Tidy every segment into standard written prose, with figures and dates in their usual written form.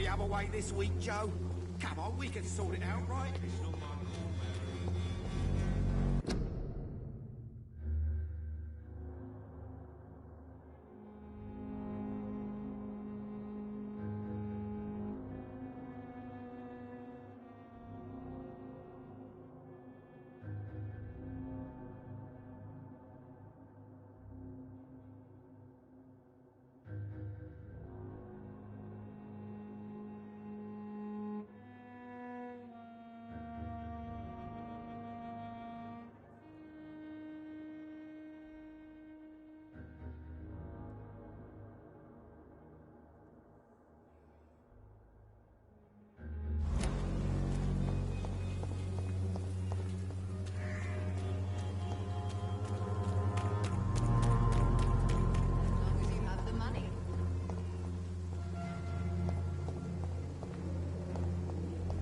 the other way this week, Joe? Come on, we can sort it out, right?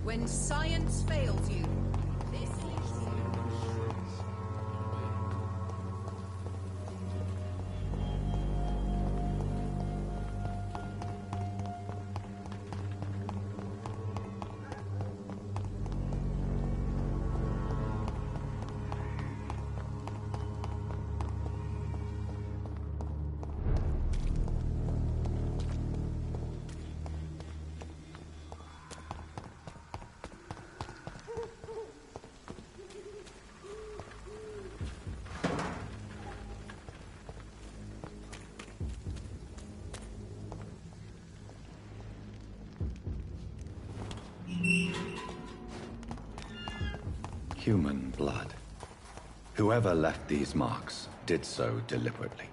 When science fails you, this leaves you. Human blood. Whoever left these marks did so deliberately.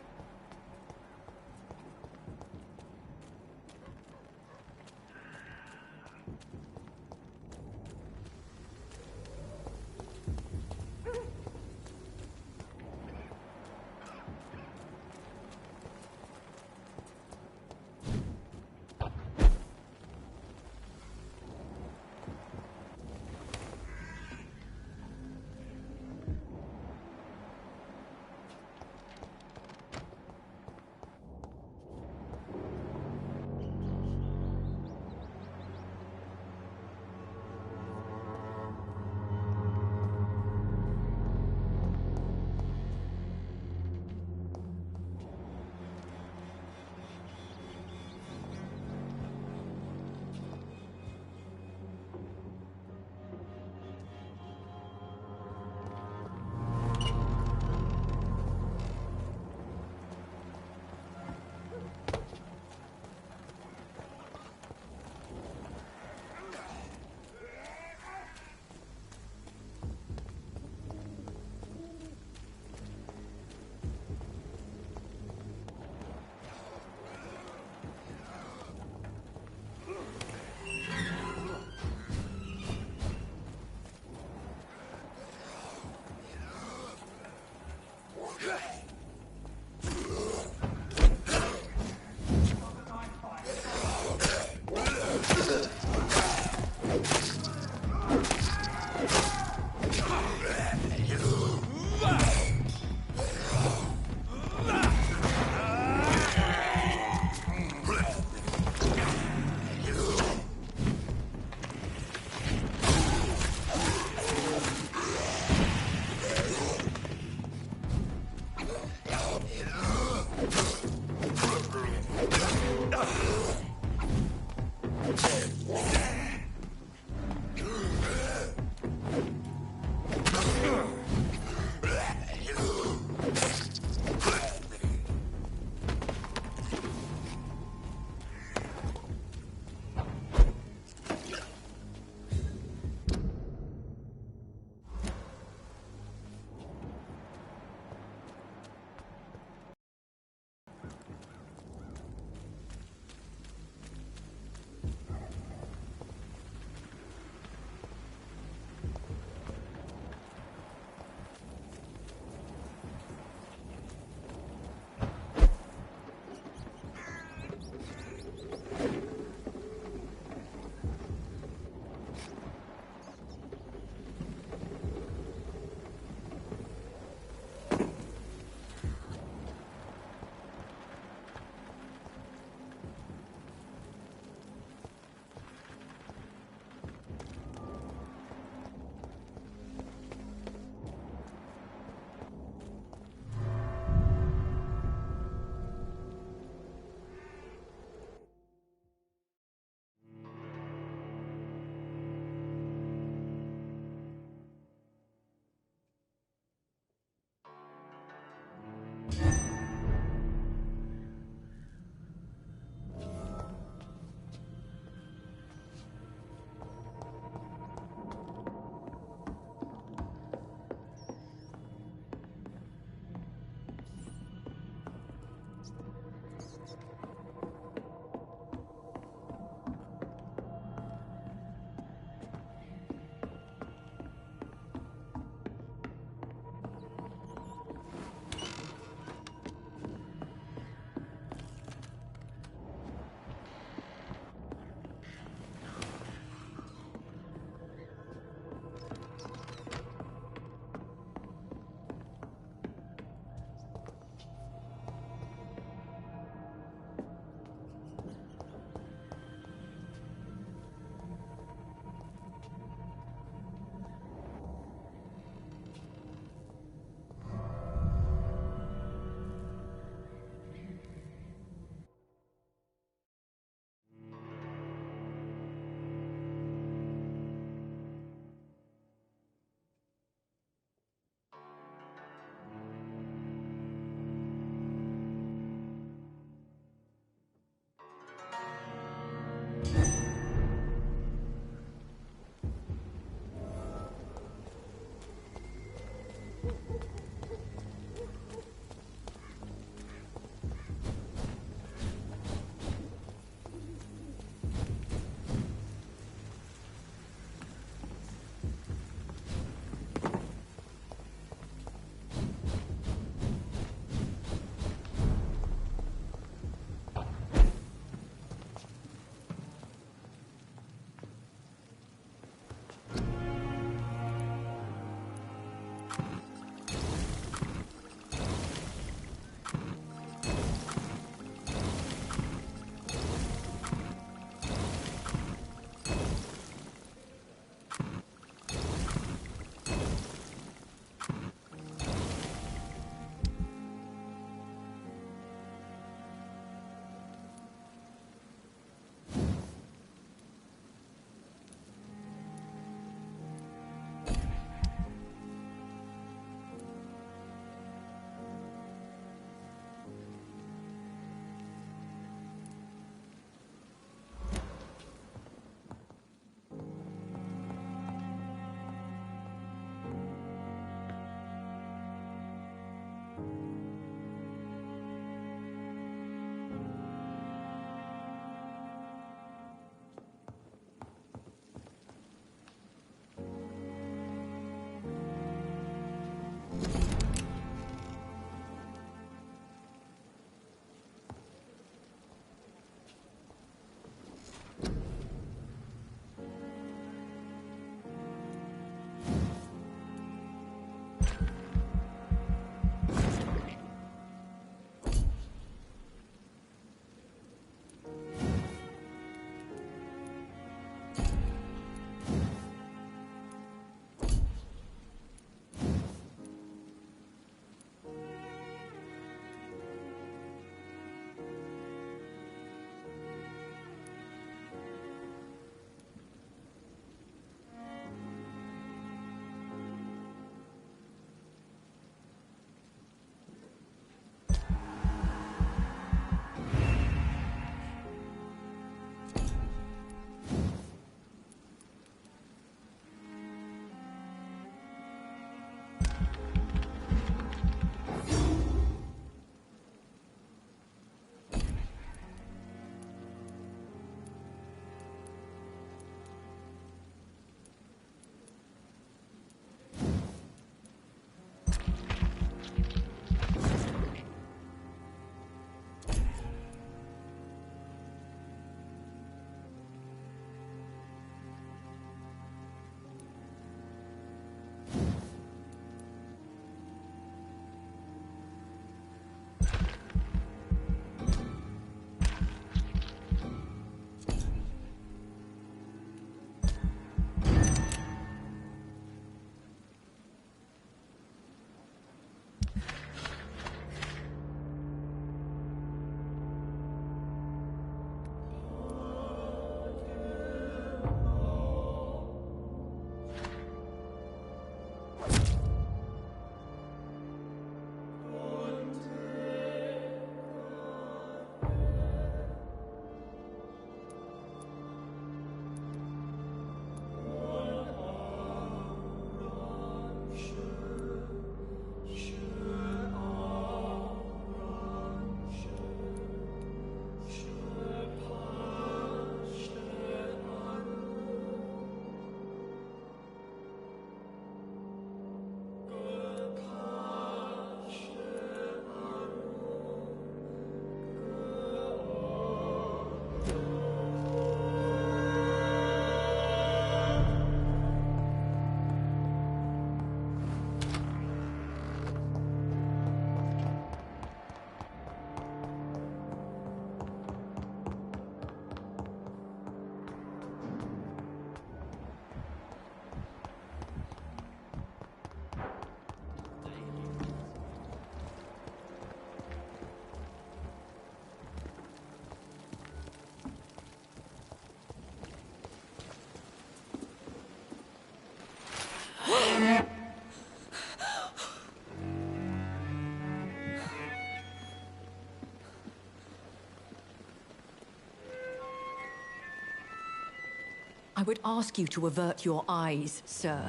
I would ask you to avert your eyes, sir.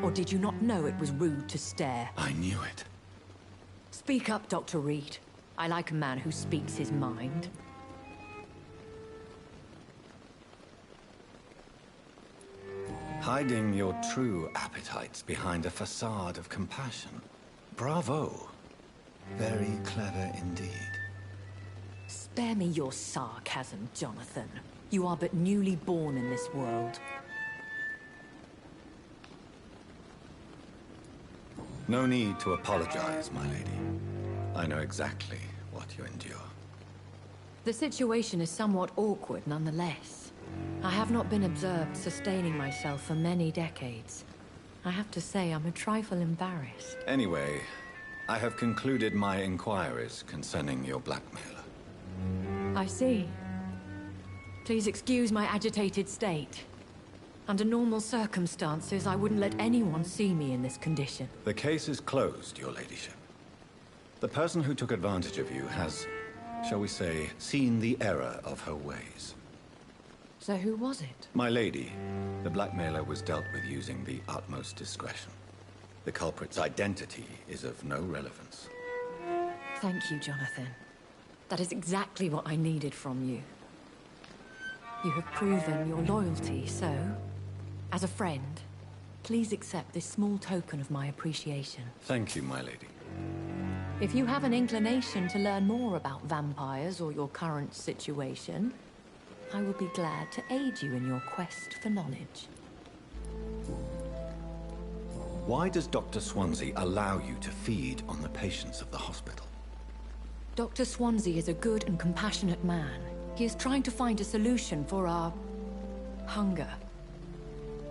Or did you not know it was rude to stare? I knew it. Speak up, Dr. Reed. I like a man who speaks his mind. Hiding your true appetites behind a facade of compassion. Bravo. Very clever indeed. Spare me your sarcasm, Jonathan. You are but newly born in this world. No need to apologize, my lady. I know exactly what you endure. The situation is somewhat awkward nonetheless. I have not been observed sustaining myself for many decades. I have to say I'm a trifle embarrassed. Anyway, I have concluded my inquiries concerning your blackmailer. I see. Please excuse my agitated state. Under normal circumstances, I wouldn't let anyone see me in this condition. The case is closed, your ladyship. The person who took advantage of you has, shall we say, seen the error of her ways. So who was it? My lady, the blackmailer was dealt with using the utmost discretion. The culprit's identity is of no relevance. Thank you, Jonathan. That is exactly what I needed from you. You have proven your loyalty, so, as a friend, please accept this small token of my appreciation. Thank you, my lady. If you have an inclination to learn more about vampires or your current situation, I will be glad to aid you in your quest for knowledge. Why does Dr. Swansea allow you to feed on the patients of the hospital? Dr. Swansea is a good and compassionate man. He is trying to find a solution for our hunger.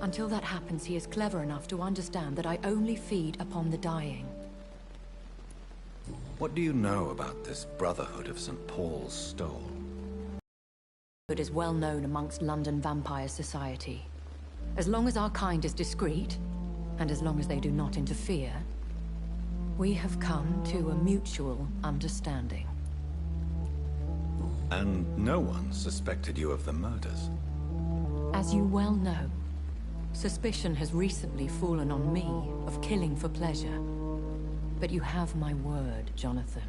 Until that happens, he is clever enough to understand that I only feed upon the dying. What do you know about this Brotherhood of St. Paul's Stole? It is well known amongst London vampire society. As long as our kind is discreet, and as long as they do not interfere, we have come to a mutual understanding. And no one suspected you of the murders? As you well know, suspicion has recently fallen on me of killing for pleasure. But you have my word, Jonathan.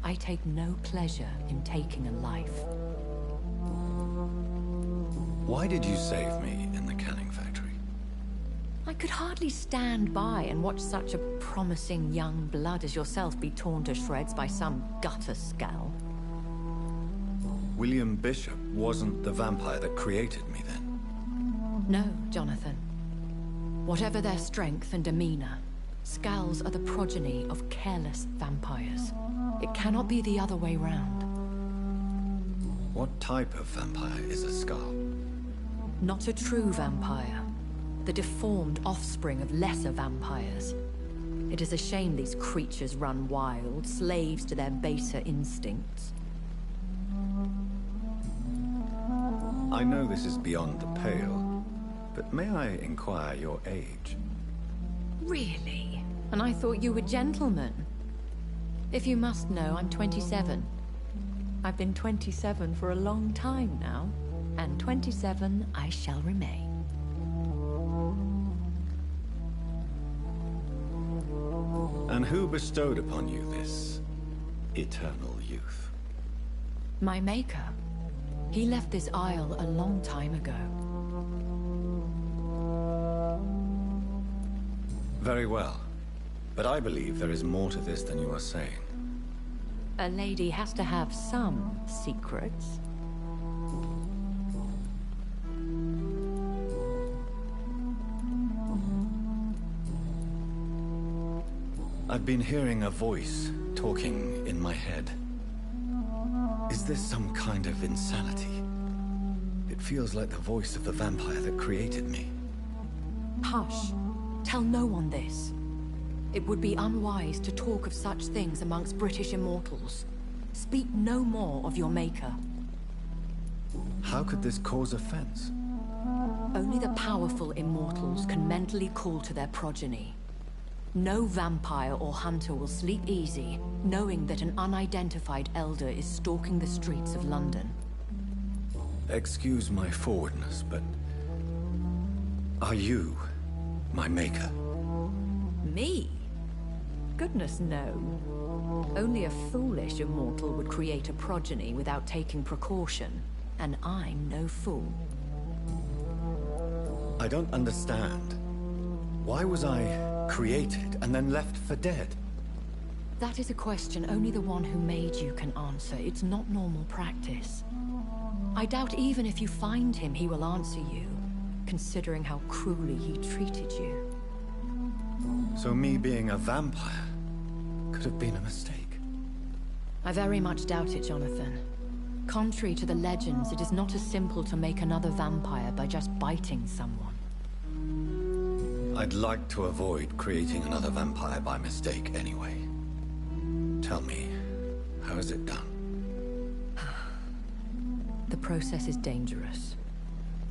I take no pleasure in taking a life. Why did you save me in the canning factory? I could hardly stand by and watch such a promising young blood as yourself be torn to shreds by some gutter scowl. William Bishop wasn't the vampire that created me then? No, Jonathan. Whatever their strength and demeanor, Scowls are the progeny of careless vampires. It cannot be the other way round. What type of vampire is a Skull? Not a true vampire. The deformed offspring of lesser vampires. It is a shame these creatures run wild, slaves to their baser instincts. I know this is beyond the pale, but may I inquire your age? Really? And I thought you were gentlemen. If you must know, I'm 27. I've been 27 for a long time now, and 27 I shall remain. And who bestowed upon you this eternal youth? My maker. He left this isle a long time ago. Very well. But I believe there is more to this than you are saying. A lady has to have some secrets. I've been hearing a voice talking in my head. Is this some kind of insanity? It feels like the voice of the vampire that created me. Hush. Tell no one this. It would be unwise to talk of such things amongst British immortals. Speak no more of your maker. How could this cause offense? Only the powerful immortals can mentally call to their progeny. No vampire or hunter will sleep easy, knowing that an unidentified elder is stalking the streets of London. Excuse my forwardness, but Are you my maker? Me? Goodness, no. Only a foolish immortal would create a progeny without taking precaution, and I'm no fool. I don't understand. Why was I created and then left for dead? That is a question only the one who made you can answer. It's not normal practice. I doubt even if you find him, he will answer you, considering how cruelly he treated you. So me being a vampire could have been a mistake. I very much doubt it, Jonathan. Contrary to the legends, it is not as simple to make another vampire by just biting someone. I'd like to avoid creating another vampire by mistake anyway. Tell me, how is it done? The process is dangerous.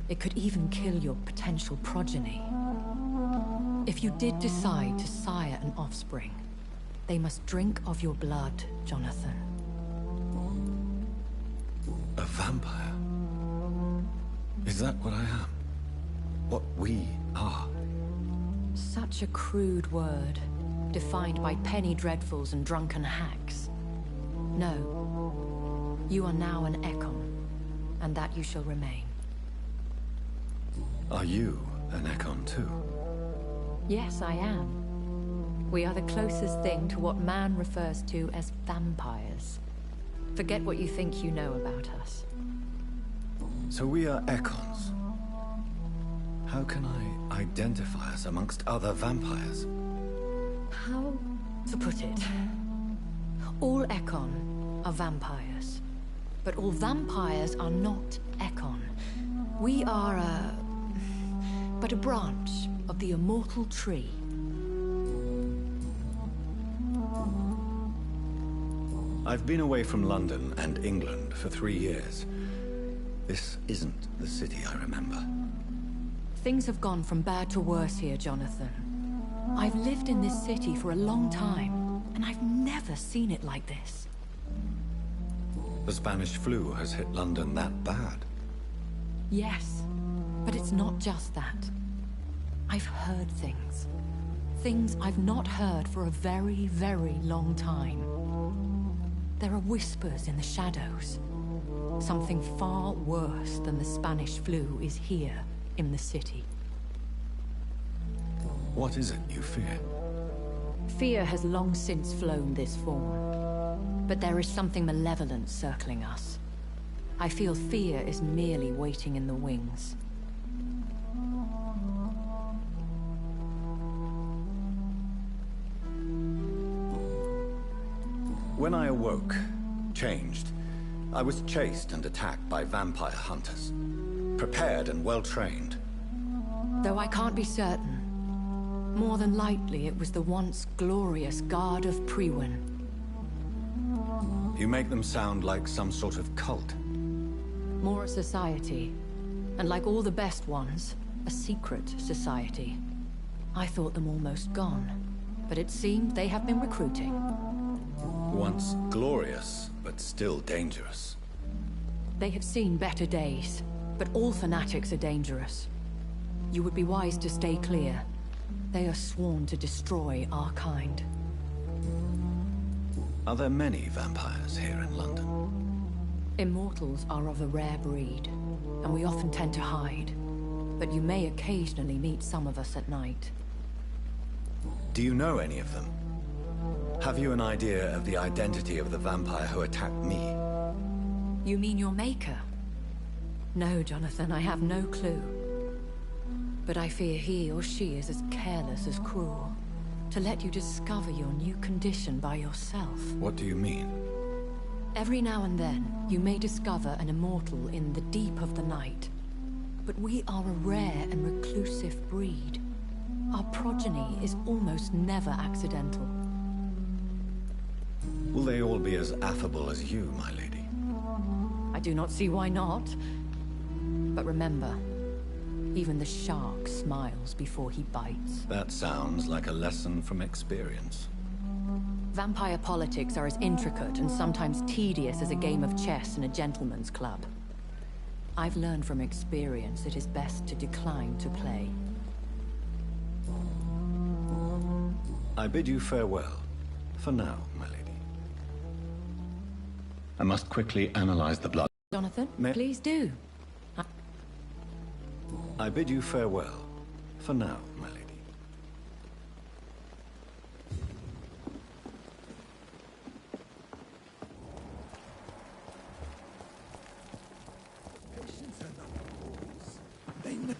It could even kill your potential progeny. If you did decide to sire an offspring, they must drink of your blood, Jonathan. A vampire? Is that what I am? What we are? Such a crude word, defined by penny dreadfuls and drunken hacks. No. You are now an Ekon, and that you shall remain. Are you an Ekon too? Yes, I am. We are the closest thing to what man refers to as vampires. Forget what you think you know about us. So we are Ekons. How can I identify us amongst other vampires? How to put it? All Ekon are vampires. But all vampires are not Ekon. We are but a branch of the immortal tree. I've been away from London and England for 3 years. This isn't the city I remember. Things have gone from bad to worse here, Jonathan. I've lived in this city for a long time, and I've never seen it like this. The Spanish flu has hit London that bad. Yes, but it's not just that. I've heard things. Things I've not heard for a very, very long time. There are whispers in the shadows. Something far worse than the Spanish flu is here in the city. What is it you fear? Fear has long since flown this form. But there is something malevolent circling us. I feel fear is merely waiting in the wings. When I awoke, changed, I was chased and attacked by vampire hunters. Prepared and well-trained. Though I can't be certain, more than likely it was the once glorious Guard of Priwen. You make them sound like some sort of cult. More a society, and like all the best ones, a secret society. I thought them almost gone, but it seemed they have been recruiting. Once glorious, but still dangerous. They have seen better days, but all fanatics are dangerous. You would be wise to stay clear. They are sworn to destroy our kind. Are there many vampires here in London? Immortals are of a rare breed, and we often tend to hide. But you may occasionally meet some of us at night. Do you know any of them? Have you an idea of the identity of the vampire who attacked me? You mean your maker? No, Jonathan, I have no clue. But I fear he or she is as careless as cruel. To let you discover your new condition by yourself. What do you mean? Every now and then, you may discover an immortal in the deep of the night. But we are a rare and reclusive breed. Our progeny is almost never accidental. Will they all be as affable as you, my lady? I do not see why not. But remember, even the shark smiles before he bites. That sounds like a lesson from experience. Vampire politics are as intricate and sometimes tedious as a game of chess in a gentleman's club. I've learned from experience it is best to decline to play. I bid you farewell. For now, my lady. I must quickly analyze the blood. Jonathan, please do. I bid you farewell. For now, my lady. Patients are not fools. They know.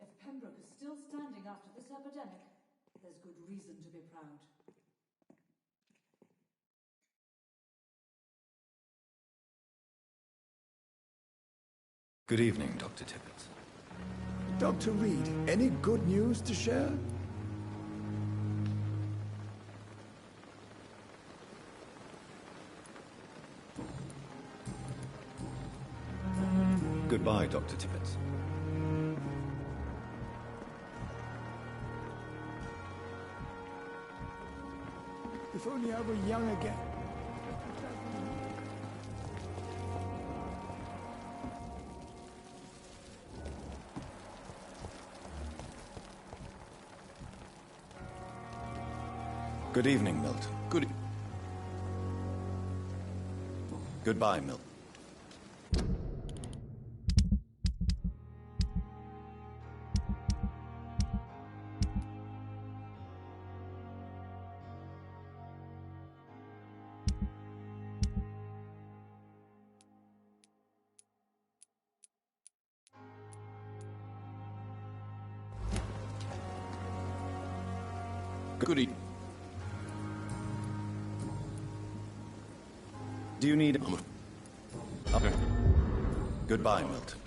If Pembroke is still standing after this epidemic, there's good reason to be proud. Good evening, Dr. Tippett. Dr. Reed, any good news to share? Goodbye, Dr. Tippett. If only I were young again. Good evening, Milton. Goodbye, Milton. Good evening. Do you need... Okay. Goodbye, Milton.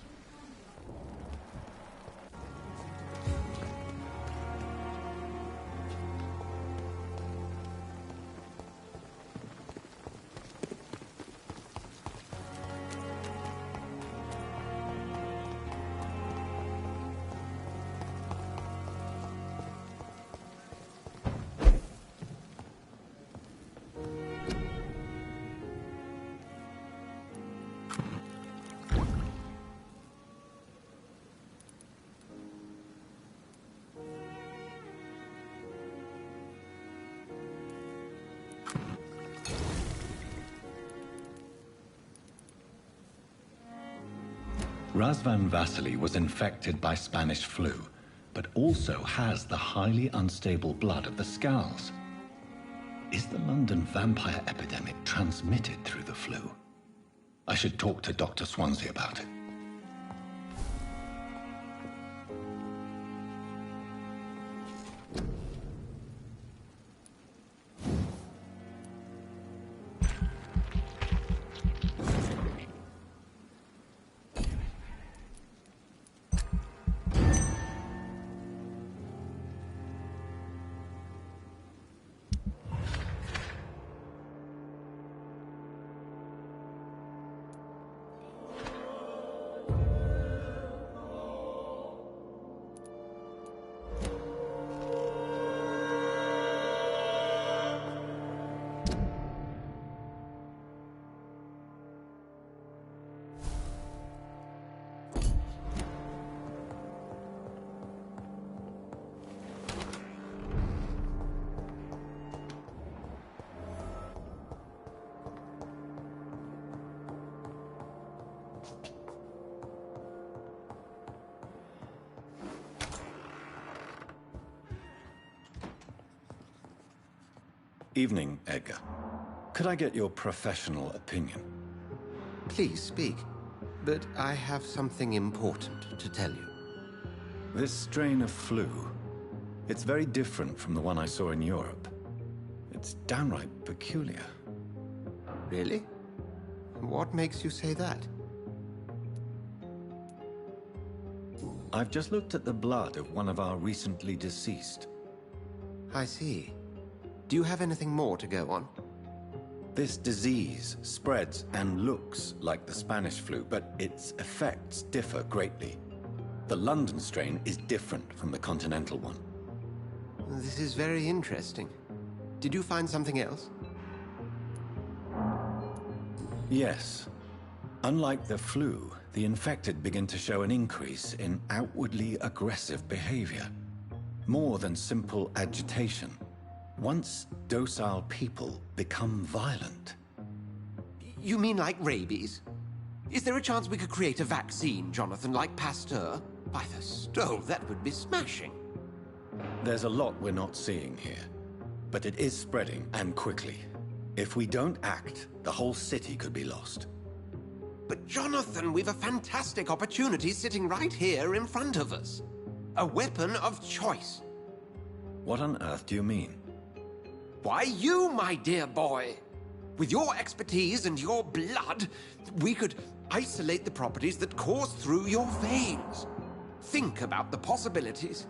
Razvan Vasily was infected by Spanish flu, but also has the highly unstable blood of the Skulls. Is the London vampire epidemic transmitted through the flu? I should talk to Dr. Swansea about it. Evening, Edgar. Could I get your professional opinion? Please speak, but I have something important to tell you. This strain of flu, it's very different from the one I saw in Europe. It's downright peculiar. Really? What makes you say that? I've just looked at the blood of one of our recently deceased. I see. Do you have anything more to go on? This disease spreads and looks like the Spanish flu, but its effects differ greatly. The London strain is different from the continental one. This is very interesting. Did you find something else? Yes. Unlike the flu, the infected begin to show an increase in outwardly aggressive behavior. More than simple agitation. Once docile people become violent. You mean like rabies? Is there a chance we could create a vaccine, Jonathan, like Pasteur? By the stove, that would be smashing. There's a lot we're not seeing here. But it is spreading, and quickly. If we don't act, the whole city could be lost. But Jonathan, we've a fantastic opportunity sitting right here in front of us. A weapon of choice. What on earth do you mean? Why, you, my dear boy. With your expertise and your blood, we could isolate the properties that course through your veins. Think about the possibilities.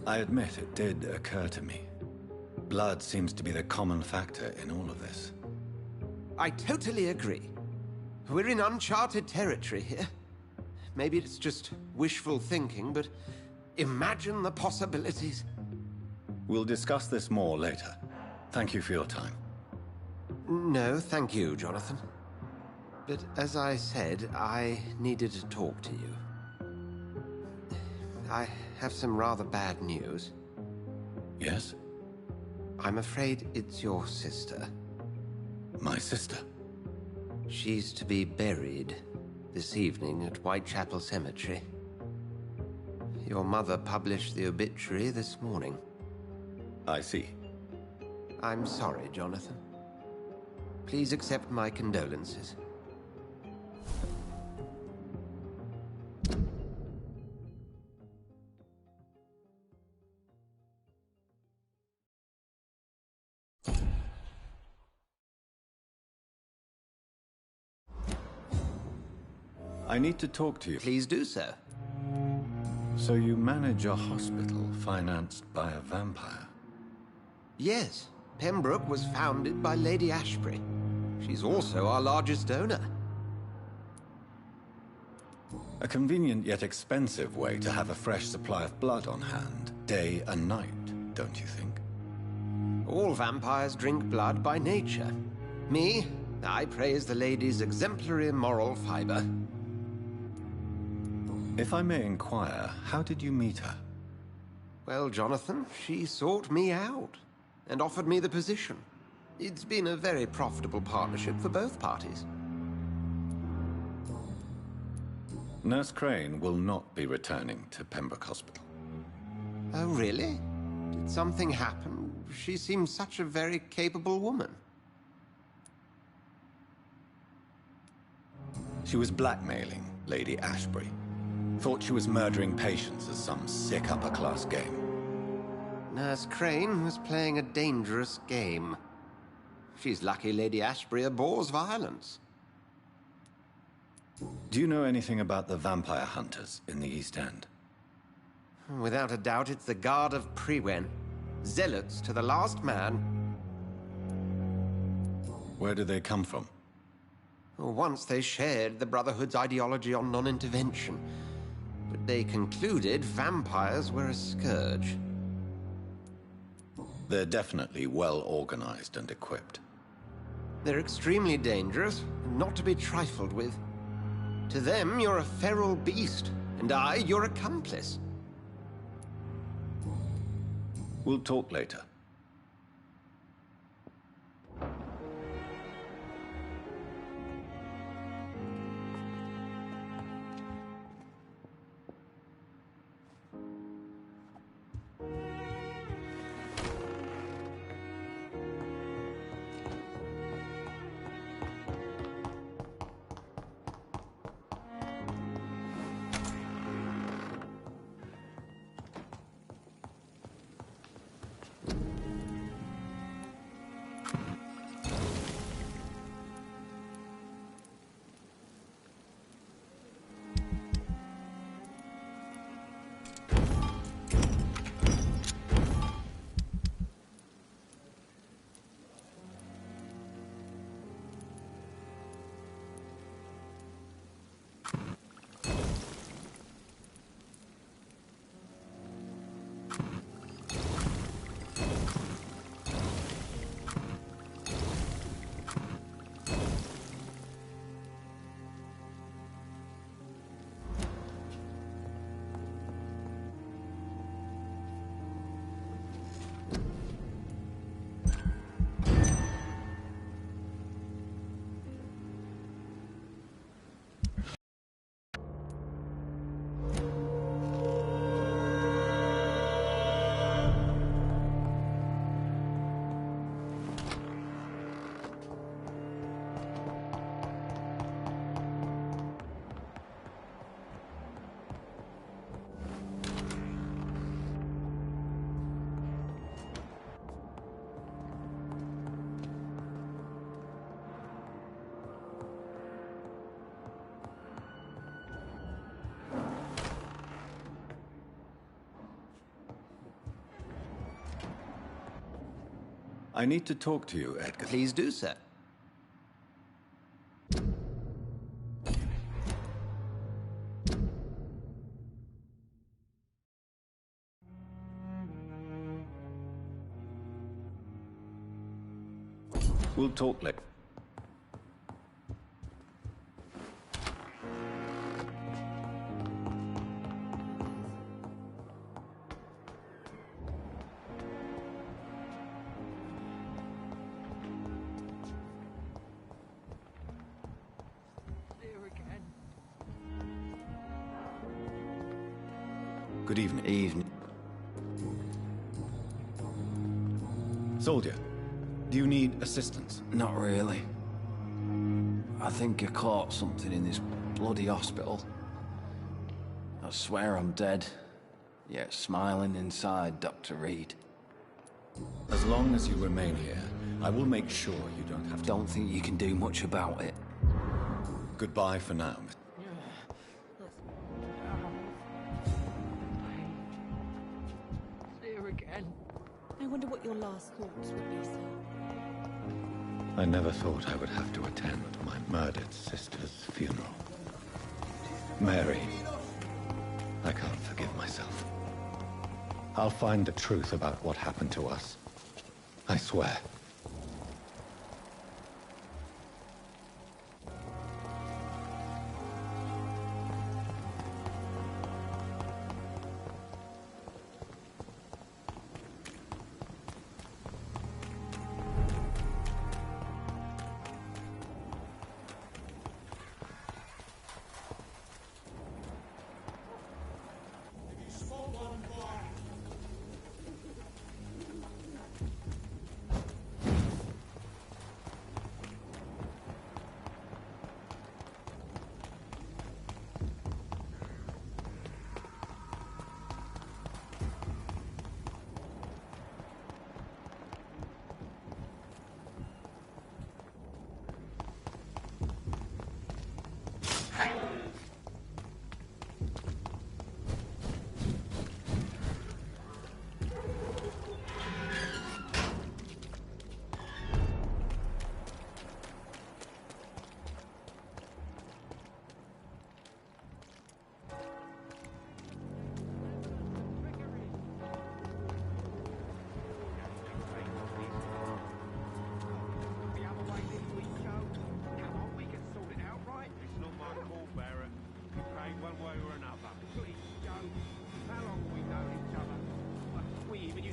I admit it did occur to me. Blood seems to be the common factor in all of this. I totally agree. We're in uncharted territory here. Maybe it's just wishful thinking, but imagine the possibilities. We'll discuss this more later. Thank you for your time. No, thank you, Jonathan. But as I said, I needed to talk to you. I have some rather bad news. Yes? I'm afraid it's your sister. My sister? She's to be buried this evening at Whitechapel Cemetery. Your mother published the obituary this morning. I see. I'm sorry, Jonathan. Please accept my condolences. I need to talk to you. Please do so. So you manage a hospital financed by a vampire? Yes, Pembroke was founded by Lady Ashbury. She's also our largest donor. A convenient yet expensive way to have a fresh supply of blood on hand, day and night, don't you think? All vampires drink blood by nature. Me, I praise the lady's exemplary moral fiber. If I may inquire, how did you meet her? Well, Jonathan, she sought me out and offered me the position. It's been a very profitable partnership for both parties. Nurse Crane will not be returning to Pembroke Hospital. Oh, really? Did something happen? She seems such a very capable woman. She was blackmailing Lady Ashbury. Thought she was murdering patients as some sick upper-class game. Nurse Crane was playing a dangerous game. She's lucky Lady Ashbury abhors violence. Do you know anything about the vampire hunters in the East End? Without a doubt, it's the Guard of Prewen. Zealots to the last man. Where do they come from? Once they shared the Brotherhood's ideology on non-intervention, but they concluded vampires were a scourge. They're definitely well organized and equipped. They're extremely dangerous, not to be trifled with. To them, you're a feral beast, and I, your accomplice. We'll talk later. I need to talk to you, Edgar. Please do, sir. We'll talk later. Good evening. Evening. Soldier, do you need assistance? Not really. I think I caught something in this bloody hospital. I swear I'm dead, yet smiling inside, Dr. Reed. As long as you remain here, I will make sure you don't have to... Don't think you can do much about it. Goodbye for now. I wonder what your last thoughts would be, sir. I never thought I would have to attend my murdered sister's funeral. Mary, I can't forgive myself. I'll find the truth about what happened to us. I swear.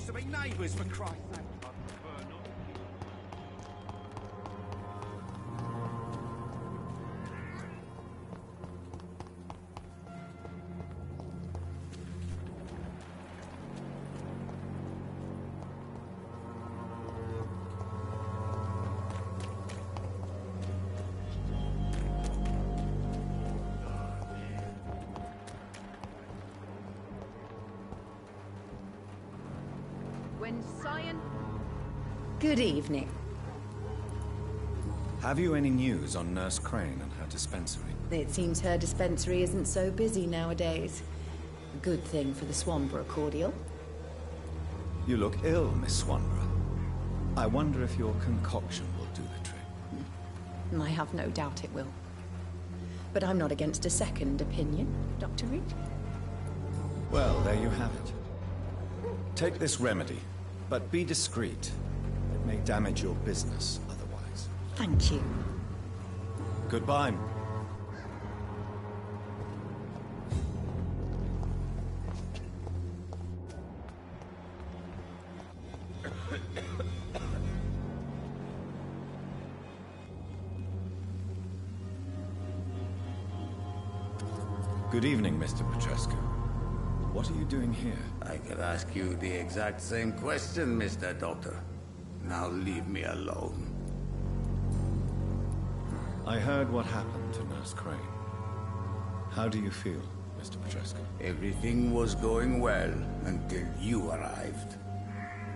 To be neighbours, for Christ's sake. When science... Good evening. Have you any news on Nurse Crane and her dispensary? It seems her dispensary isn't so busy nowadays. A good thing for the Swanborough cordial. You look ill, Miss Swanborough. I wonder if your concoction will do the trick. I have no doubt it will. But I'm not against a second opinion, Dr. Reed. Well, there you have it. Take this remedy, but be discreet. It may damage your business otherwise. Thank you. Goodbye. Good evening, Mr. Petrescu. What are you doing here? I could ask you the exact same question, Mr. Doctor. Now leave me alone. I heard what happened to Nurse Crane. How do you feel, Mr. Petrescu? Everything was going well until you arrived.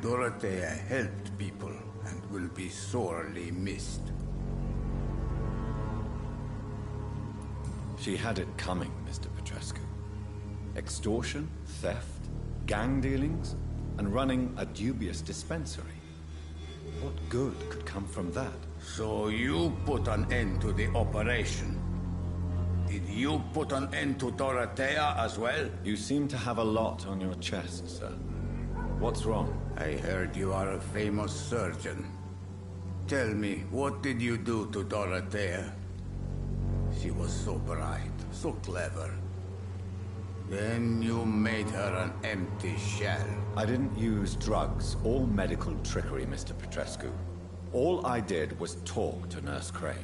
Dorothea helped people and will be sorely missed. She had it coming, Mr. Petrescu. Extortion, theft, gang dealings, and running a dubious dispensary. What good could come from that? So you put an end to the operation. Did you put an end to Dorothea as well? You seem to have a lot on your chest, sir. What's wrong? I heard you are a famous surgeon. Tell me, what did you do to Dorothea? She was so bright, so clever. Then you made her an empty shell. I didn't use drugs or medical trickery, Mr. Petrescu. All I did was talk to Nurse Crane.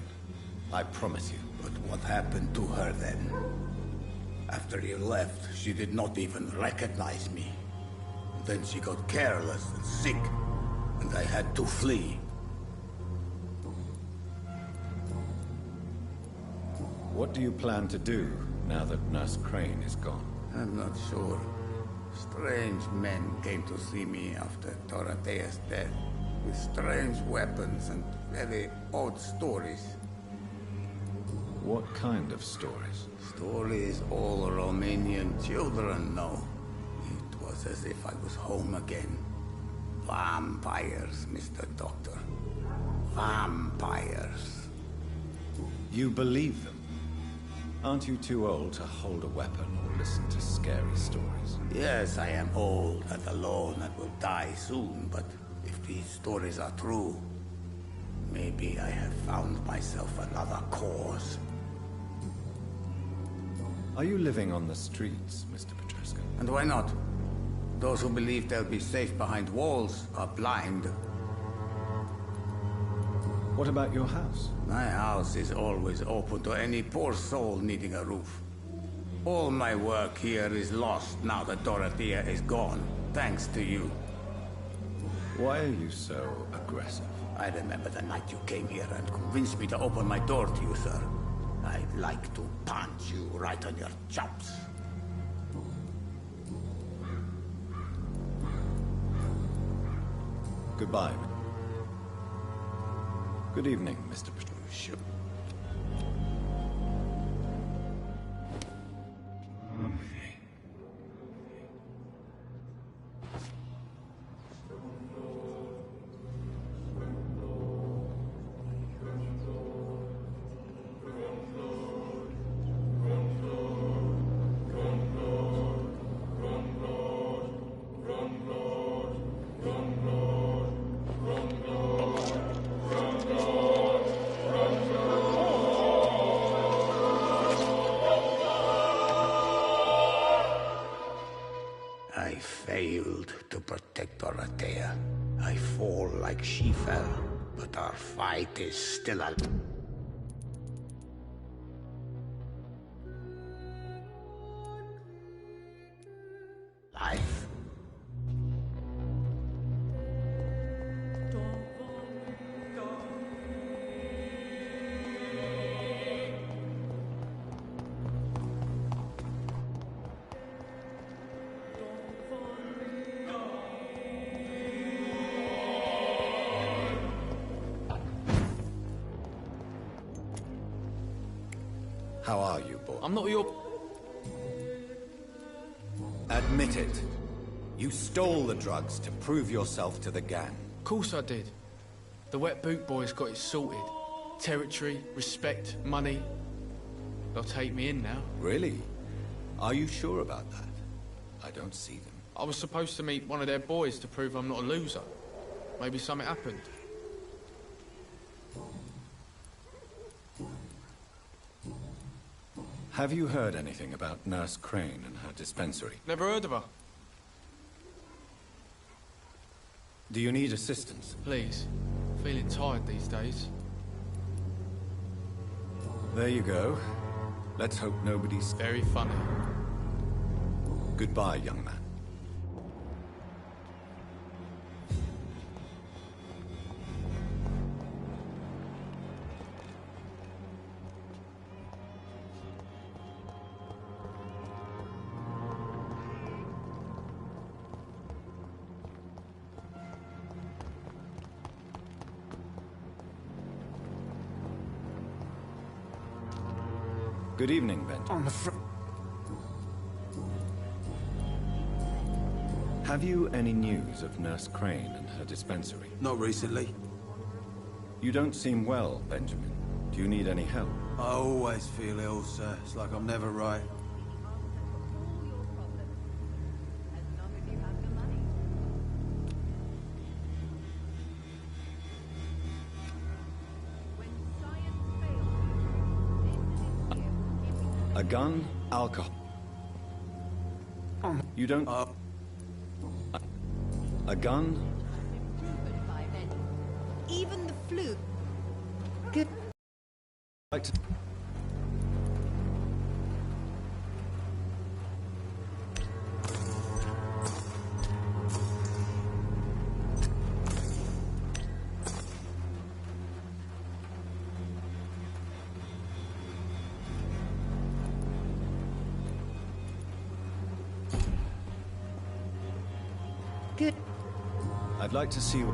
I promise you. But what happened to her then? After you left, she did not even recognize me. Then she got careless and sick, and I had to flee. What do you plan to do now that Nurse Crane is gone? I'm not sure. Strange men came to see me after Dorothea's death, with strange weapons and very odd stories. What kind of stories? Stories all Romanian children know. It was as if I was home again. Vampires, Mr. Doctor. Vampires. You believe them? Aren't you too old to hold a weapon or listen to scary stories? Yes, I am old and alone and will die soon, but if these stories are true, maybe I have found myself another cause. Are you living on the streets, Mr. Petrescu? And why not? Those who believe they'll be safe behind walls are blind. What about your house? My house is always open to any poor soul needing a roof. All my work here is lost now that Dorothea is gone, thanks to you. Why are you so aggressive? I remember the night you came here and convinced me to open my door to you, sir. I'd like to punch you right on your chops. Goodbye. Good evening, Mr. Petrescu. I failed to protect Dorothea. I fall like she fell, but our fight is still alive. How are you, boy? I'm not your... Admit it. You stole the drugs to prove yourself to the gang. Of course I did. The wet boot boys got it sorted. Territory, respect, money. They'll take me in now. Really? Are you sure about that? I don't see them. I was supposed to meet one of their boys to prove I'm not a loser. Maybe something happened. Have you heard anything about Nurse Crane and her dispensary? Never heard of her. Do you need assistance? Please. Feeling tired these days. There you go. Let's hope nobody's... Very funny. Goodbye, young man. Good evening, Benjamin. Have you any news of Nurse Crane and her dispensary? Not recently. You don't seem well, Benjamin. Do you need any help? I always feel ill, sir. It's like I'm never right. A gun, alcohol. You don't... A gun? Even the flu. Good. Like to... Good. I'd like to see...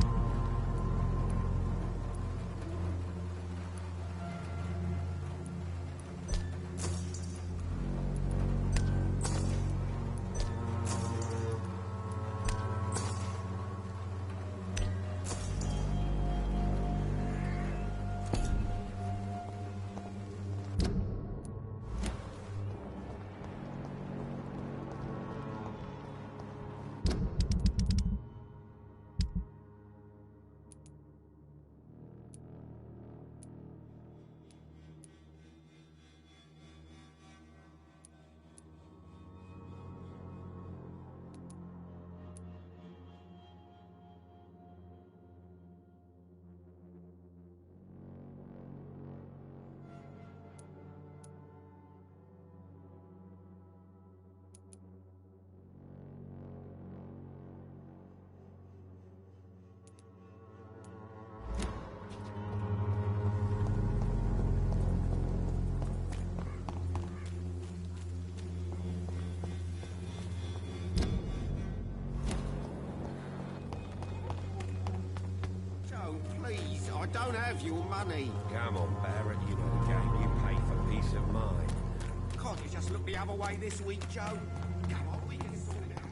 Please, I don't have your money. Come on, Barrett, you know the game. You pay for peace of mind. Can't you just look the other way this week, Joe? Come on, we can sort it out.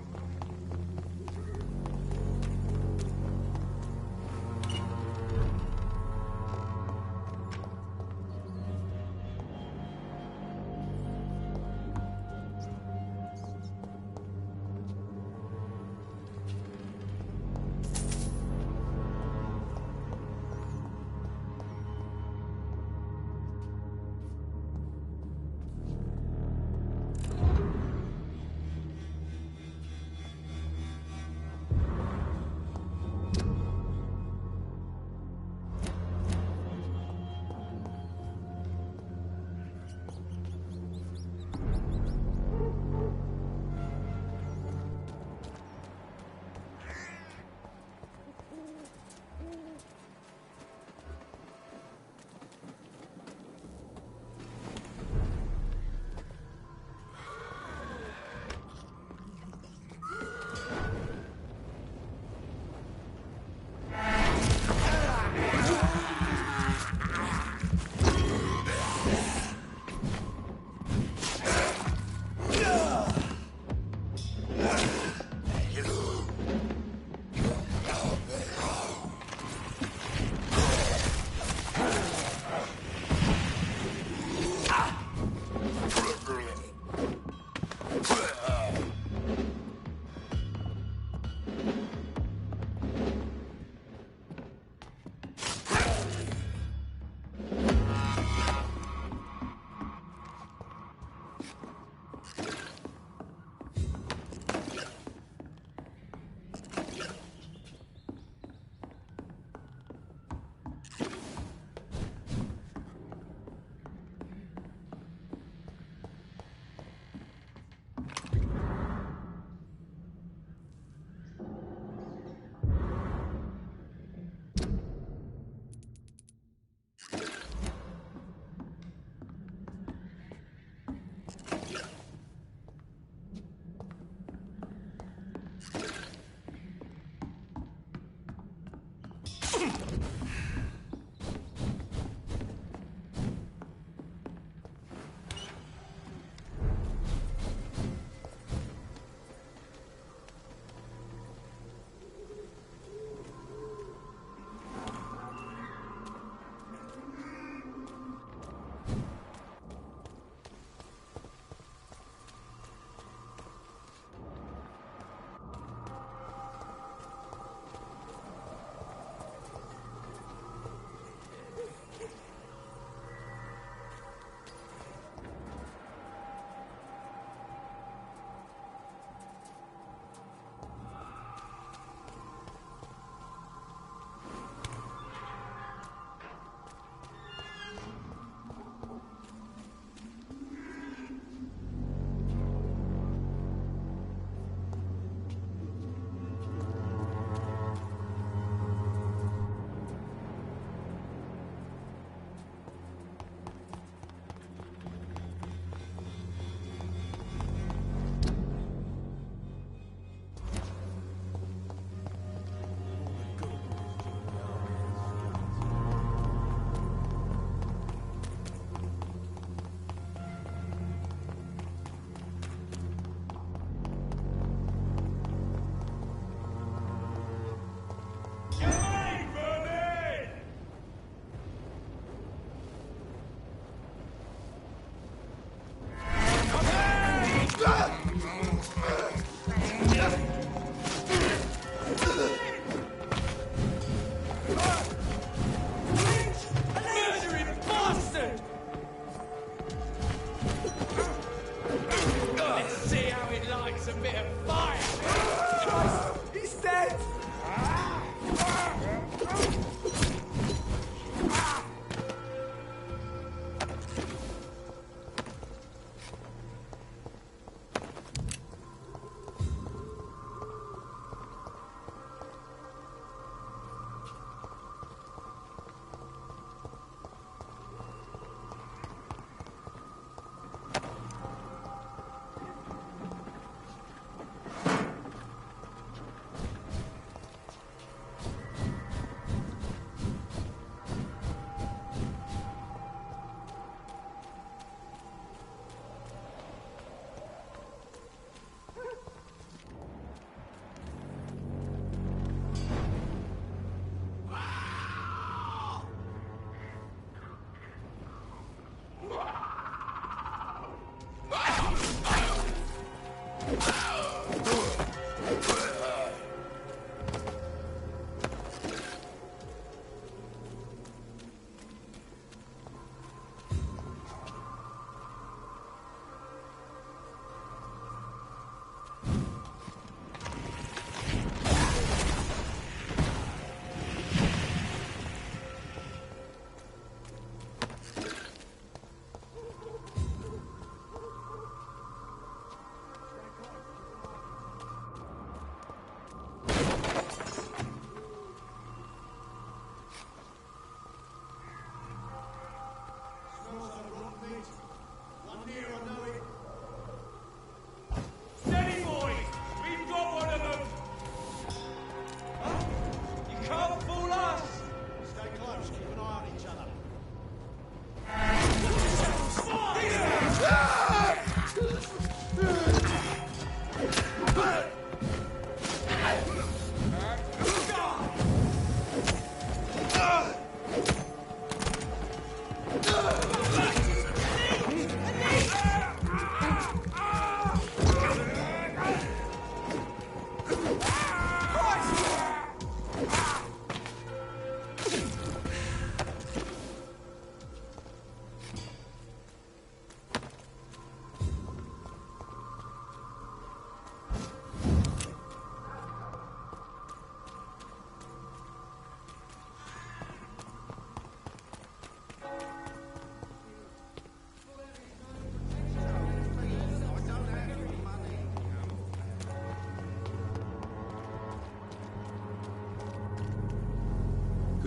dead!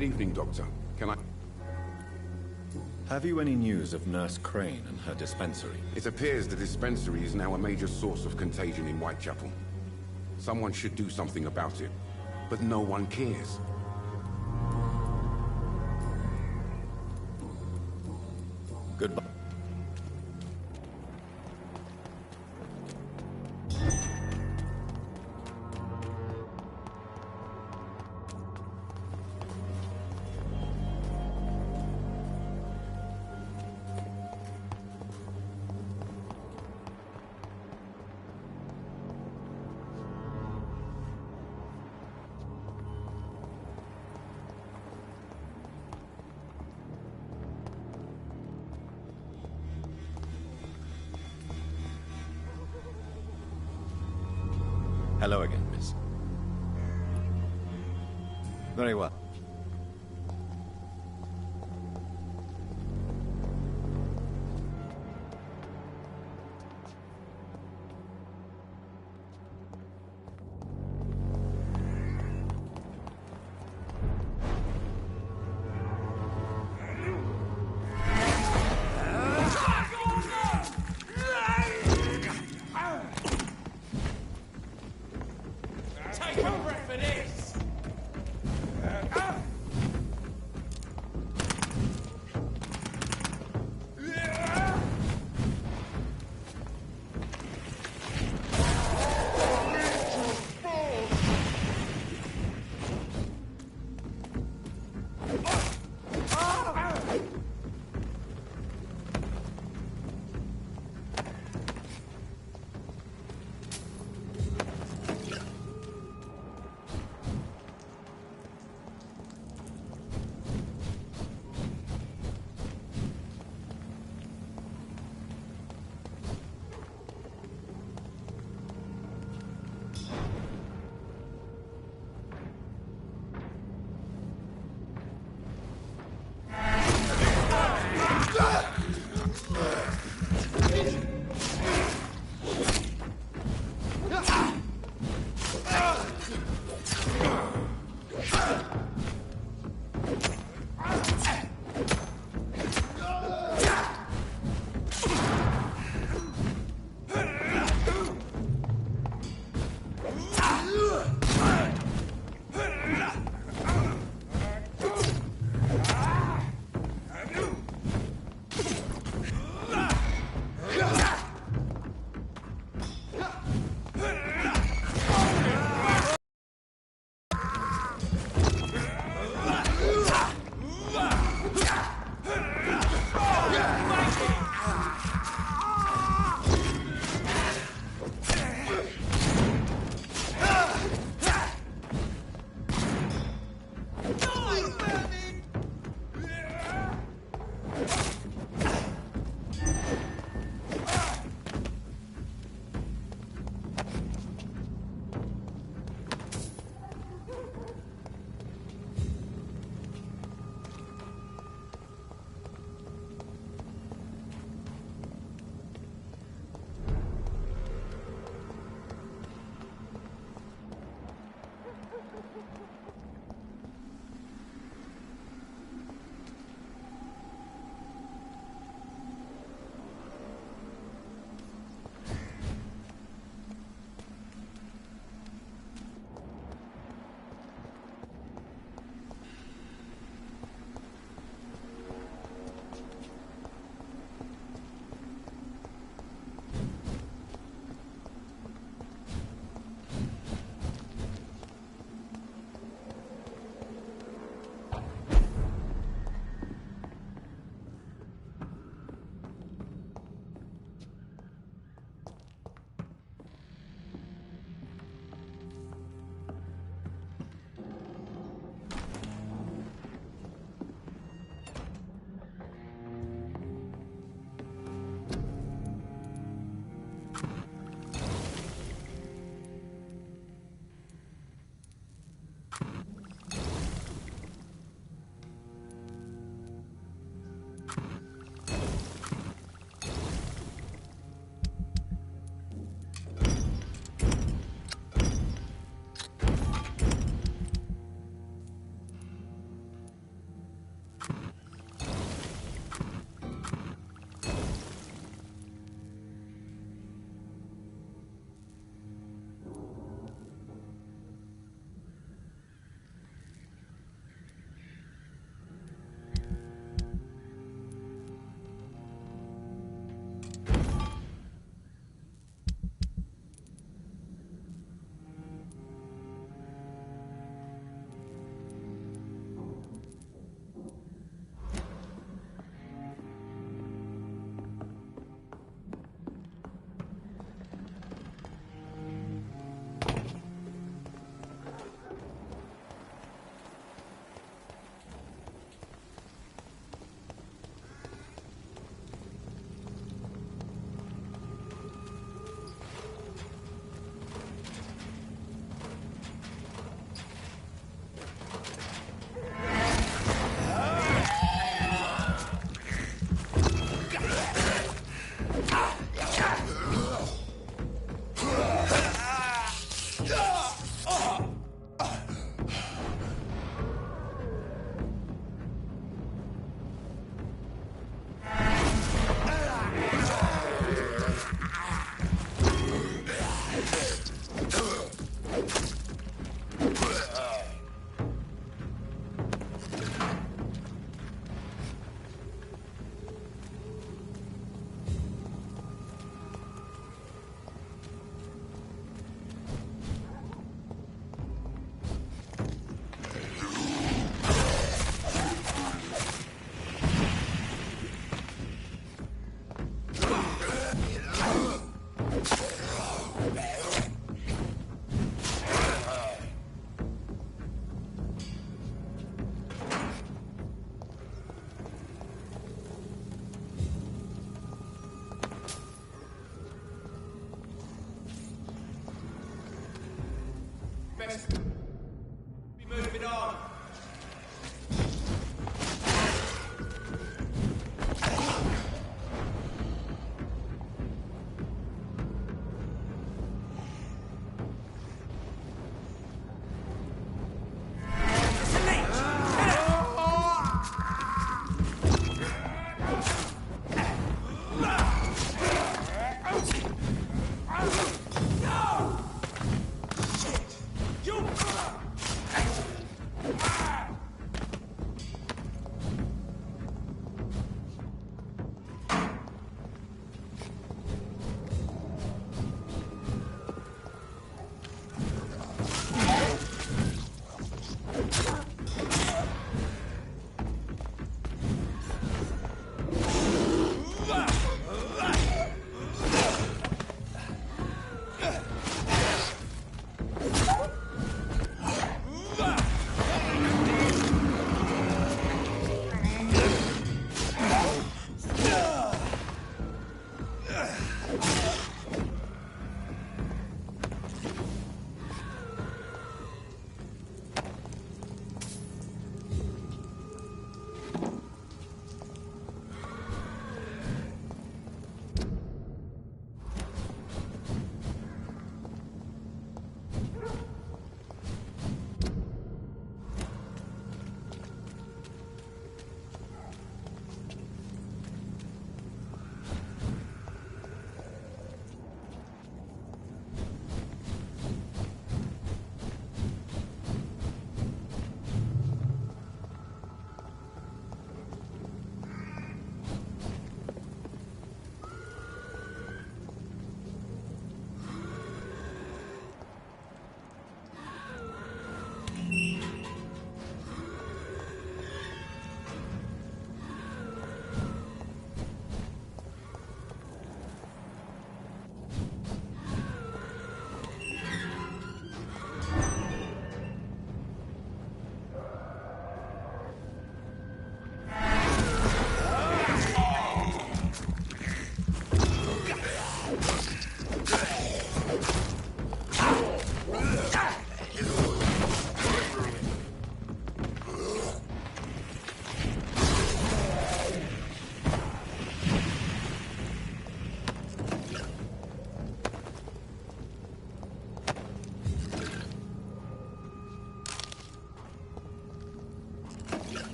Good evening, Doctor. Can I... Have you any news of Nurse Crane and her dispensary? It appears the dispensary is now a major source of contagion in Whitechapel. Someone should do something about it, but no one cares. Goodbye. Hello again, miss. Very well.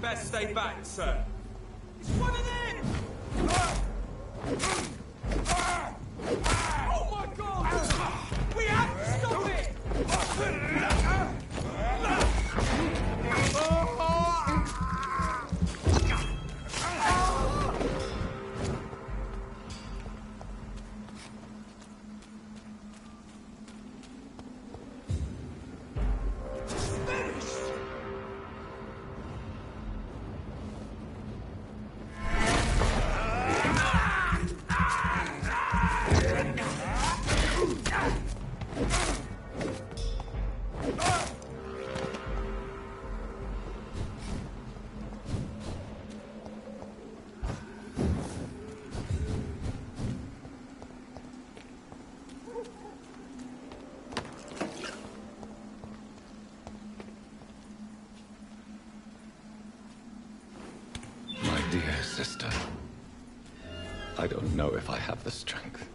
best stay back, sir. It's one of them! Oh my God! We have to stop it! Dear sister, I don't know if I have the strength.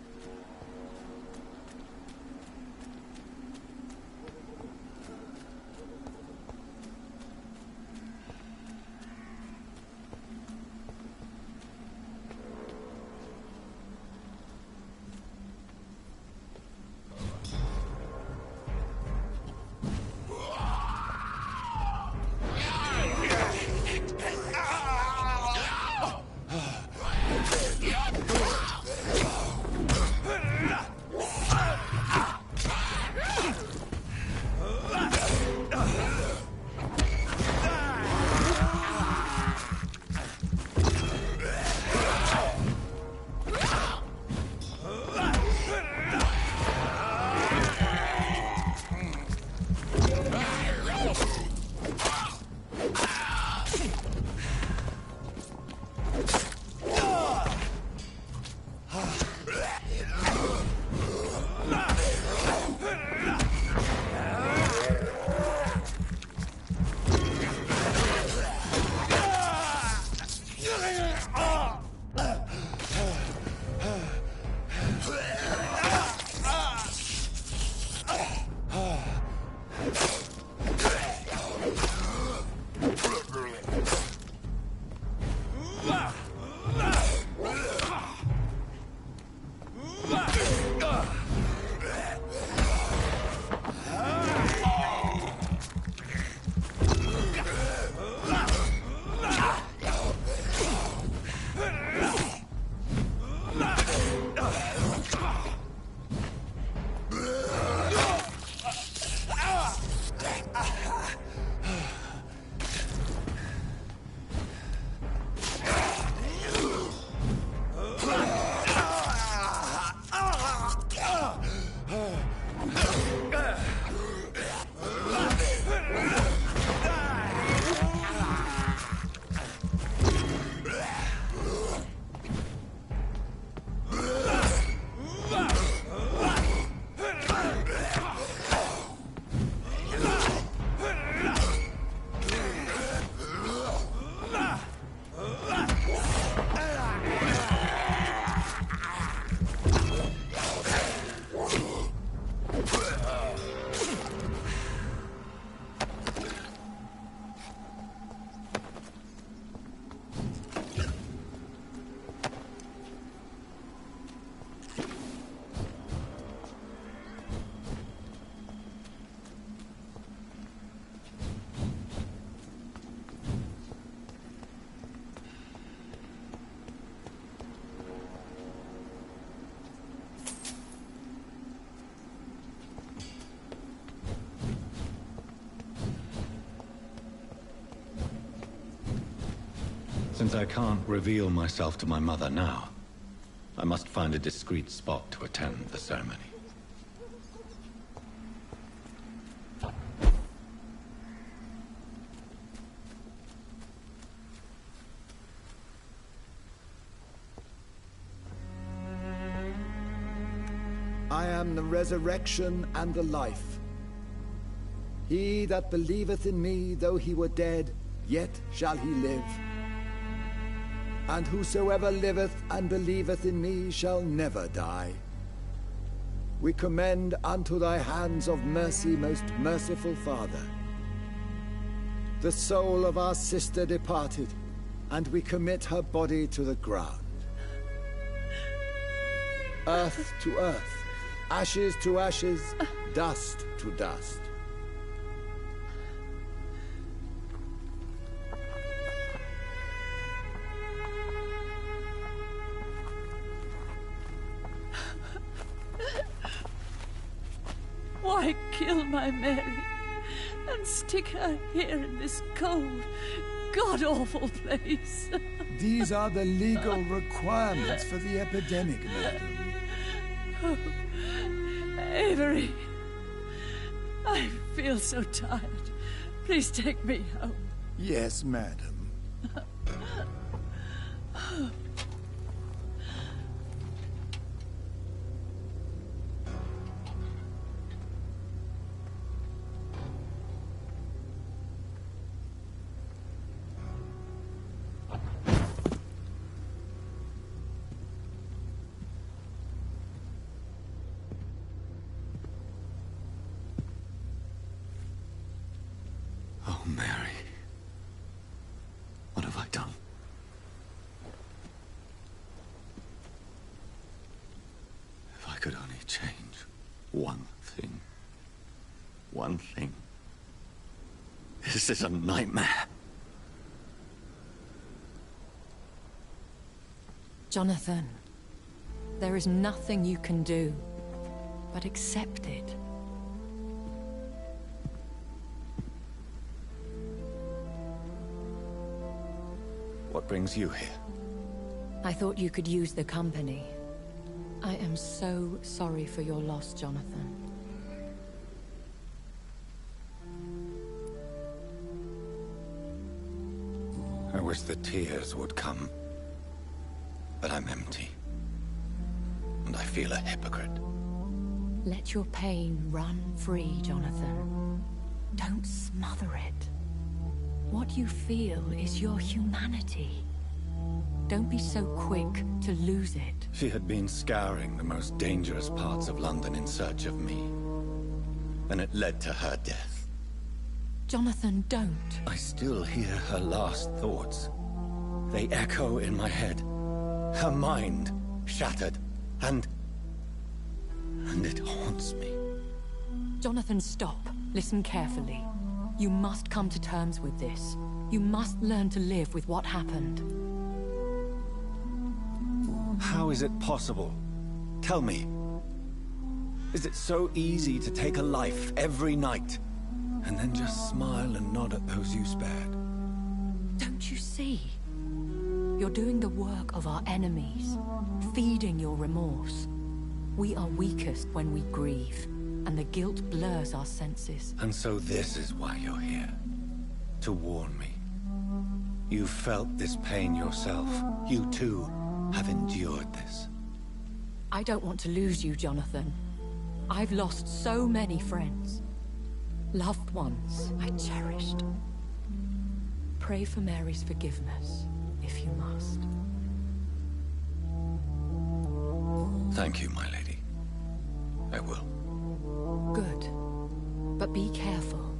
Since I can't reveal myself to my mother now, I must find a discreet spot to attend the ceremony. I am the resurrection and the life. He that believeth in me, though he were dead, yet shall he live. And whosoever liveth and believeth in me shall never die. We commend unto thy hands of mercy, most merciful Father. the soul of our sister departed, and we commit her body to the ground. Earth to earth, ashes to ashes, dust to dust. Why kill my Mary and stick her here in this cold, god-awful place? These are the legal requirements for the epidemic, madam. Oh, Avery, I feel so tired. Please take me home. Yes, madam. Oh, Mary. What have I done? If I could only change one thing. One thing. This is a nightmare. Jonathan, there is nothing you can do but accept it. What brings you here? I thought you could use the company. I am so sorry for your loss, Jonathan. I wish the tears would come. But I'm empty. And I feel a hypocrite. Let your pain run free, Jonathan. Don't smother it. What you feel is your humanity. Don't be so quick to lose it. She had been scouring the most dangerous parts of London in search of me. And it led to her death. Jonathan, don't. I still hear her last thoughts. They echo in my head. Her mind shattered, and it haunts me. Jonathan, stop. Listen carefully. You must come to terms with this. You must learn to live with what happened. How is it possible? Tell me. Is it so easy to take a life every night, and then just smile and nod at those you spared? Don't you see? You're doing the work of our enemies, feeding your remorse. We are weakest when we grieve, and the guilt blurs our senses. And so this is why you're here. To warn me. You felt this pain yourself. You too have endured this. I don't want to lose you, Jonathan. I've lost so many friends. Loved ones I cherished. Pray for Mary's forgiveness, if you must. Thank you, my lady. I will. Good. But be careful.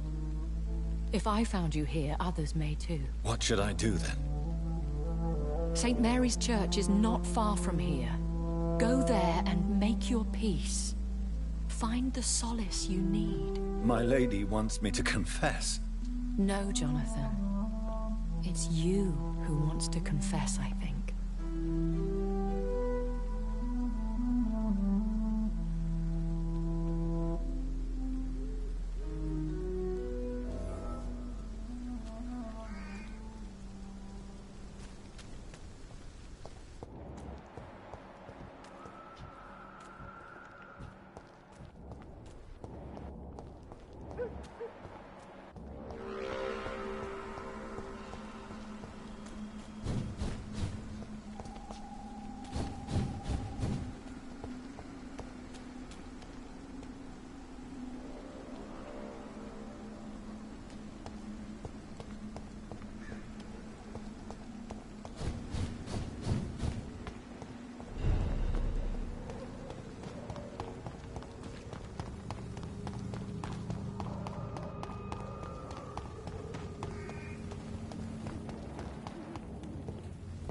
If I found you here, others may too. What should I do then? St. Mary's Church is not far from here. Go there and make your peace. Find the solace you need. My lady wants me to confess. No, Jonathan. It's you who wants to confess, I think.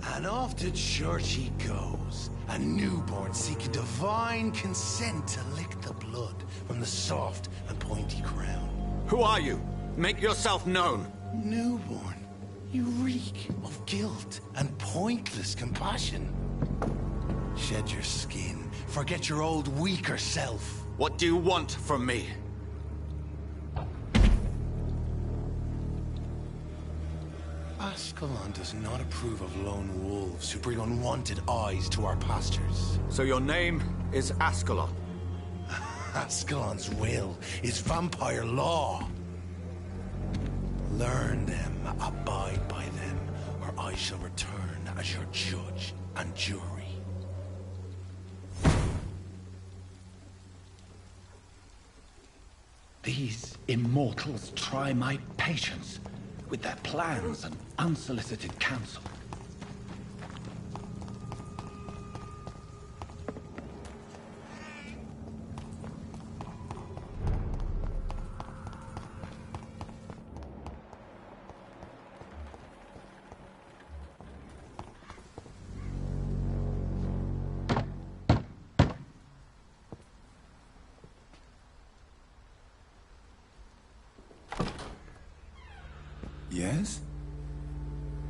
And off to church he goes, a newborn seeking divine consent to lick the blood from the soft and pointy crown. Who are you? Make yourself known. Newborn, you reek of guilt and pointless compassion. Shed your skin, forget your old weaker self. What do you want from me? Ascalon does not approve of lone wolves who bring unwanted eyes to our pastures. So your name is Ascalon? Ascalon's will is vampire law. Learn them, abide by them, or I shall return as your judge and jury. These immortals try my patience with their plans and unsolicited counsel. Yes?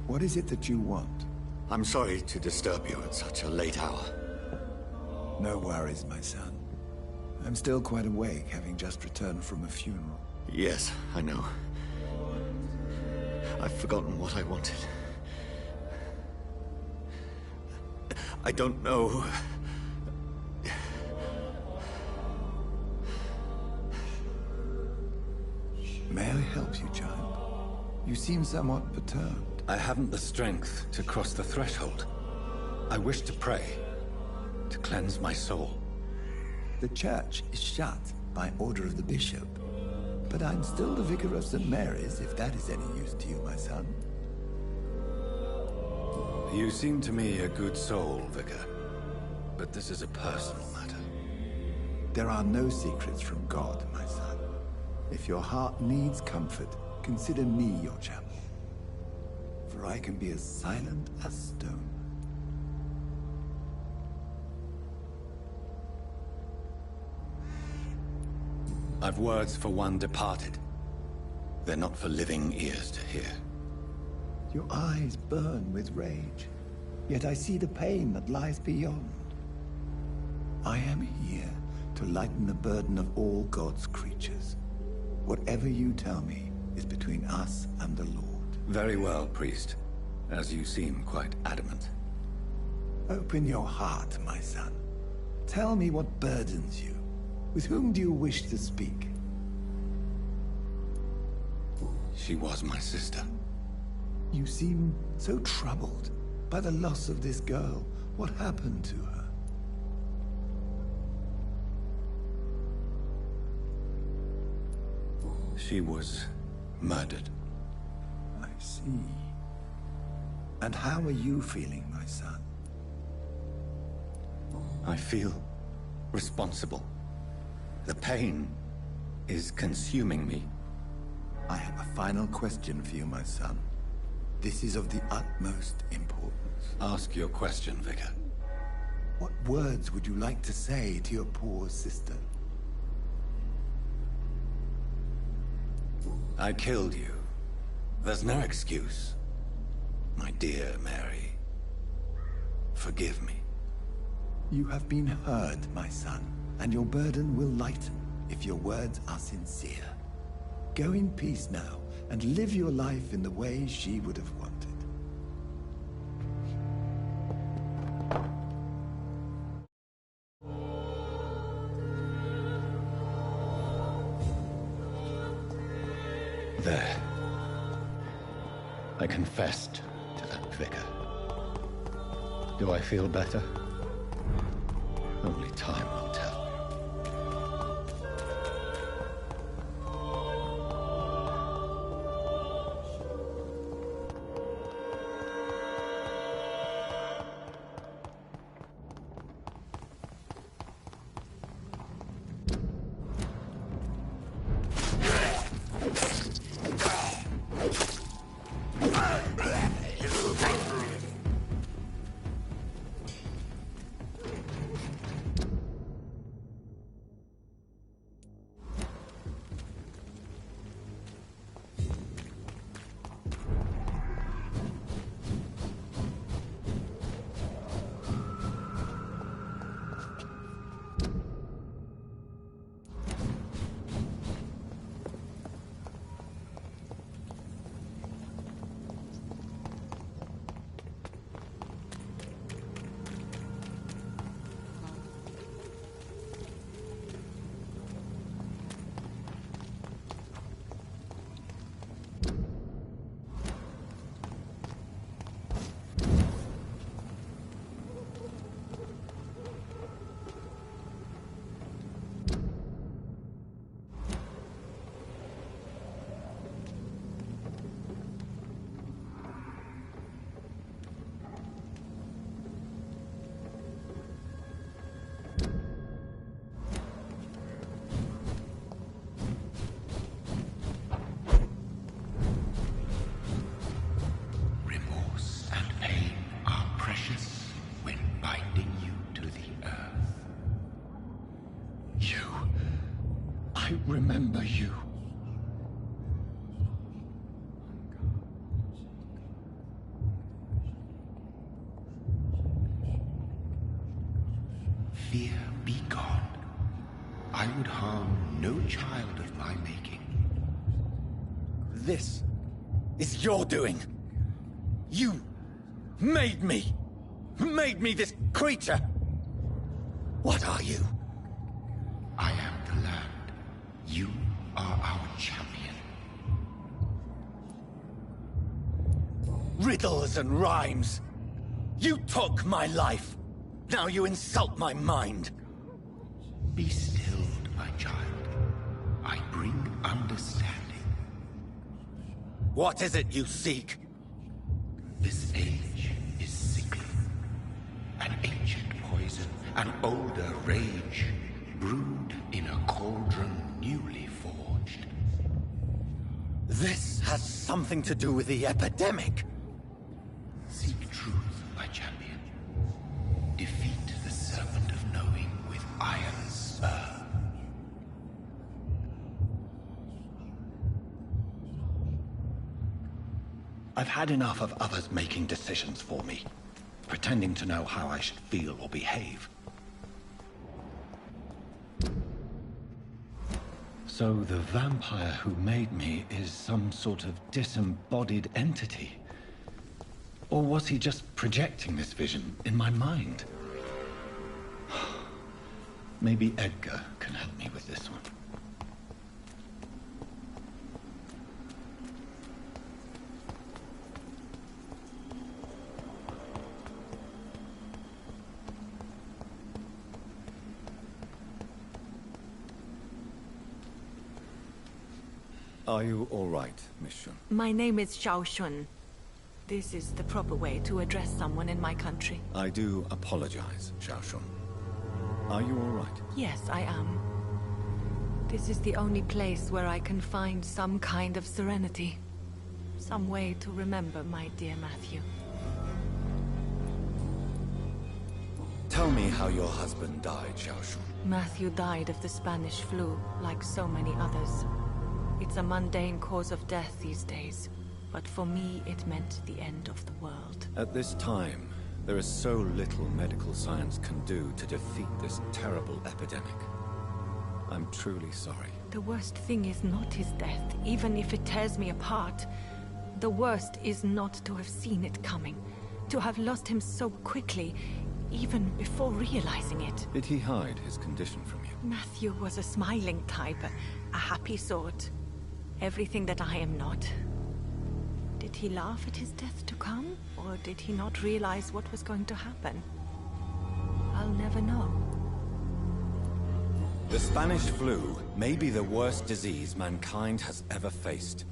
What is it that you want? I'm sorry to disturb you at such a late hour. No worries, my son. I'm still quite awake, having just returned from a funeral. Yes, I know. I've forgotten what I wanted. I don't know. May I help you, child? You seem somewhat perturbed. I haven't the strength to cross the threshold. I wish to pray, to cleanse my soul. The church is shut by order of the bishop, but I'm still the vicar of St. Mary's, if that is any use to you, my son. You seem to me a good soul, Vicar, but this is a personal matter. There are no secrets from God, my son. If your heart needs comfort, consider me your chapel, for I can be as silent as stone. I've words for one departed. They're not for living ears to hear. Your eyes burn with rage, yet I see the pain that lies beyond. I am here to lighten the burden of all God's creatures. Whatever you tell me is between us and the Lord. Very well, priest, as you seem quite adamant. Open your heart, my son. Tell me what burdens you. With whom do you wish to speak? She was my sister. You seem so troubled by the loss of this girl. What happened to her? She was murdered. I see. And how are you feeling, my son? I feel responsible. The pain is consuming me. I have a final question for you, my son. This is of the utmost importance. Ask your question, Vicar. What words would you like to say to your poor sister? I killed you. There's no excuse. My dear Mary, forgive me. You have been heard, my son, and your burden will lighten if your words are sincere. Go in peace now, and live your life in the way she would have wanted. There. I confessed to that vicar. Do I feel better? Only time will tell. remember you. Fear be gone. I would harm no child of my making. This is your doing. You made me. Made me this creature. What are you? I am the land. You are our champion. Riddles and rhymes. You took my life. Now you insult my mind. Be stilled, my child. I bring understanding. What is it you seek? This age is sickly. An ancient poison, an older rage, brewed in a cauldron newly forged. This has something to do with the epidemic. Seek truth, my champion. Defeat the serpent of knowing with iron spur. I've had enough of others making decisions for me, pretending to know how I should feel or behave. So the vampire who made me is some sort of disembodied entity? Or was he just projecting this vision in my mind? Maybe Edgar can help me with this one. Are you all right, Miss Shun? My name is Xiao Shun. This is the proper way to address someone in my country. I do apologize, Xiao Shun. Are you all right? Yes, I am. This is the only place where I can find some kind of serenity. Some way to remember my dear Matthew. Tell me how your husband died, Xiao Shun. Matthew died of the Spanish flu, like so many others. It's a mundane cause of death these days, but for me it meant the end of the world. At this time, there is so little medical science can do to defeat this terrible epidemic. I'm truly sorry. The worst thing is not his death, even if it tears me apart. The worst is not to have seen it coming, to have lost him so quickly, even before realizing it. Did he hide his condition from you? Matthew was a smiling type, a happy sort. Everything that I am not. Did he laugh at his death to come? Or did he not realize what was going to happen? I'll never know. The Spanish flu may be the worst disease mankind has ever faced.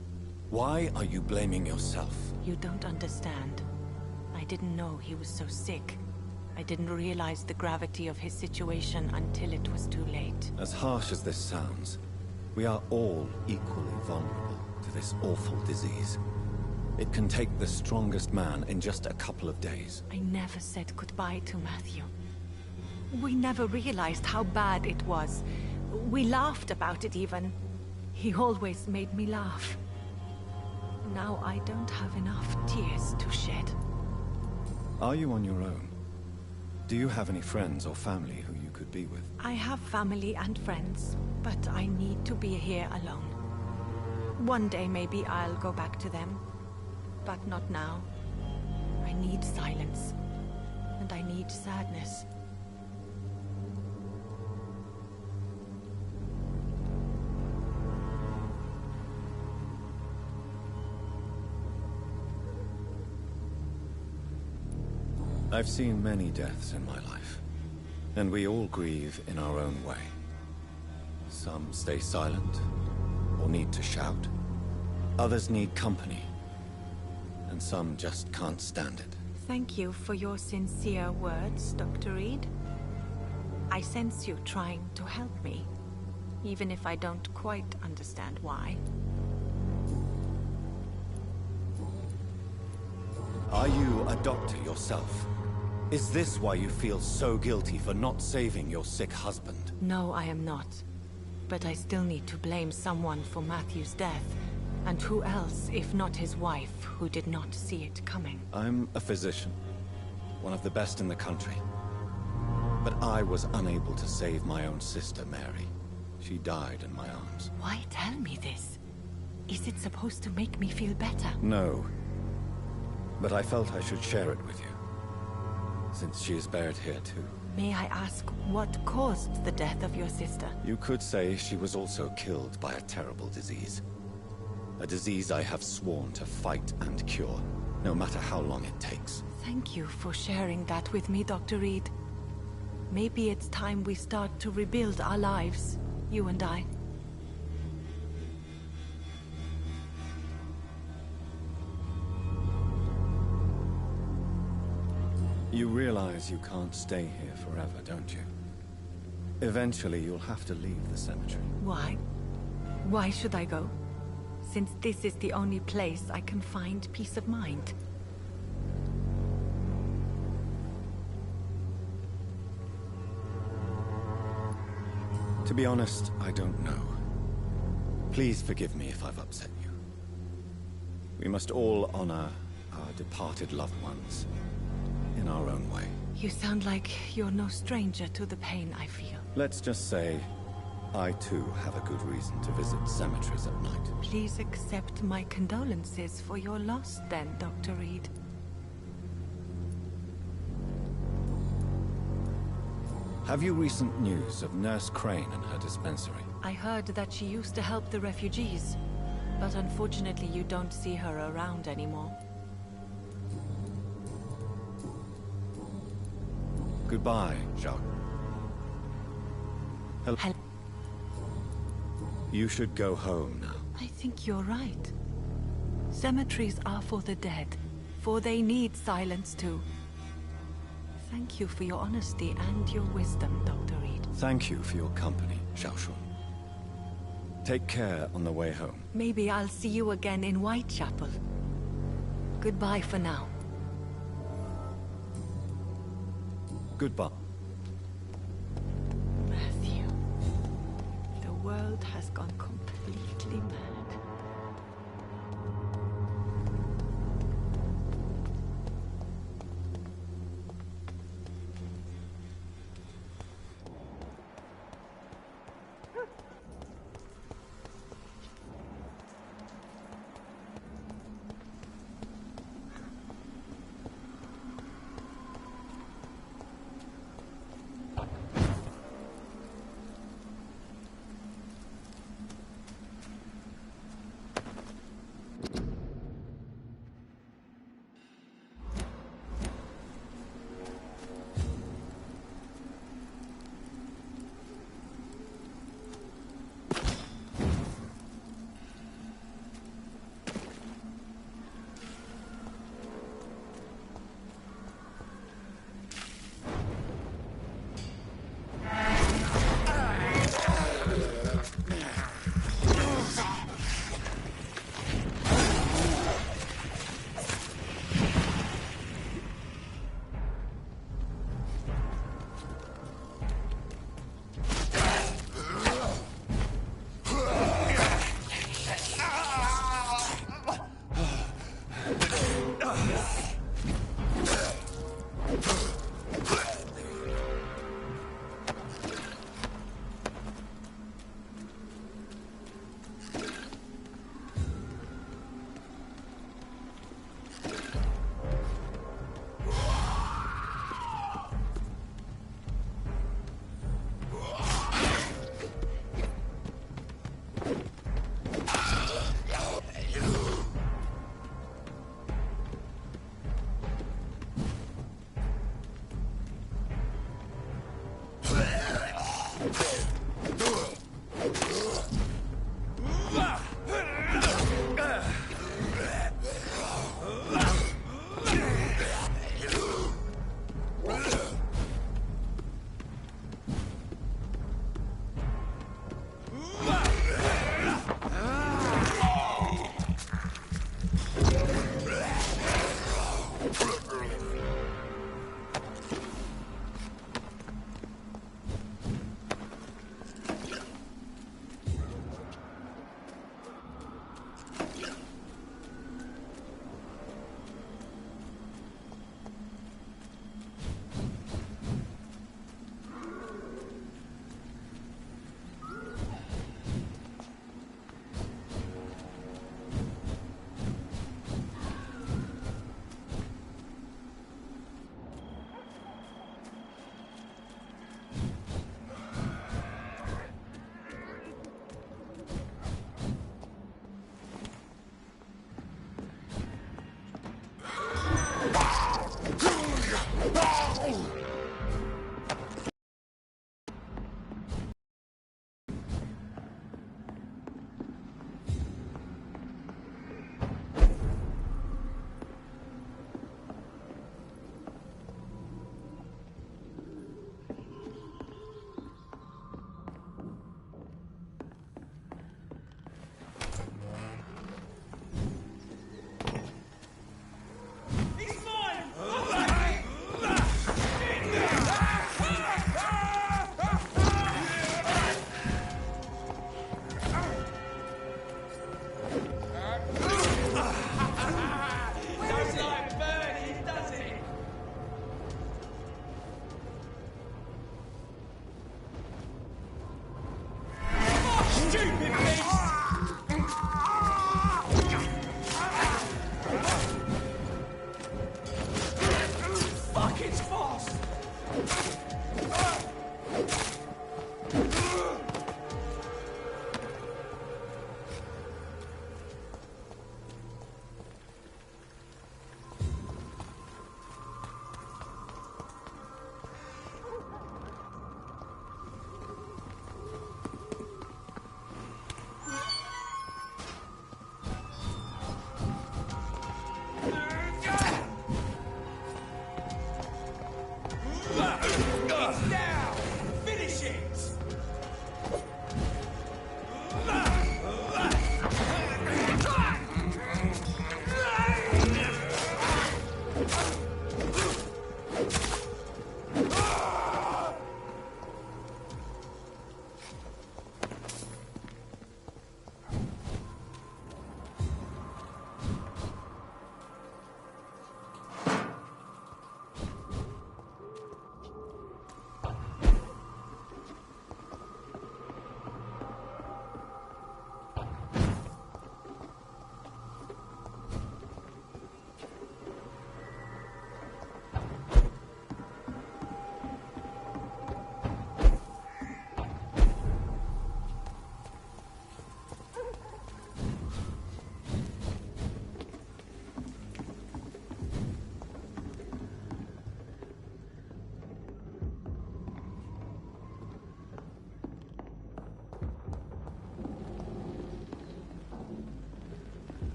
Why are you blaming yourself? You don't understand. I didn't know he was so sick. I didn't realize the gravity of his situation until it was too late. As harsh as this sounds, we are all equally vulnerable to this awful disease. It can take the strongest man in just a couple of days. I never said goodbye to Matthew. We never realized how bad it was. We laughed about it even. He always made me laugh. Now I don't have enough tears to shed. Are you on your own? Do you have any friends or family who you could be with? I have family and friends, but I need to be here alone. One day maybe I'll go back to them, but not now. I need silence, and I need sadness. I've seen many deaths in my life, and we all grieve in our own way. Some stay silent, or need to shout. Others need company, and some just can't stand it. Thank you for your sincere words, Dr. Reed. I sense you trying to help me, even if I don't quite understand why. Are you a doctor yourself? Is this why you feel so guilty for not saving your sick husband? No, I am not. But I still need to blame someone for Matthew's death. And who else, if not his wife, who did not see it coming? I'm a physician, one of the best in the country. But I was unable to save my own sister, Mary. She died in my arms. Why tell me this? Is it supposed to make me feel better? No. But I felt I should share it with you, since she is buried here too. May I ask what caused the death of your sister? You could say she was also killed by a terrible disease. A disease I have sworn to fight and cure, no matter how long it takes. Thank you for sharing that with me, Dr. Reed. Maybe it's time we start to rebuild our lives, you and I. You realize you can't stay here forever, don't you? Eventually, you'll have to leave the cemetery. Why? Why should I go? Since this is the only place I can find peace of mind. To be honest, I don't know. Please forgive me if I've upset you. We must all honor our departed loved ones in our own way. You sound like you're no stranger to the pain I feel. Let's just say, I too have a good reason to visit cemeteries at night. Please accept my condolences for your loss then, Dr. Reed. Have you recent news of Nurse Crane and her dispensary? I heard that she used to help the refugees, but unfortunately you don't see her around anymore. Goodbye, Jacques. Hello. You should go home now. I think you're right. Cemeteries are for the dead, for they need silence too. Thank you for your honesty and your wisdom, Dr. Reed. Thank you for your company, Xiaoshun. Take care on the way home. Maybe I'll see you again in Whitechapel. Goodbye for now. Goodbye. Matthew. The world has gone completely mad.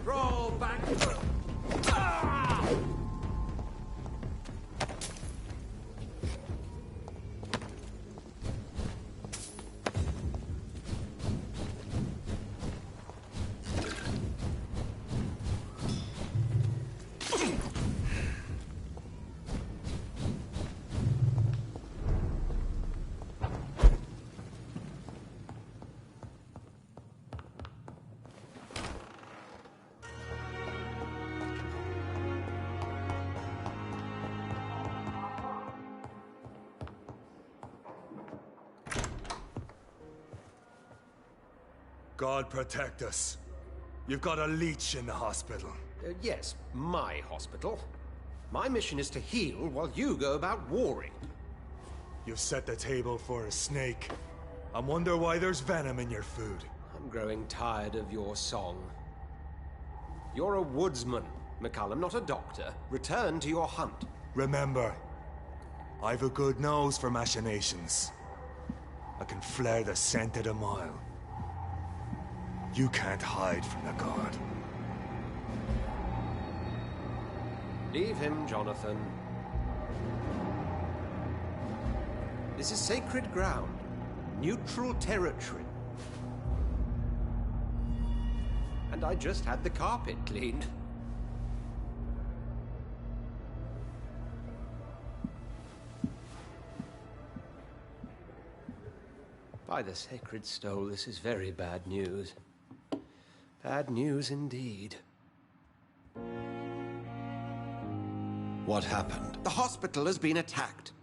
Roll back. God protect us. You've got a leech in the hospital. Yes, my hospital. My mission is to heal while you go about warring. You've set the table for a snake. I wonder why there's venom in your food. I'm growing tired of your song. You're a woodsman, McCullum, not a doctor. Return to your hunt. Remember, I've a good nose for machinations. I can flare the scent at a mile. You can't hide from the guard. Leave him, Jonathan. This is sacred ground. Neutral territory. And I just had the carpet cleaned. By the sacred stole, this is very bad news. Bad news indeed. What happened? The hospital has been attacked.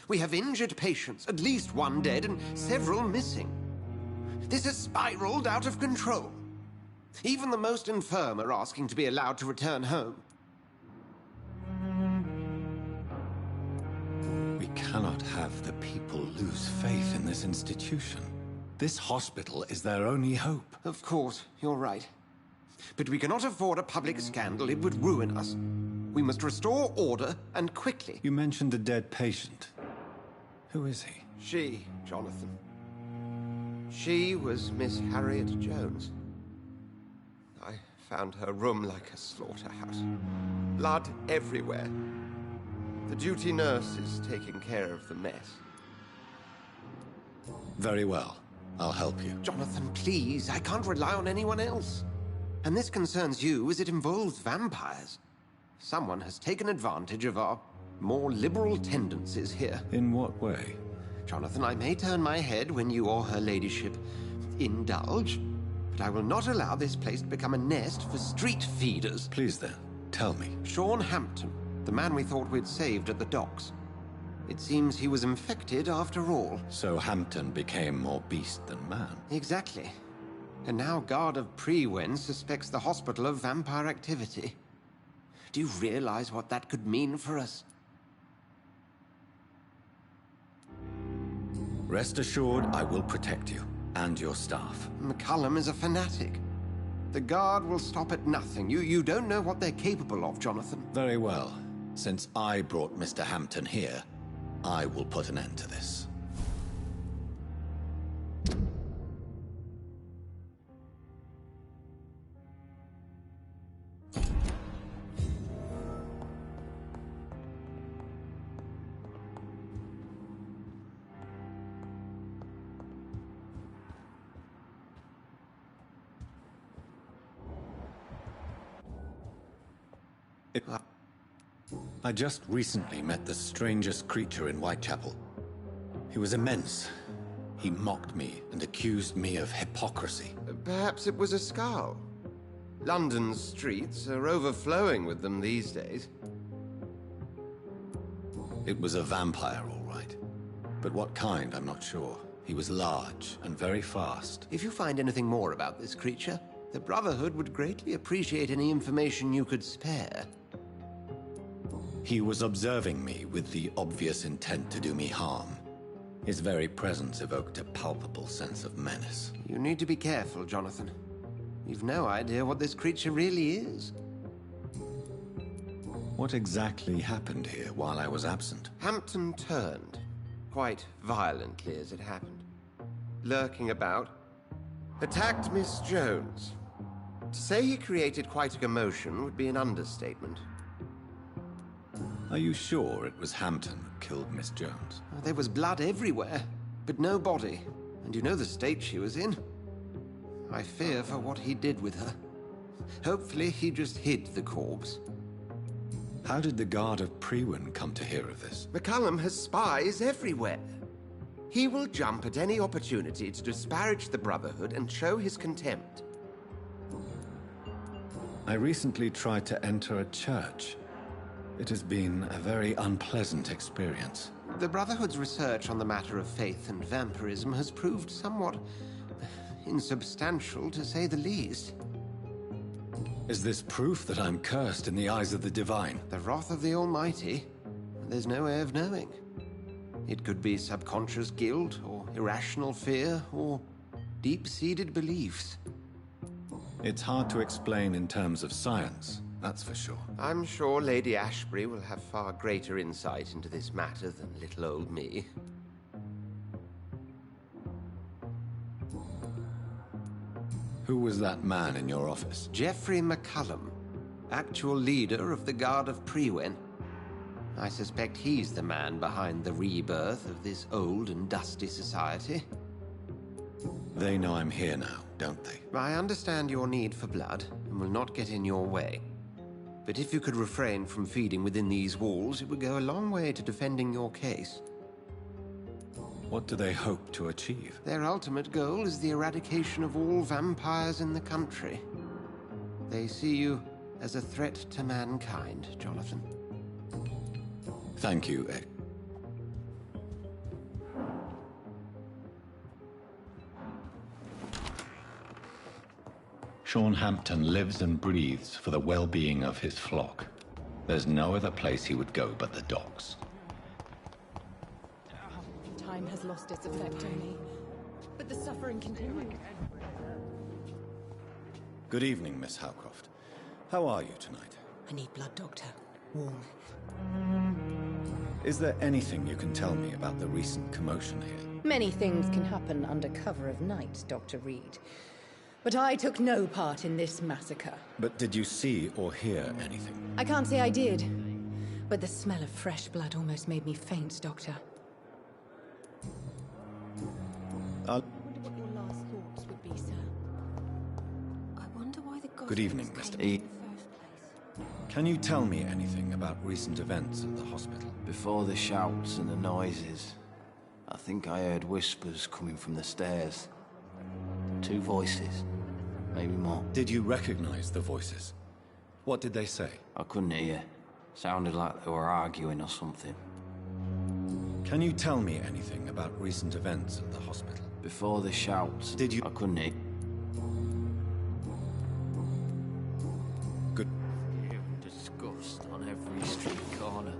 We have injured patients, at least one dead and several missing. This has spiraled out of control. Even the most infirm are asking to be allowed to return home. We cannot have the people lose faith in this institution. This hospital is their only hope. Of course, you're right. But we cannot afford a public scandal. It would ruin us. We must restore order, and quickly. You mentioned a dead patient. Who is he? She, Jonathan. She was Miss Harriet Jones. I found her room like a slaughterhouse. Blood everywhere. The duty nurse is taking care of the mess. Very well. I'll help you. Jonathan, please. I can't rely on anyone else. And this concerns you as it involves vampires. Someone has taken advantage of our more liberal tendencies here. In what way? Jonathan, I may turn my head when you or her ladyship indulge, but I will not allow this place to become a nest for street feeders. Please then, tell me. Sean Hampton, the man we thought we'd saved at the docks. It seems he was infected after all. So Hampton became more beast than man. Exactly. And now Guard of Prewen suspects the hospital of vampire activity. Do you realize what that could mean for us? Rest assured, I will protect you and your staff. McCullum is a fanatic. The Guard will stop at nothing. You don't know what they're capable of, Jonathan. Very well. Since I brought Mr. Hampton here, I will put an end to this. I just recently met the strangest creature in Whitechapel. He was immense. He mocked me and accused me of hypocrisy. Perhaps it was a skull. London's streets are overflowing with them these days. It was a vampire, all right. But what kind, I'm not sure. He was large and very fast. If you find anything more about this creature, the Brotherhood would greatly appreciate any information you could spare. He was observing me with the obvious intent to do me harm. His very presence evoked a palpable sense of menace. You need to be careful, Jonathan. You've no idea what this creature really is. What exactly happened here while I was absent? Hampton turned. quite violently as it happened. Lurking about, attacked Miss Jones. To say he created quite a commotion would be an understatement. Are you sure it was Hampton that killed Miss Jones? There was blood everywhere, but no body. And you know the state she was in. I fear for what he did with her. Hopefully he just hid the corpse. How did the guard of Prewin come to hear of this? McCullum has spies everywhere. He will jump at any opportunity to disparage the Brotherhood and show his contempt. I recently tried to enter a church. It has been a very unpleasant experience. The Brotherhood's research on the matter of faith and vampirism has proved somewhat insubstantial, to say the least. Is this proof that I'm cursed in the eyes of the divine? The wrath of the Almighty? There's no way of knowing. It could be subconscious guilt, or irrational fear, or deep-seated beliefs. It's hard to explain in terms of science, that's for sure. I'm sure Lady Ashbury will have far greater insight into this matter than little old me. Who was that man in your office? Geoffrey McCullum, actual leader of the Guard of Prewin. I suspect he's the man behind the rebirth of this old and dusty society. They know I'm here now, don't they? I understand your need for blood and will not get in your way. But if you could refrain from feeding within these walls, it would go a long way to defending your case. What do they hope to achieve? Their ultimate goal is the eradication of all vampires in the country. They see you as a threat to mankind, Jonathan. Thank you, Ed. Sean Hampton lives and breathes for the well-being of his flock. There's no other place he would go but the docks. Time has lost its effect on me, but the suffering continues. Good evening, Miss Howcroft. How are you tonight? I need blood, Doctor. Warm. Is there anything you can tell me about the recent commotion here? Many things can happen under cover of night, Dr. Reed. But I took no part in this massacre. But did you see or hear anything? I can't say I did, but the smell of fresh blood almost made me faint, Doctor. What your last thoughts would be, sir? I wonder why the Good evening, Mr. E. Can you tell me anything about recent events at the hospital? Before the shouts and the noises, I think I heard whispers coming from the stairs. 2 voices, maybe more. Did you recognize the voices? What did they say? I couldn't hear. Sounded like they were arguing or something. Can you tell me anything about recent events at the hospital? Before the shouts, did you? I couldn't hear. Good. Fear and disgust on every street corner.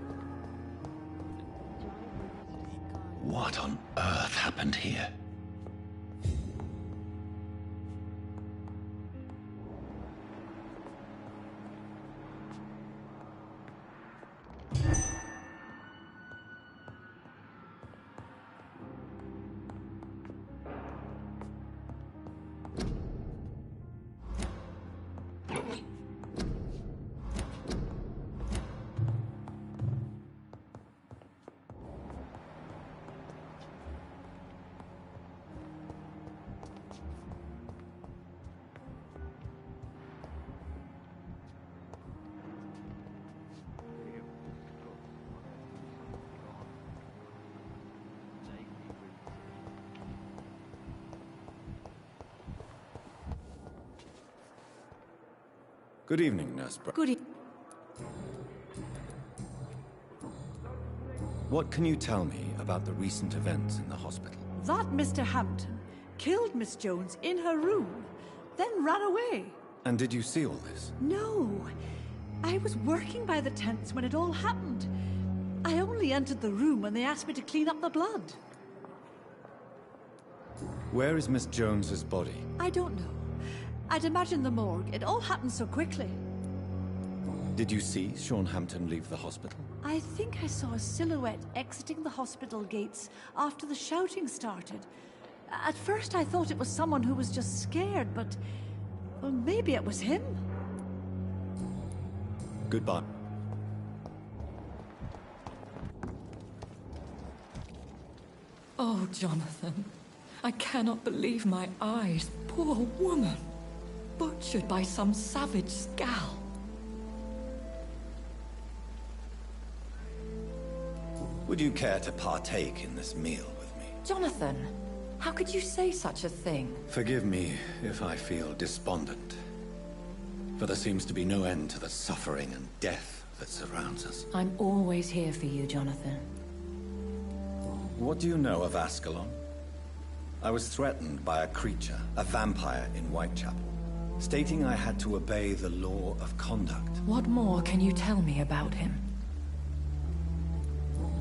What on earth happened here? Good evening, Nurse Brown. Good evening. What can you tell me about the recent events in the hospital? That Mr. Hampton killed Miss Jones in her room, then ran away. And did you see all this? No. I was working by the tents when it all happened. I only entered the room when they asked me to clean up the blood. Where is Miss Jones's body? I don't know. I'd imagine the morgue. It all happened so quickly. Did you see Sean Hampton leave the hospital? I think I saw a silhouette exiting the hospital gates after the shouting started. At first I thought it was someone who was just scared, but... well, maybe it was him. Goodbye. Oh, Jonathan. I cannot believe my eyes. Poor woman. Butchered by some savage scowl. Would you care to partake in this meal with me? Jonathan, how could you say such a thing? Forgive me if I feel despondent. For there seems to be no end to the suffering and death that surrounds us. I'm always here for you, Jonathan. What do you know of Ascalon? I was threatened by a creature, a vampire in Whitechapel, stating I had to obey the law of conduct. What more can you tell me about him?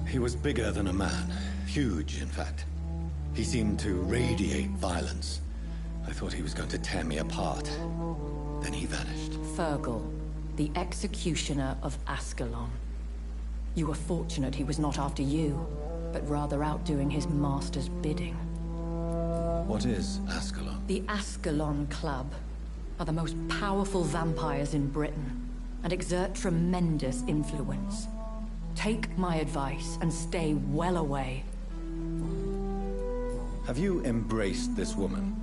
He was bigger than a man. Huge, in fact. He seemed to radiate violence. I thought he was going to tear me apart. Then he vanished. Fergal, the executioner of Ascalon. You were fortunate he was not after you, but rather out doing his master's bidding. What is Ascalon? The Ascalon Club are the most powerful vampires in Britain and exert tremendous influence. Take my advice and stay well away. Have you embraced this woman,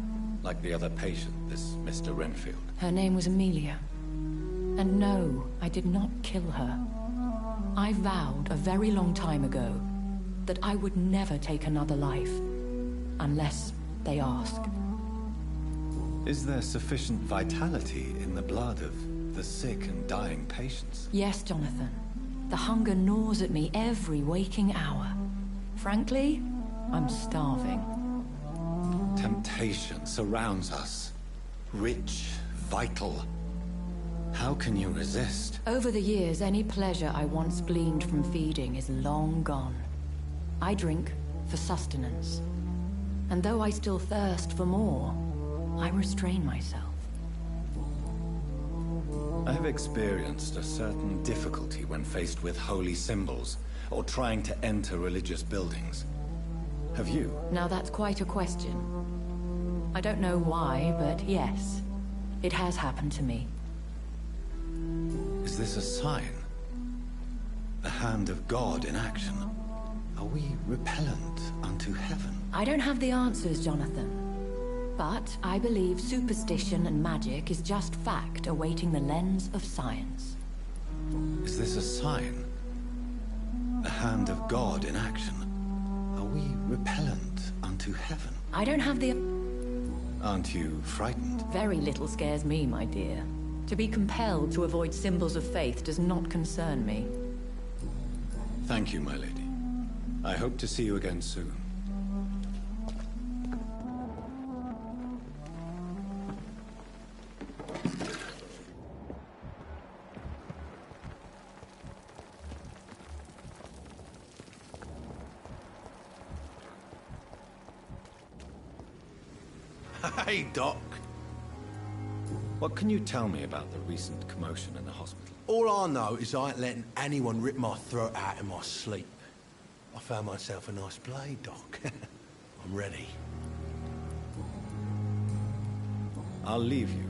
like the other patient, this Mr. Renfield? Her name was Amelia. And no, I did not kill her. I vowed a very long time ago that I would never take another life, unless they ask. Is there sufficient vitality in the blood of the sick and dying patients? Yes, Jonathan. The hunger gnaws at me every waking hour. Frankly, I'm starving. Temptation surrounds us. Rich, vital. How can you resist? Over the years, any pleasure I once gleaned from feeding is long gone. I drink for sustenance. And though I still thirst for more, I restrain myself. I have experienced a certain difficulty when faced with holy symbols, or trying to enter religious buildings. Have you? Now that's quite a question. I don't know why, but yes, it has happened to me. Is this a sign? The hand of God in action? Are we repellent unto heaven? I don't have the answers, Jonathan. But I believe superstition and magic is just fact awaiting the lens of science. Is this a sign? The hand of God in action? Are we repellent unto heaven? I don't have the... Aren't you frightened? Very little scares me, my dear. To be compelled to avoid symbols of faith does not concern me. Thank you, my lady. I hope to see you again soon. Hey, Doc. What can you tell me about the recent commotion in the hospital? All I know is I ain't letting anyone rip my throat out in my sleep. I found myself a nice blade, Doc. I'm ready. I'll leave you.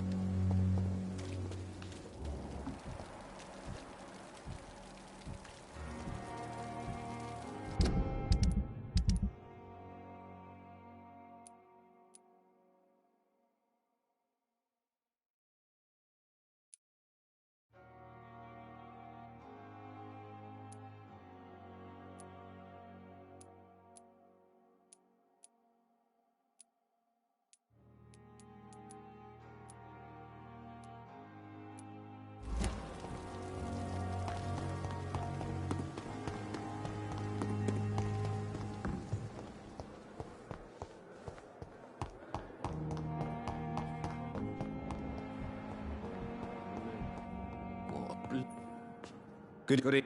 Good.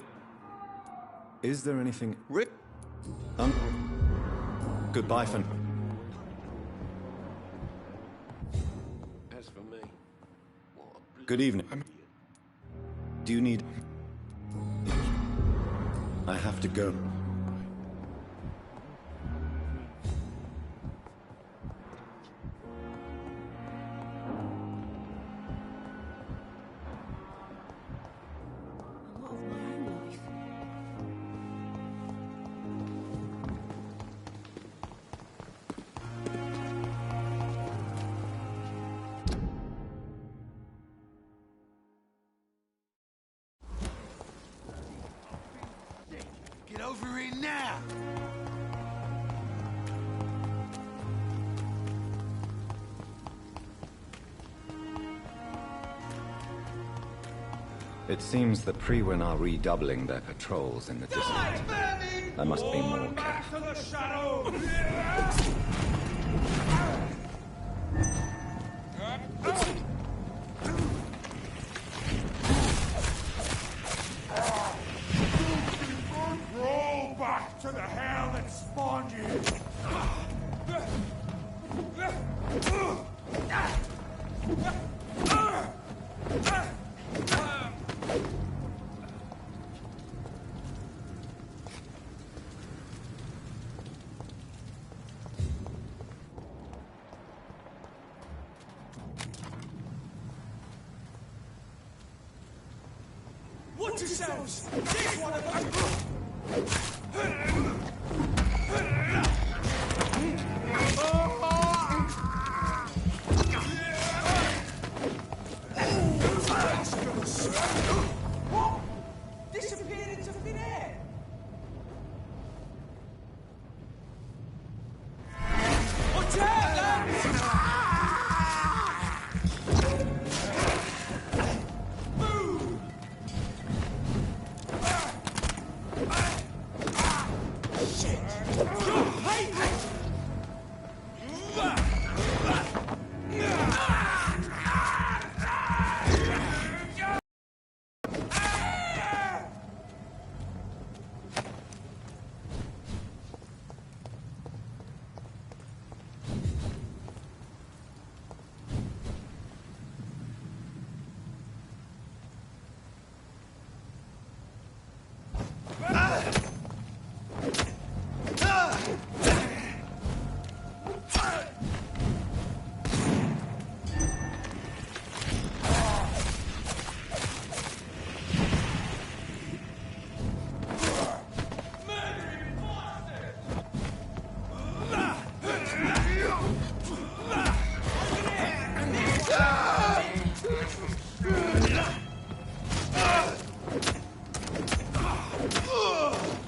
Is there anything... Rick? Goodbye for... As for me... Good evening. Do you need... I have to go. Get over here now! It seems the Priwen are redoubling their patrols in the distance. I must be more careful. To the shadow! Roll back to the hell that spawned you! Watch yourselves! This one of them! What? Disappeared into thin air! Watch out, lads! Move! Shit! You're hate!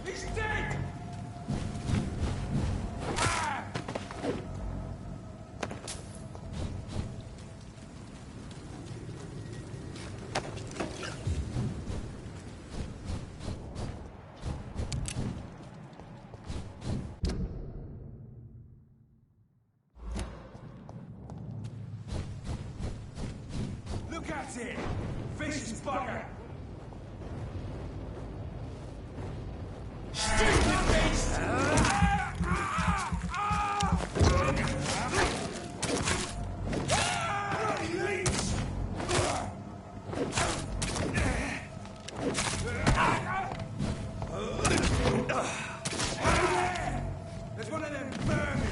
He's dead! Look at it! Vicious bugger! Stupid beast! There's one of them vermin!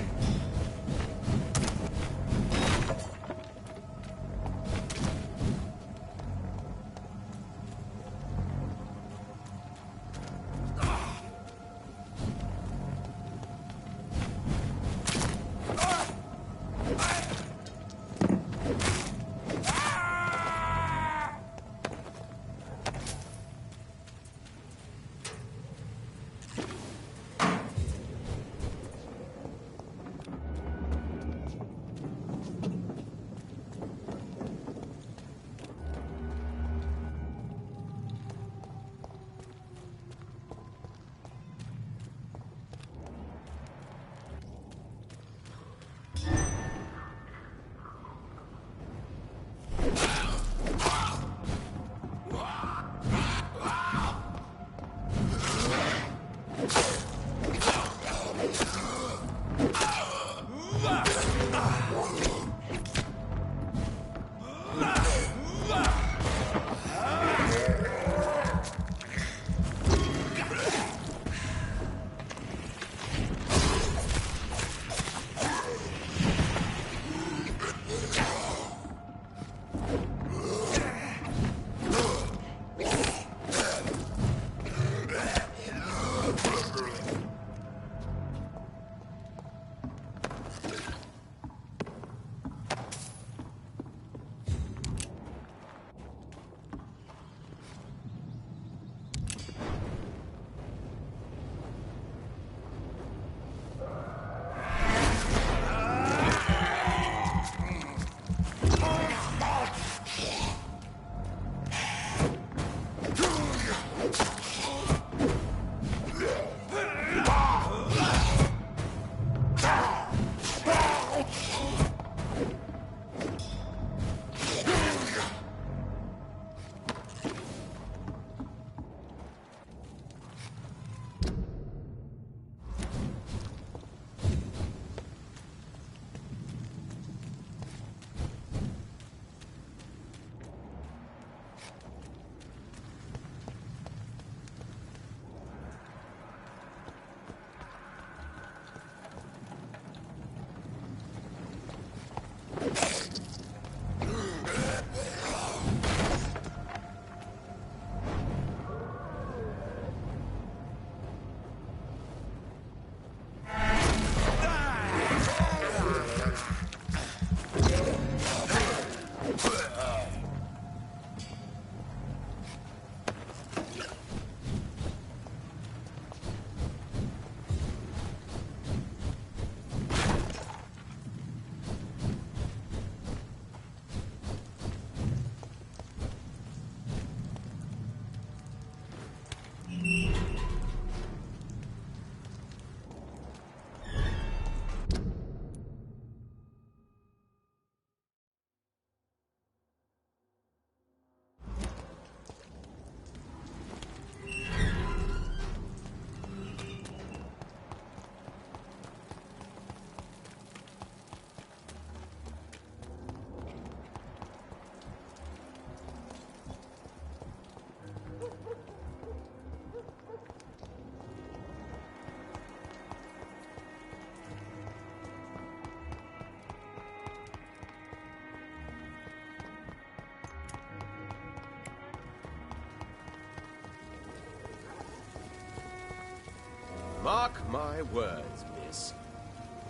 Mark my words, miss.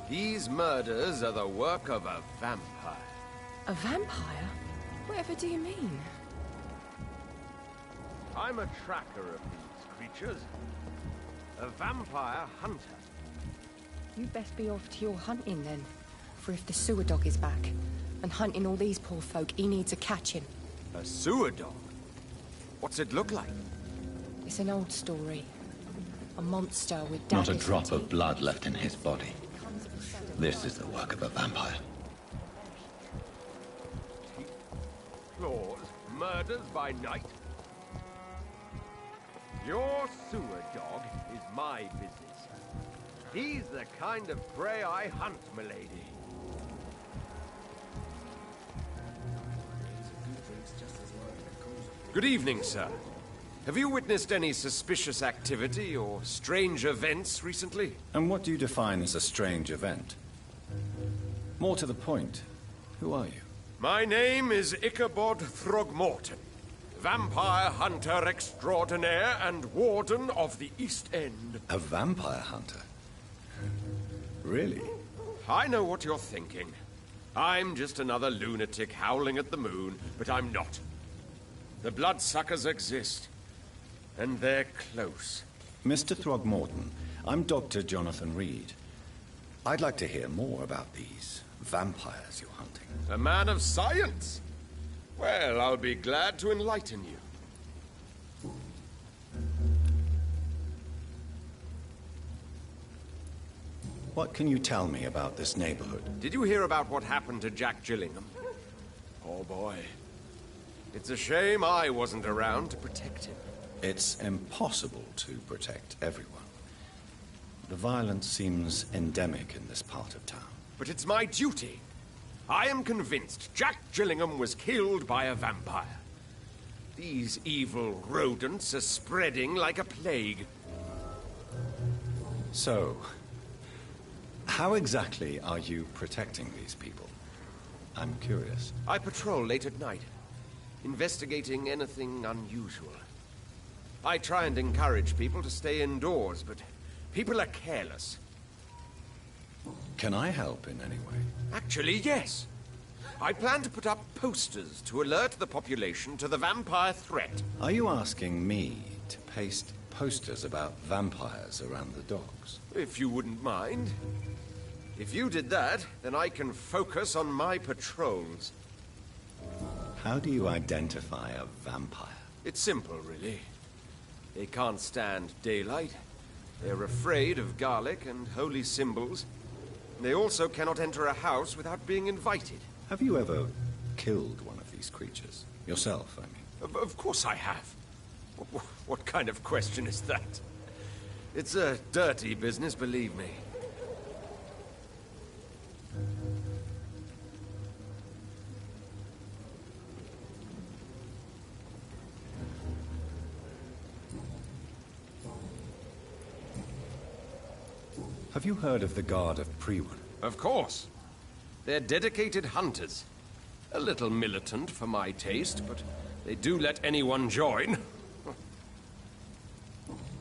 These murders are the work of a vampire. A vampire? Whatever do you mean? I'm a tracker of these creatures. A vampire hunter. You'd best be off to your hunting then. For if the sewer dog is back and hunting all these poor folk, he needs a catching. A sewer dog? What's it look like? It's an old story. A monster with Not a daggers drop and of teeth. blood left in his body. This is the work of a vampire. Claws, murders by night. Your sewer dog is my business. He's the kind of prey I hunt, milady. Good evening, sir. Have you witnessed any suspicious activity or strange events recently? And what do you define as a strange event? More to the point, who are you? My name is Ichabod Throgmorton, vampire hunter extraordinaire and warden of the East End. A vampire hunter? Really? I know what you're thinking. I'm just another lunatic howling at the moon, but I'm not. The bloodsuckers exist, and they're close. Mr. Throgmorton, I'm Dr. Jonathan Reed. I'd like to hear more about these vampires you're hunting. A man of science? Well, I'll be glad to enlighten you. What can you tell me about this neighborhood? Did you hear about what happened to Jack Gillingham? Oh boy. It's a shame I wasn't around to protect him. It's impossible to protect everyone. The violence seems endemic in this part of town. But it's my duty. I am convinced Jack Gillingham was killed by a vampire. These evil rodents are spreading like a plague. So, how exactly are you protecting these people? I'm curious. I patrol late at night, investigating anything unusual. I try and encourage people to stay indoors, but people are careless. Can I help in any way? Actually, yes. I plan to put up posters to alert the population to the vampire threat. Are you asking me to paste posters about vampires around the docks? If you wouldn't mind. If you did that, then I can focus on my patrols. How do you identify a vampire? It's simple, really. They can't stand daylight. They're afraid of garlic and holy symbols. They also cannot enter a house without being invited. Have you ever killed one of these creatures? Yourself, I mean. Of course I have. What kind of question is that? It's a dirty business, believe me. Have you heard of the Guard of Prewan? Of course. They're dedicated hunters. A little militant for my taste, but they do let anyone join.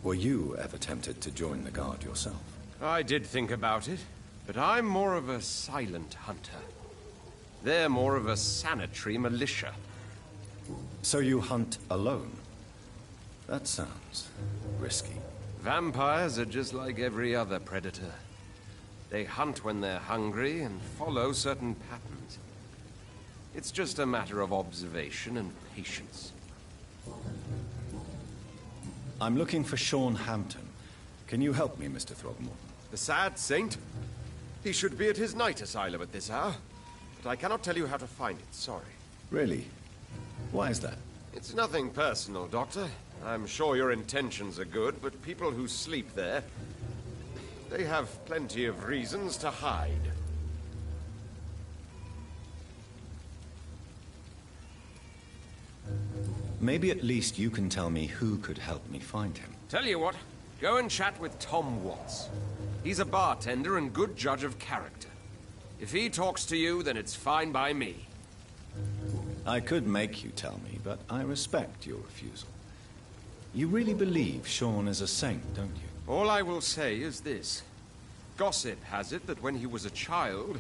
Were you ever tempted to join the Guard yourself? I did think about it, but I'm more of a silent hunter. They're more of a sanitary militia. So you hunt alone? That sounds risky. Vampires are just like every other predator. They hunt when they're hungry and follow certain patterns. It's just a matter of observation and patience. I'm looking for Sean Hampton. Can you help me, Mr. Throgmorton? The sad saint? He should be at his night asylum at this hour. But I cannot tell you how to find it, sorry. Really? Why is that? It's nothing personal, Doctor. I'm sure your intentions are good, but people who sleep there, they have plenty of reasons to hide. Maybe at least you can tell me who could help me find him. Tell you what, go and chat with Tom Watts. He's a bartender and good judge of character. If he talks to you, then it's fine by me. I could make you tell me, but I respect your refusal. You really believe Sean is a saint, don't you? All I will say is this. Gossip has it that when he was a child,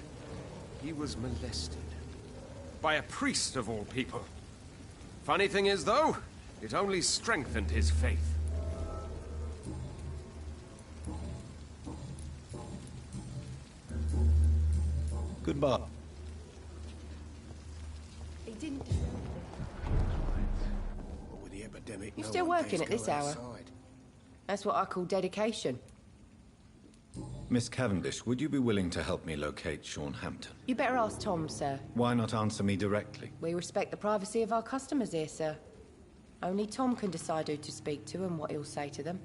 he was molested. By a priest of all people. Funny thing is, though, it only strengthened his faith. Goodbye. He didn't. With the epidemic, You no still one working dares at this go hour? outside. That's what I call dedication. Miss Cavendish, would you be willing to help me locate Sean Hampton? You better ask Tom, sir. Why not answer me directly? We respect the privacy of our customers here, sir. Only Tom can decide who to speak to and what he'll say to them.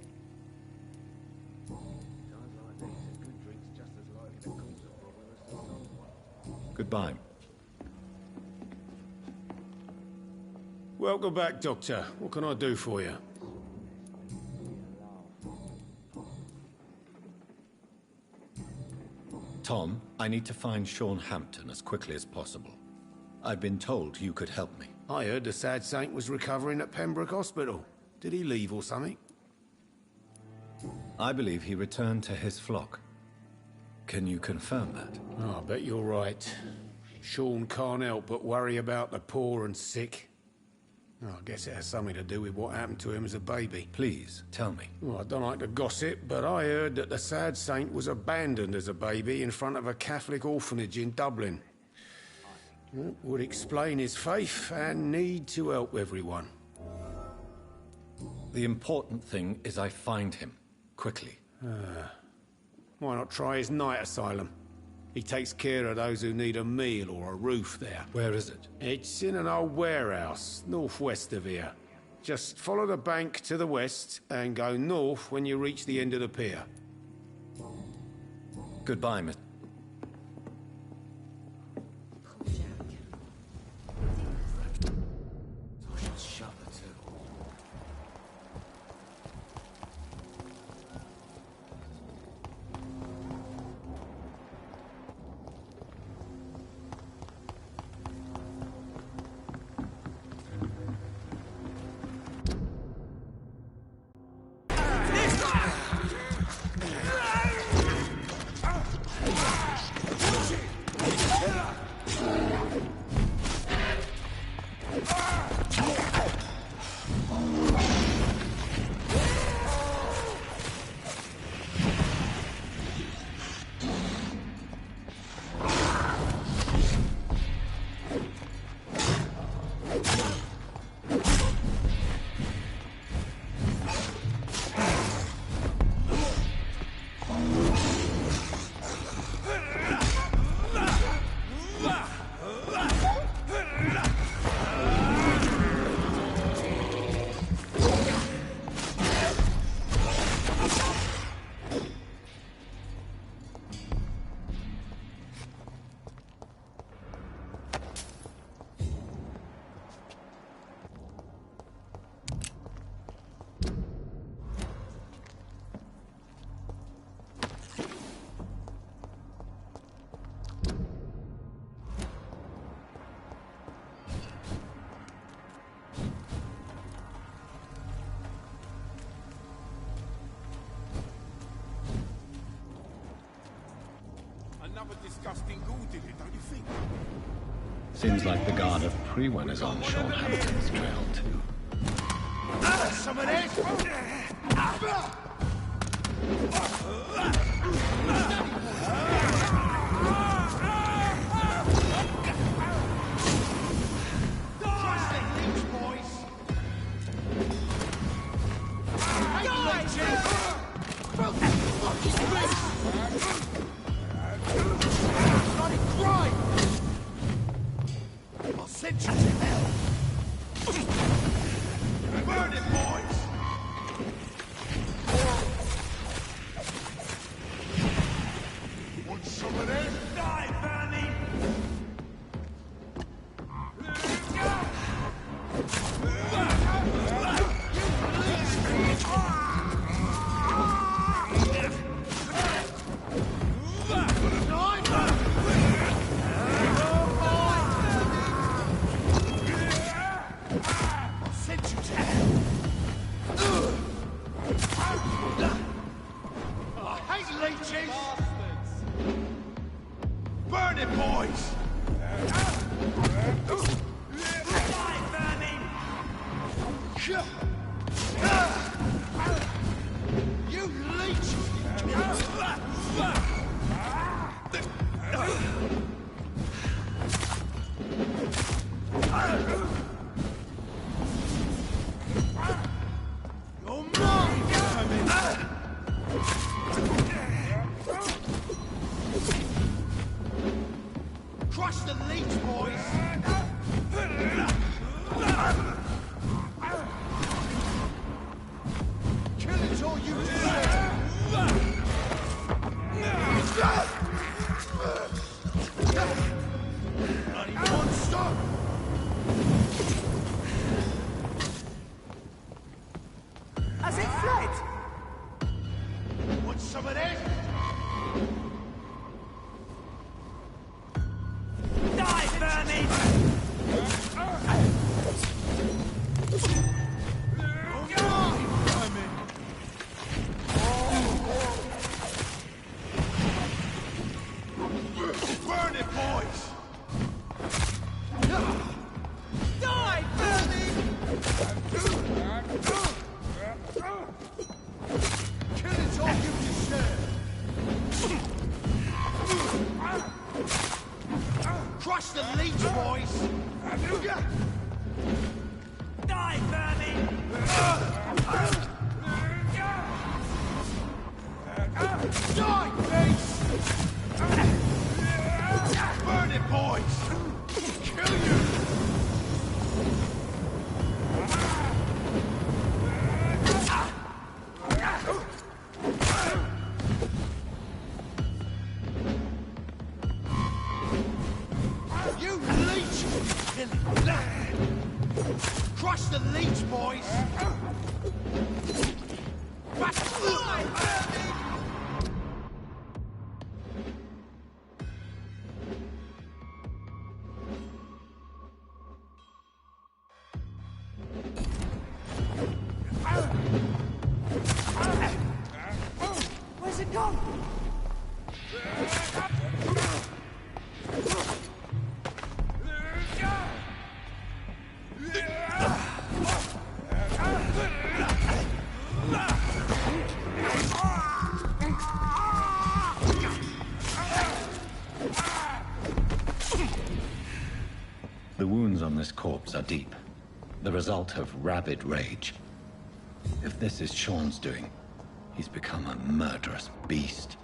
Goodbye. Welcome back, Doctor. What can I do for you? Tom, I need to find Sean Hampton as quickly as possible. I've been told you could help me. I heard the sad saint was recovering at Pembroke Hospital. Did he leave or something? I believe he returned to his flock. Can you confirm that? Oh, I bet you're right. Sean can't help but worry about the poor and sick. Oh, I guess it has something to do with what happened to him as a baby. Please, tell me. Well, I don't like to gossip, but I heard that the sad saint was abandoned as a baby in front of a Catholic orphanage in Dublin. It would explain his faith and need to help everyone. The important thing is I find him, quickly. Why not try his night asylum? He takes care of those who need a meal or a roof there. Where is it? It's in an old warehouse, northwest of here. Just follow the bank to the west and go north when you reach the end of the pier. Goodbye, Miss... Shut the till. Another disgusting ghoul did it, don't you think? Seems like the guard of Prewen is on Sean Hampton's trail, too. Some of this! I'll send you to hell! Burn it, boys! Want some of this? Die, Fanny! I'll send you to hell! Burn it, boys! You leech! You're mine, vermin! Crush the leech, boys! Kill it all you deserve! Bloody monster! Has it fled? Want some of this? Die, vermin! Burn it, boys! Die, vermin! Kill it all you deserve! Crush the leech, boys! Die, vermin! Die, face! Burn it, boys! Kill you! You leech! Crush the leech, boys! Where's it gone? The wounds on this corpse are deep, the result of rabid rage. If this is Sean's doing, he's become a murderous beast.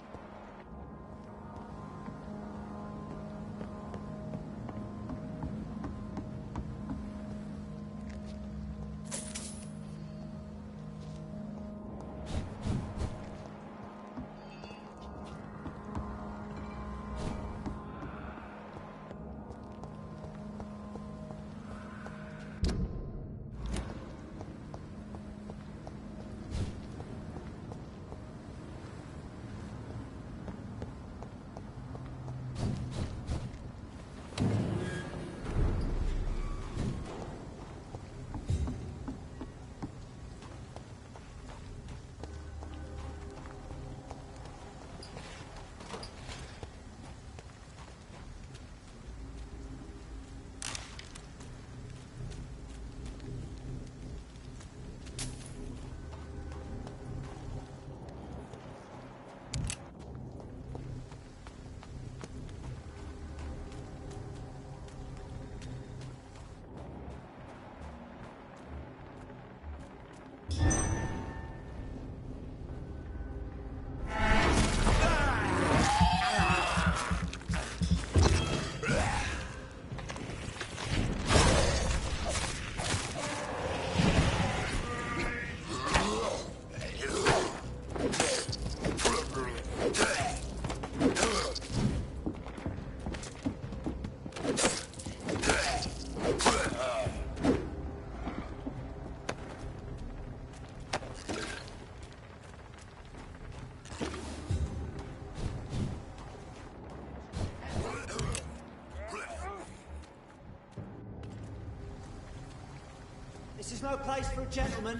This is no place for a gentleman.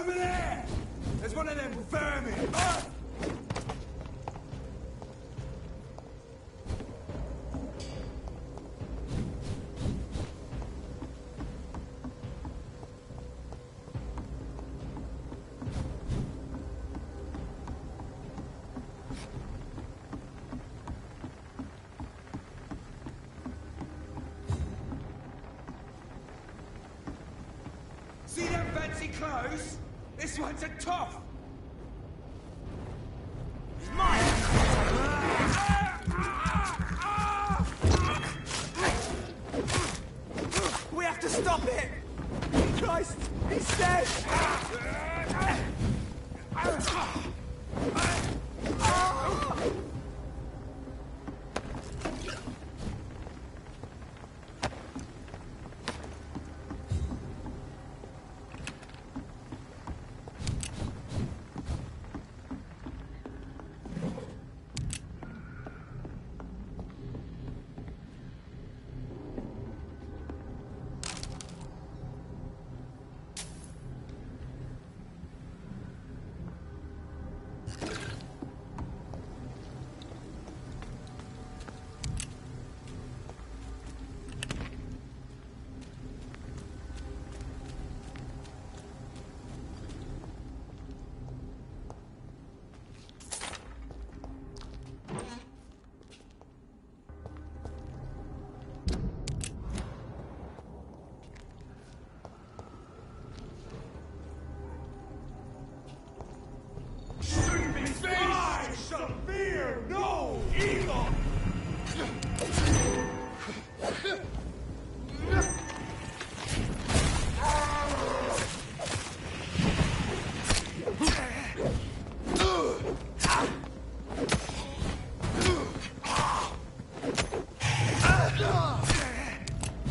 Over there! There's one of them vermin! See them fancy clothes? This one's a toff! It's mine! We have to stop it! Christ, he's dead! Vampyr! No! Evil!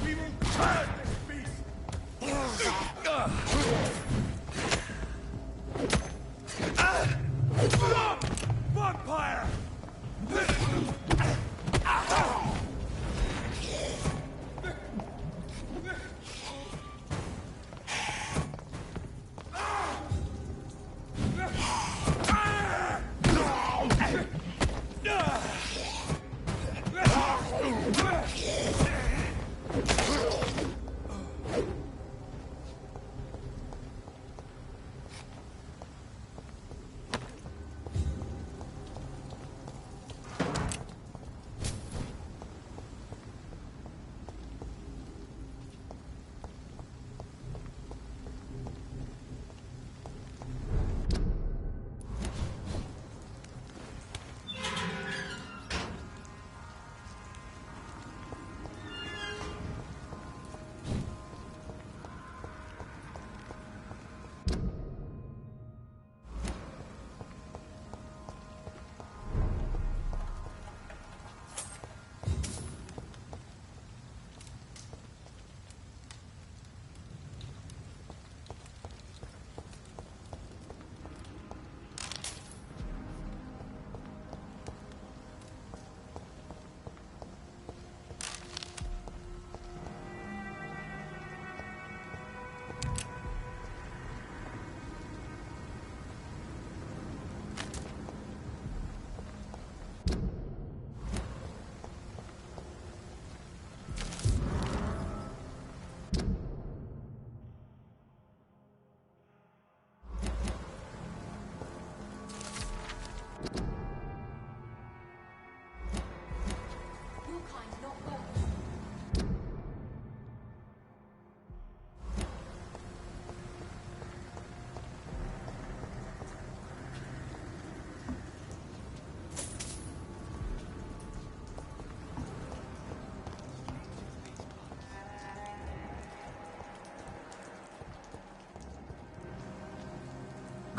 We will turn this beast! Vampire!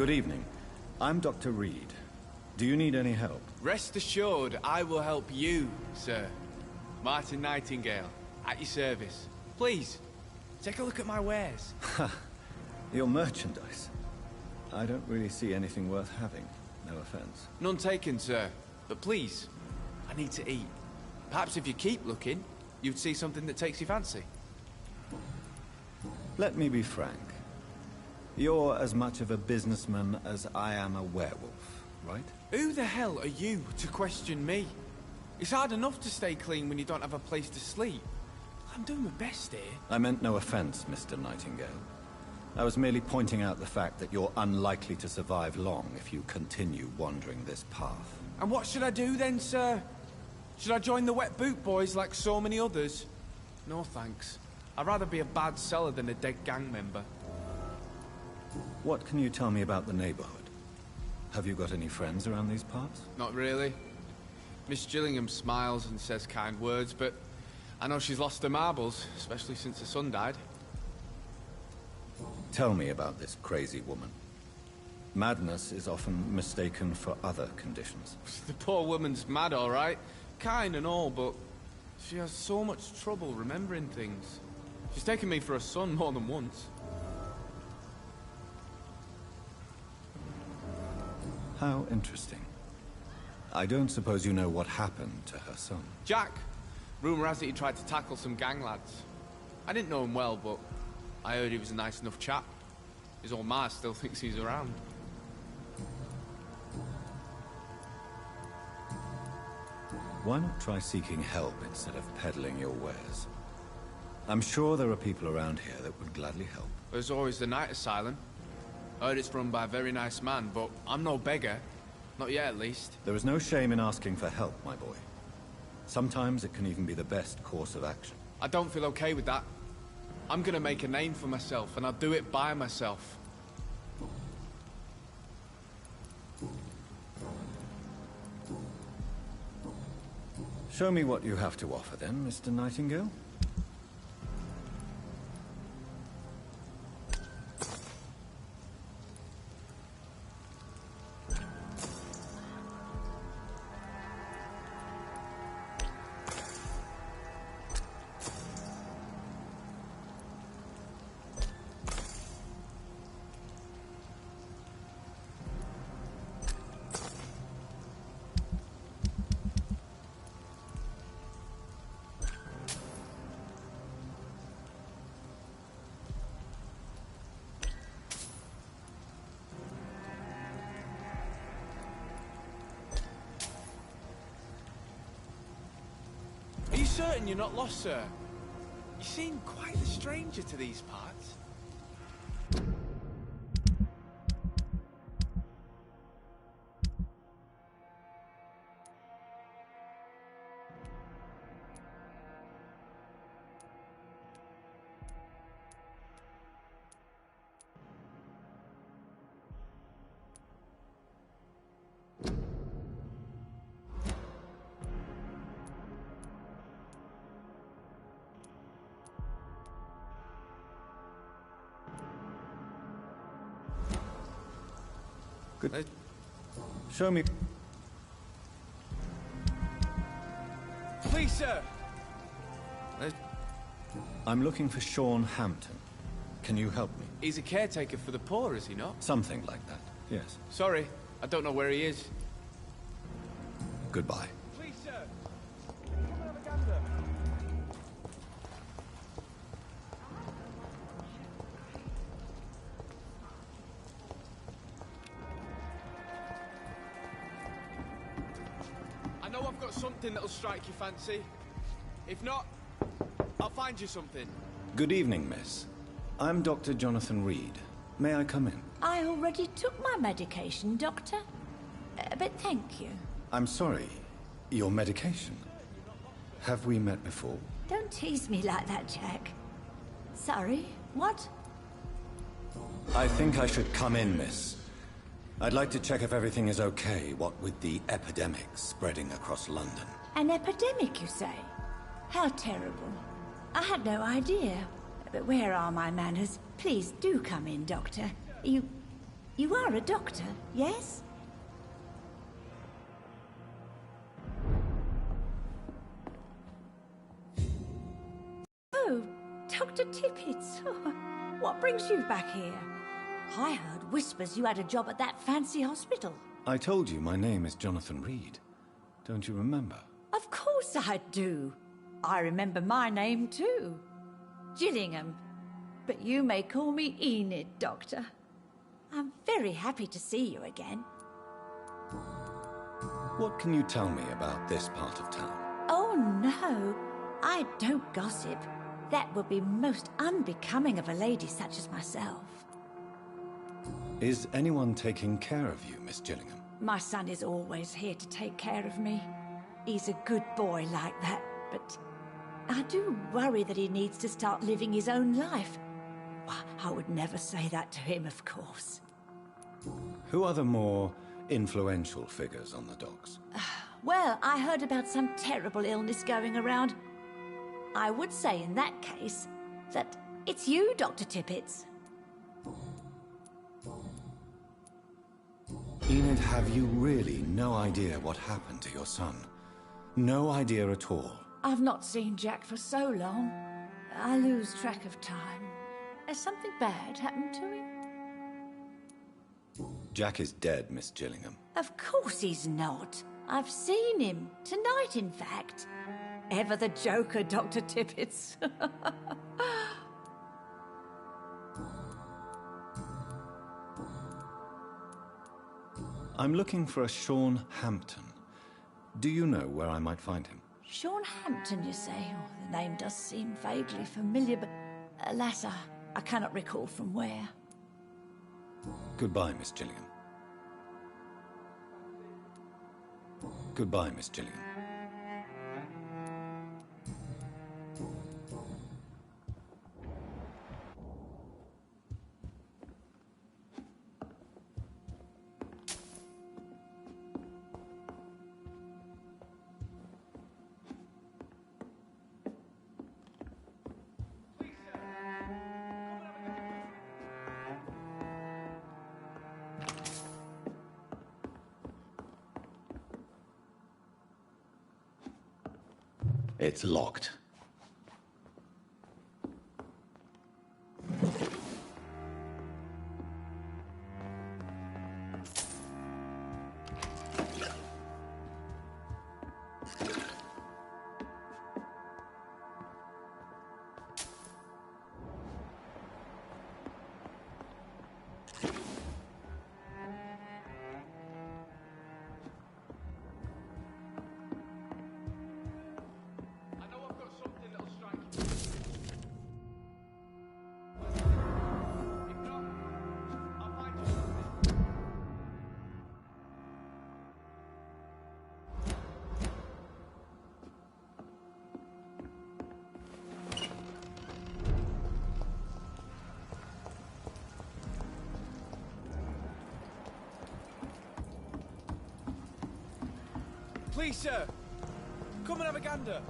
Good evening. I'm Dr. Reed. Do you need any help? Rest assured, I will help you, sir. Martin Nightingale, at your service. Please, take a look at my wares. Your merchandise. I don't really see anything worth having. No offense. None taken, sir. But please, I need to eat. Perhaps if you keep looking, you'd see something that takes your fancy. Let me be frank. You're as much of a businessman as I am a werewolf, right? Who the hell are you to question me? It's hard enough to stay clean when you don't have a place to sleep. I'm doing my best here. I meant no offense, Mr. Nightingale. I was merely pointing out the fact that you're unlikely to survive long if you continue wandering this path. And what should I do then, sir? Should I join the Wet Boot Boys like so many others? No thanks. I'd rather be a bad seller than a dead gang member. What can you tell me about the neighborhood? Have you got any friends around these parts? Not really. Miss Gillingham smiles and says kind words, but I know she's lost her marbles, especially since her son died. Tell me about this crazy woman. Madness is often mistaken for other conditions. The poor woman's mad, all right. Kind and all, but she has so much trouble remembering things. She's taken me for a son more than once. How interesting. I don't suppose you know what happened to her son. Jack. Rumour has it he tried to tackle some gang lads. I didn't know him well, but I heard he was a nice enough chap. His old ma still thinks he's around. Why not try seeking help instead of peddling your wares? I'm sure there are people around here that would gladly help. There's always the night asylum. I heard it's run by a very nice man, but I'm no beggar. Not yet, at least. There is no shame in asking for help, my boy. Sometimes it can even be the best course of action. I don't feel okay with that. I'm gonna make a name for myself, and I'll do it by myself. Show me what you have to offer then, Mr. Nightingale. Are you certain you're not lost, sir? You seem quite a stranger to these parts. Good. Show me. Please, sir. I'm looking for Sean Hampton. Can you help me? He's a caretaker for the poor, is he not? Something like that, yes. Sorry, I don't know where he is. Goodbye. Please, sir. Come have a gander. I know I've got something that'll strike your fancy. If not, I'll find you something. Good evening, miss. I'm Dr. Jonathan Reed. May I come in? I already took my medication, Doctor. But thank you. I'm sorry. Your medication? Have we met before? Don't tease me like that, Jack. Sorry, what? I think I should come in, miss. I'd like to check if everything is okay, what with the epidemic spreading across London. An epidemic, you say? How terrible. I had no idea. But where are my manners? Please do come in, Doctor. You are a doctor, yes? Oh, Dr. Tippett. What brings you back here? I heard whispers you had a job at that fancy hospital. I told you my name is Jonathan Reed. Don't you remember? Of course I do. I remember my name too. Gillingham. But you may call me Enid, Doctor. I'm very happy to see you again. What can you tell me about this part of town? Oh, no. I don't gossip. That would be most unbecoming of a lady such as myself. Is anyone taking care of you, Miss Gillingham? My son is always here to take care of me. He's a good boy like that, but I do worry that he needs to start living his own life. I would never say that to him, of course. Who are the more influential figures on the docks? Well, I heard about some terrible illness going around. I would say in that case that it's you, Dr. Tippets. Enid, have you really no idea what happened to your son? No idea at all? I've not seen Jack for so long. I lose track of time. Has something bad happened to him? Jack is dead, Miss Gillingham. Of course he's not. I've seen him. Tonight, in fact. Ever the joker, Dr. Tippets. I'm looking for a Sean Hampton. Do you know where I might find him? Sean Hampton, you say? Oh, the name does seem vaguely familiar, but alas, I cannot recall from where. Goodbye, Miss Gillingham. Goodbye, Miss Gillingham. It's locked. Please, sir, come and have a gander.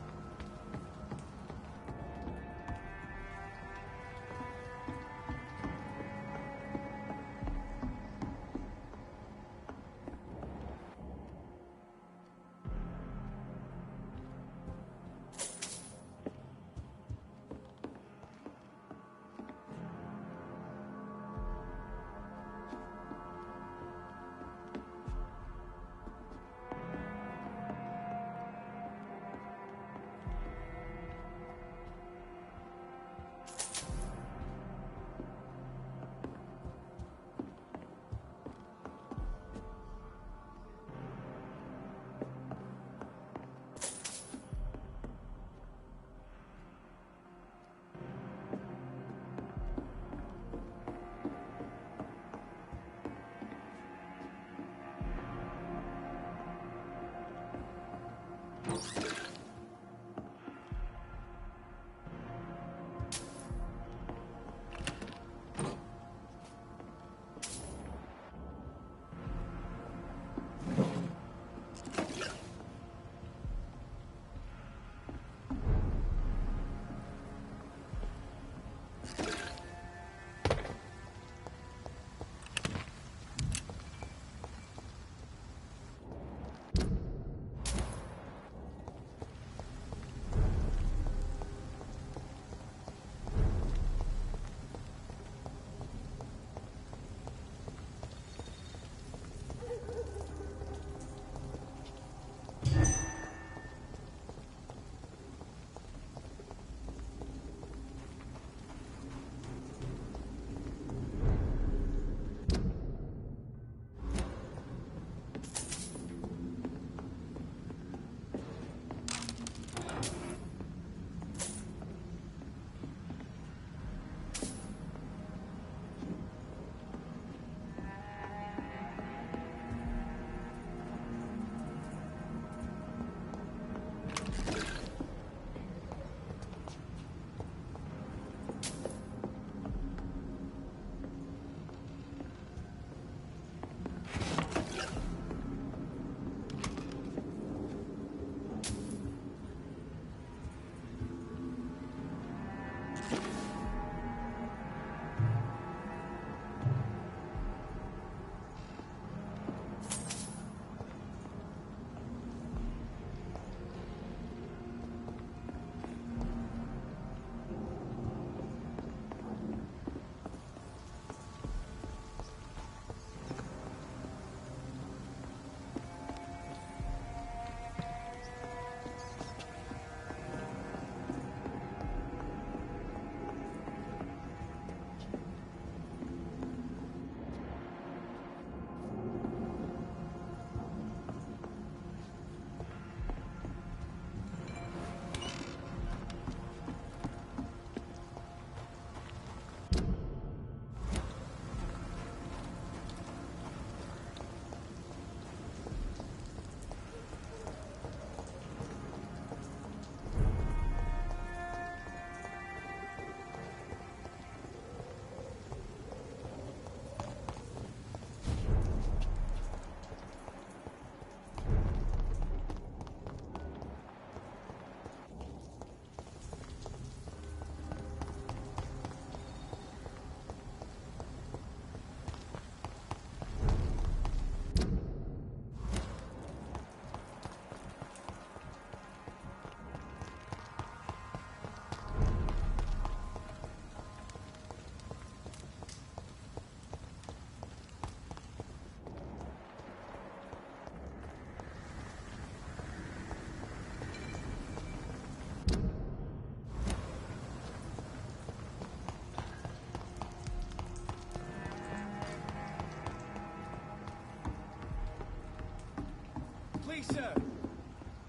Please, sir.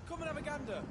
Come and have a gander.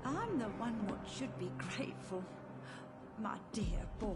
I'm the one what should be grateful, my dear boy.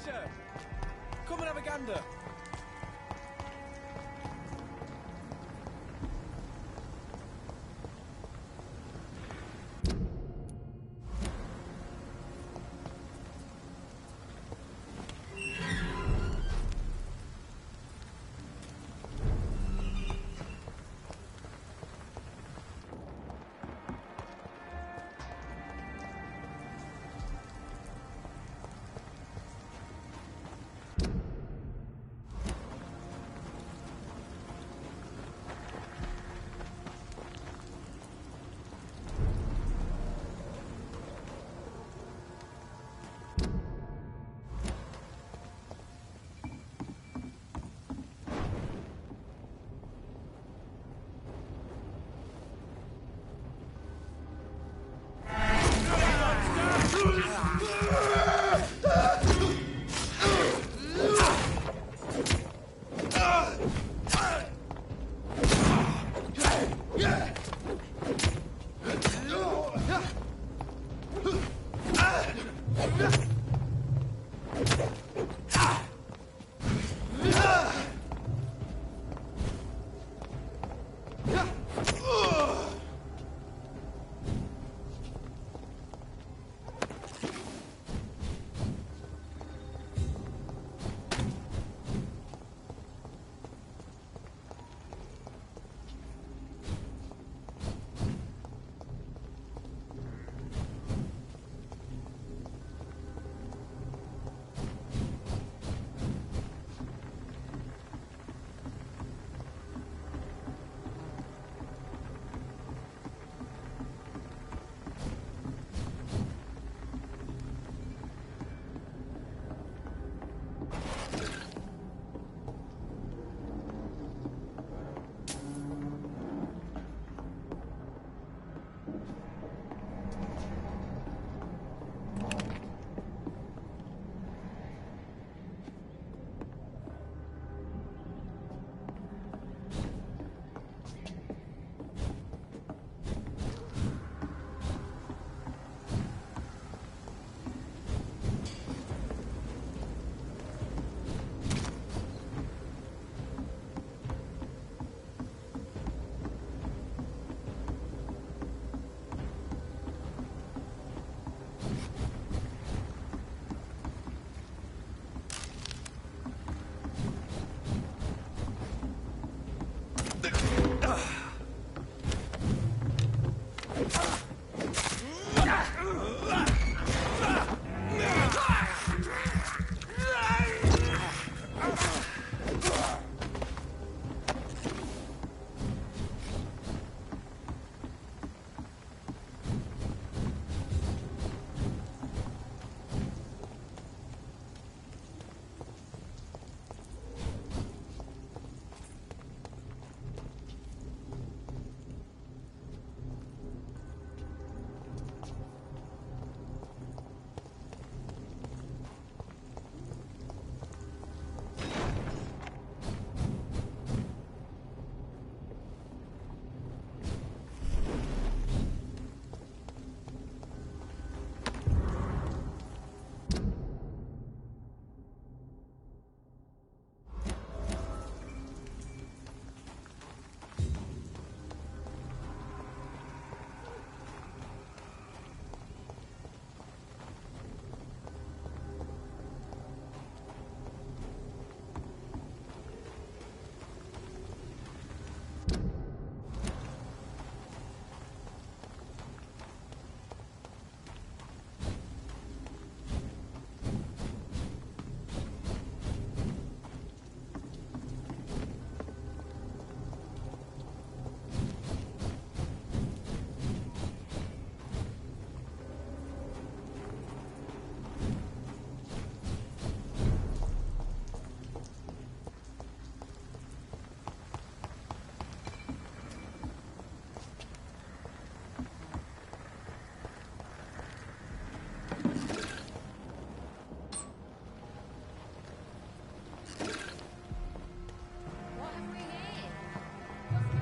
Sir, come and have a gander.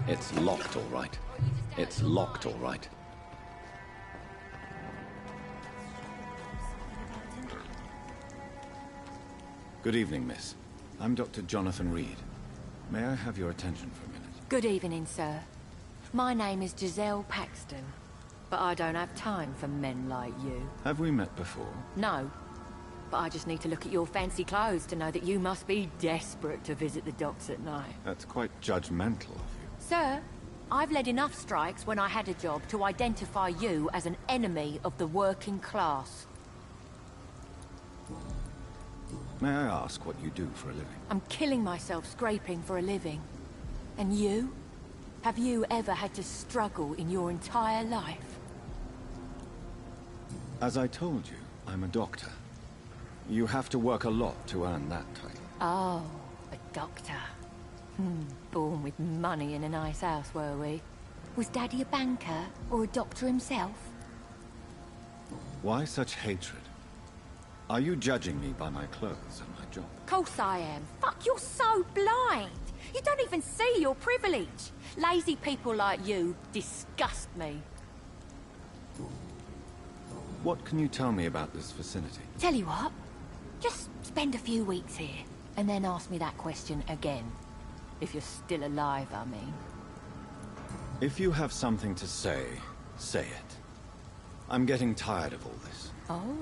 It's locked, all right. It's locked, all right. Good evening, miss. I'm Dr. Jonathan Reed. May I have your attention for a minute? Good evening, sir. My name is Giselle Paxton, but I don't have time for men like you. Have we met before? No, but I just need to look at your fancy clothes to know that you must be desperate to visit the docks at night. That's quite judgmental of you. Sir, I've led enough strikes when I had a job to identify you as an enemy of the working class. May I ask what you do for a living? I'm killing myself scraping for a living. And you? Have you ever had to struggle in your entire life? As I told you, I'm a doctor. You have to work a lot to earn that title. Oh, a doctor. Born with money in a nice house, were we? Was Daddy a banker or a doctor himself? Why such hatred? Are you judging me by my clothes and my job? Course I am. Fuck, you're so blind. You don't even see your privilege. Lazy people like you disgust me. What can you tell me about this vicinity? Tell you what, just spend a few weeks here, and then ask me that question again. If you're still alive, I mean. If you have something to say, say it. I'm getting tired of all this. Oh.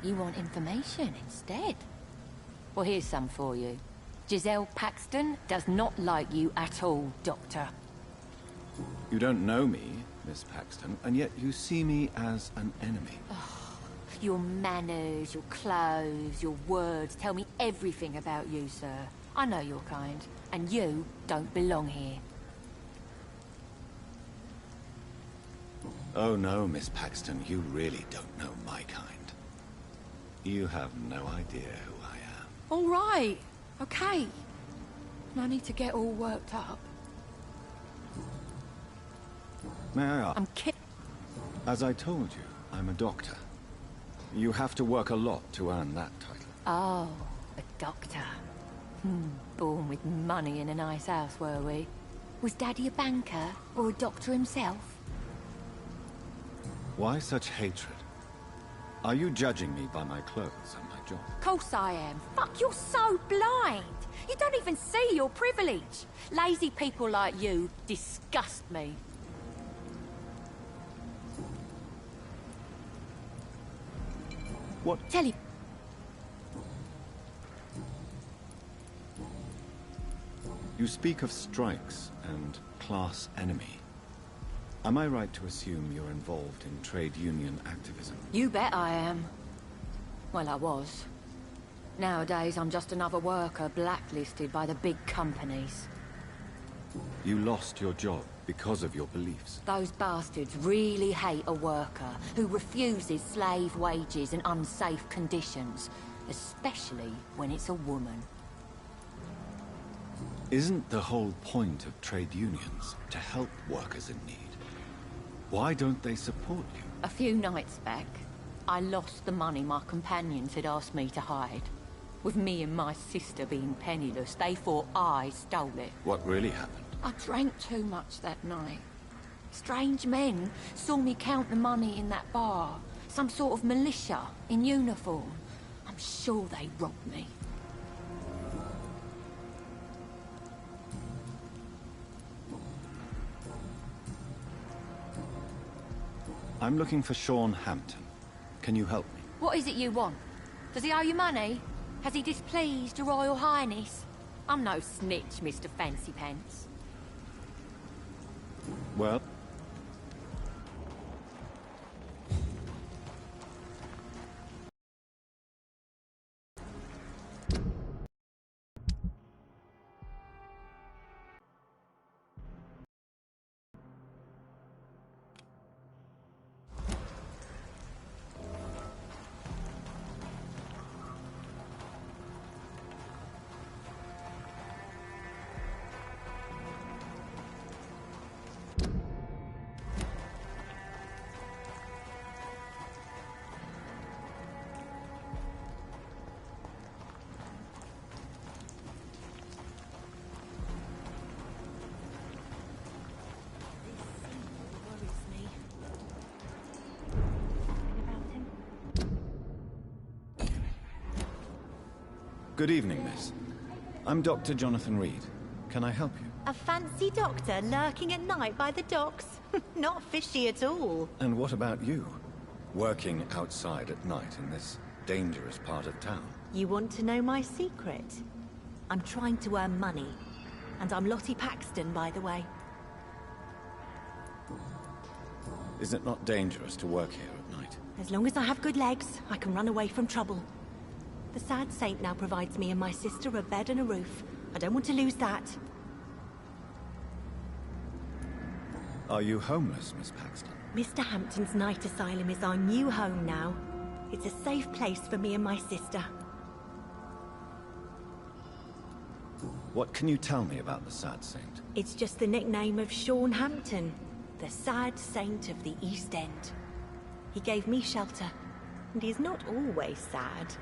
You want information instead? Well, here's some for you. Giselle Paxton does not like you at all, Doctor. You don't know me, Miss Paxton, and yet you see me as an enemy. Your manners, your clothes, your words tell me everything about you, sir. I know your kind, and you don't belong here. Oh no, Miss Paxton, you really don't know my kind. You have no idea who I am. All right, okay. No need to get all worked up. May I ask? I'm kidding. As I told you, I'm a doctor. You have to work a lot to earn that title. Oh, a doctor. Born with money in a nice house, were we? Was Daddy a banker or a doctor himself? Why such hatred? Are you judging me by my clothes and my job? Course I am. Fuck, you're so blind. You don't even see your privilege. Lazy people like you disgust me. What? Tell you. You speak of strikes and class enemy. Am I right to assume you're involved in trade union activism? You bet I am. Well, I was. Nowadays, I'm just another worker blacklisted by the big companies. You lost your job because of your beliefs. Those bastards really hate a worker who refuses slave wages and unsafe conditions, especially when it's a woman. Isn't the whole point of trade unions to help workers in need? Why don't they support you? A few nights back, I lost the money my companions had asked me to hide. With me and my sister being penniless, they thought I stole it. What really happened? I drank too much that night. Strange men saw me count the money in that bar. Some sort of militia in uniform. I'm sure they robbed me. I'm looking for Sean Hampton. Can you help me? What is it you want? Does he owe you money? Has he displeased your Royal Highness? I'm no snitch, Mr. Fancy Pants. Well... Good evening, miss. I'm Dr. Jonathan Reed. Can I help you? A fancy doctor lurking at night by the docks? Not fishy at all. And what about you? Working outside at night in this dangerous part of town? You want to know my secret? I'm trying to earn money. And I'm Lottie Paxton, by the way. Is it not dangerous to work here at night? As long as I have good legs, I can run away from trouble. The sad saint now provides me and my sister a bed and a roof. I don't want to lose that. Are you homeless, Miss Paxton? Mr. Hampton's night asylum is our new home now. It's a safe place for me and my sister. What can you tell me about the sad saint? It's just the nickname of Sean Hampton, the sad saint of the East End. He gave me shelter, and he's not always sad.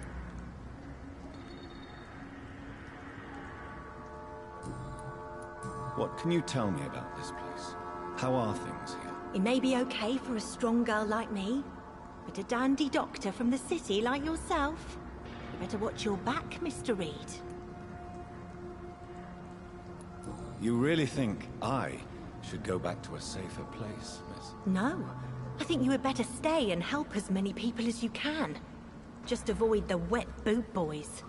What can you tell me about this place? How are things here? It may be okay for a strong girl like me, but a dandy doctor from the city like yourself, you better watch your back, Mr. Reed. You really think I should go back to a safer place, miss? No. I think you had better stay and help as many people as you can. Just avoid the wet boot boys.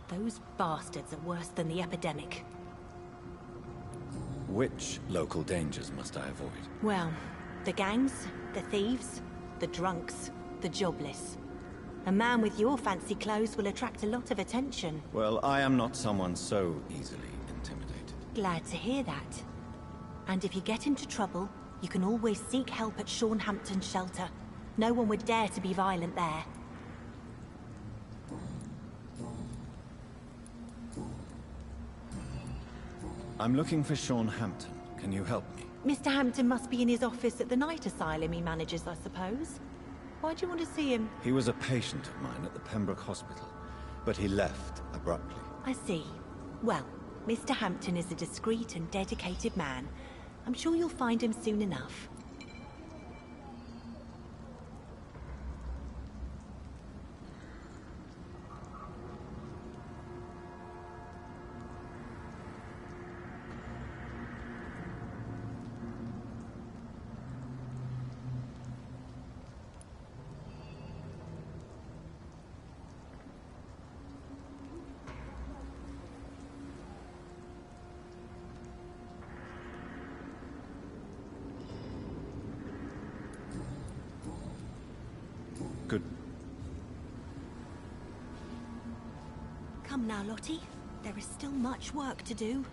Those bastards are worse than the epidemic. Which local dangers must I avoid? Well, the gangs, the thieves, the drunks, the jobless. A man with your fancy clothes will attract a lot of attention. Well, I am not someone so easily intimidated. Glad to hear that. And if you get into trouble, you can always seek help at Sean Hampton's shelter. No one would dare to be violent there. I'm looking for Sean Hampton. Can you help me? Mr. Hampton must be in his office at the night asylum he manages, I suppose. Why do you want to see him? He was a patient of mine at the Pembroke Hospital, but he left abruptly. I see. Well, Mr. Hampton is a discreet and dedicated man. I'm sure you'll find him soon enough. Good. Come now, Lottie. There is still much work to do.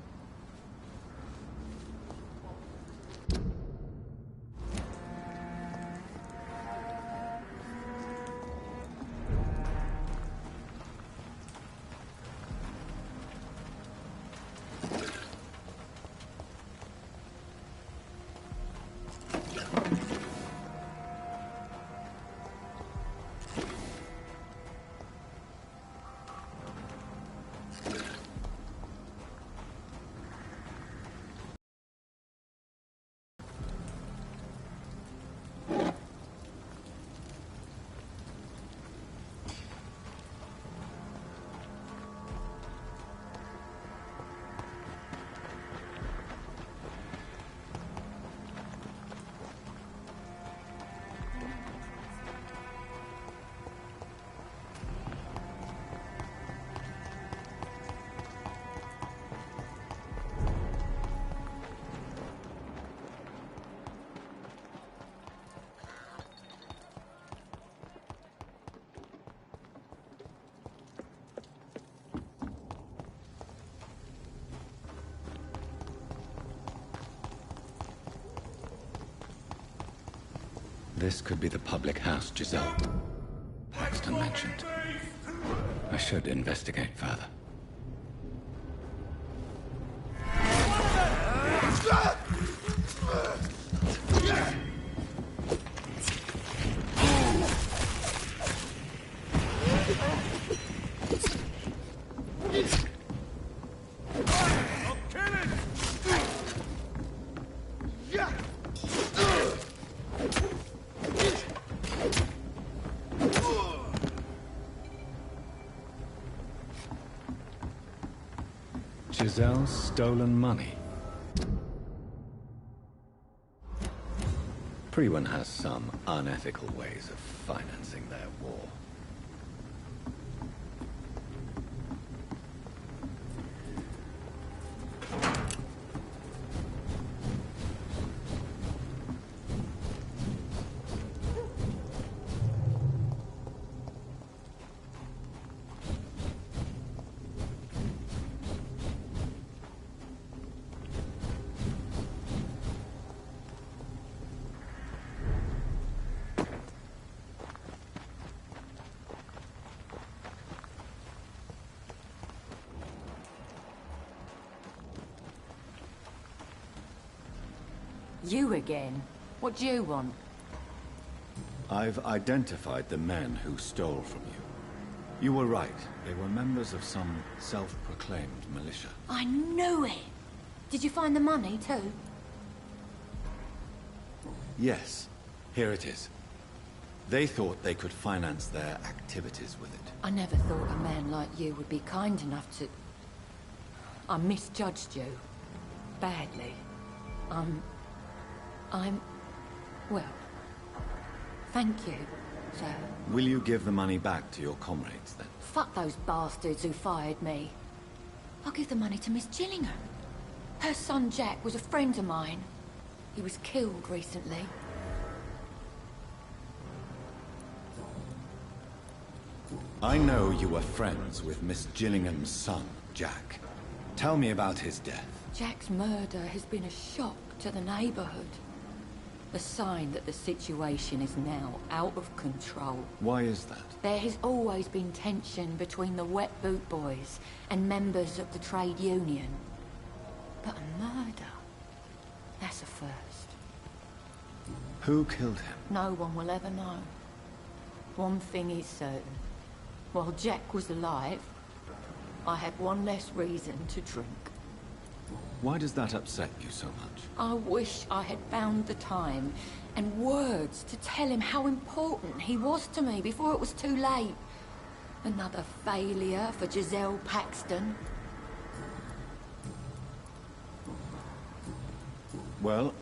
This could be the public house Giselle Paxton mentioned. I should investigate further. Giselle's stolen money. Everyone has some unethical ways of financing their war. You again? What do you want? I've identified the men who stole from you. You were right. They were members of some self-proclaimed militia. I knew it! Did you find the money, too? Yes. Here it is. They thought they could finance their activities with it. I never thought a man like you would be kind enough to... I misjudged you. Badly. Well, thank you, sir. Will you give the money back to your comrades, then? Fuck those bastards who fired me. I'll give the money to Miss Gillingham. Her son Jack was a friend of mine. He was killed recently. I know you were friends with Miss Gillingham's son, Jack. Tell me about his death. Jack's murder has been a shock to the neighborhood. A sign that the situation is now out of control. Why is that? There has always been tension between the Wet Boot Boys and members of the trade union. But a murder? That's a first. Who killed him? No one will ever know. One thing is certain. While Jack was alive, I had one less reason to drink. Why does that upset you so much? I wish I had found the time and words to tell him how important he was to me before it was too late. Another failure for Giselle Paxton. Well...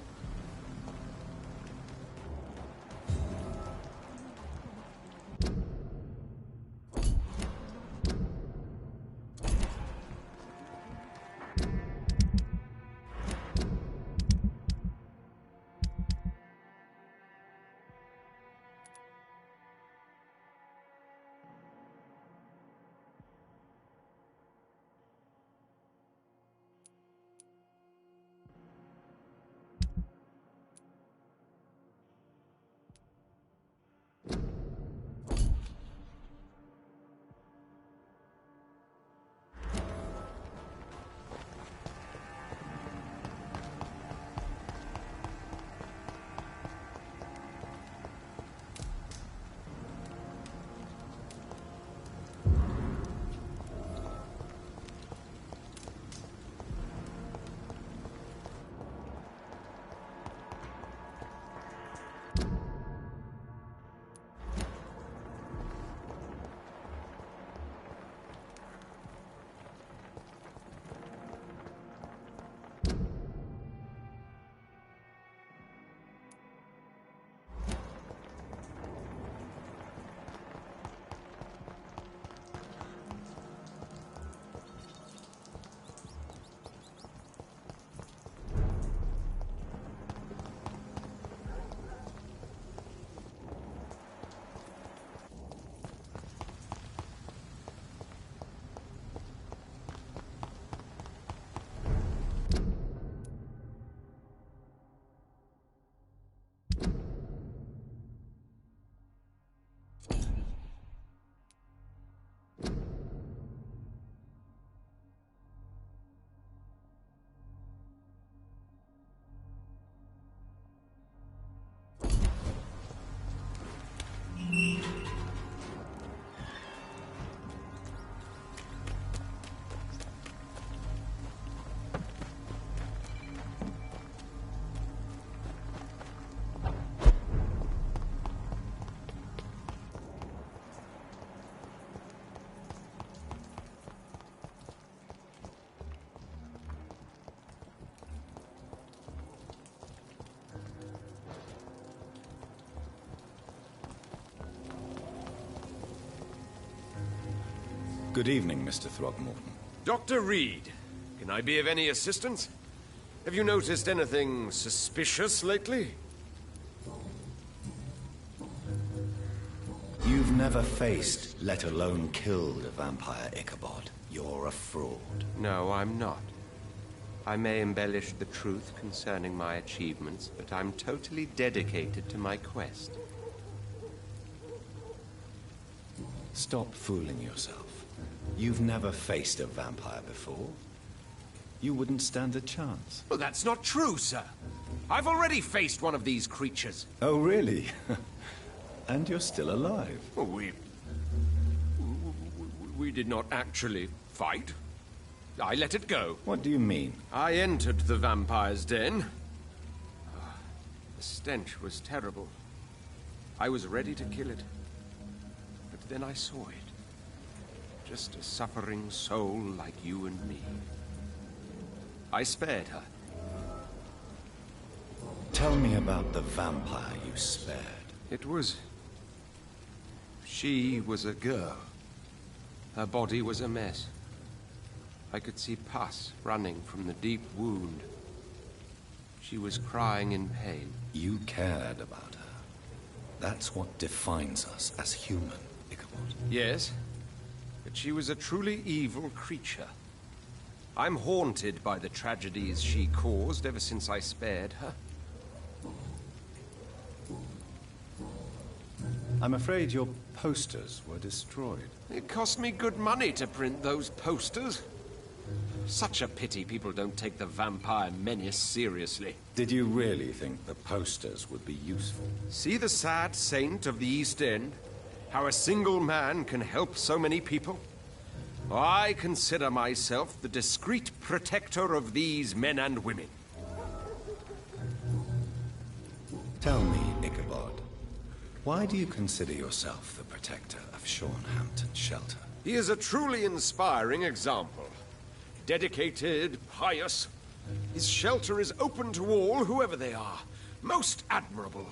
Good evening, Mr. Throgmorton. Dr. Reed, can I be of any assistance? Have you noticed anything suspicious lately? You've never faced, let alone killed, a vampire, Ichabod. You're a fraud. No, I'm not. I may embellish the truth concerning my achievements, but I'm totally dedicated to my quest. Stop fooling yourself. You've never faced a vampire before. You wouldn't stand a chance. Well, that's not true, sir. I've already faced one of these creatures. Oh, really? And you're still alive. Well, we did not actually fight. I let it go. What do you mean? I entered the vampire's den. The stench was terrible. I was ready to kill it. But then I saw it. Just a suffering soul like you and me. I spared her. Tell me about the vampire you spared. It was... She was a girl. Her body was a mess. I could see pus running from the deep wound. She was crying in pain. You cared about her. That's what defines us as human, Ichabod. Yes, but she was a truly evil creature. I'm haunted by the tragedies she caused ever since I spared her. I'm afraid your posters were destroyed. It cost me good money to print those posters. Such a pity people don't take the vampire menace seriously. Did you really think the posters would be useful? See the sad saint of the East End? How a single man can help so many people? I consider myself the discreet protector of these men and women. Tell me, Ichabod, why do you consider yourself the protector of Sean Hampton's shelter? He is a truly inspiring example. Dedicated, pious. His shelter is open to all, whoever they are. Most admirable.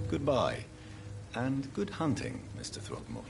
Goodbye, and good hunting, Mr. Throgmorton.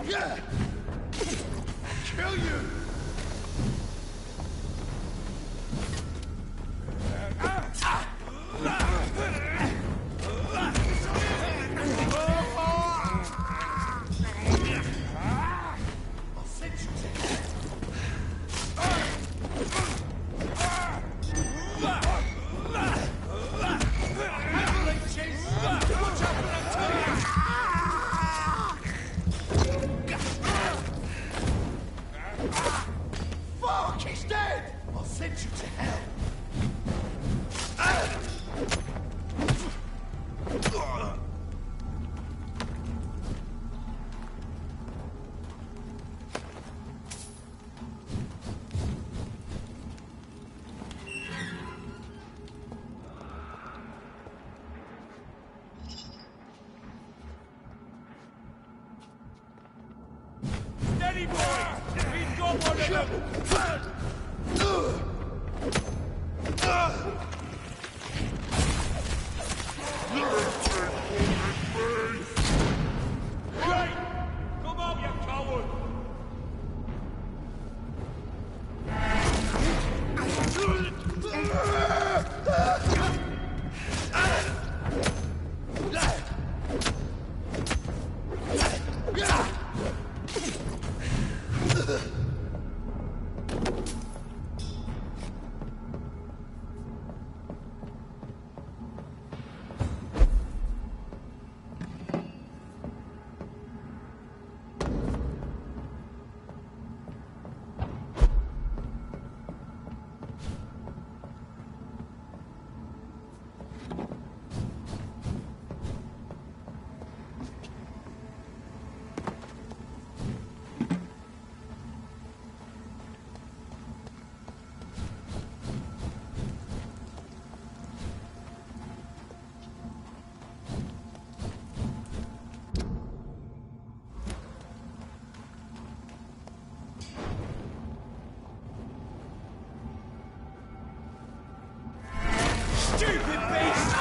Yeah! Kill you! Fuck, he's dead! I'll send you to hell. Steady, boy! We've got one of them! Right! Come on, you coward! Stupid beast!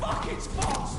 Fuck, it's fast!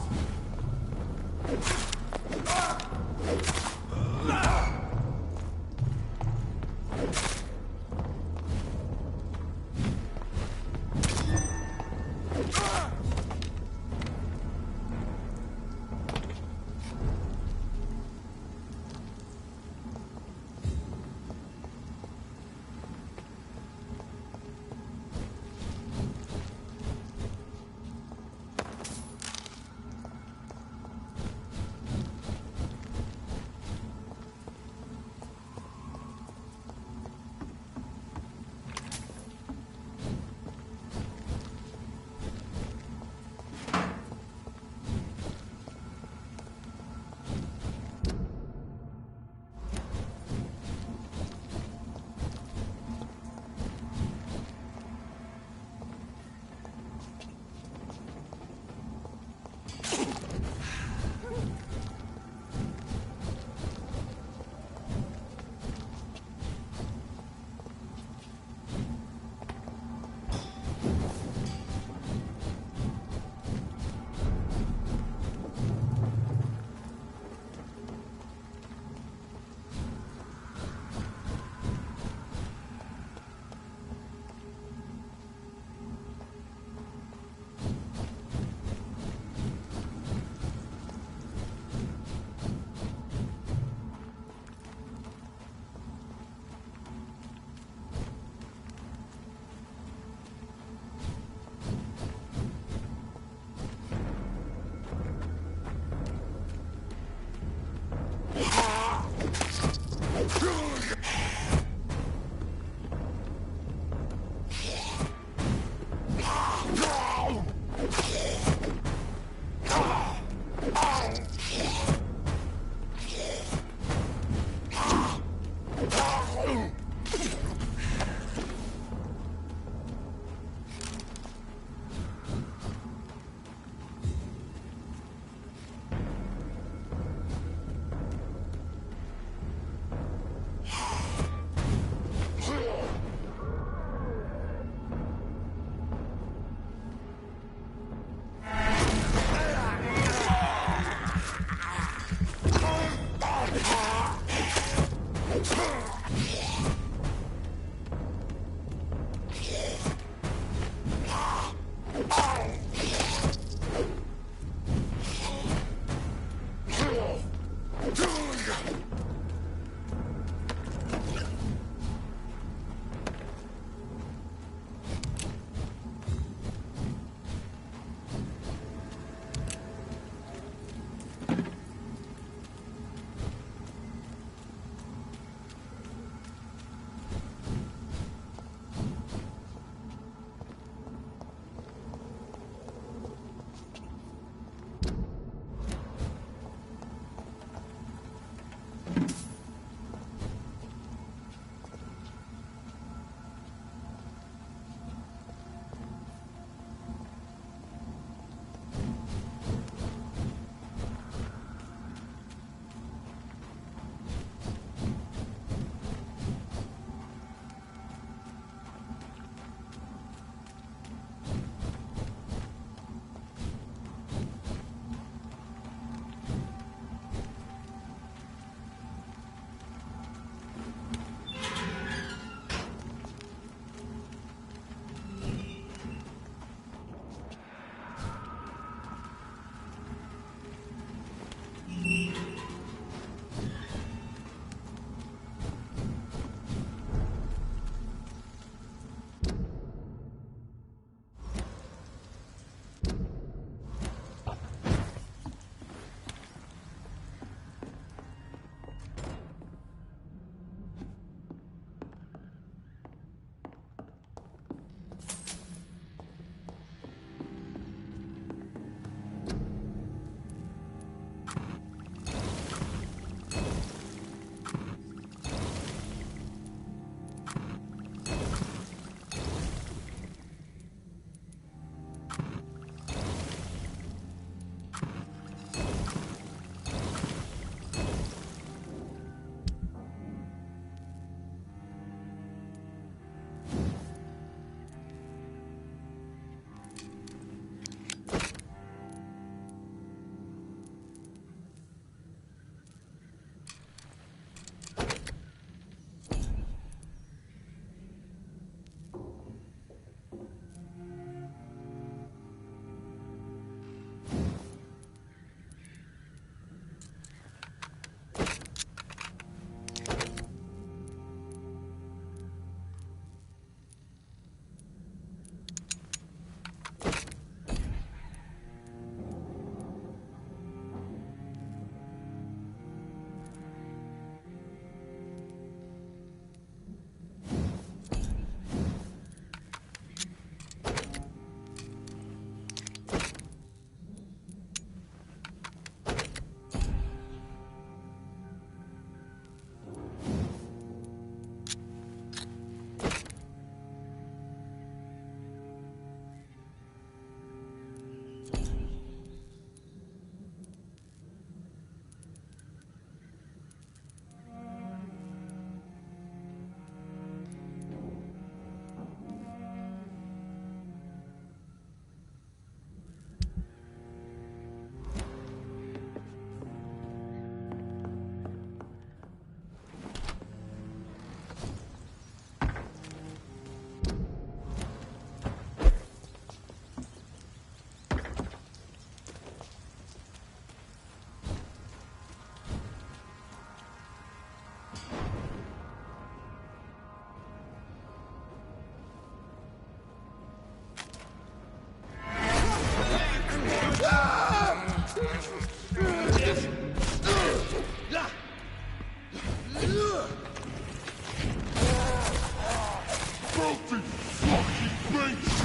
filthy fucking beast!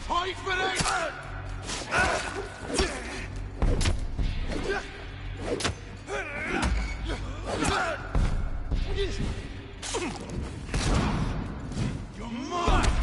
Fight for it! You're mine!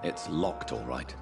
It's locked, all right.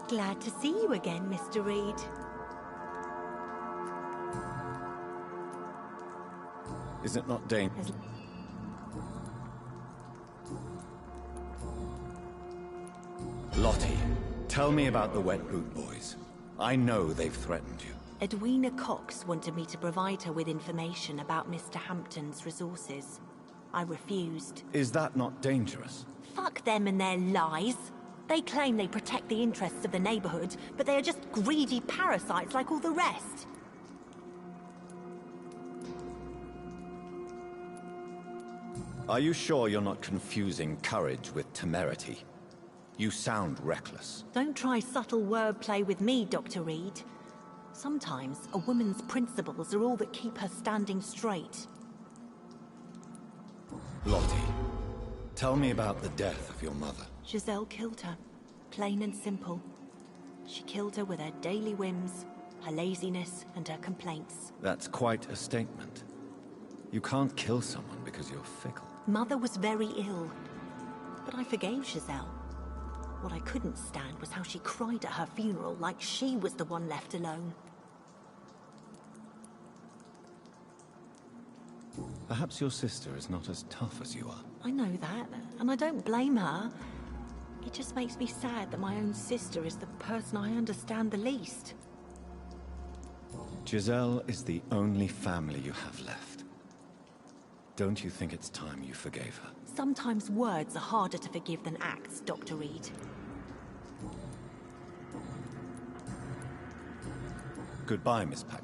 Glad to see you again, Mr. Reed. Is it not dangerous? Lottie, Tell me about the Wet Boot Boys. I know they've threatened you. Edwina Cox wanted me to provide her with information about Mr. Hampton's resources. I refused. Is that not dangerous? Fuck them and their lies. They claim they protect the interests of the neighborhood, but they are just greedy parasites like all the rest. Are you sure you're not confusing courage with temerity? You sound reckless. Don't try subtle wordplay with me, Dr. Reed. Sometimes a woman's principles are all that keep her standing straight. Lottie, tell me about the death of your mother. Giselle killed her. Plain and simple. She killed her with her daily whims, her laziness, and her complaints. That's quite a statement. You can't kill someone because you're fickle. Mother was very ill, but I forgave Giselle. What I couldn't stand was how she cried at her funeral like she was the one left alone. Perhaps your sister is not as tough as you are. I know that, and I don't blame her. It just makes me sad that my own sister is the person I understand the least. Giselle is the only family you have left. Don't you think it's time you forgave her? Sometimes words are harder to forgive than acts, Dr. Reed. Goodbye, Miss Pack.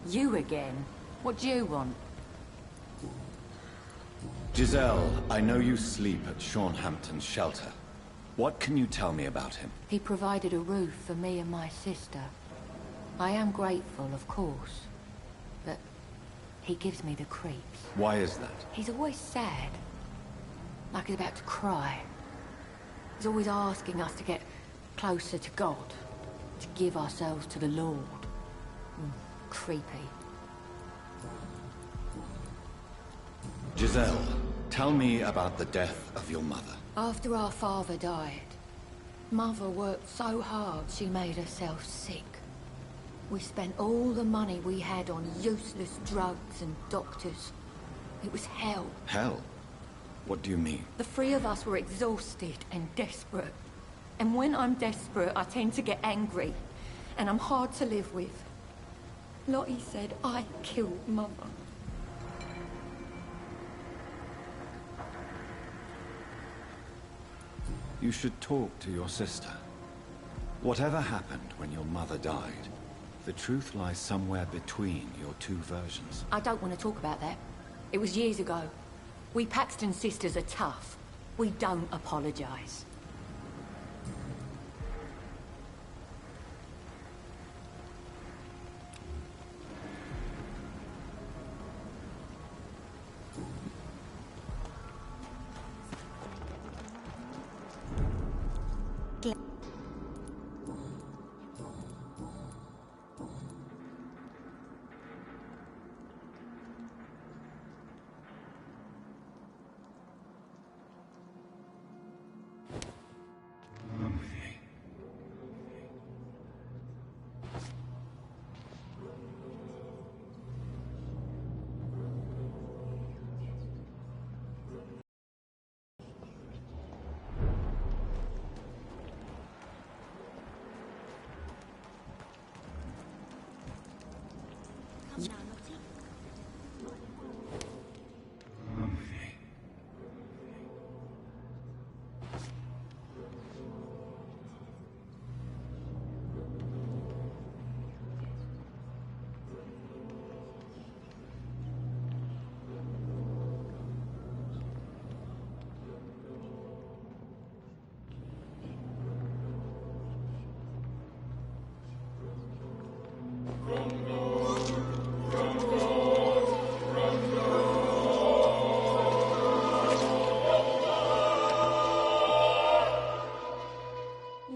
You again? What do you want? Giselle, I know you sleep at Sean Hampton's shelter. What can you tell me about him? He provided a roof for me and my sister. I am grateful, of course, but he gives me the creeps. Why is that? He's always sad, like he's about to cry. He's always asking us to get closer to God, to give ourselves to the Lord. Creepy. Giselle, tell me about the death of your mother. After our father died, Mother worked so hard she made herself sick. We spent all the money we had on useless drugs and doctors. It was hell. Hell? What do you mean? The three of us were exhausted and desperate. And when I'm desperate, I tend to get angry. And I'm hard to live with. Lottie said I killed Mother. You should talk to your sister. Whatever happened when your mother died, the truth lies somewhere between your two versions. I don't want to talk about that. It was years ago. We Paxton sisters are tough. We don't apologize.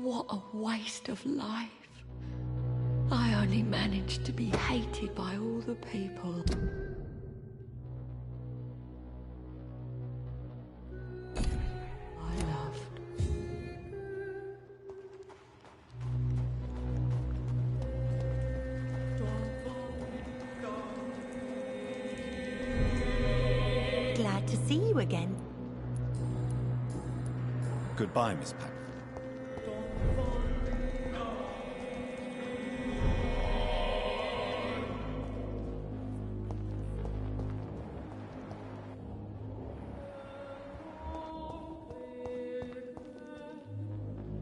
What a waste of life. I only managed to be hated by all the people. I loved. to see you again. Goodbye, Miss Packard.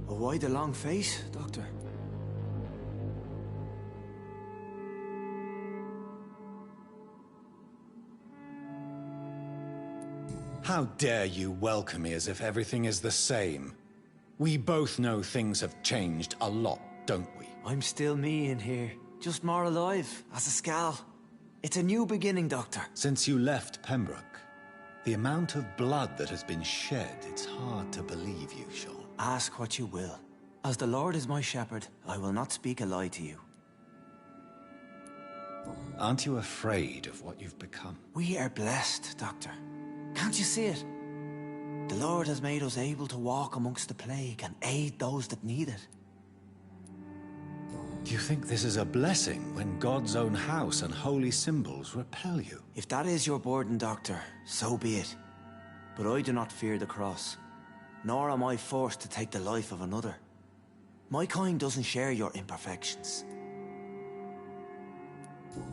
Why the long face, Doctor? How dare you welcome me as if everything is the same? We both know things have changed a lot, don't we? I'm still me in here, just more alive, as a Skal. It's a new beginning, Doctor. Since you left Pembroke, the amount of blood that has been shed, it's hard to believe you, Sean. Ask what you will. As the Lord is my shepherd, I will not speak a lie to you. Aren't you afraid of what you've become? We are blessed, Doctor. Can't you see it? The Lord has made us able to walk amongst the plague and aid those that need it. Do you think this is a blessing when God's own house and holy symbols repel you? If that is your burden, Doctor, so be it. But I do not fear the cross, nor am I forced to take the life of another. My kind doesn't share your imperfections.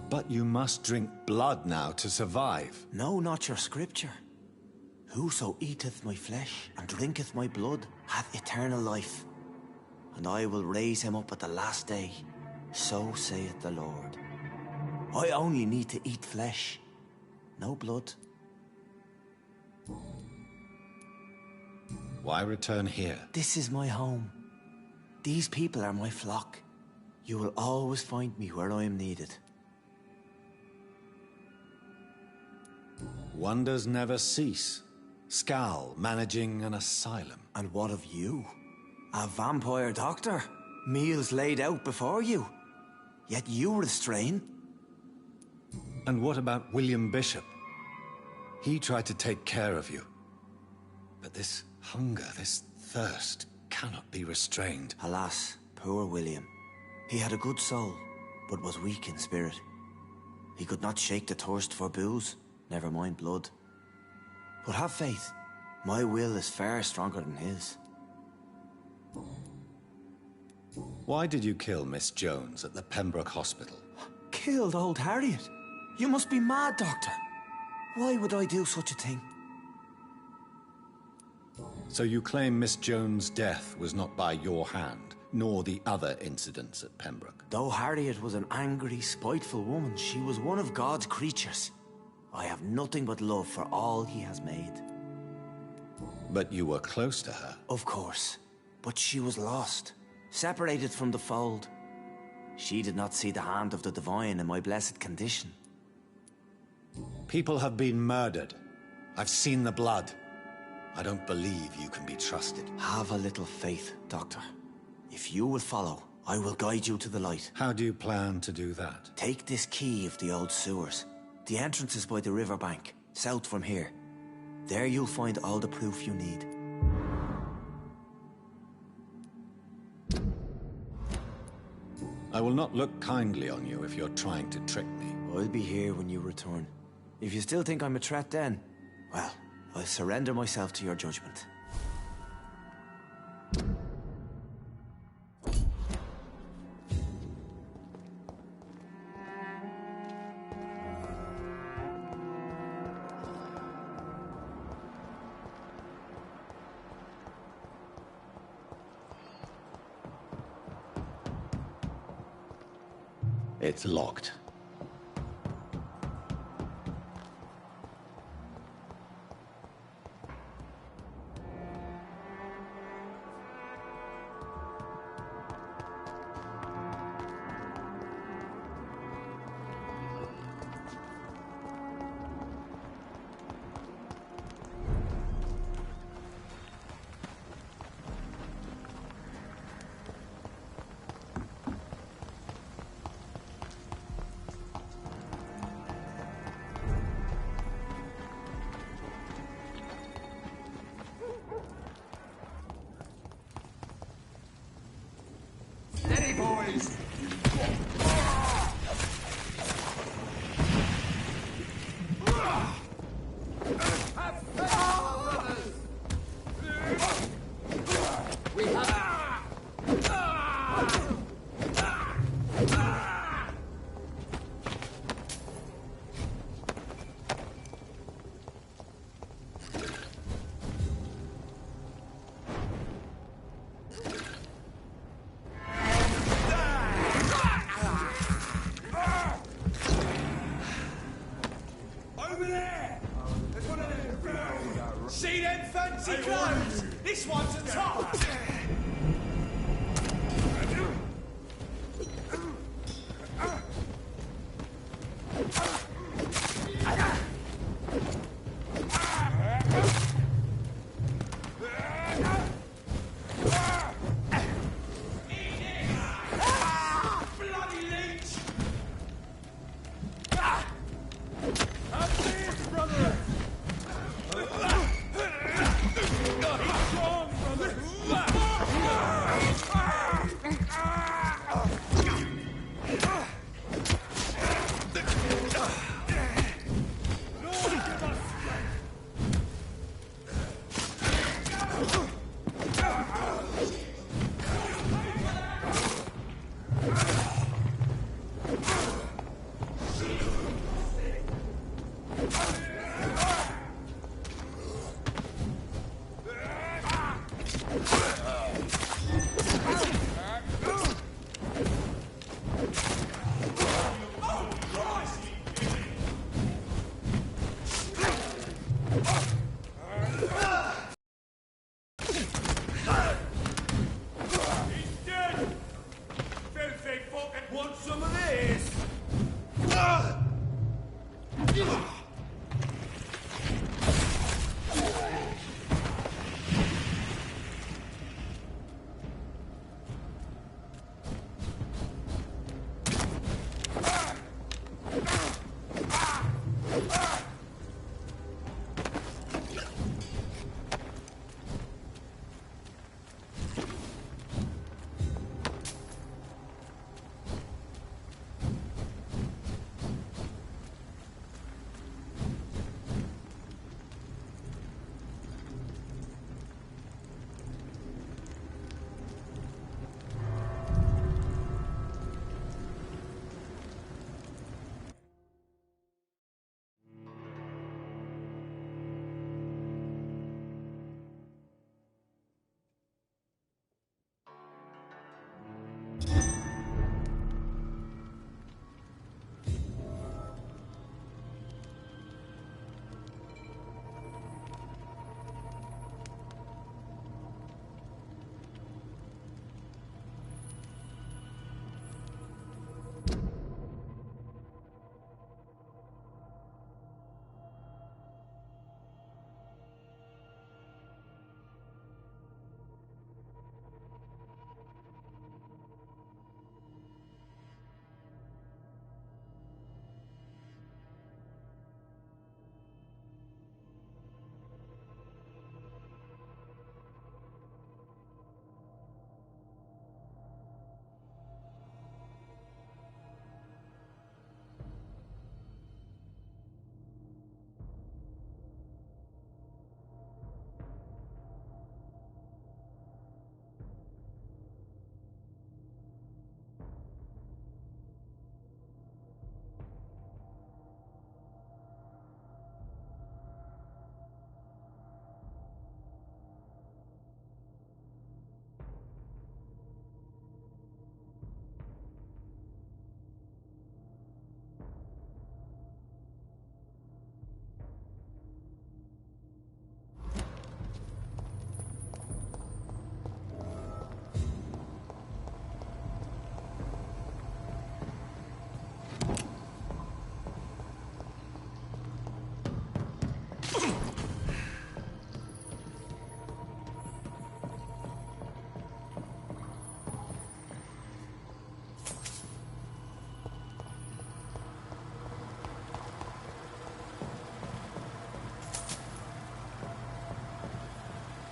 But you must drink blood now to survive. No, not your scripture. Whoso eateth my flesh and drinketh my blood hath eternal life, and I will raise him up at the last day. So saith the Lord. I only need to eat flesh, no blood. Why return here? This is my home. These people are my flock. You will always find me where I am needed. Wonders never cease. Skal managing an asylum. And what of you? A vampire doctor? Meals laid out before you. Yet you restrain. And what about William Bishop? He tried to take care of you. But this hunger, this thirst, cannot be restrained. Alas, poor William. He had a good soul, but was weak in spirit. He could not shake the thirst for booze, never mind blood. But have faith, my will is far stronger than his. Why did you kill Miss Jones at the Pembroke Hospital? Killed old Harriet? You must be mad, Doctor. Why would I do such a thing? So you claim Miss Jones' death was not by your hand, nor the other incidents at Pembroke? Though Harriet was an angry, spiteful woman, she was one of God's creatures. I have nothing but love for all he has made. But you were close to her. Of course. But she was lost, separated from the fold. She did not see the hand of the divine in my blessed condition. People have been murdered. I've seen the blood. I don't believe you can be trusted. Have a little faith, Doctor. If you will follow, I will guide you to the light. How do you plan to do that? Take this key of the old sewers. The entrance is by the riverbank, south from here. There you'll find all the proof you need. I will not look kindly on you if you're trying to trick me. I'll be here when you return. If you still think I'm a threat then, well, I'll surrender myself to your judgment. It's locked. Over there! There's one of them. See them fancy clothes? This one's a top!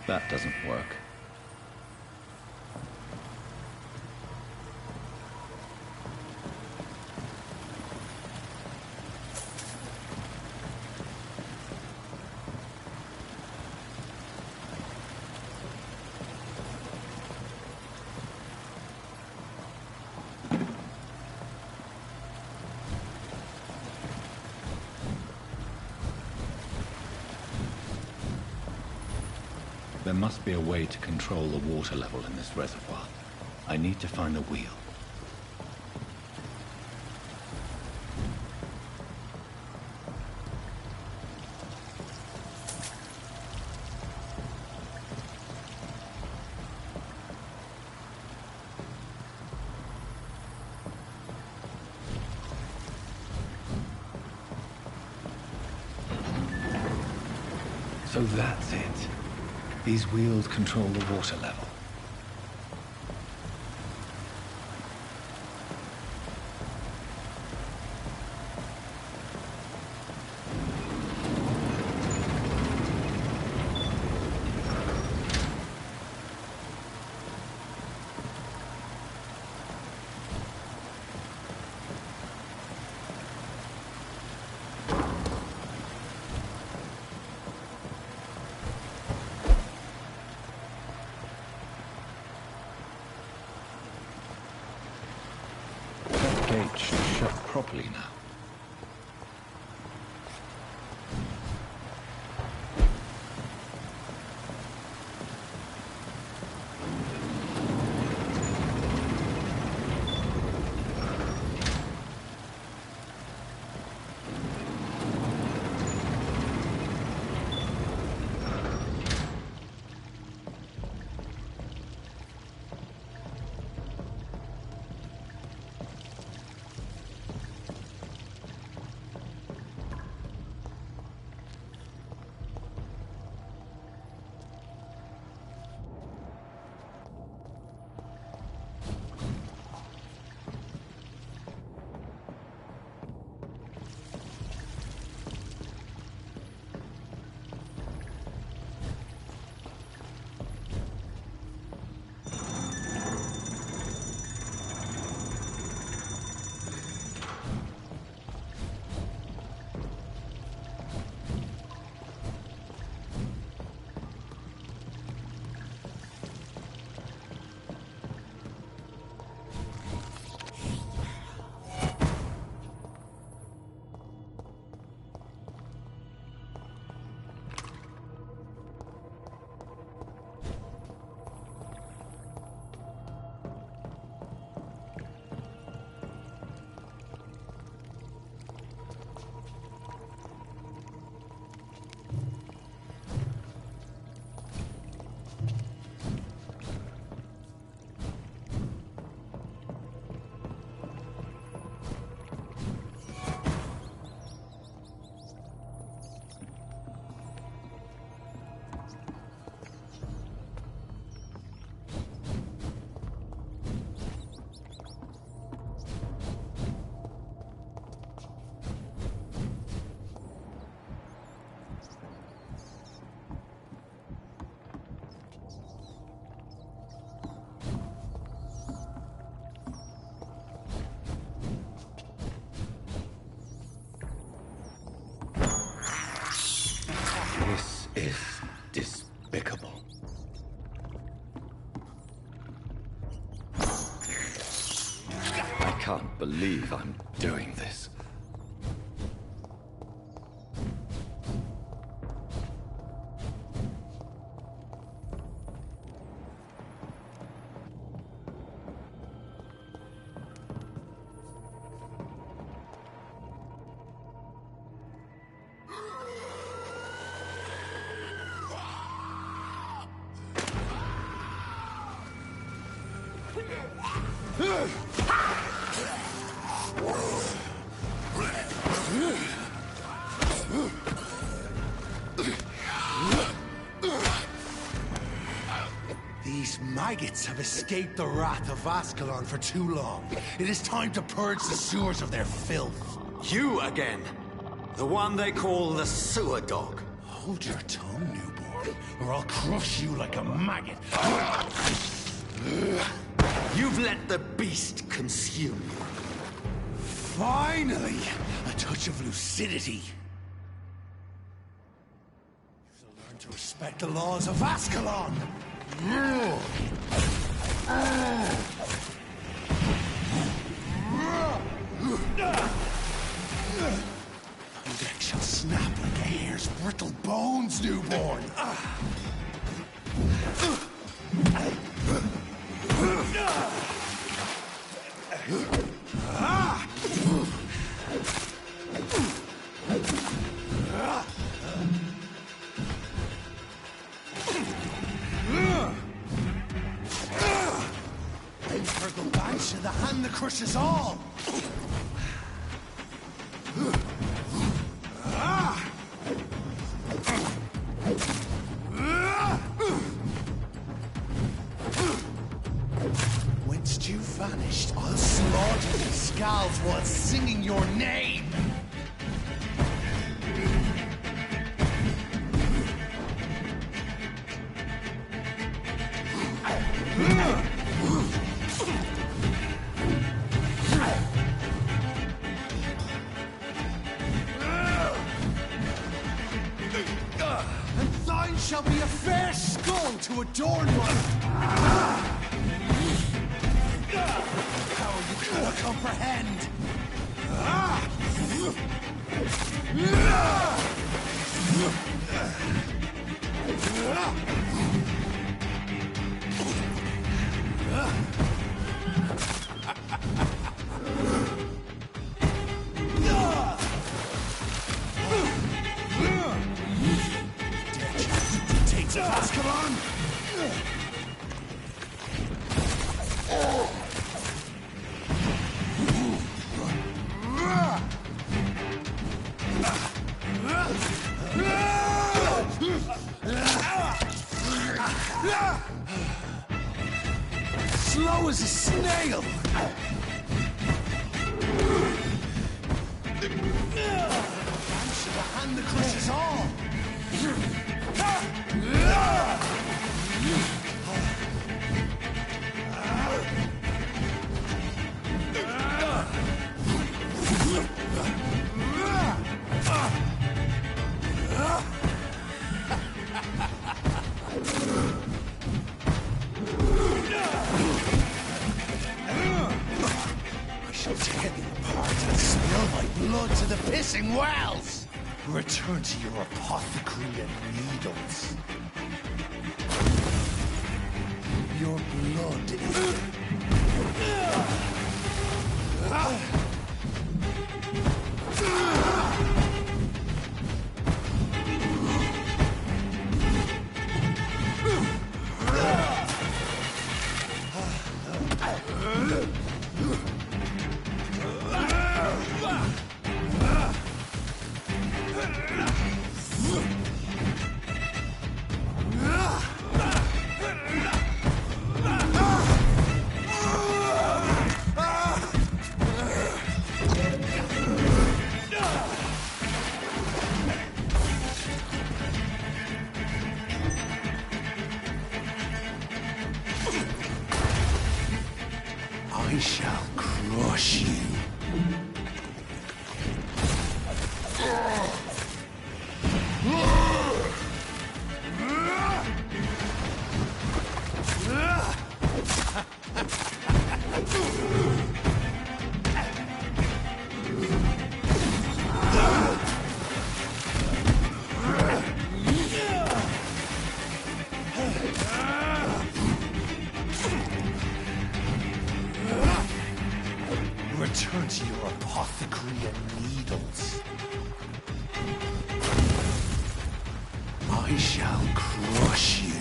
That doesn't work. There must be a way to control the water level in this reservoir. I need to find a wheel. So that's it. These wheels control the water level. Gate should shut properly now. This is despicable. I can't believe I'm doing this. These maggots have escaped the wrath of Ascalon for too long. It is time to purge the sewers of their filth. You again. The one they call the sewer dog. Hold your tongue, newborn, or I'll crush you like a maggot. You've let the beast consume you. Finally! A touch of lucidity. You'll learn to respect the laws of Ascalon! Your neck shall snap like a hare's brittle bones, newborn! For the banshee, the hand that crushes all! shall be a fair skull to adorn one. How you cannot comprehend. Takes a pass, come on! Slow as a snail! Should the hand that crushes all! I shall tear thee apart and spill my blood to the pissing wells! Return to your apothecary and needles. Your blood is... I shall crush you. Return to your apothecary and needles. I shall crush you.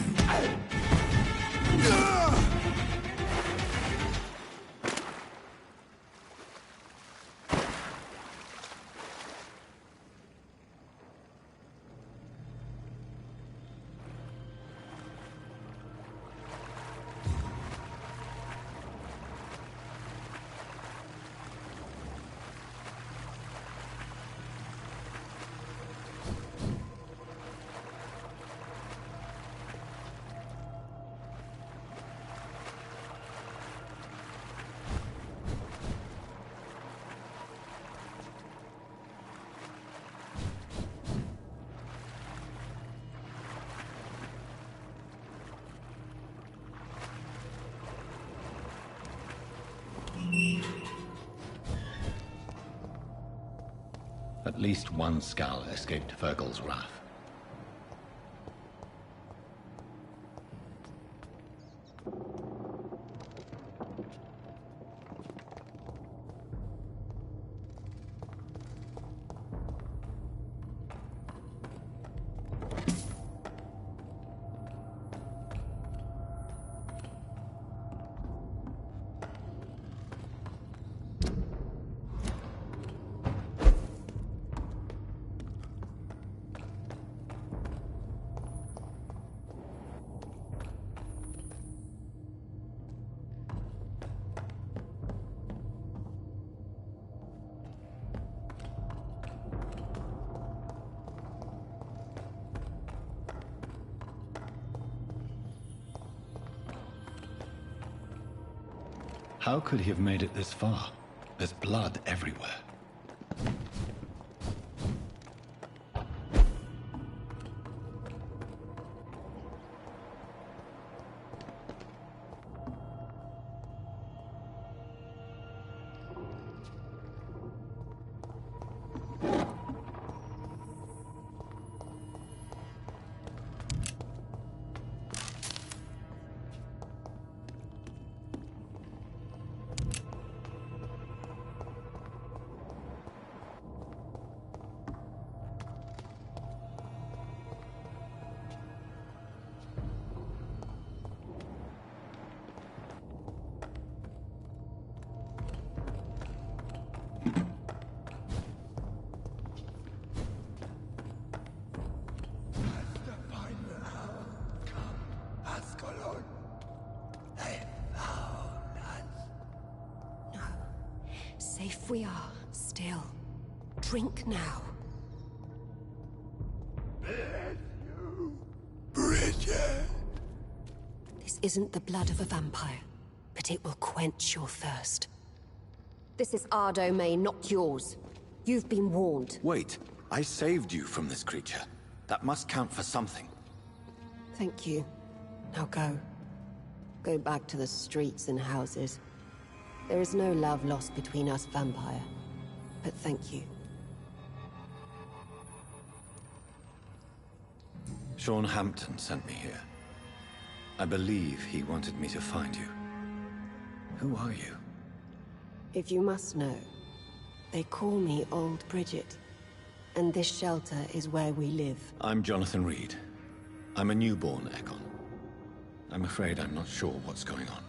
At least one skull escaped Fergal's wrath. How could he have made it this far? There's blood everywhere. if we are, still. Drink now. Bridget! This isn't the blood of a vampire, but it will quench your thirst. This is our domain, not yours. You've been warned. Wait, I saved you from this creature. That must count for something. Thank you. Now go. Go back to the streets and houses. There is no love lost between us, vampire. But thank you. Sean Hampton sent me here. I believe he wanted me to find you. Who are you? If you must know, they call me Old Bridget. And this shelter is where we live. I'm Jonathan Reed. I'm a newborn Ekon. I'm afraid I'm not sure what's going on.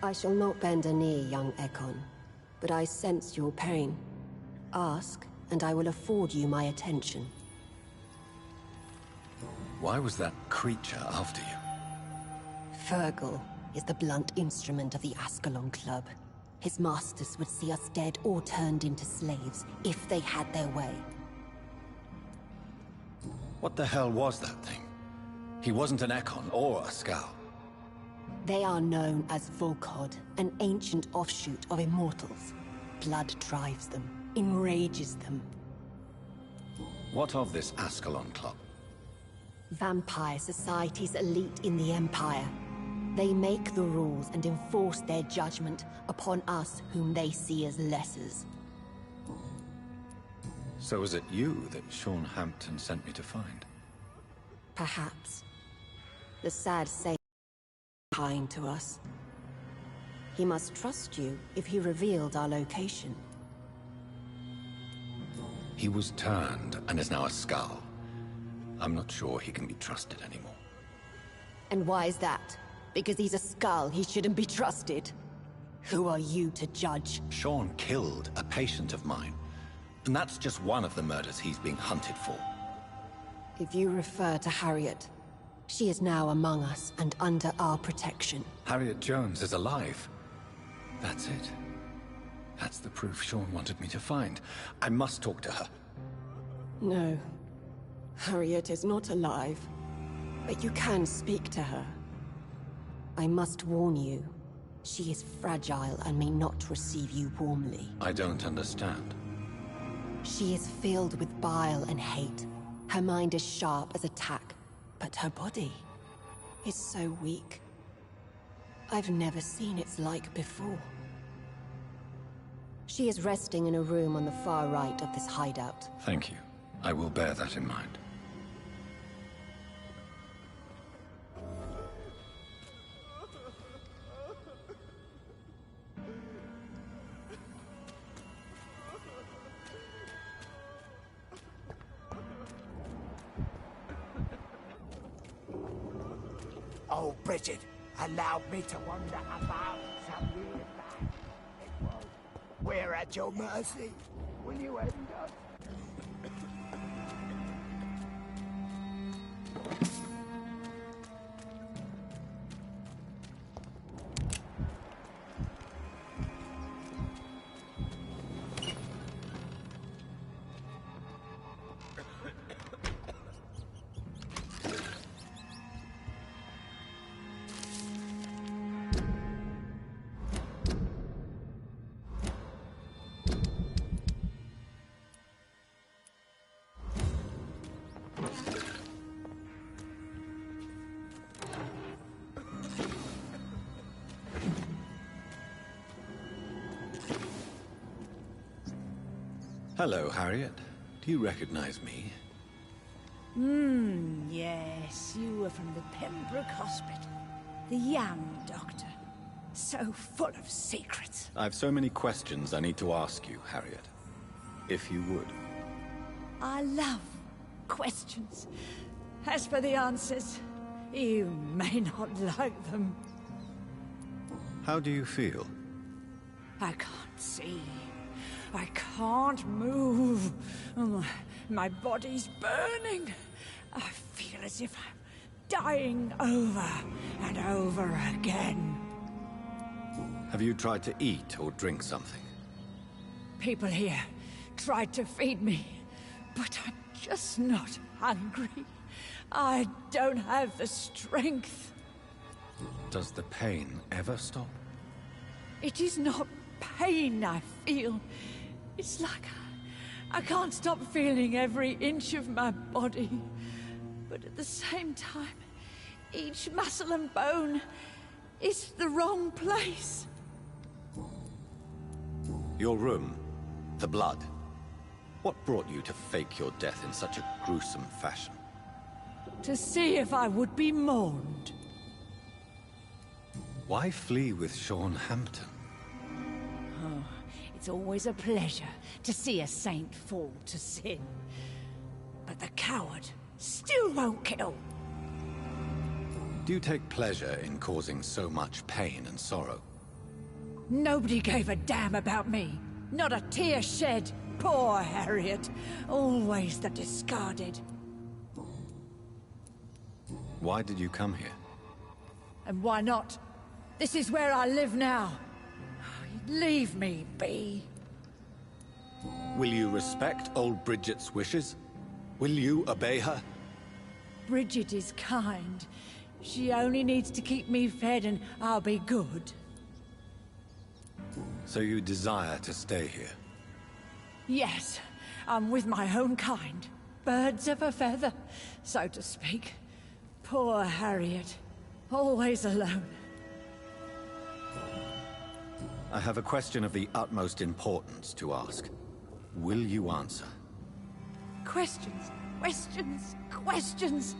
I shall not bend a knee, young Ekon, but I sense your pain. Ask, and I will afford you my attention. Why was that creature after you? Fergal is the blunt instrument of the Ascalon Club. His masters would see us dead or turned into slaves, if they had their way. What the hell was that thing? He wasn't an Ekon or a Scow. They are known as Volkod, an ancient offshoot of Immortals. Blood drives them, enrages them. What of this Ascalon Club? Vampire society's elite in the Empire. They make the rules and enforce their judgment upon us whom they see as lessers. So was it you that Sean Hampton sent me to find? Perhaps. The sad saint is kind to us. He must trust you if he revealed our location. He was turned and is now a Scow. I'm not sure he can be trusted anymore. And why is that? Because he's a Skull, he shouldn't be trusted. Who are you to judge? Sean killed a patient of mine. And that's just one of the murders he's being hunted for. If you refer to Harriet, she is now among us and under our protection. Harriet Jones is alive. That's it. That's the proof Sean wanted me to find. I must talk to her. No. Harriet is not alive. But you can speak to her. I must warn you. She is fragile and may not receive you warmly. I don't understand. She is filled with bile and hate. Her mind is sharp as a tack, but her body is so weak. I've never seen its like before. She is resting in a room on the far right of this hideout. Thank you. I will bear that in mind. Oh, Bridget allowed me to wonder about some weird man. It was, we're at your mercy. Will you end us? Hello, Harriet. Do you recognize me? Yes, you were from the Pembroke Hospital. The young doctor. So full of secrets. I've so many questions I need to ask you, Harriet. If you would. I love questions. As for the answers, you may not like them. How do you feel? I can't see. I can't move. My body's burning. I feel as if I'm dying over and over again. Have you tried to eat or drink something? people here tried to feed me, but I'm just not hungry. I don't have the strength. Does the pain ever stop? It is not pain I feel. It's like I can't stop feeling every inch of my body. But at the same time, each muscle and bone is the wrong place. Your room, the blood. What brought you to fake your death in such a gruesome fashion? To see if I would be mourned. Why flee with Sean Hampton? Oh, it's always a pleasure to see a saint fall to sin. But the coward still won't kill. Do you take pleasure in causing so much pain and sorrow? Nobody gave a damn about me. Not a tear shed. Poor Harriet. Always the discarded. Why did you come here? And why not? This is where I live now. Leave me be. Will you respect old Bridget's wishes? Will you obey her? Bridget is kind. She only needs to keep me fed and I'll be good. So you desire to stay here? Yes, I'm with my own kind. Birds of a feather, so to speak. Poor Harriet. Always alone. I have a question of the utmost importance to ask. Will you answer? Questions, questions, questions.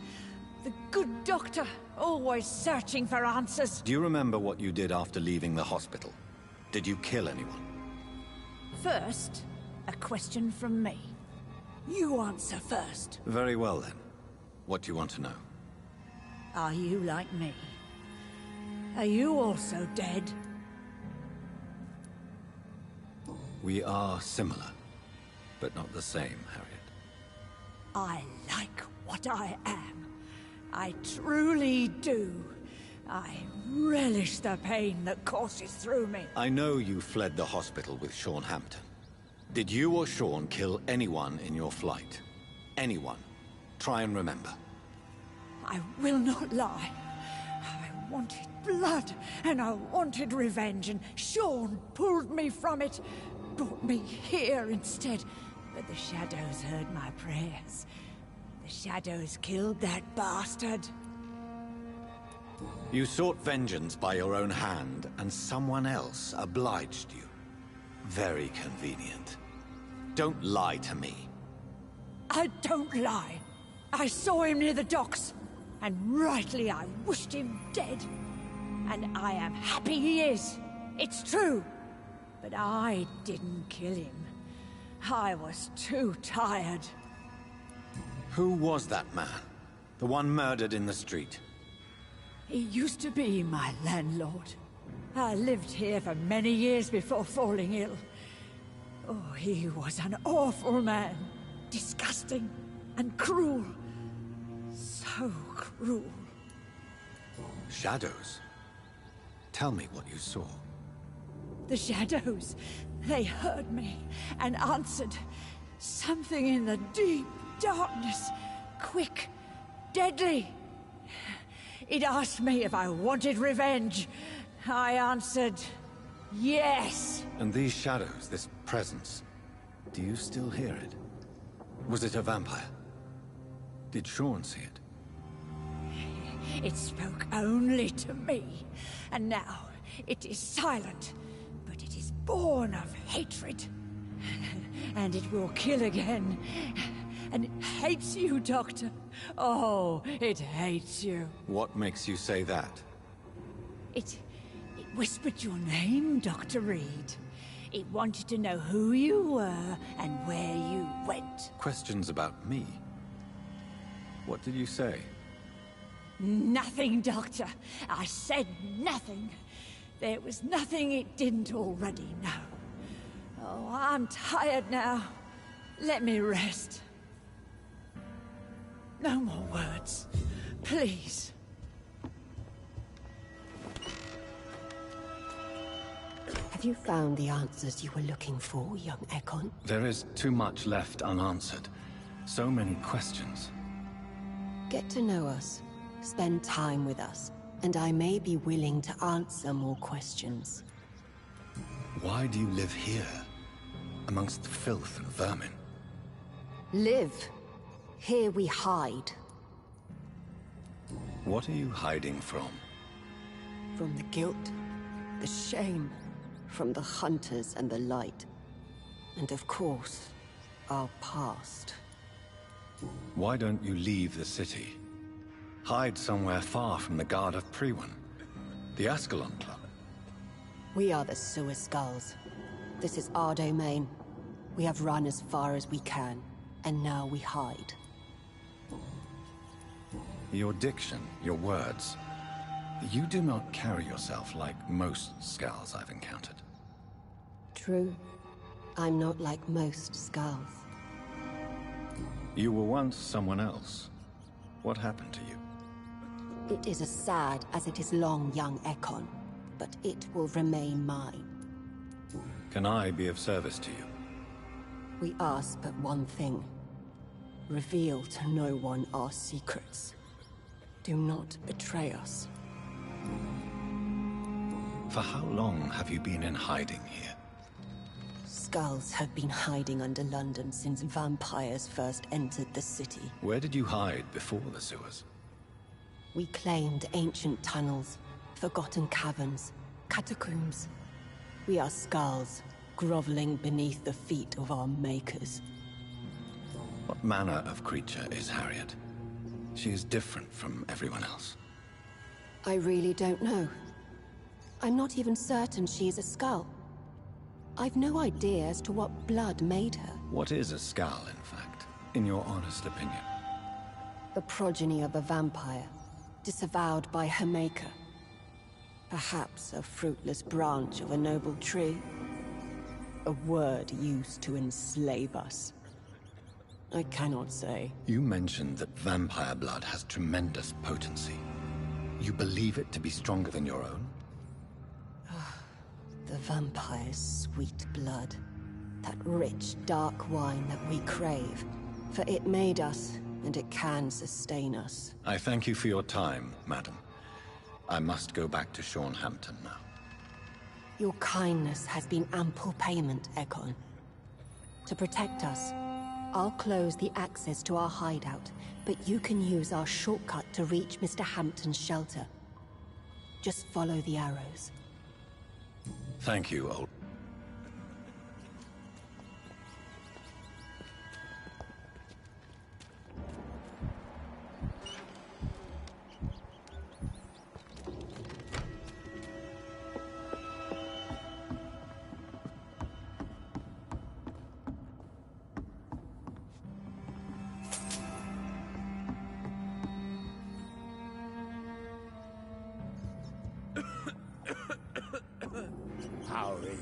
The good doctor, always searching for answers. Do you remember what you did after leaving the hospital? Did you kill anyone? First, a question from me. You answer first. Very well then. What do you want to know? Are you like me? Are you also dead? We are similar, but not the same, Harriet. I like what I am. I truly do. I relish the pain that courses through me. I know you fled the hospital with Sean Hampton. Did you or Sean kill anyone in your flight? Anyone? Try and remember. I will not lie. I wanted blood, and I wanted revenge, and Sean pulled me from it, brought me here instead. But the shadows heard my prayers. The shadows killed that bastard. You sought vengeance by your own hand, and someone else obliged you. Very convenient. Don't lie to me. I don't lie. I saw him near the docks, and rightly I wished him dead. And I am happy he is. It's true. But I didn't kill him. I was too tired. Who was that man? The one murdered in the street? He used to be my landlord. I lived here for many years before falling ill. Oh, he was an awful man. Disgusting and cruel. So cruel. Shadows? Tell me what you saw. The shadows, they heard me and answered. Something in the deep darkness. Quick, deadly. It asked me if I wanted revenge. I answered, yes. And these shadows, this presence, do you still hear it? Was it a vampire? Did Sean see it? It spoke only to me, and now it is silent, but it is born of hatred. And it will kill again. And it hates you, Doctor. Oh, it hates you. What makes you say that? It whispered your name, Dr. Reed. It wanted to know who you were and where you went. Questions about me? What did you say? Nothing, Doctor. I said nothing. There was nothing it didn't already know. Oh, I'm tired now. Let me rest. No more words. Please. Have you found the answers you were looking for, young Ekon? There is too much left unanswered. So many questions. Get to know us, spend time with us, and I may be willing to answer more questions. Why do you live here, amongst the filth and vermin? Live. Here we hide. What are you hiding from? From the guilt, the shame, from the hunters and the light. And of course, our past. Why don't you leave the city? Hide somewhere far from the Guard of Priwen, the Ascalon Club. We are the Sewer Skulls. This is our domain. We have run as far as we can, and now we hide. Your diction, your words. You do not carry yourself like most Skulls I've encountered. True. I'm not like most Skulls. You were once someone else. What happened to you? It is as sad as it is long, young Ekon, but it will remain mine. Can I be of service to you? We ask but one thing. Reveal to no one our secrets. Do not betray us. For how long have you been in hiding here? Skulls have been hiding under London since vampires first entered the city. Where did you hide before the sewers? We claimed ancient tunnels, forgotten caverns, catacombs. We are Skulls, groveling beneath the feet of our makers. What manner of creature is Harriet? She is different from everyone else. I really don't know. I'm not even certain she is a Skull. I've no idea as to what blood made her. What is a Skull, in fact, in your honest opinion? The progeny of a vampire, disavowed by her maker. Perhaps a fruitless branch of a noble tree. A word used to enslave us. I cannot say. You mentioned that vampire blood has tremendous potency. You believe it to be stronger than your own? The vampire's sweet blood. That rich, dark wine that we crave. For it made us, and it can sustain us. I thank you for your time, madam. I must go back to Shornhampton now. Your kindness has been ample payment, Ekon. To protect us, I'll close the access to our hideout, but you can use our shortcut to reach Mr. Hampton's shelter. Just follow the arrows. Thank you, old... Howdy.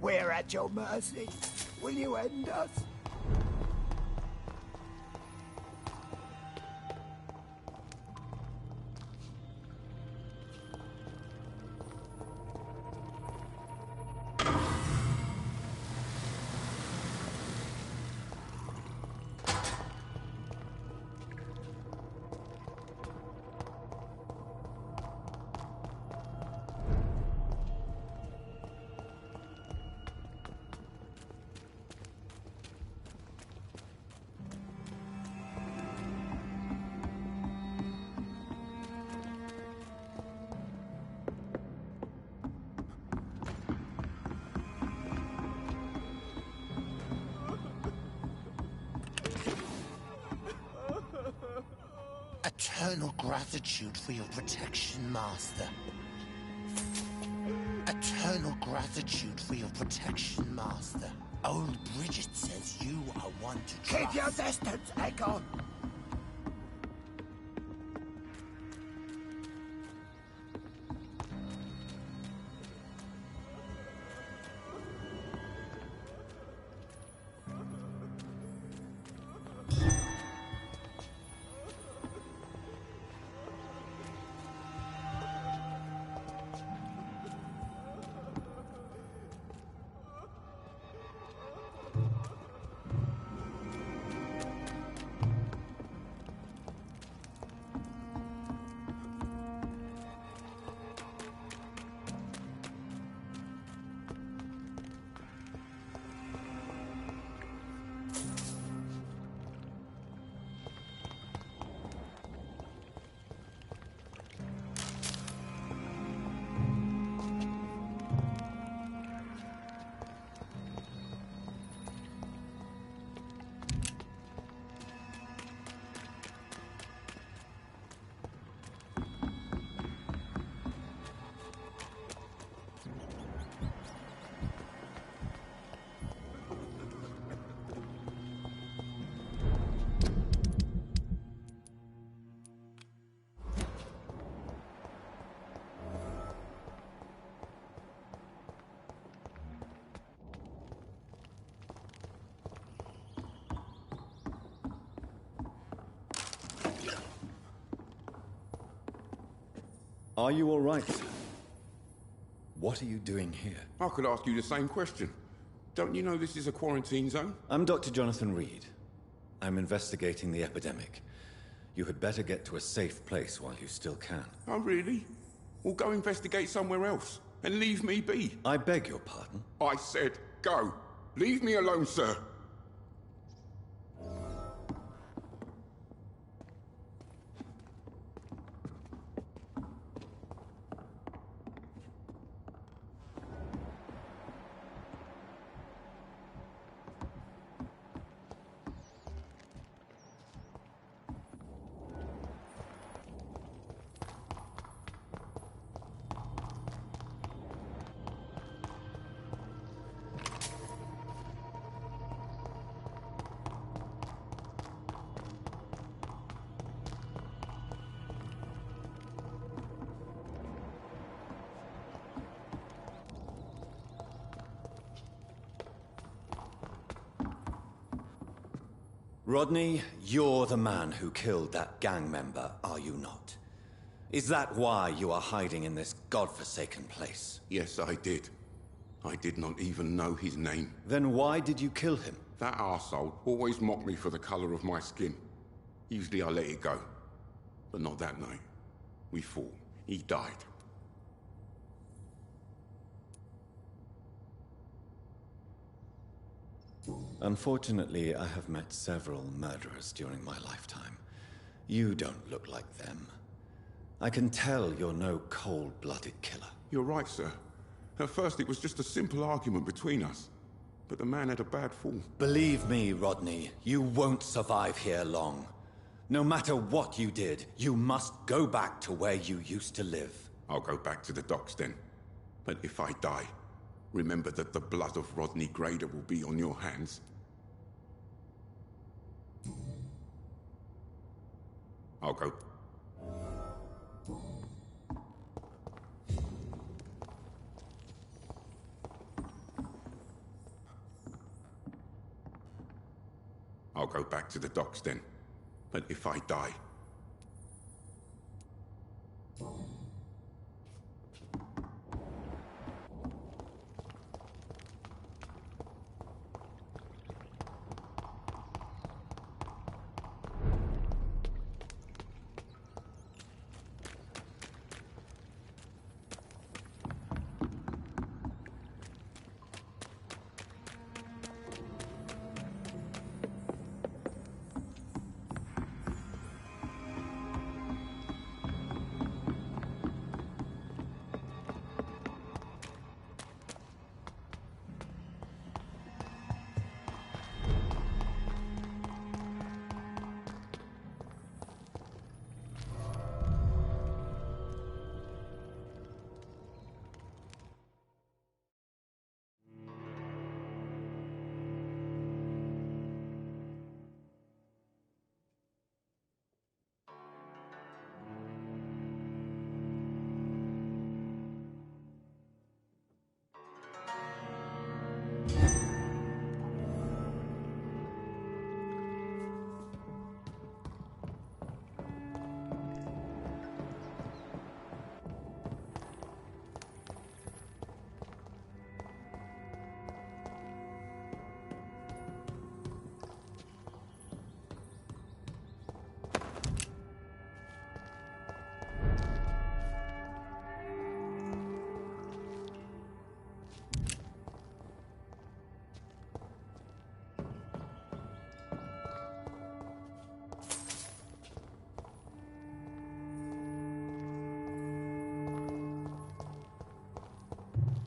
We're at your mercy. Will you end us? Eternal gratitude for your protection, Master. Eternal gratitude for your protection, Master. Old Bridget says you are one to trust. Keep your distance, Echo. Are you all right, sir? What are you doing here? I could ask you the same question. Don't you know this is a quarantine zone? I'm Dr. Jonathan Reed. I'm investigating the epidemic. You had better get to a safe place while you still can. Oh, really? Well, go investigate somewhere else and leave me be. I beg your pardon? I said go. Leave me alone, sir. Rodney, you're the man who killed that gang member, are you not? Is that why you are hiding in this godforsaken place? Yes, I did. I did not even know his name. Then why did you kill him? That arsehole always mocked me for the color of my skin. Usually I let it go. But not that night. We fought. He died. Unfortunately, I have met several murderers during my lifetime. You don't look like them. I can tell you're no cold-blooded killer. You're right, sir. At first it was just a simple argument between us. But the man had a bad fall. Believe me, Rodney, you won't survive here long. No matter what you did, you must go back to where you used to live. I'll go back to the docks then. But if I die, remember that the blood of Rodney Grader will be on your hands. I'll go. I'll go back to the docks then. But if I die...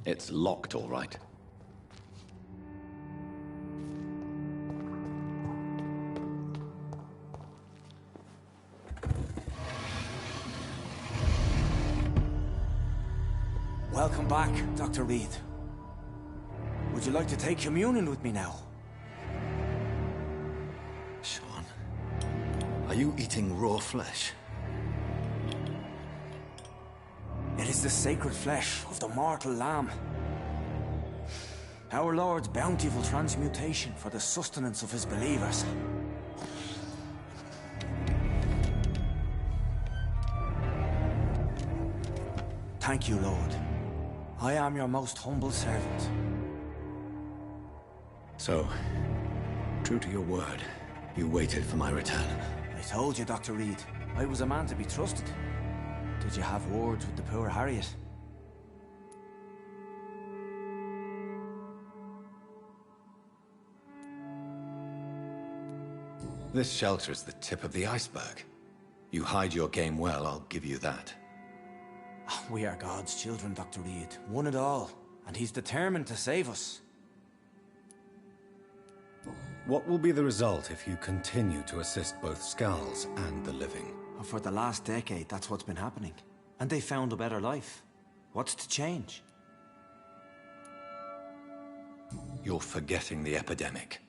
It's locked, all right. Welcome back, Dr. Reed. Would you like to take communion with me now? Sean, are you eating raw flesh? It is the sacred flesh of the mortal lamb. Our Lord's bountiful transmutation for the sustenance of his believers. Thank you, Lord. I am your most humble servant. So, true to your word, you waited for my return. I told you, Dr. Reed, I was a man to be trusted. Did you have words with the poor Harriet? This shelter is the tip of the iceberg. You hide your game well, I'll give you that. We are God's children, Dr. Reed. One and all. And he's determined to save us. What will be the result if you continue to assist both Skulls and the living? For the last decade, that's what's been happening. And they found a better life. What's to change? You're forgetting the epidemic.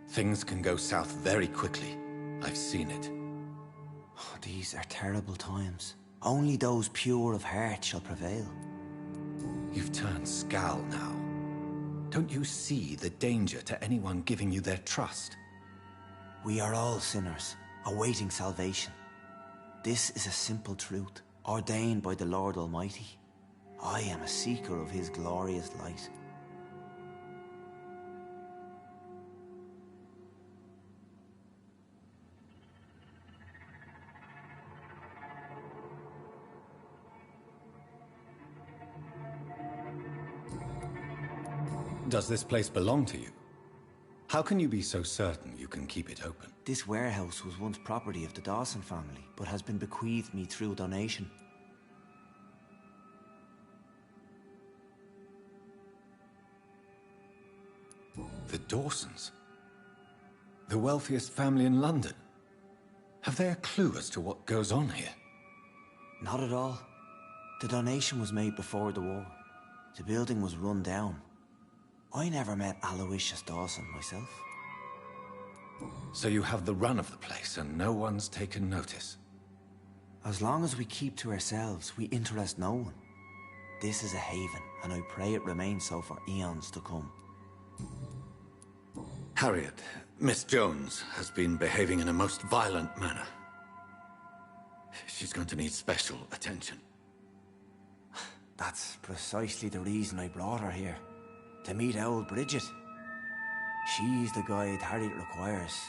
Things can go south very quickly. I've seen it. Oh, these are terrible times. Only those pure of heart shall prevail. You've turned Skull now. Don't you see the danger to anyone giving you their trust? We are all sinners, awaiting salvation. This is a simple truth, ordained by the Lord Almighty. I am a seeker of his glorious light. Does this place belong to you? How can you be so certain you can keep it open? This warehouse was once property of the Dawson family, but has been bequeathed me through donation. The Dawsons? The wealthiest family in London? Have they a clue as to what goes on here? Not at all. The donation was made before the war. The building was run down. I never met Aloysius Dawson myself. So you have the run of the place and no one's taken notice? As long as we keep to ourselves, we interest no one. This is a haven, and I pray it remains so for eons to come. Harriet, Miss Jones has been behaving in a most violent manner. She's going to need special attention. That's precisely the reason I brought her here. To meet old Bridget. She's the guide Harriet requires.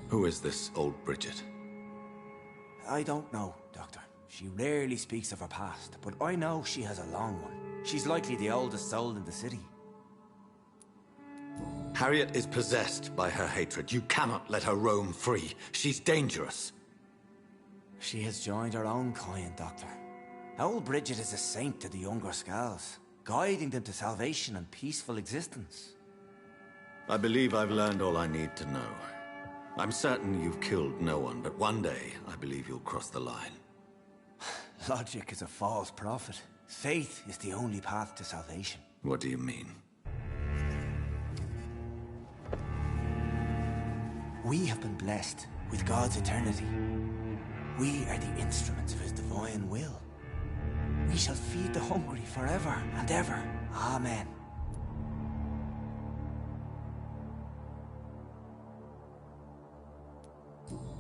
Who is this old Bridget? I don't know, Doctor. She rarely speaks of her past, but I know she has a long one. She's likely the oldest soul in the city. Harriet is possessed by her hatred. You cannot let her roam free. She's dangerous. She has joined her own kind, Doctor. Old Bridget is a saint to the younger Scals, guiding them to salvation and peaceful existence. I believe I've learned all I need to know. I'm certain you've killed no one, but one day I believe you'll cross the line. Logic is a false prophet. Faith is the only path to salvation. What do you mean? We have been blessed with God's eternity. We are the instruments of His divine will. We shall feed the hungry forever and ever. Amen.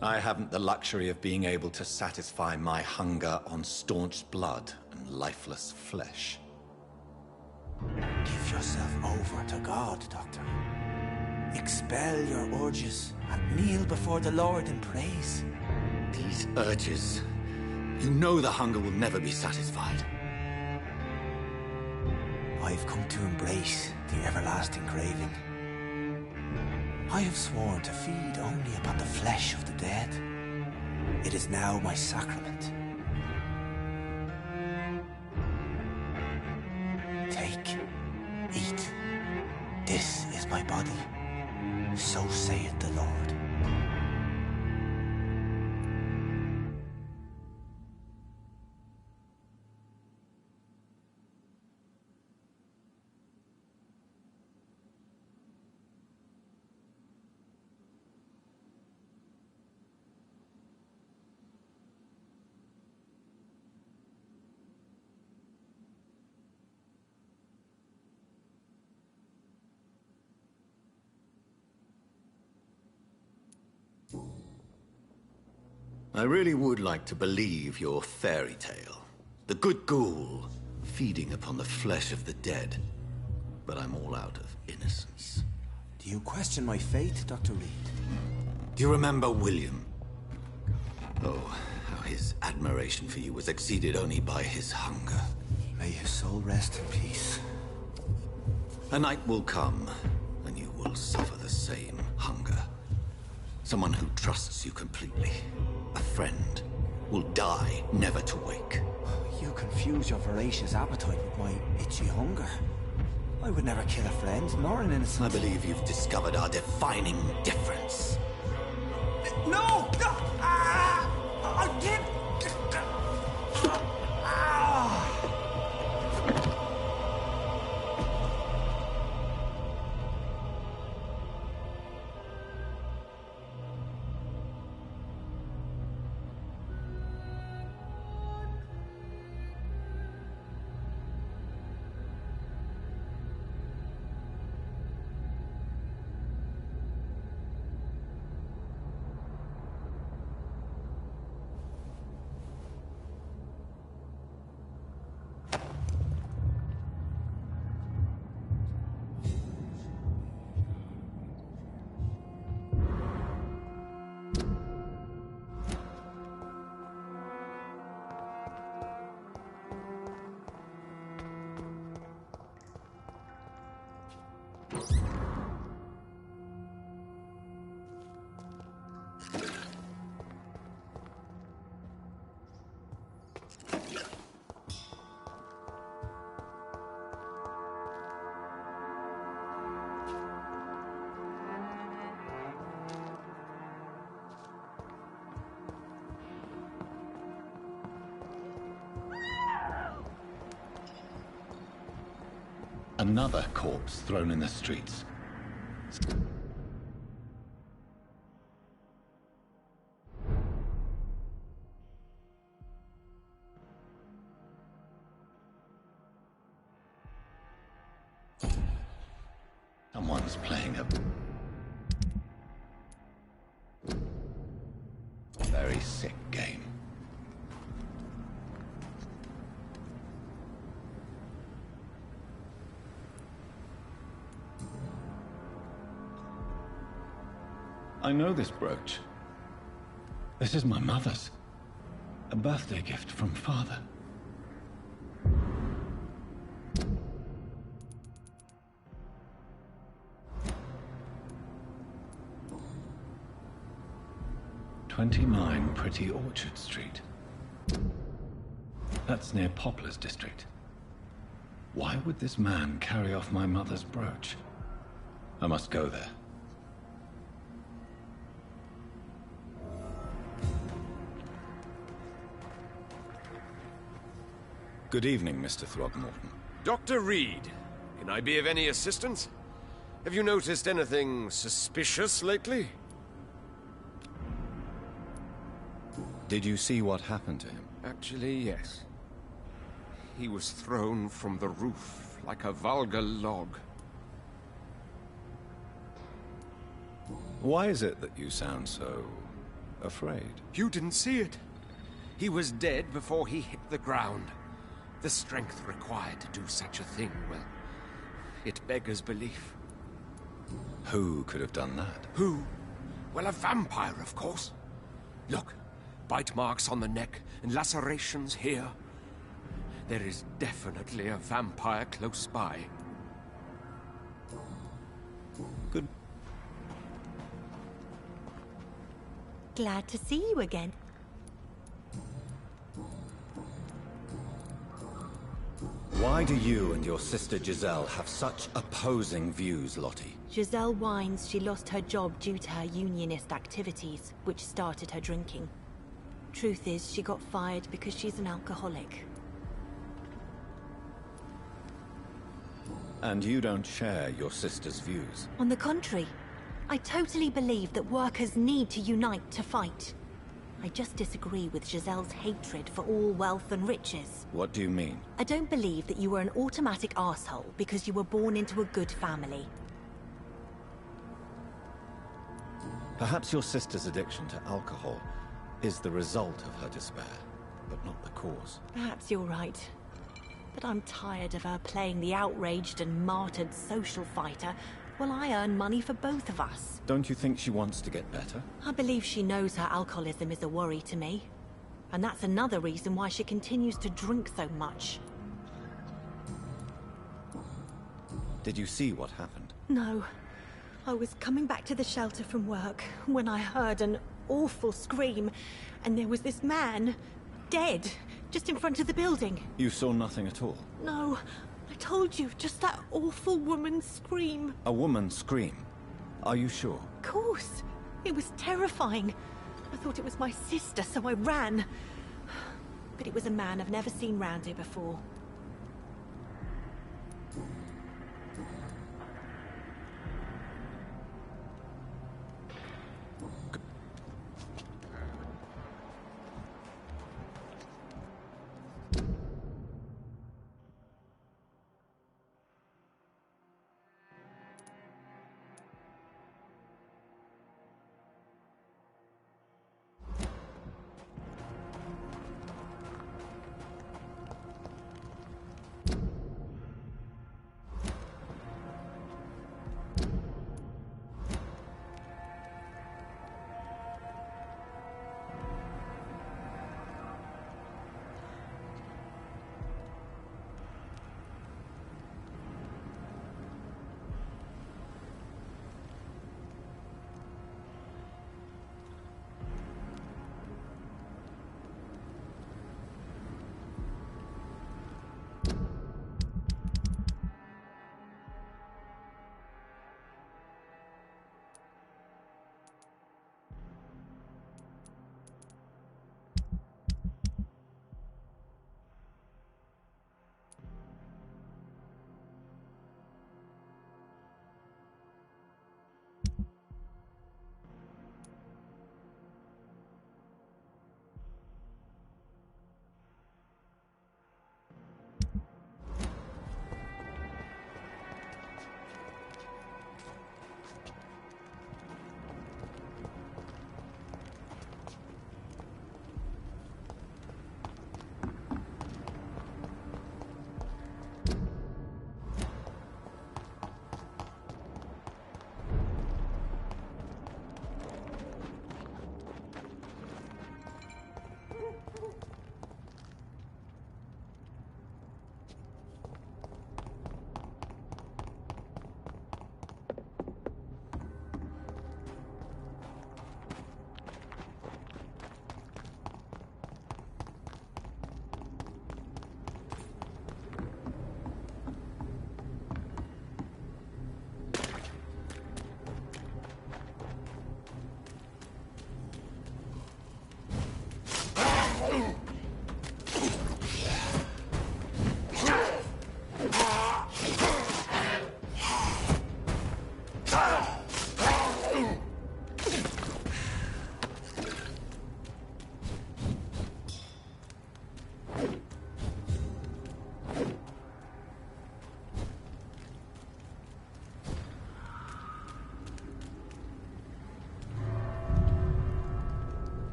I haven't the luxury of being able to satisfy my hunger on staunch blood and lifeless flesh. Give yourself over to God, Doctor. Expel your urges and kneel before the Lord in praise. These urges... You know the hunger will never be satisfied. I've come to embrace the everlasting craving. I have sworn to feed only upon the flesh of the dead. It is now my sacrament. Take, eat. This is my body. So saith the Lord. I really would like to believe your fairy tale. The good ghoul feeding upon the flesh of the dead. But I'm all out of innocence. Do you question my faith, Dr. Reed? Do you remember William? Oh, how his admiration for you was exceeded only by his hunger. May his soul rest in peace. A night will come, and you will suffer the same hunger. Someone who trusts you completely. A friend will die, never to wake. You confuse your voracious appetite with my itchy hunger. I would never kill a friend, nor an innocent. I believe you've discovered our defining difference. No! I can't! Another corpse thrown in the streets. Someone's playing a very sick game. I know this brooch. This is my mother's. A birthday gift from father. "29 Pretty Orchard Street. That's near Poplar's district. Why would this man carry off my mother's brooch? I must go there. Good evening, Mr. Throgmorton. Dr. Reed, can I be of any assistance? Have you noticed anything suspicious lately? Did you see what happened to him? Actually, yes. He was thrown from the roof like a vulgar log. Why is it that you sound so afraid? You didn't see it. He was dead before he hit the ground. The strength required to do such a thing, well, it beggars belief. Who could have done that? Who? Well, a vampire, of course. Look, bite marks on the neck and lacerations here. There is definitely a vampire close by. Good. Glad to see you again. Why do you and your sister Giselle have such opposing views, Lottie? Giselle whines she lost her job due to her unionist activities, which started her drinking. Truth is, she got fired because she's an alcoholic. And you don't share your sister's views? On the contrary, I totally believe that workers need to unite to fight. I just disagree with Giselle's hatred for all wealth and riches. What do you mean? I don't believe that you were an automatic arsehole because you were born into a good family. Perhaps your sister's addiction to alcohol is the result of her despair, but not the cause. Perhaps you're right. But I'm tired of her playing the outraged and martyred social fighter while I earn money for both of us. Don't you think she wants to get better? I believe she knows her alcoholism is a worry to me. And that's another reason why she continues to drink so much. Did you see what happened? No. I was coming back to the shelter from work when I heard an awful scream, and there was this man, dead, just in front of the building. You saw nothing at all? No. I told you, just that awful woman's scream. A woman's scream? Are you sure? Of course. It was terrifying. I thought it was my sister, so I ran. But it was a man I've never seen round here before.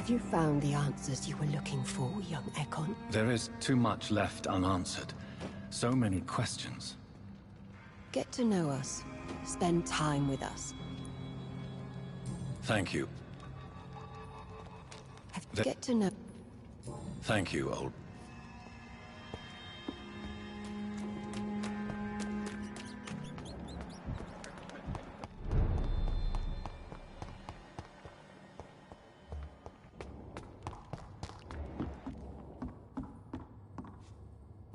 Have you found the answers you were looking for, young Ekon? There is too much left unanswered. So many questions. Get to know us. Spend time with us. Thank you. Get to know... Thank you, old...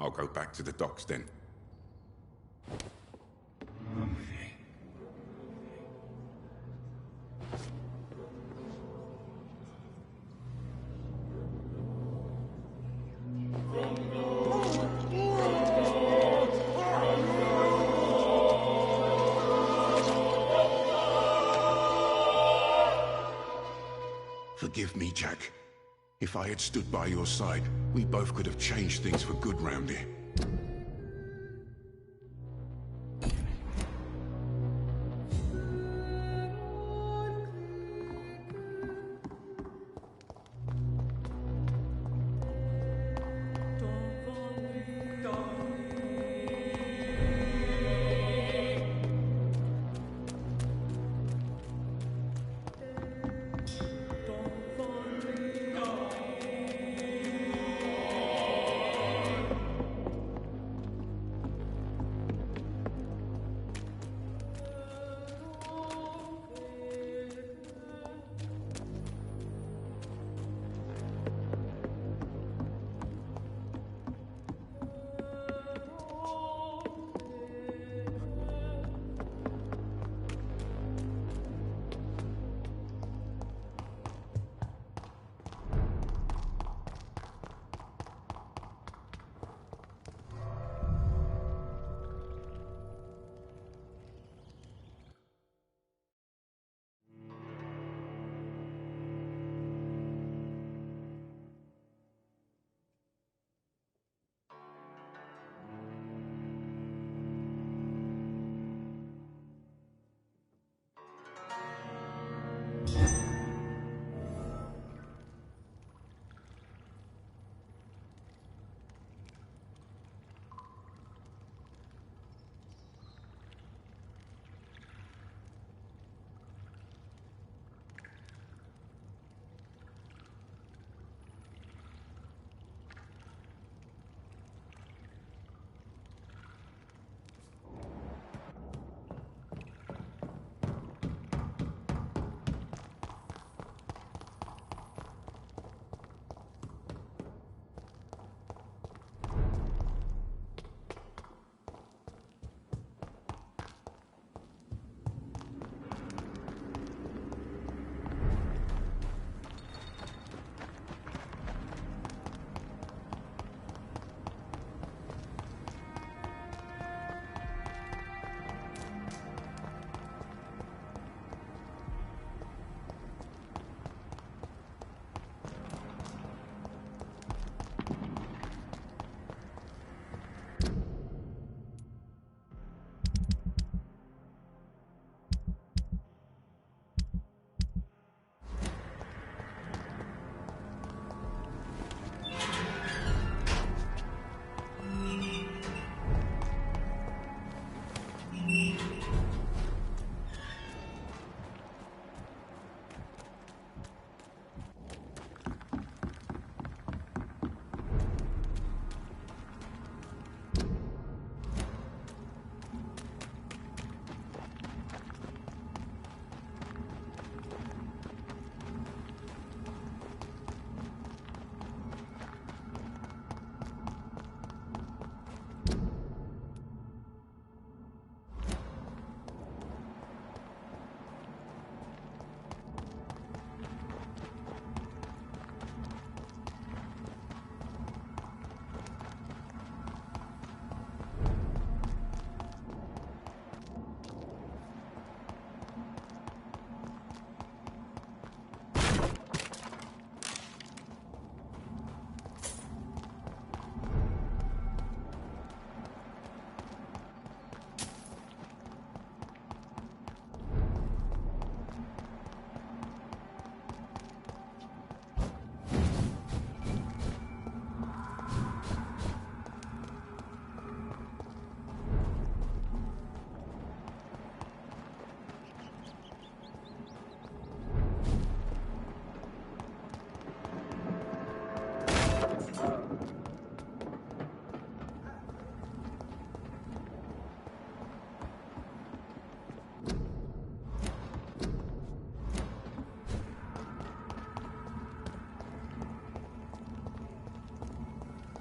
I'll go back to the docks then. Forgive me, Jack. If I had stood by your side, we both could have changed things for good round here.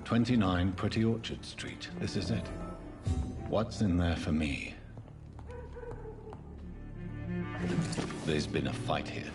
29 Pretty Orchard Street. This is it. What's in there for me? There's been a fight here.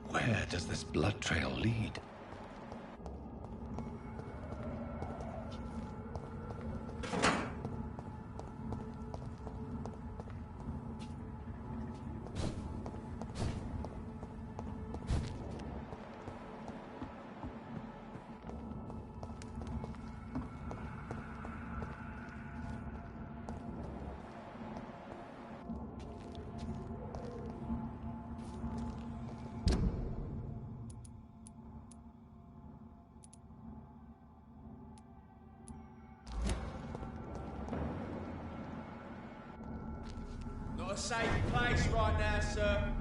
Where does this blood trail lead? Not a safe place right now, sir.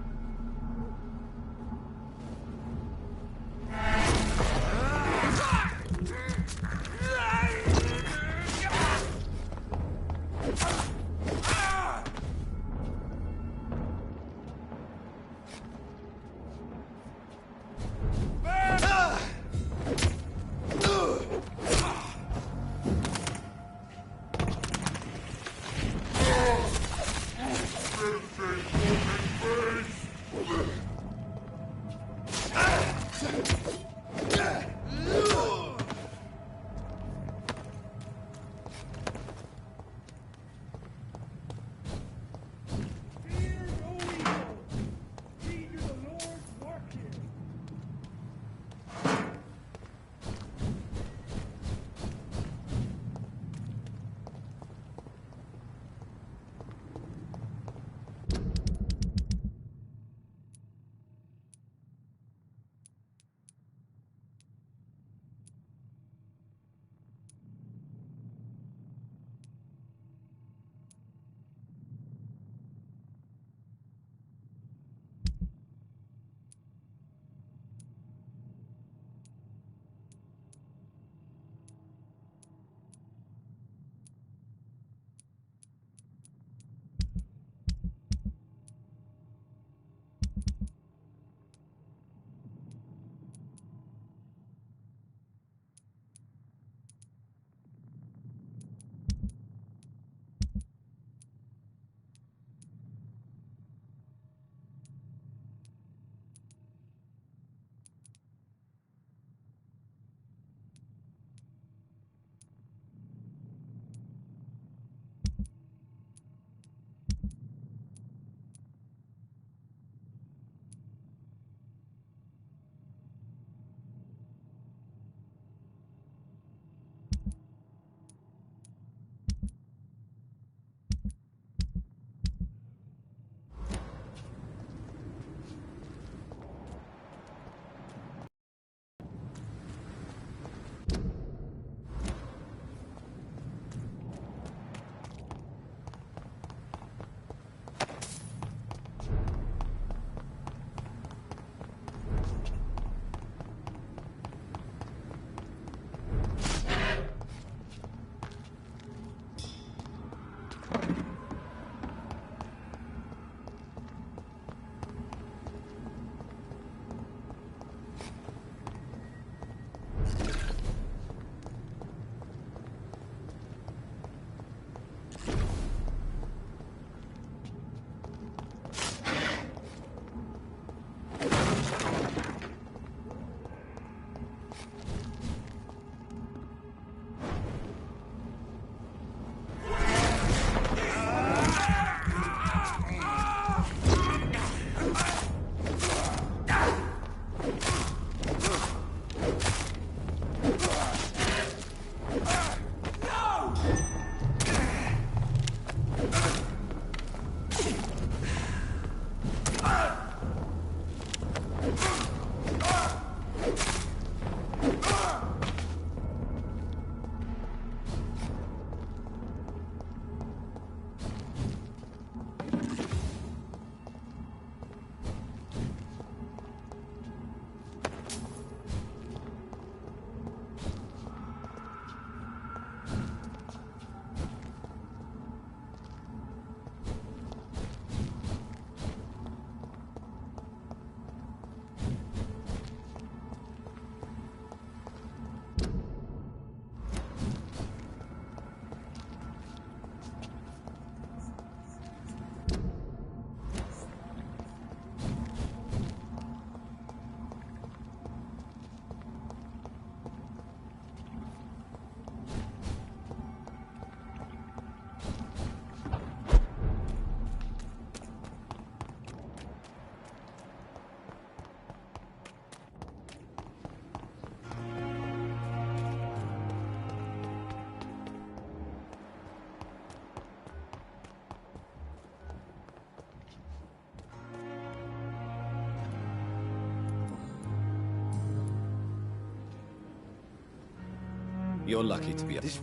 You're lucky to be... This...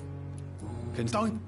Don't...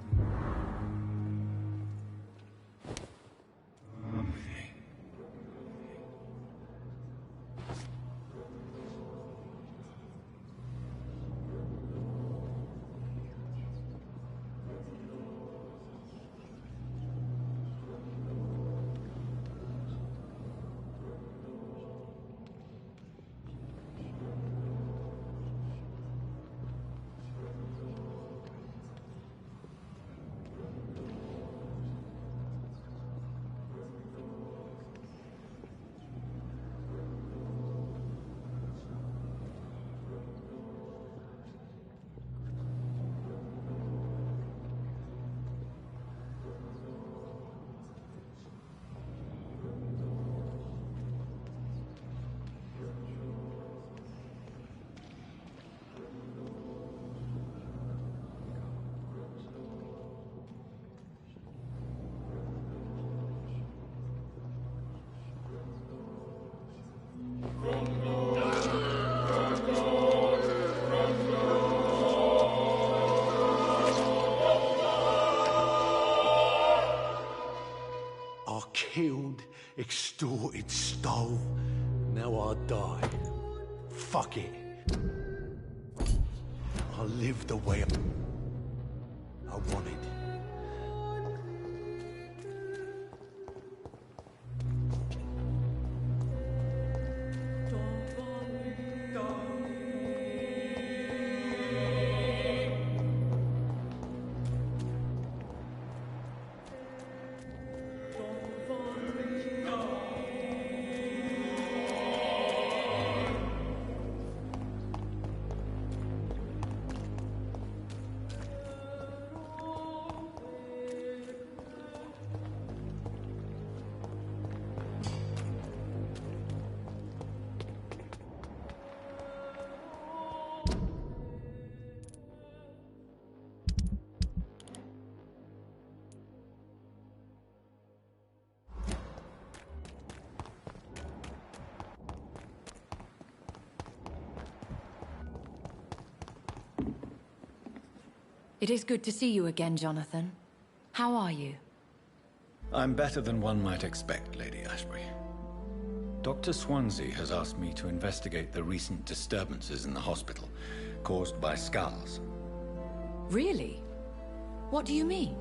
Killed, extorted, stole. Now I die. Fuck it. I'll live the way I wanted. It is good to see you again, Jonathan. How are you? I'm better than one might expect, Lady Ashbury. Dr. Swansea has asked me to investigate the recent disturbances in the hospital, caused by skulls. Really? What do you mean?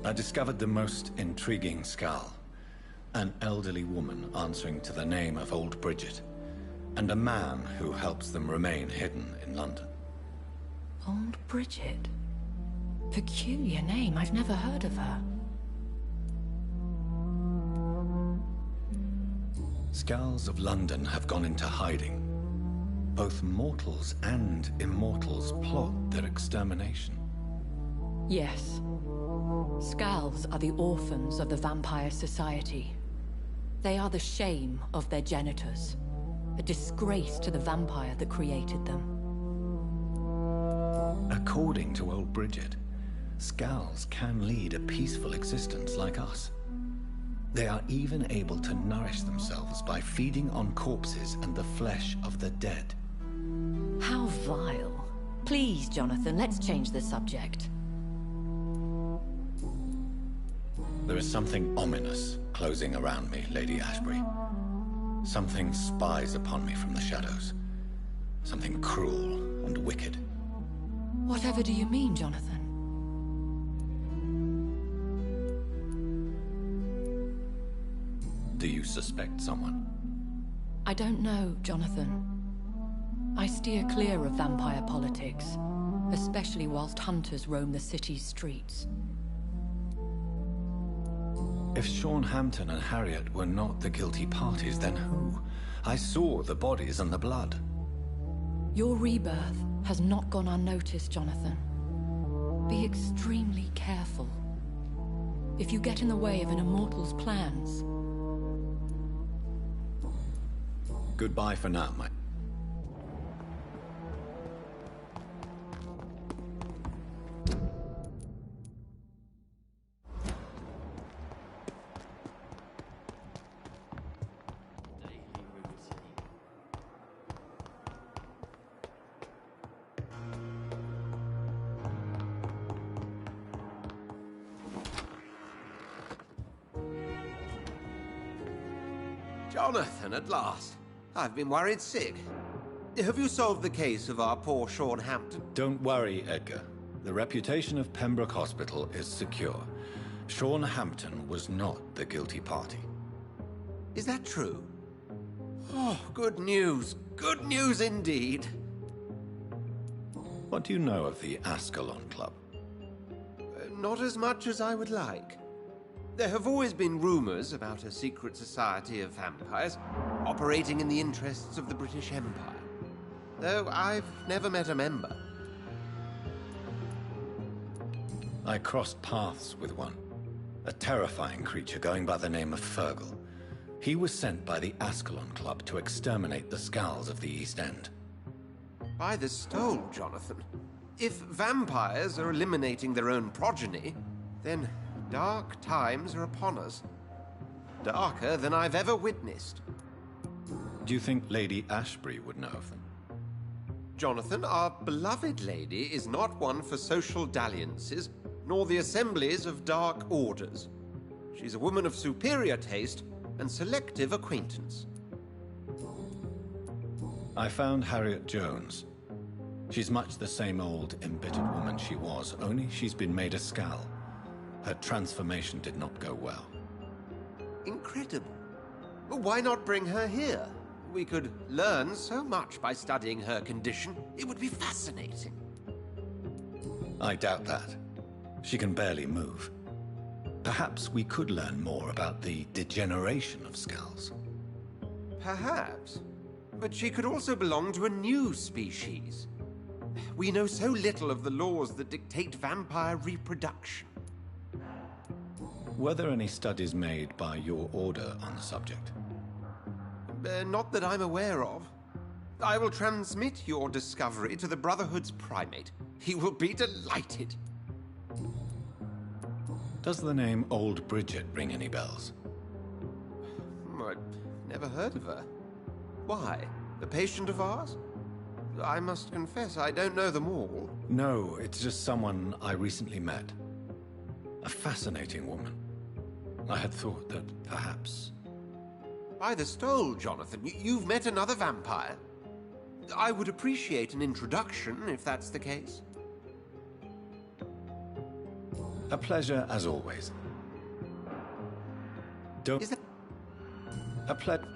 I discovered the most intriguing skull. An elderly woman answering to the name of Old Bridget, and a man who helps them remain hidden in London. Old Bridget? Peculiar name, I've never heard of her. Skulls of London have gone into hiding. Both mortals and immortals plot their extermination. Yes. Skulls are the orphans of the Vampire Society. They are the shame of their genitors. A disgrace to the vampire that created them. According to Old Bridget, skulls can lead a peaceful existence like us. They are even able to nourish themselves by feeding on corpses and the flesh of the dead. How vile. Please, Jonathan, let's change the subject. There is something ominous closing around me, Lady Ashbury. Something spies upon me from the shadows. Something cruel and wicked. Whatever do you mean, Jonathan? Do you suspect someone? I don't know, Jonathan. I steer clear of vampire politics, especially whilst hunters roam the city's streets. If Sean Hampton and Harriet were not the guilty parties, then who? I saw the bodies and the blood. Your rebirth has not gone unnoticed, Jonathan. Be extremely careful. If you get in the way of an immortal's plans... Goodbye for now, my... Jonathan, at last. I've been worried sick. Have you solved the case of our poor Sean Hampton? Don't worry, Edgar. The reputation of Pembroke Hospital is secure. Sean Hampton was not the guilty party. Is that true? Oh, good news. Good news indeed. What do you know of the Ascalon Club? Not as much as I would like. There have always been rumors about a secret society of vampires operating in the interests of the British Empire, though I've never met a member. I crossed paths with one, a terrifying creature going by the name of Fergal. He was sent by the Ascalon Club to exterminate the Skulls of the East End. By the stole, Jonathan. If vampires are eliminating their own progeny, then dark times are upon us. Darker than I've ever witnessed. Do you think Lady Ashbury would know of them? Jonathan, our beloved lady is not one for social dalliances, nor the assemblies of dark orders. She's a woman of superior taste and selective acquaintance. I found Harriet Jones. She's much the same old, embittered woman she was, only she's been made a Skull. Her transformation did not go well. Incredible. Why not bring her here? We could learn so much by studying her condition. It would be fascinating. I doubt that. She can barely move. Perhaps we could learn more about the degeneration of Skulls. Perhaps. But she could also belong to a new species. We know so little of the laws that dictate vampire reproduction. Were there any studies made by your order on the subject? Not that I'm aware of. I will transmit your discovery to the Brotherhood's primate. He will be delighted. Does the name Old Bridget ring any bells? I've never heard of her. Why? A patient of ours? I must confess, I don't know them all. No, it's just someone I recently met. A fascinating woman. I had thought that perhaps... By the stole, Jonathan, you've met another vampire. I would appreciate an introduction, if that's the case. A pleasure, as always. Don't... Is that... A pleasure...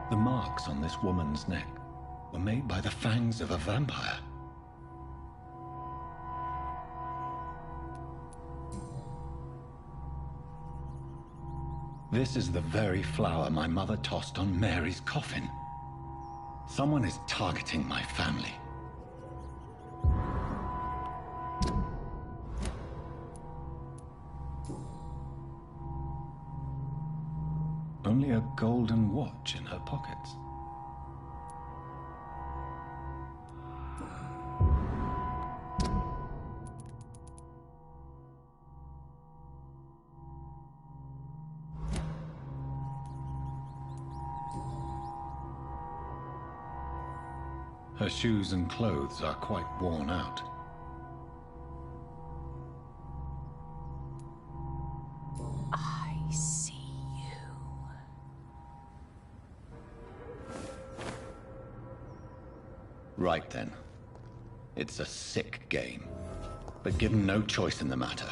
The marks on this woman's neck were made by the fangs of a vampire. This is the very flower my mother tossed on Mary's coffin. Someone is targeting my family. Only a golden watch in her pockets. Her shoes and clothes are quite worn out. I see you. Right then. It's a sick game. But given no choice in the matter,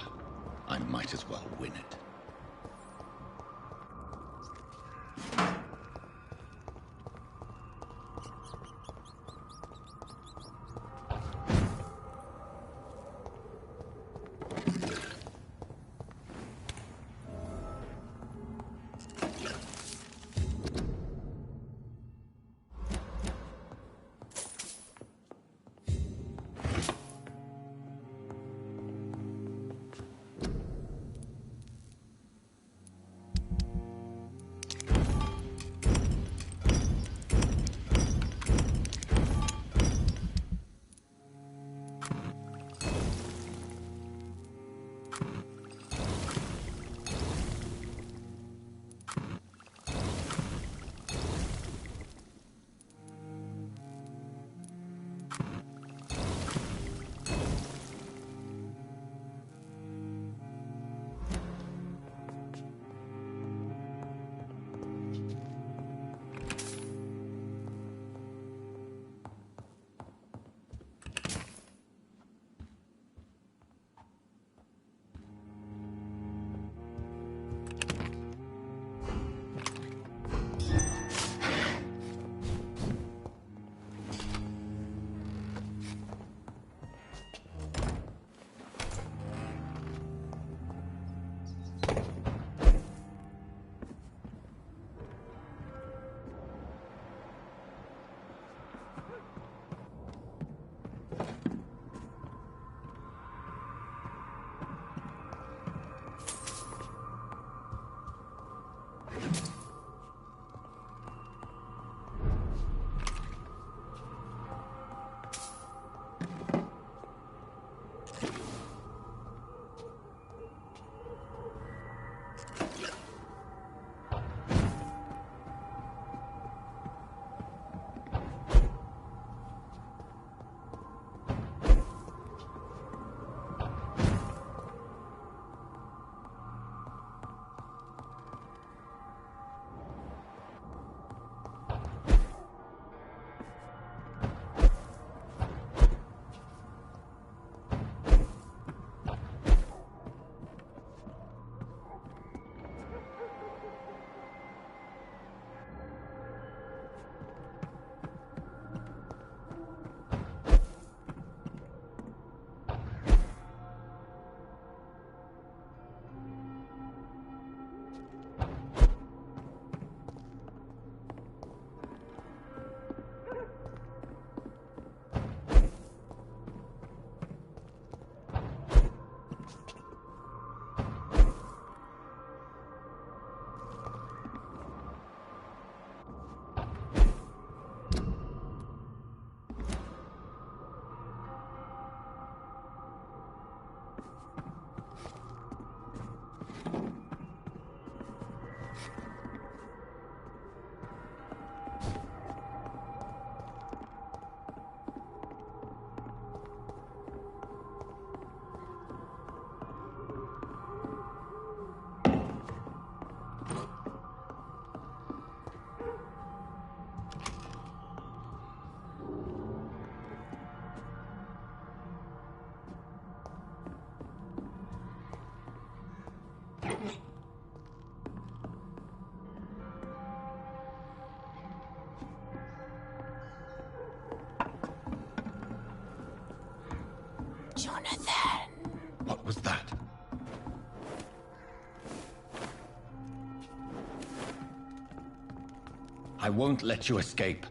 I might as well win it. I won't let you escape.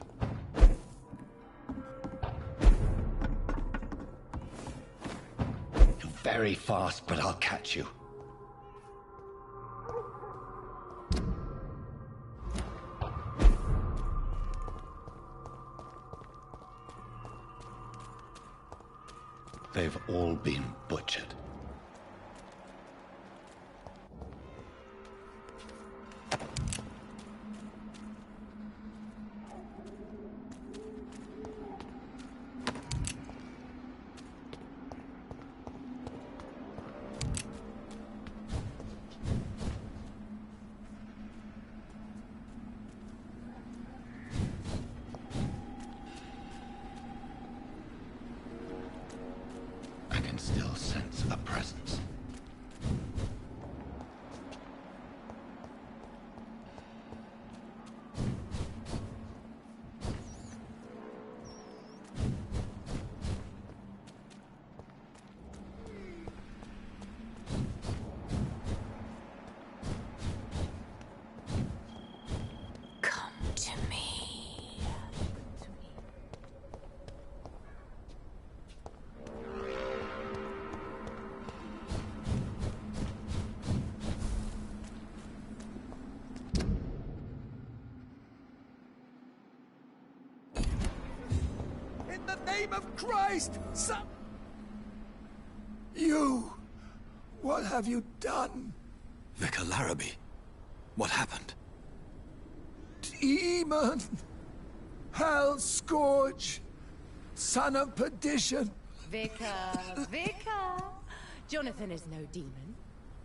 You're very fast, but I'll catch you. They've all been butchered. Still sense a presence. Come to me. In the name of Christ, You! What have you done? Vicar Larrabee, what happened? Demon! Hell Scourge! Son of perdition! Vicar! Jonathan is no demon.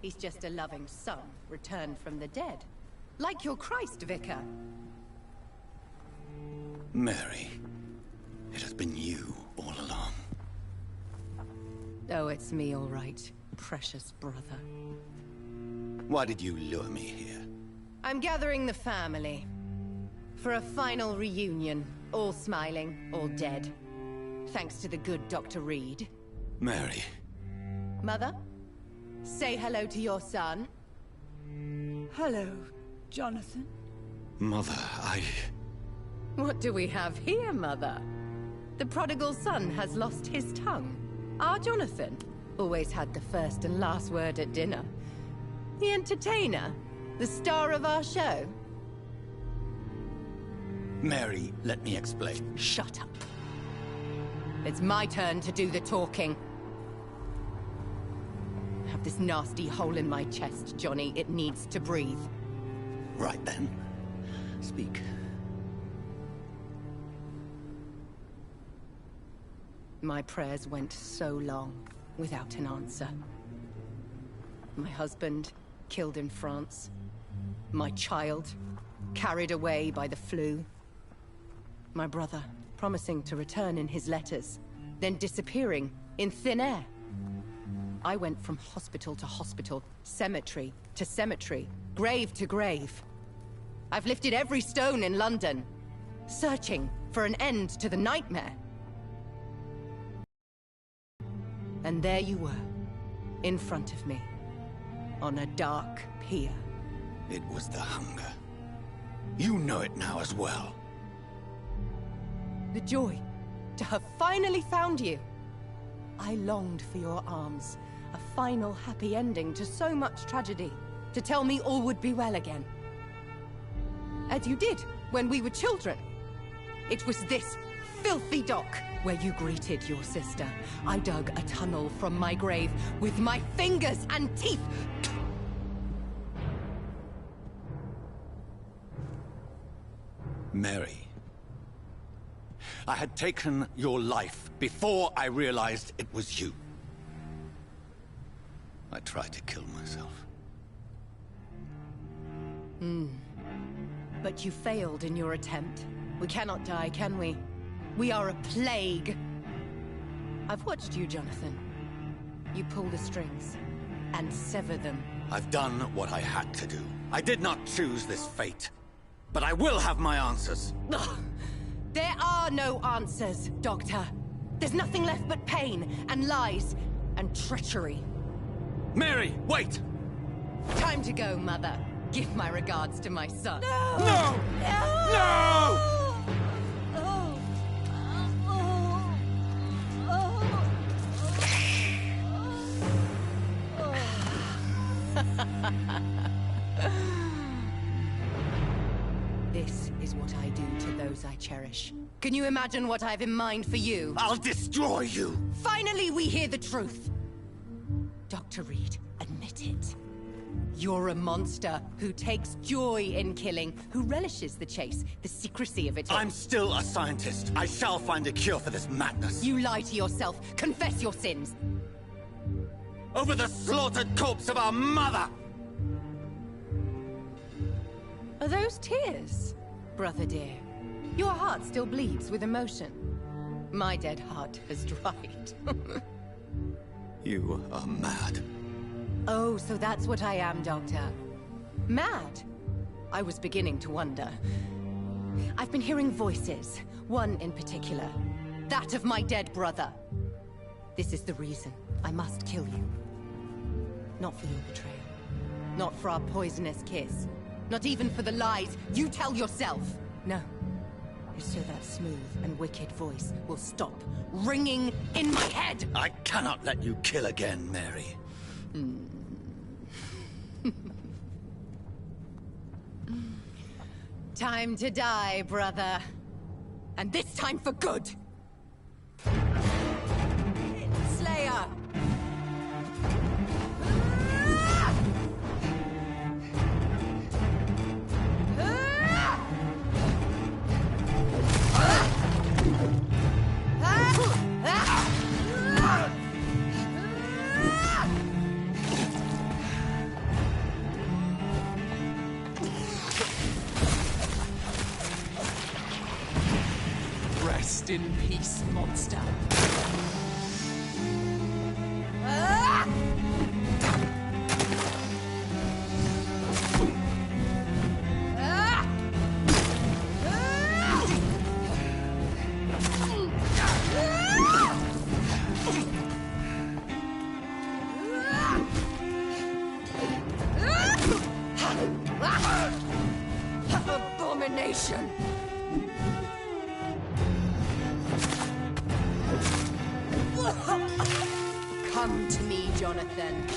He's just a loving son, returned from the dead. Like your Christ, Vicar. Mary, it has been you all along. Oh, it's me, all right. Precious brother. Why did you lure me here? I'm gathering the family. For a final reunion. All smiling, all dead. Thanks to the good Dr. Reed. Mary. Mother? Say hello to your son. Hello, Jonathan. Mother, What do we have here, Mother? The prodigal son has lost his tongue. Our Jonathan always had the first and last word at dinner. The entertainer, the star of our show. Mary, let me explain. Shut up. It's my turn to do the talking. I have this nasty hole in my chest, Johnny. It needs to breathe. Right then. Speak. My prayers went so long without an answer. My husband killed in France. My child carried away by the flu. My brother promising to return in his letters, then disappearing in thin air. I went from hospital to hospital, cemetery to cemetery, grave to grave. I've lifted every stone in London, searching for an end to the nightmare. And there you were, in front of me, on a dark pier. It was the hunger. You know it now as well. The joy to have finally found you. I longed for your arms, a final happy ending to so much tragedy, to tell me all would be well again. As you did when we were children. It was this filthy dock where you greeted your sister. I dug a tunnel from my grave with my fingers and teeth. Mary, I had taken your life before I realized it was you. I tried to kill myself. But you failed in your attempt. We cannot die, can we? We are a plague. I've watched you, Jonathan. You pull the strings and sever them. I've done what I had to do. I did not choose this fate. But I will have my answers. Ugh. There are no answers, Doctor. There's nothing left but pain and lies and treachery. Mary, wait! Time to go, Mother. Give my regards to my son. No! No! No! This is what I do to those I cherish. Can you imagine what I have in mind for you? I'll destroy you! Finally, we hear the truth. Dr. Reed, admit it. You're a monster who takes joy in killing, who relishes the chase, the secrecy of it all. I'm still a scientist. I shall find a cure for this madness. You lie to yourself. Confess your sins. Over the slaughtered corpse of our mother! Are those tears, brother dear? Your heart still bleeds with emotion. My dead heart has dried. You are mad. Oh, so that's what I am, Doctor. Mad? I was beginning to wonder. I've been hearing voices, one in particular. That of my dead brother. This is the reason I must kill you. Not for your betrayal. Not for our poisonous kiss. Not even for the lies you tell yourself. No. It's so that smooth and wicked voice will stop ringing in my head. I cannot let you kill again, Mary. Time to die, brother. And this time for good. Slayer! Rest in peace, monster. Abomination! Come to me, Jonathan.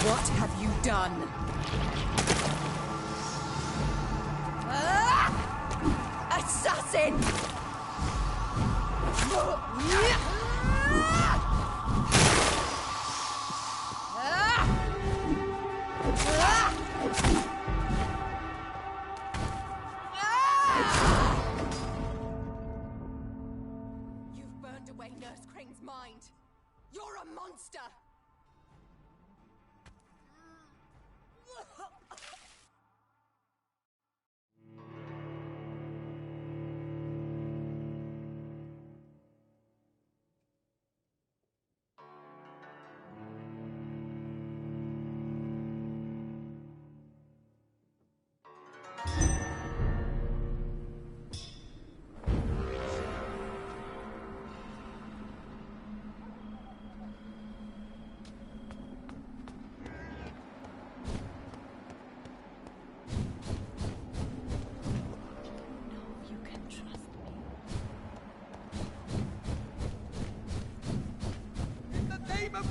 What have you done? Assassin! You've burned away Nurse Crane's mind. You're a monster!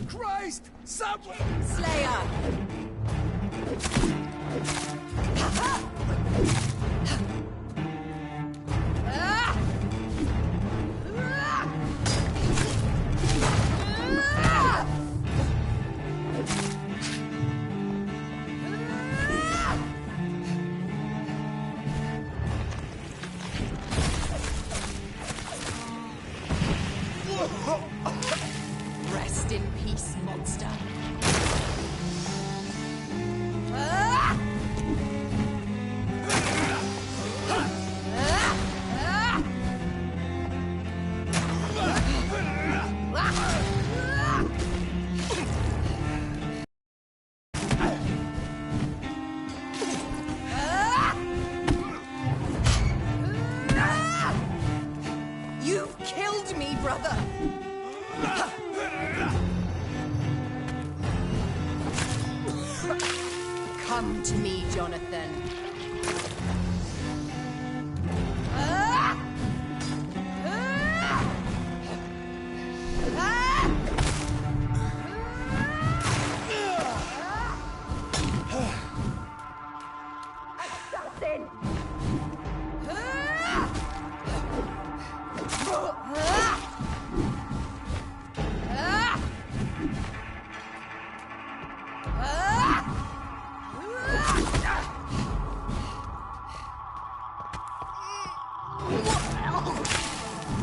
Christ! Someone! Slayer! Rest in peace, monster. Come to me, Jonathan.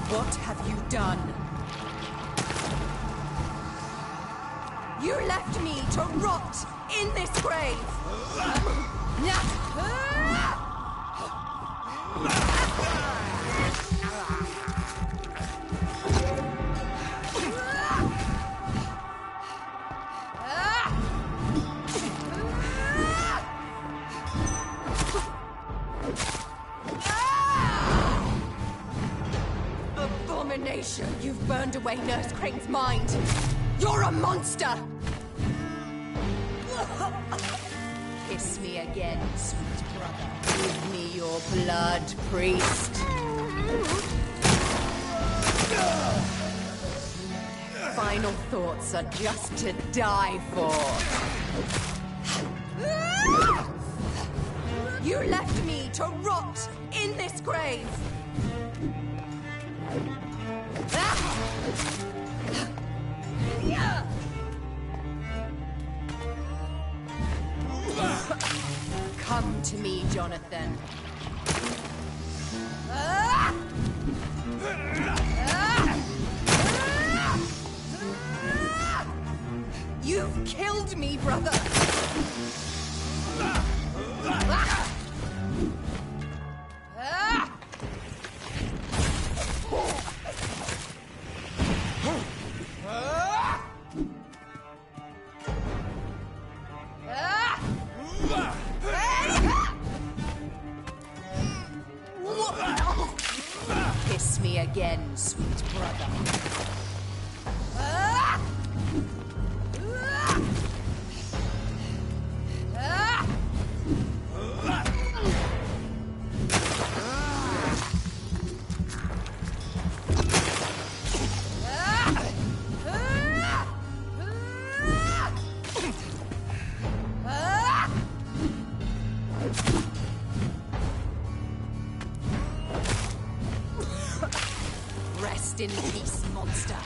What have you done? You left me to rot in this grave! Abomination! You've burned away Nurse Crane's mind! You're a monster! Kiss me again, sweet brother. Give me your blood, priest. Final thoughts are just to die for. You left me to rot in this grave! Come to me, Jonathan. You've killed me, brother! Kiss me again, sweet brother. Rest in peace, monster.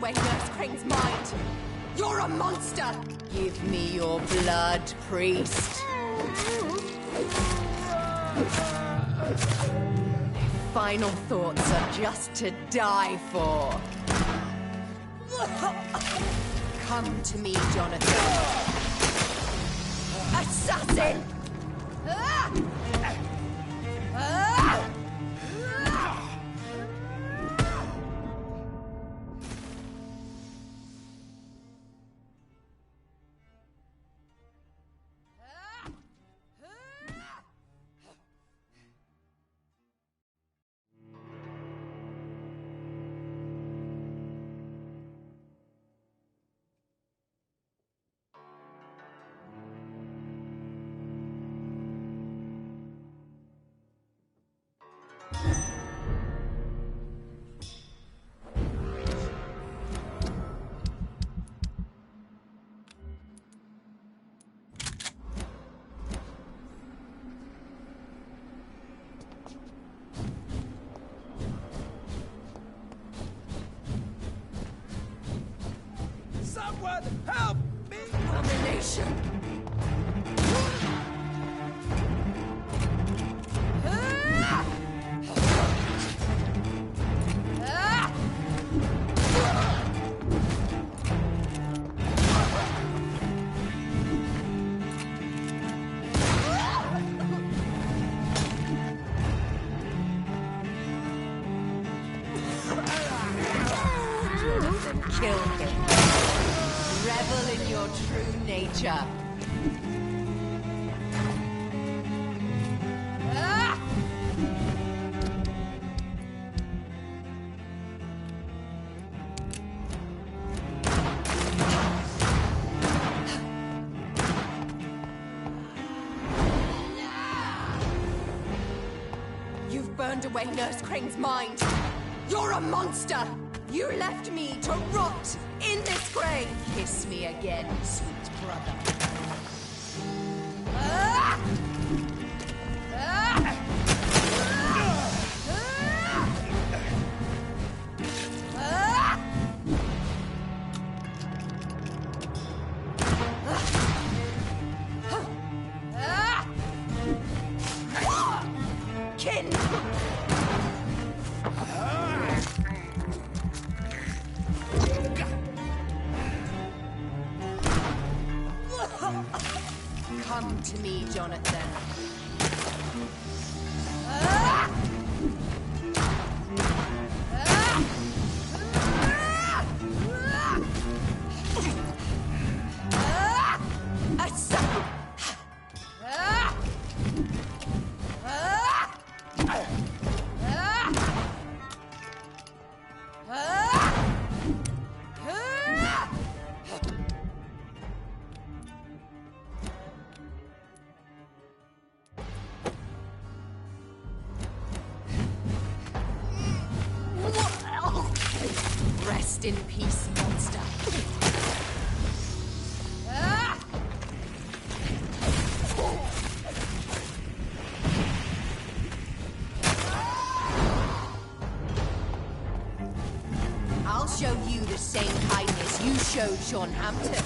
away Nurse Crane's mind. You're a monster! Give me your blood, priest. Final thoughts are just to die for. Come to me, Jonathan. Assassin! Someone help me! Abomination! Kill him. Revel in your true nature. You've burned away Nurse Crane's mind. You're a monster! You left me to rot in this grave! Kiss me again, sweet brother. Kin! Come to me, Jonathan. Rest in peace, monster. I'll show you the same kindness you showed Sean Hampton.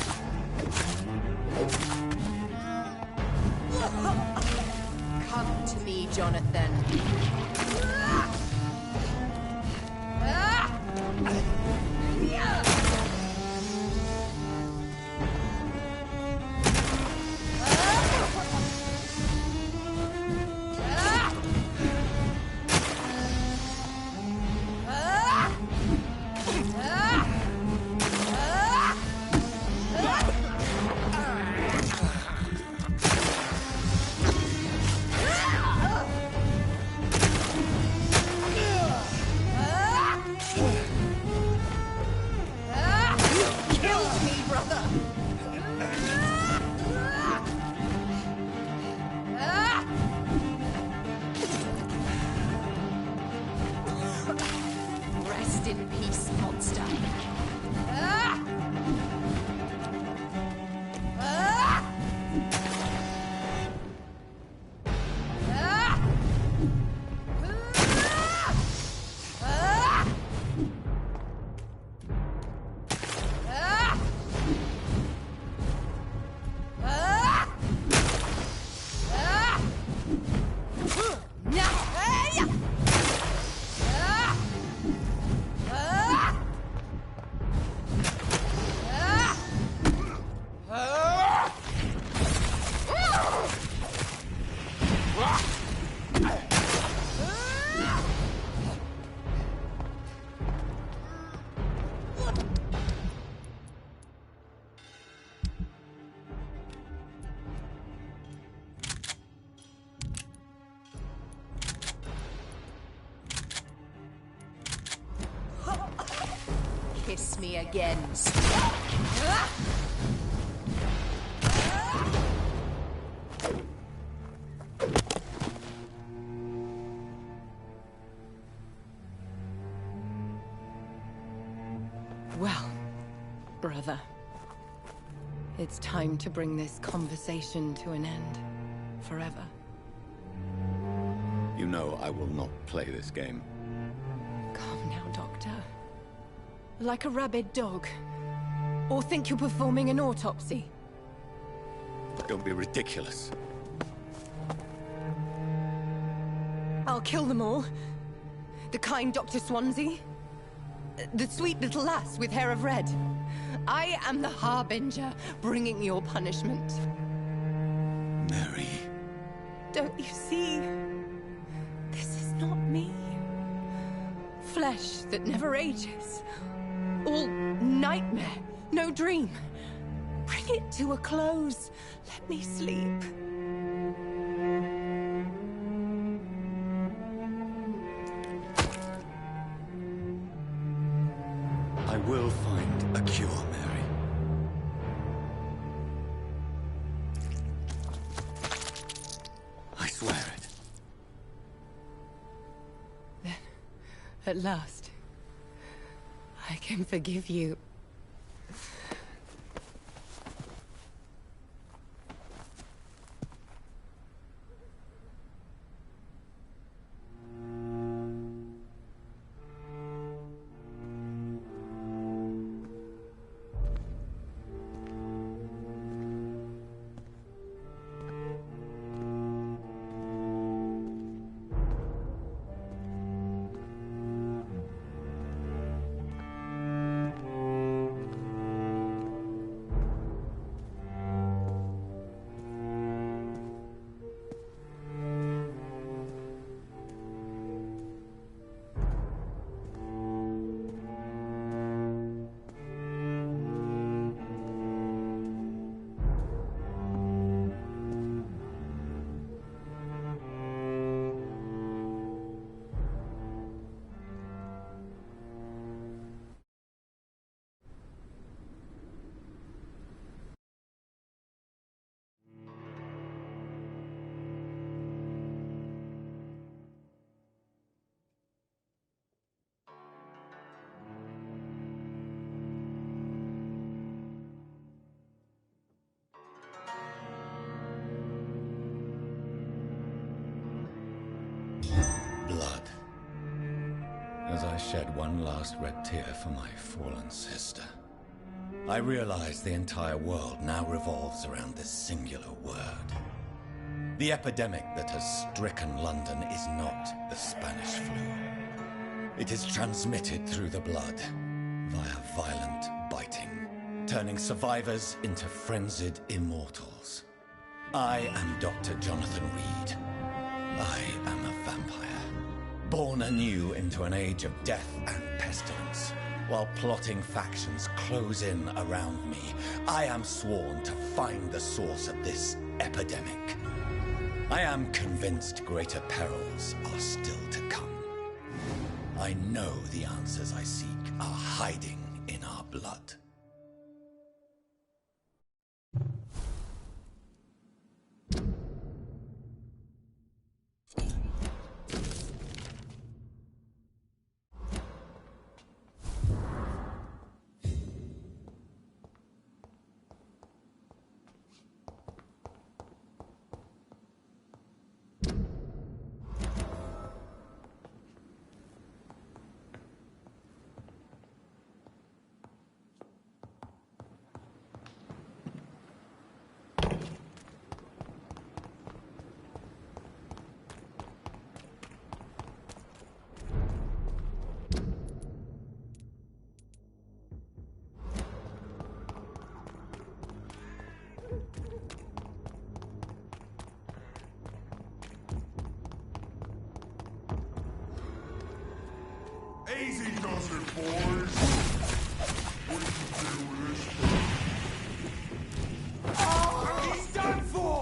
Come to me, Jonathan. Rest in peace, monster. Kiss me again. Well, brother, it's time to bring this conversation to an end. Forever. You know I will not play this game. Calm now, Doctor. Like a rabid dog. Or think you're performing an autopsy. Don't be ridiculous. I'll kill them all. The kind Dr. Swansea. The sweet little lass with hair of red. I am the Harbinger, bringing your punishment. Mary. Don't you see? This is not me. Flesh that never ages. All nightmare, no dream. Bring it to a close. Let me sleep. I will find a cure, Mary. I swear it. Then, at last, I can forgive you. Blood. As I shed one last red tear for my fallen sister, I realize the entire world now revolves around this singular word. The epidemic that has stricken London is not the Spanish flu. It is transmitted through the blood, via violent biting, turning survivors into frenzied immortals. I am Dr. Jonathan Reed. I am a vampire, born anew into an age of death and pestilence. While plotting factions close in around me, I am sworn to find the source of this epidemic. I am convinced greater perils are still to come. I know the answers I seek are hiding in our blood. Easy does it, boys. What did you do with this? Oh, he's done for!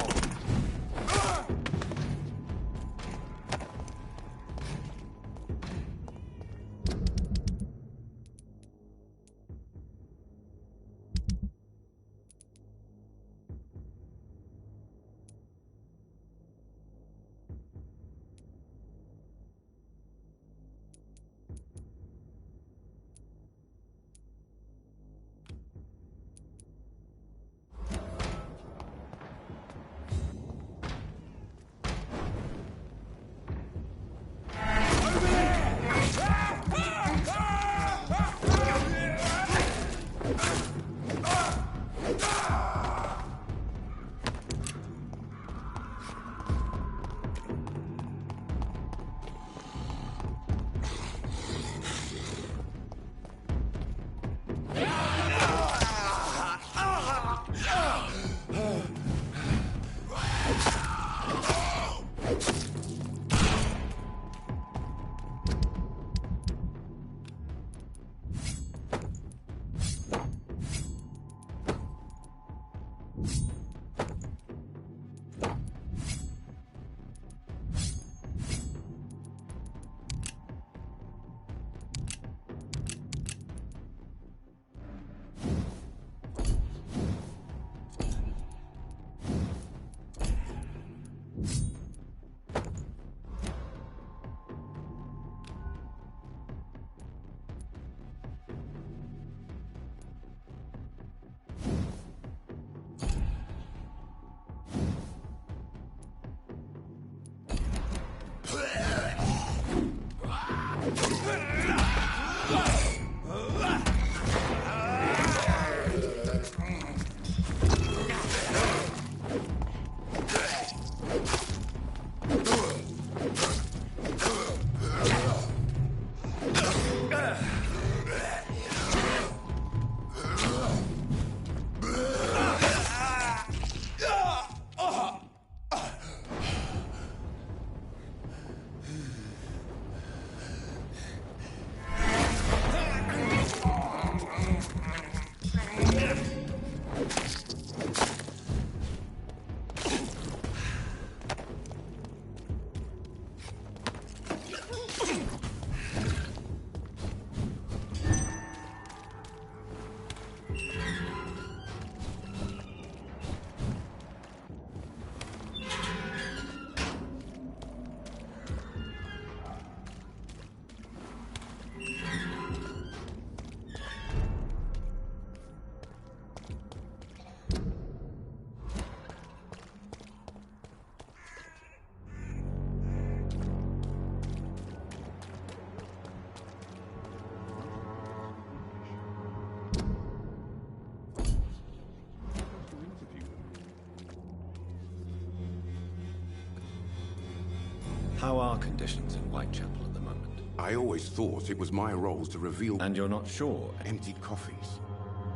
How are conditions in Whitechapel at the moment? I always thought it was my role to reveal... And you're not sure? Emptied coffins.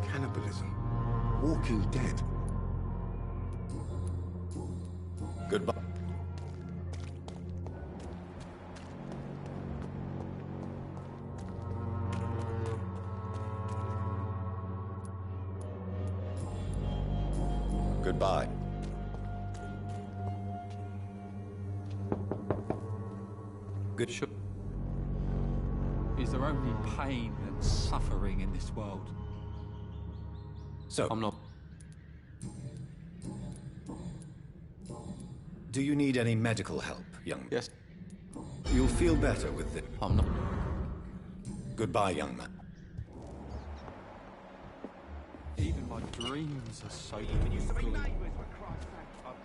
Cannibalism. Walking dead. Goodbye. Goodbye. Good. Is there only pain and suffering in this world? So, I'm not... Do you need any medical help, young man? Yes. You'll feel better with it. I'm not... Goodbye, young man. Even my dreams are so good. I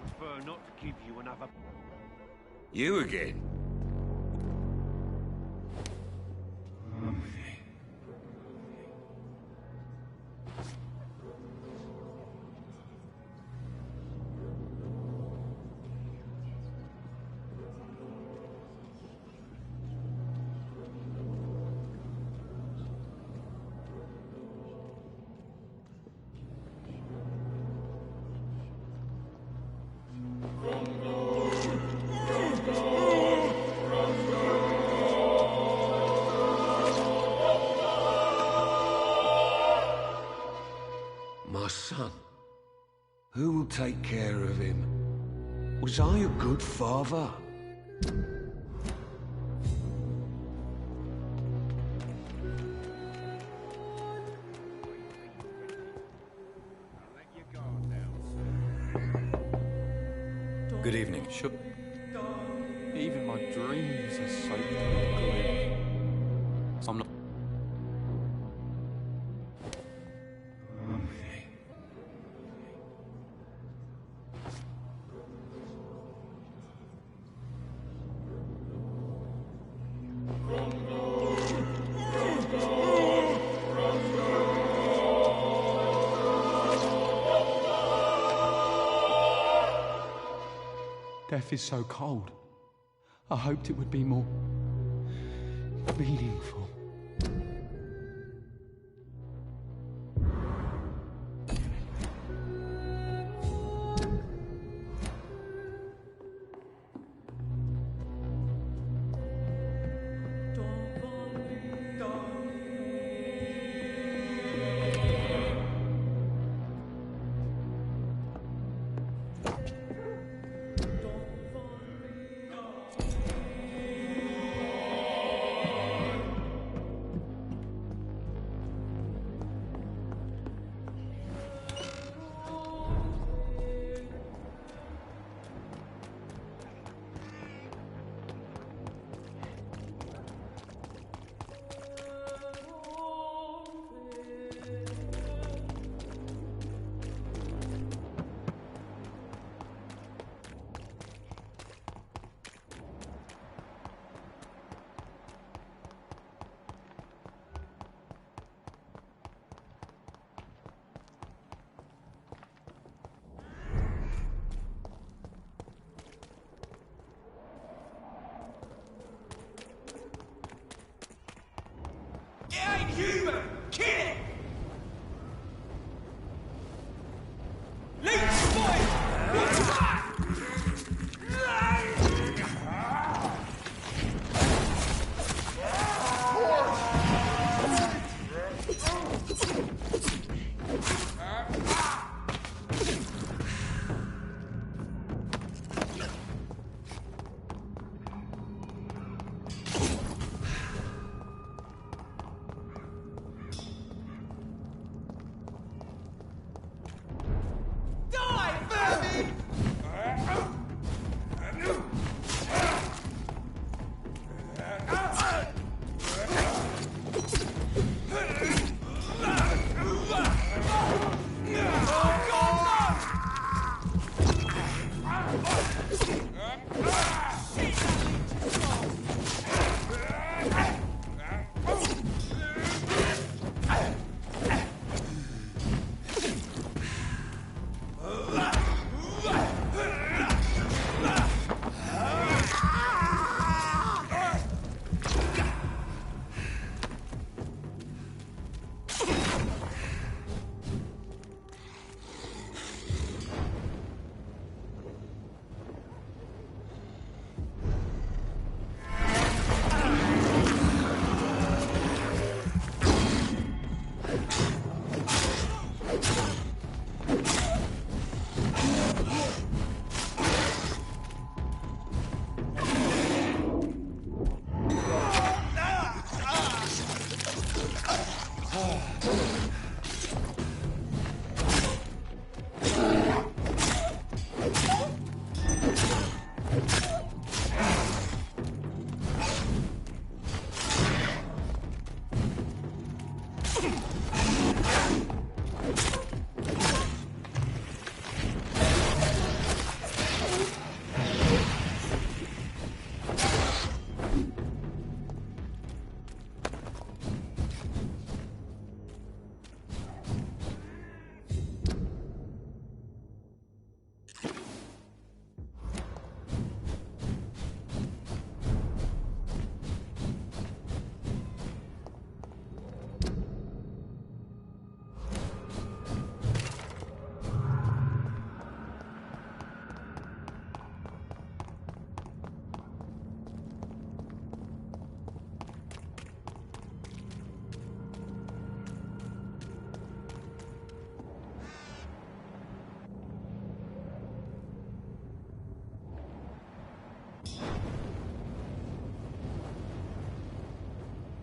prefer not to give you another... You again? My son. Who will take care of him? Was I a good father? Good evening. Sure. Even my dreams are so good. I'm not... Death is so cold. I hoped it would be more meaningful. human! Kill it! Leech boy!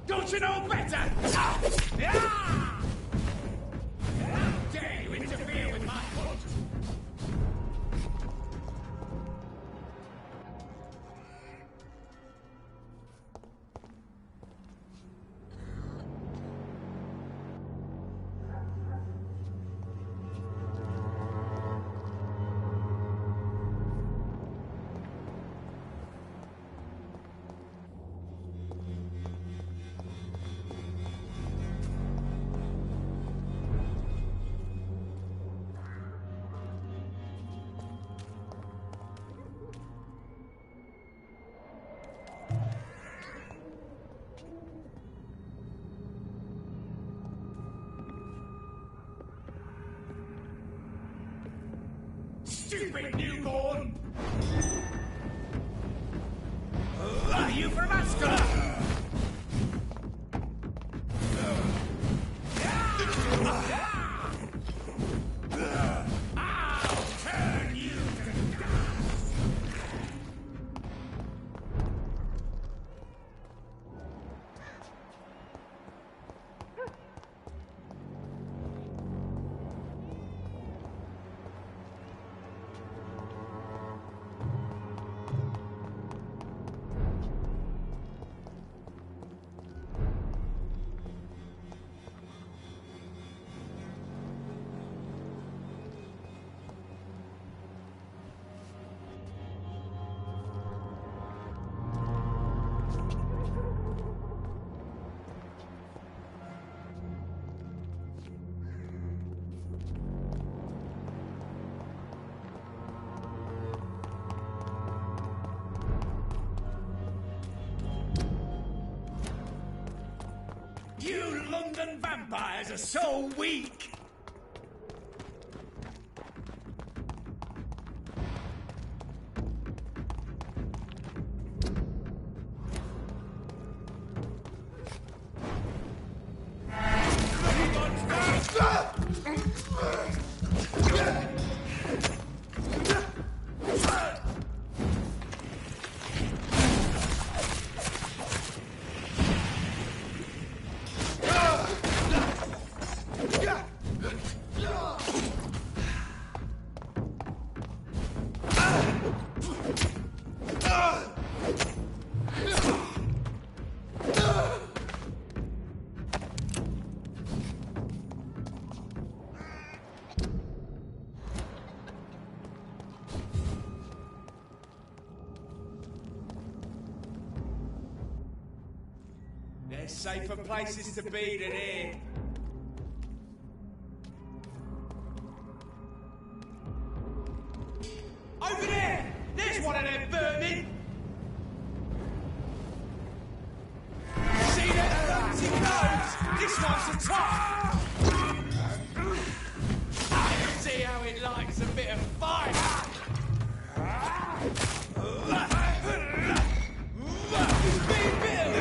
Don't you know better? How dare you interfere with my hunt? Stupid newborn! Are you from Ascot? I'll turn you to dust! You London vampires are so weak! There's safer places to be than here. Over there! There's one of them vermin! See that fancy nose? This one's a top! See how it likes a bit of fire! It's been built!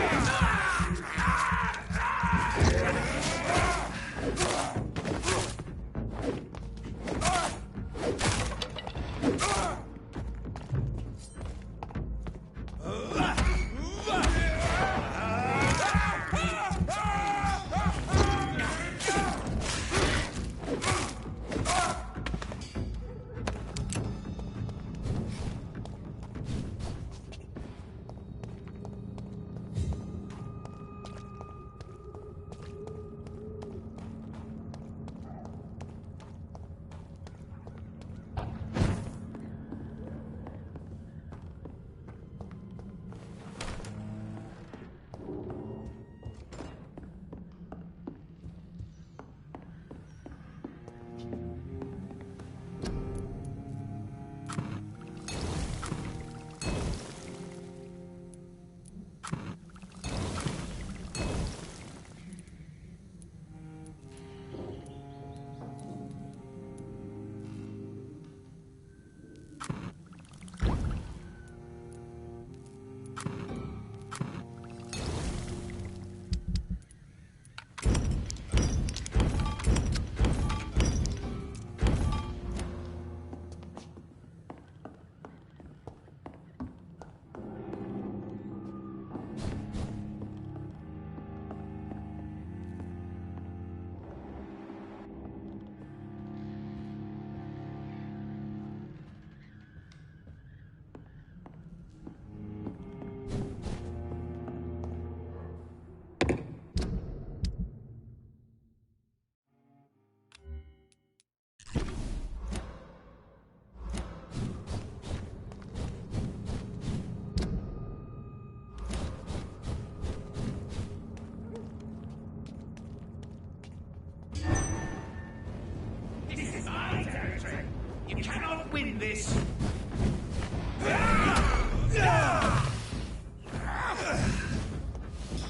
You cannot win this!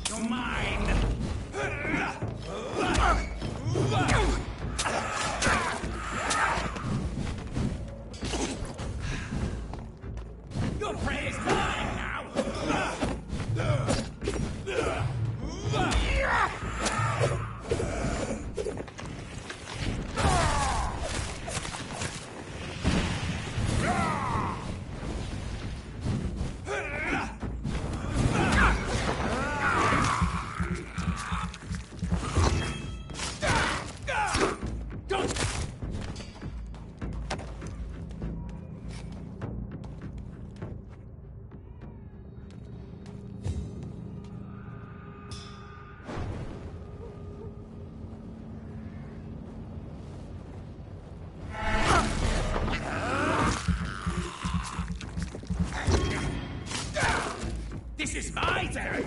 You're mine! Your prey is mine now! This is my territory!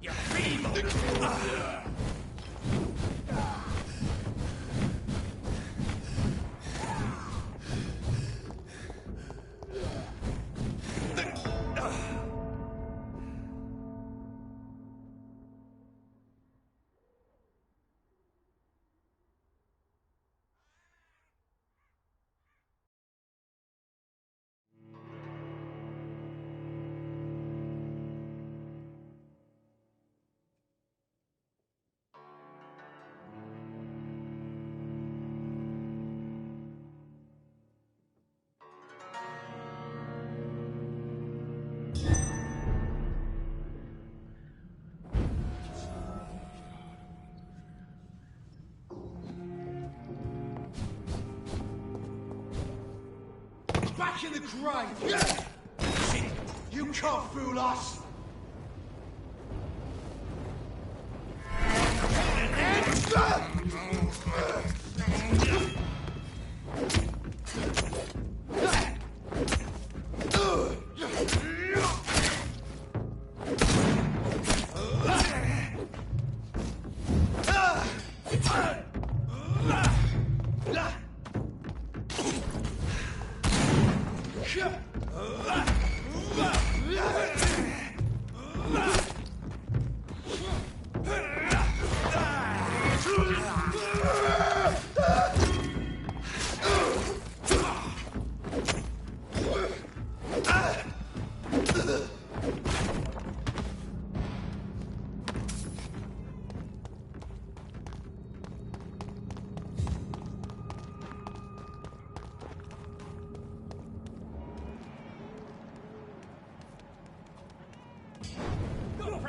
You're feeble! Back in the grave! Shit! You can't fool us!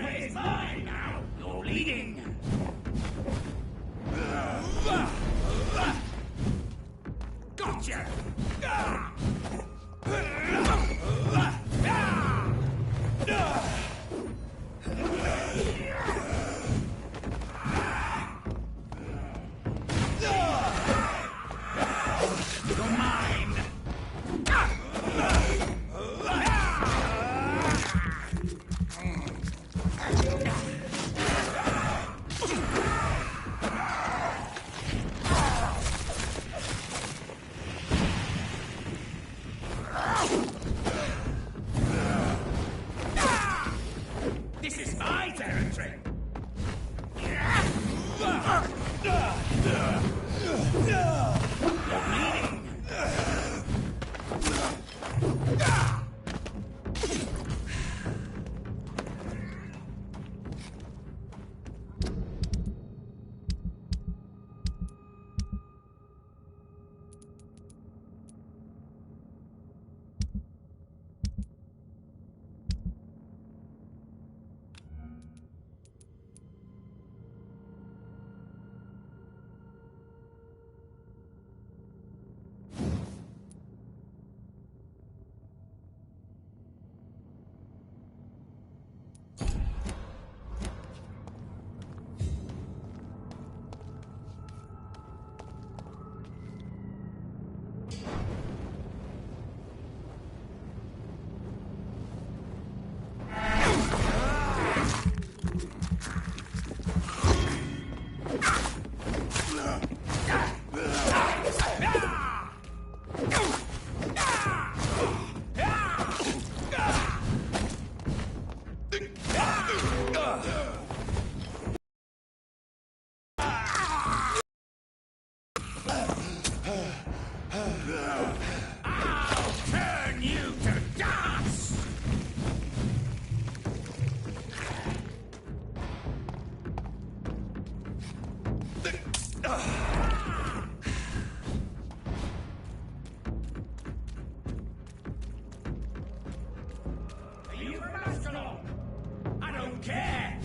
It's mine now! You're bleeding! Gotcha! You're mine! This is my territory! You're bleeding! I'll turn you to dust! Are you an astronaut? I don't care!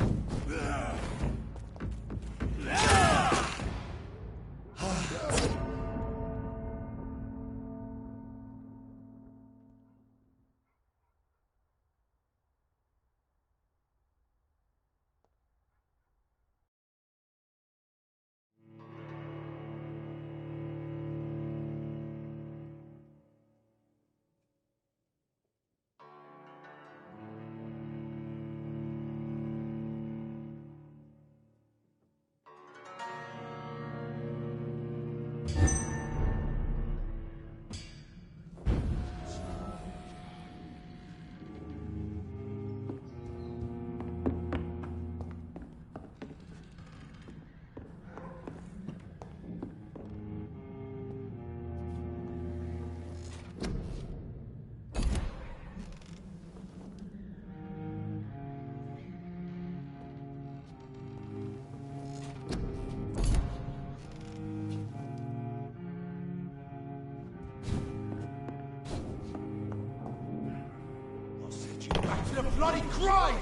a bloody crime!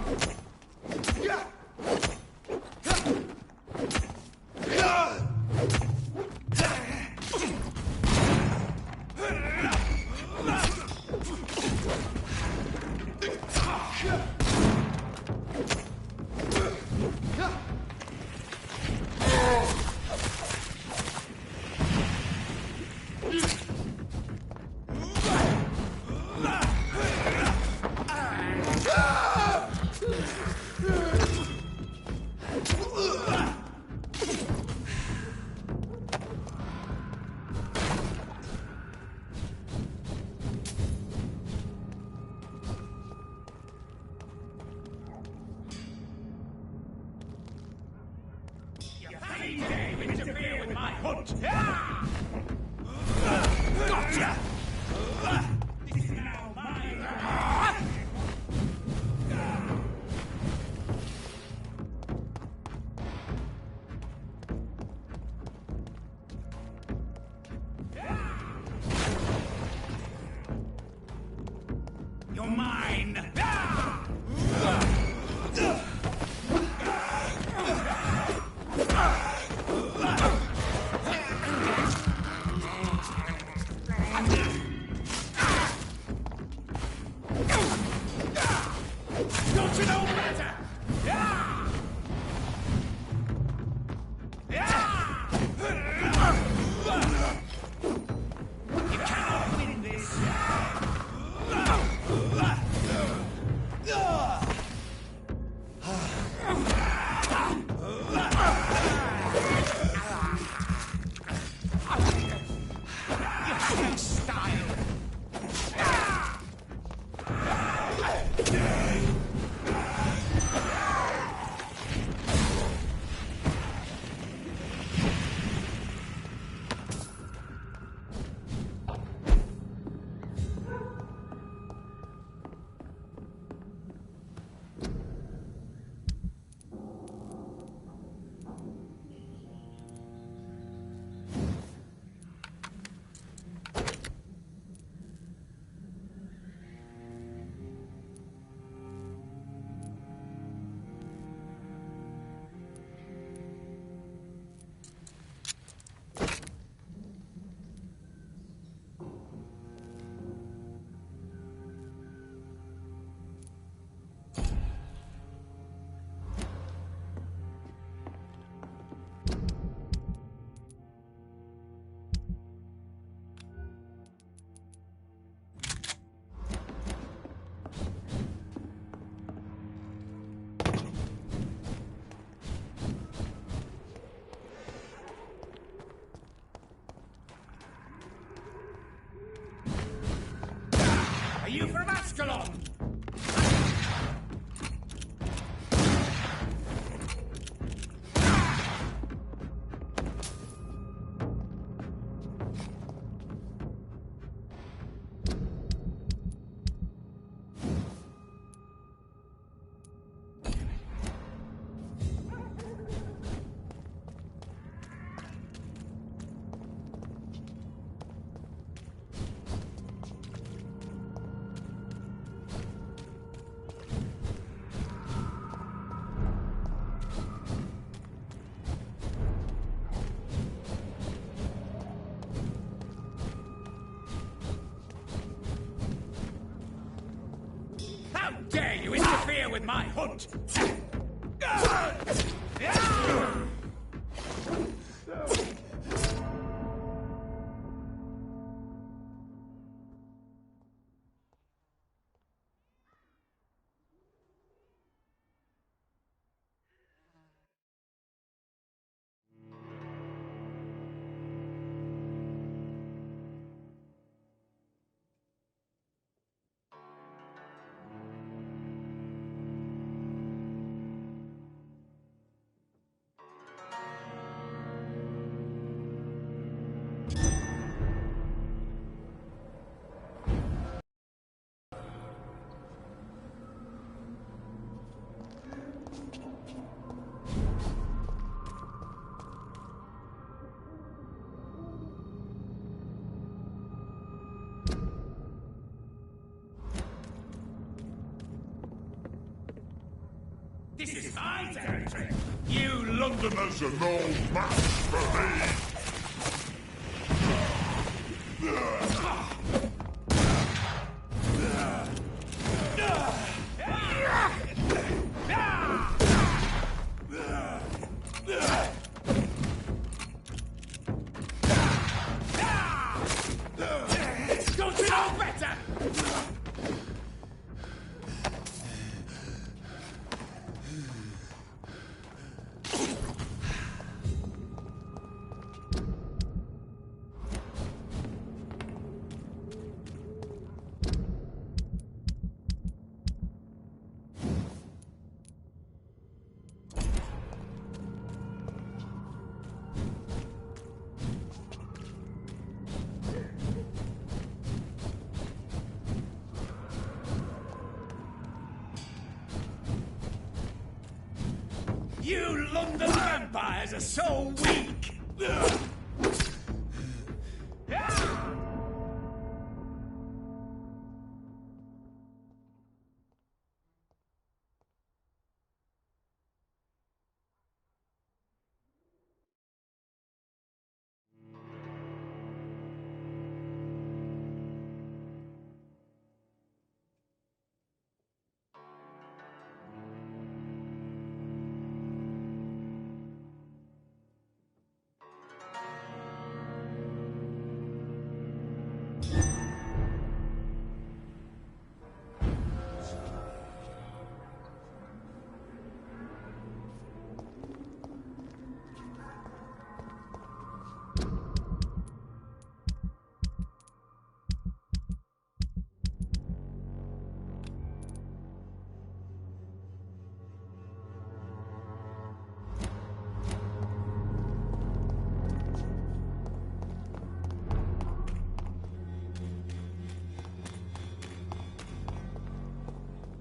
Gotcha! You're mine! Don't you know better? You cannot win this. Your style. Are you from Ascalon? How dare you interfere with my hunt? This is my territory. You Londoners are no match for me. Don't you know better? You London vampires are so weak!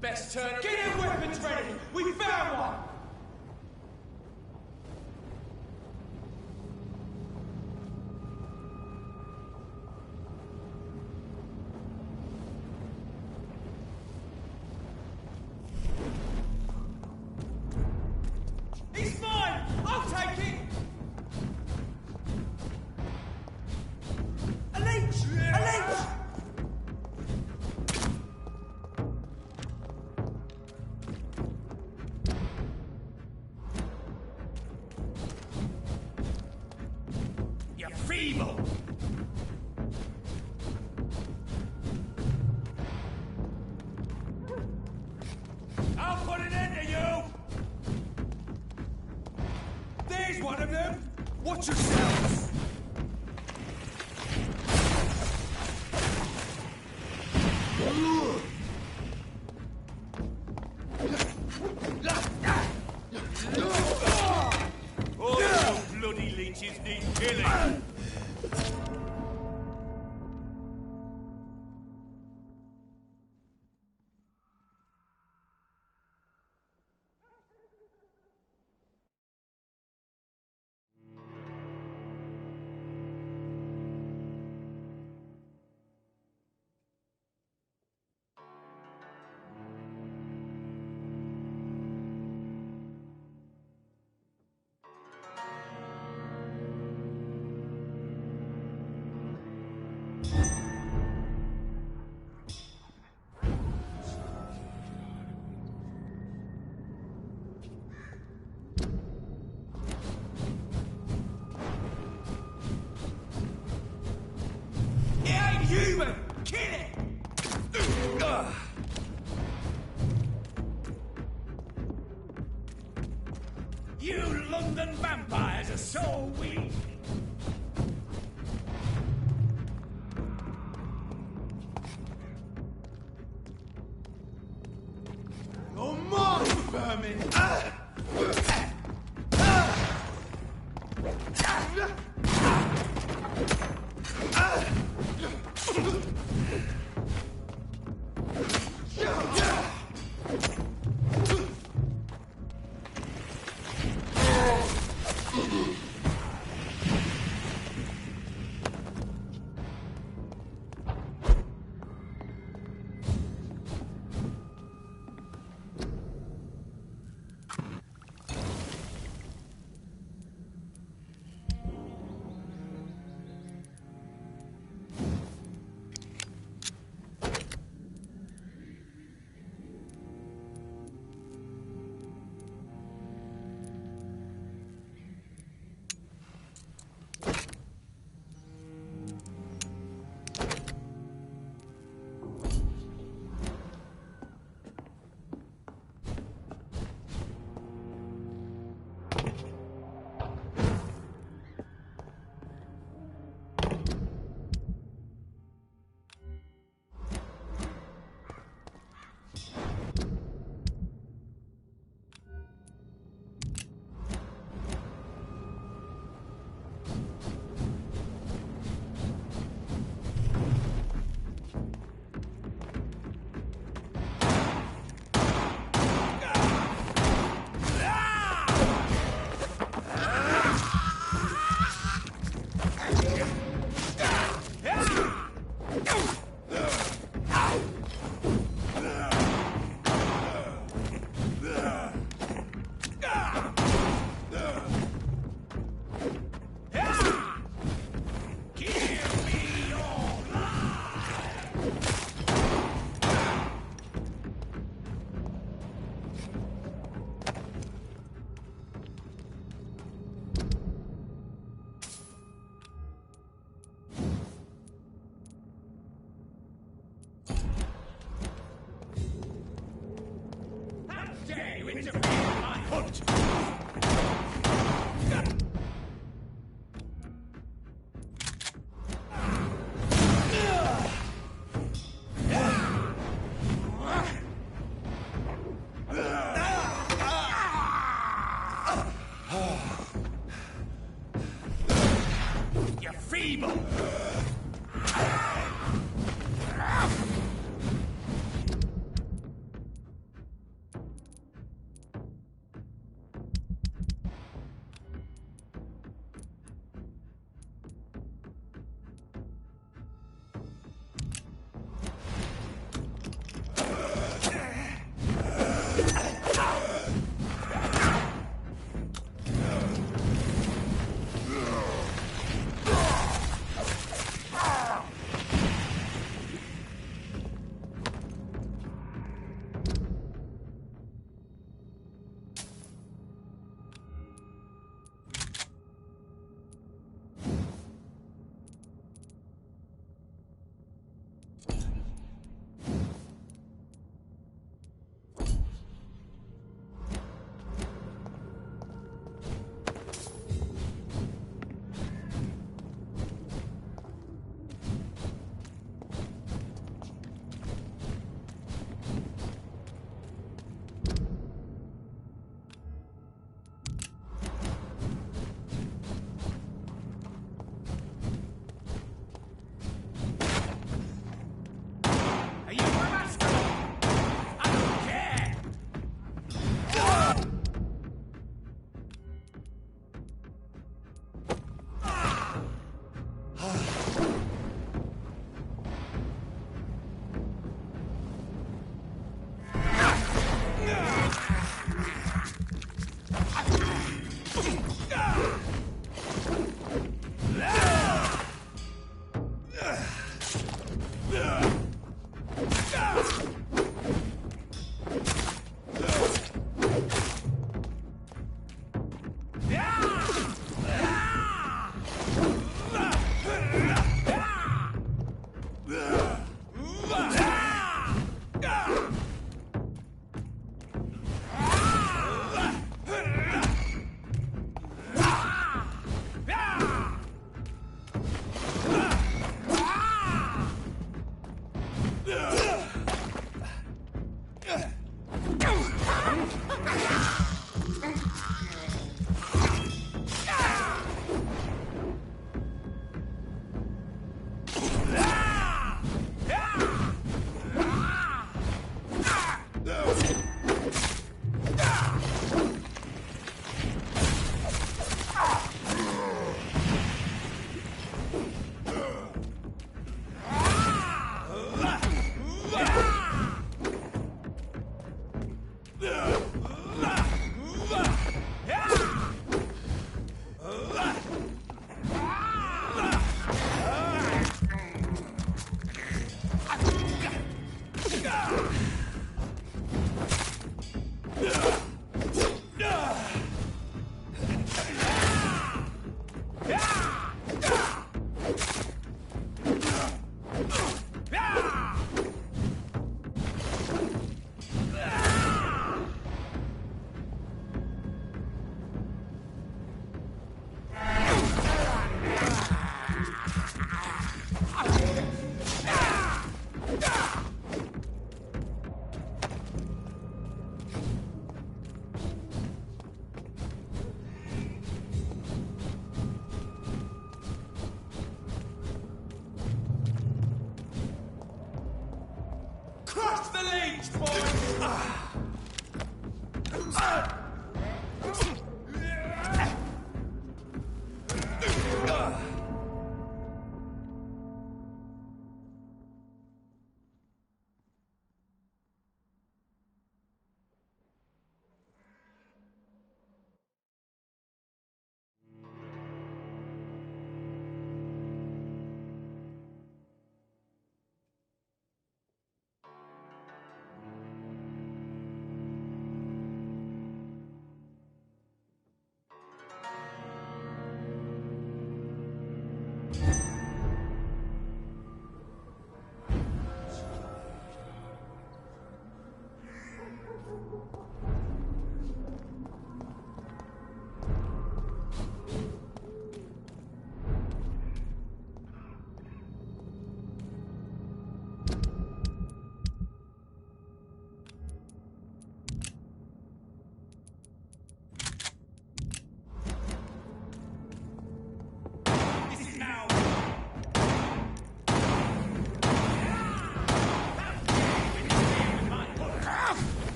Best turn. Get your weapons ready! We found one! He's mine! I'll take it! A leech! A leech! Feeble! I'll put an end to you! There's one of them! Watch yourselves! All you bloody leeches need killing! Human! Kill it! You London vampires are so weak! You're mine, vermin! You're feeble!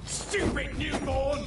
Stupid newborn!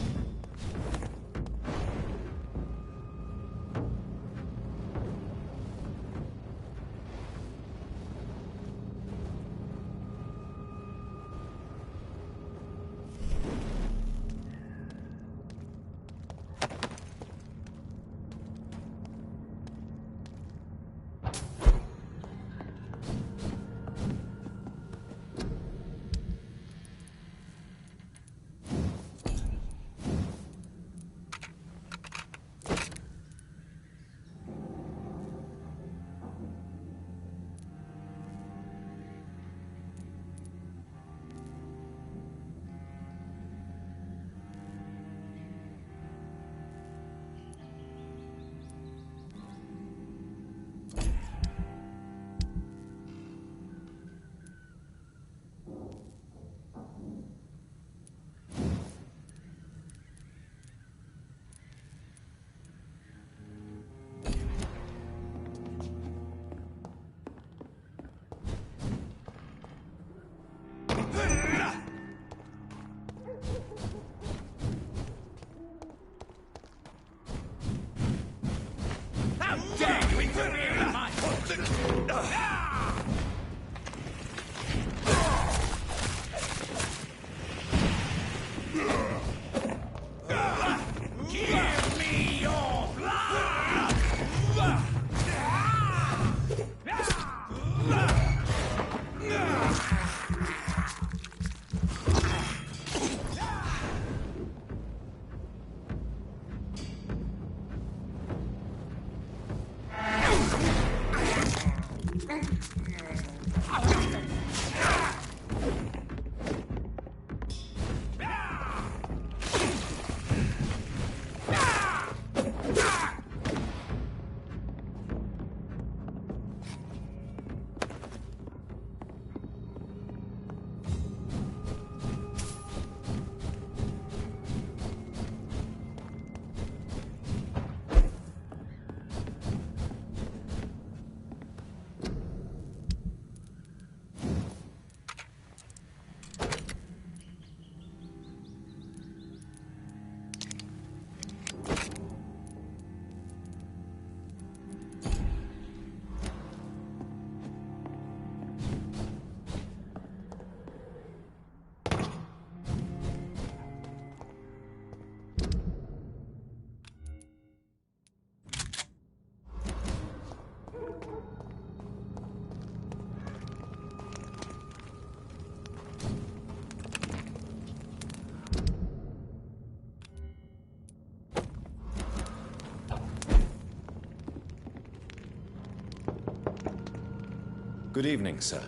Good evening, sir.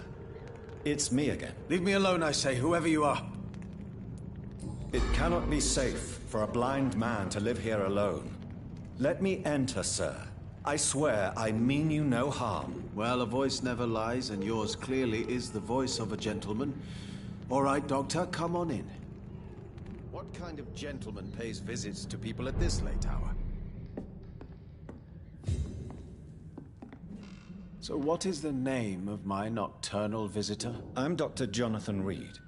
It's me again. Leave me alone, I say, whoever you are. It cannot be safe for a blind man to live here alone. Let me enter, sir. I swear I mean you no harm. Well, a voice never lies, and yours clearly is the voice of a gentleman. All right, Doctor, come on in. What kind of gentleman pays visits to people at this late hour? So what is the name of my nocturnal visitor? I'm Dr. Jonathan Reed.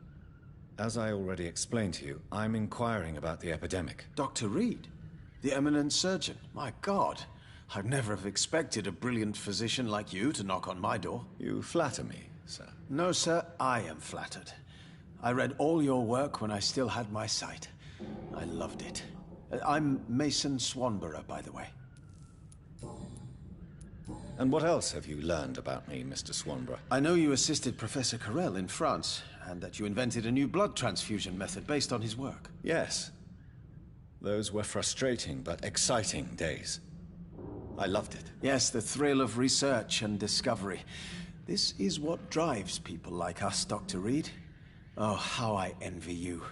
As I already explained to you, I'm inquiring about the epidemic. Dr. Reed? The eminent surgeon? My God, I'd never have expected a brilliant physician like you to knock on my door. You flatter me, sir. No, sir, I am flattered. I read all your work when I still had my sight. I loved it. I'm Mason Swanborough, by the way. And what else have you learned about me, Mr. Swanborough? I know you assisted Professor Carell in France, and that you invented a new blood transfusion method based on his work. Yes. Those were frustrating but exciting days. I loved it. Yes, the thrill of research and discovery. This is what drives people like us, Dr. Reed. Oh, how I envy you.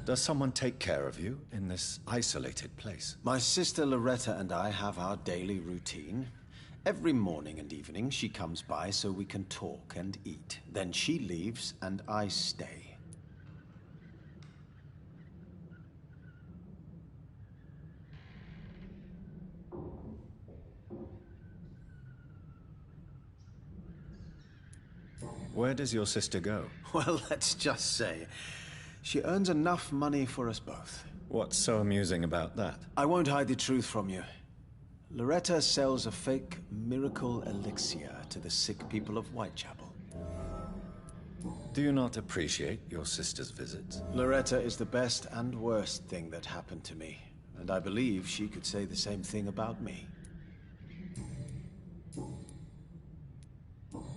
Does someone take care of you in this isolated place? My sister Loretta and I have our daily routine. Every morning and evening she comes by so we can talk and eat. Then she leaves and I stay. Where does your sister go? Well, let's just say, she earns enough money for us both. What's so amusing about that? I won't hide the truth from you. Loretta sells a fake miracle elixir to the sick people of Whitechapel. Do you not appreciate your sister's visits? Loretta is the best and worst thing that happened to me, and I believe she could say the same thing about me.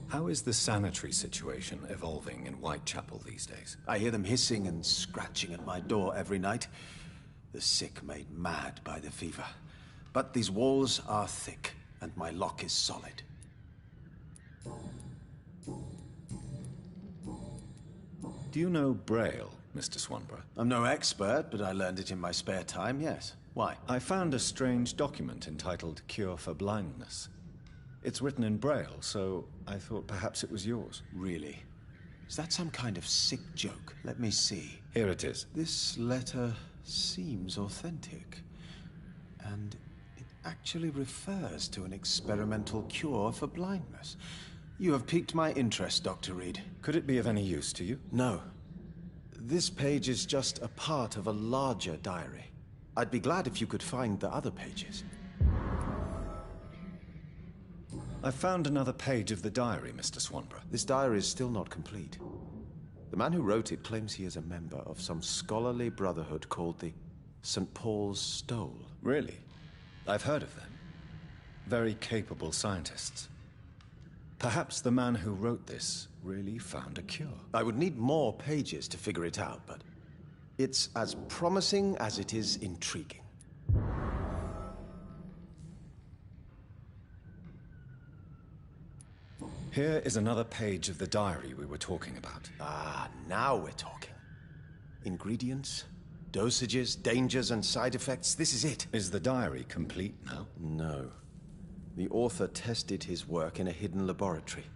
How is the sanitary situation evolving in Whitechapel these days? I hear them hissing and scratching at my door every night. The sick made mad by the fever. But these walls are thick, and my lock is solid. Do you know Braille, Mr. Swanborough? I'm no expert, but I learned it in my spare time, yes. Why? I found a strange document entitled Cure for Blindness. It's written in Braille, so I thought perhaps it was yours. Really? Is that some kind of sick joke? Let me see. Here it is. This letter seems authentic. And it actually refers to an experimental cure for blindness. You have piqued my interest, Dr. Reed. Could it be of any use to you? No. This page is just a part of a larger diary. I'd be glad if you could find the other pages. I found another page of the diary, Mr. Swanborough. This diary is still not complete. The man who wrote it claims he is a member of some scholarly brotherhood called the St. Paul's Stole. Really? I've heard of them. Very capable scientists. Perhaps the man who wrote this really found a cure. I would need more pages to figure it out, but it's as promising as it is intriguing. Here is another page of the diary we were talking about. Ah, now we're talking. Ingredients, dosages, dangers, and side effects. This is it. Is the diary complete now? No. The author tested his work in a hidden laboratory.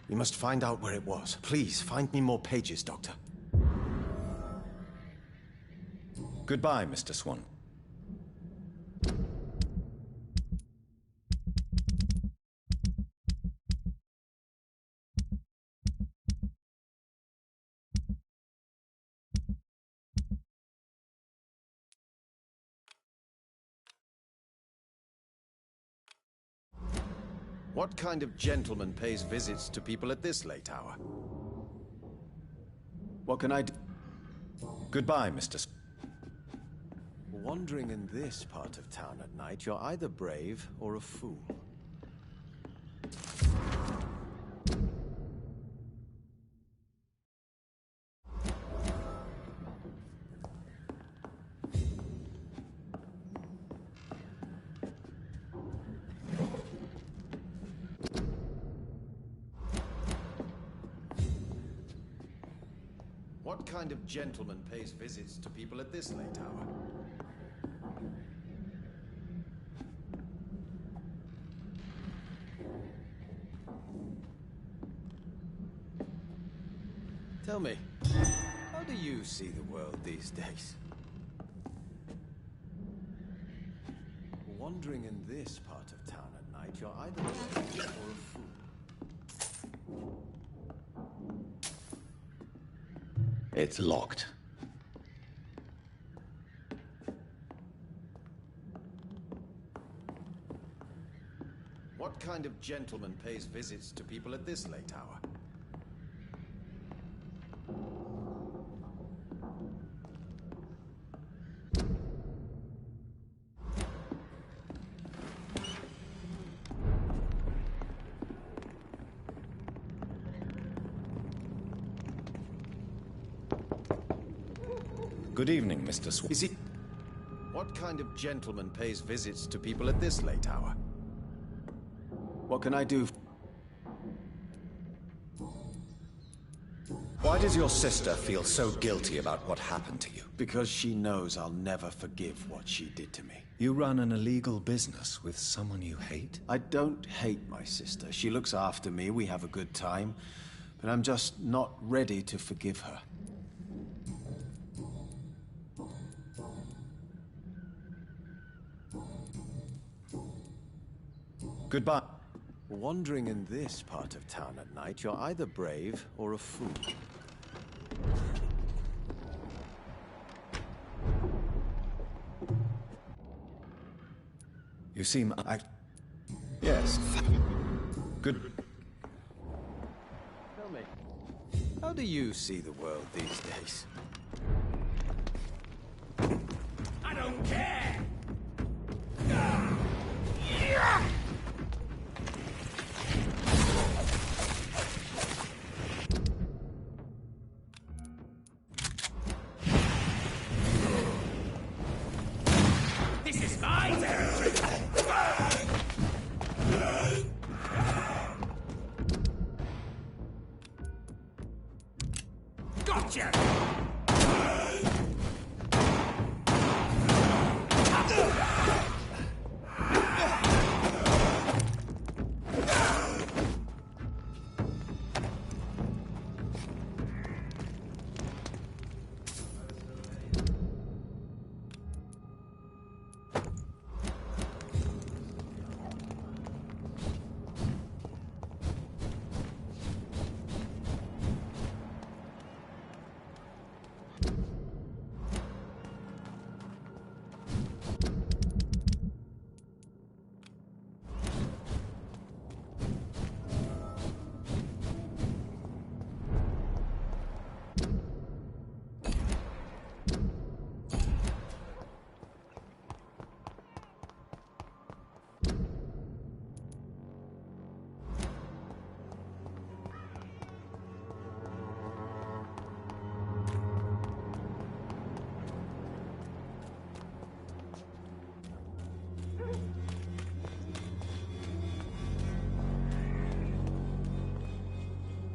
We must find out where it was. Please, find me more pages, Doctor. Goodbye, Mr. Swan. What kind of gentleman pays visits to people at this late hour? What can I do? Goodbye, Mr. Wandering in this part of town at night, you're either brave or a fool. What kind of gentleman pays visits to people at this late hour? Tell me, how do you see the world these days? Wandering in this part of town at night, you're either brave or a fool. It's locked. What kind of gentleman pays visits to people at this late hour? Good evening, Mr. Swan. Is it... What kind of gentleman pays visits to people at this late hour? What can I do? Why does your sister feel so guilty about what happened to you? Because she knows I'll never forgive what she did to me. You run an illegal business with someone you hate? I don't hate my sister. She looks after me, we have a good time. But I'm just not ready to forgive her. Goodbye. Wandering in this part of town at night, you're either brave or a fool. You seem... Yes. Good. Tell me, how do you see the world these days? I don't care! This is my territory! Gotcha!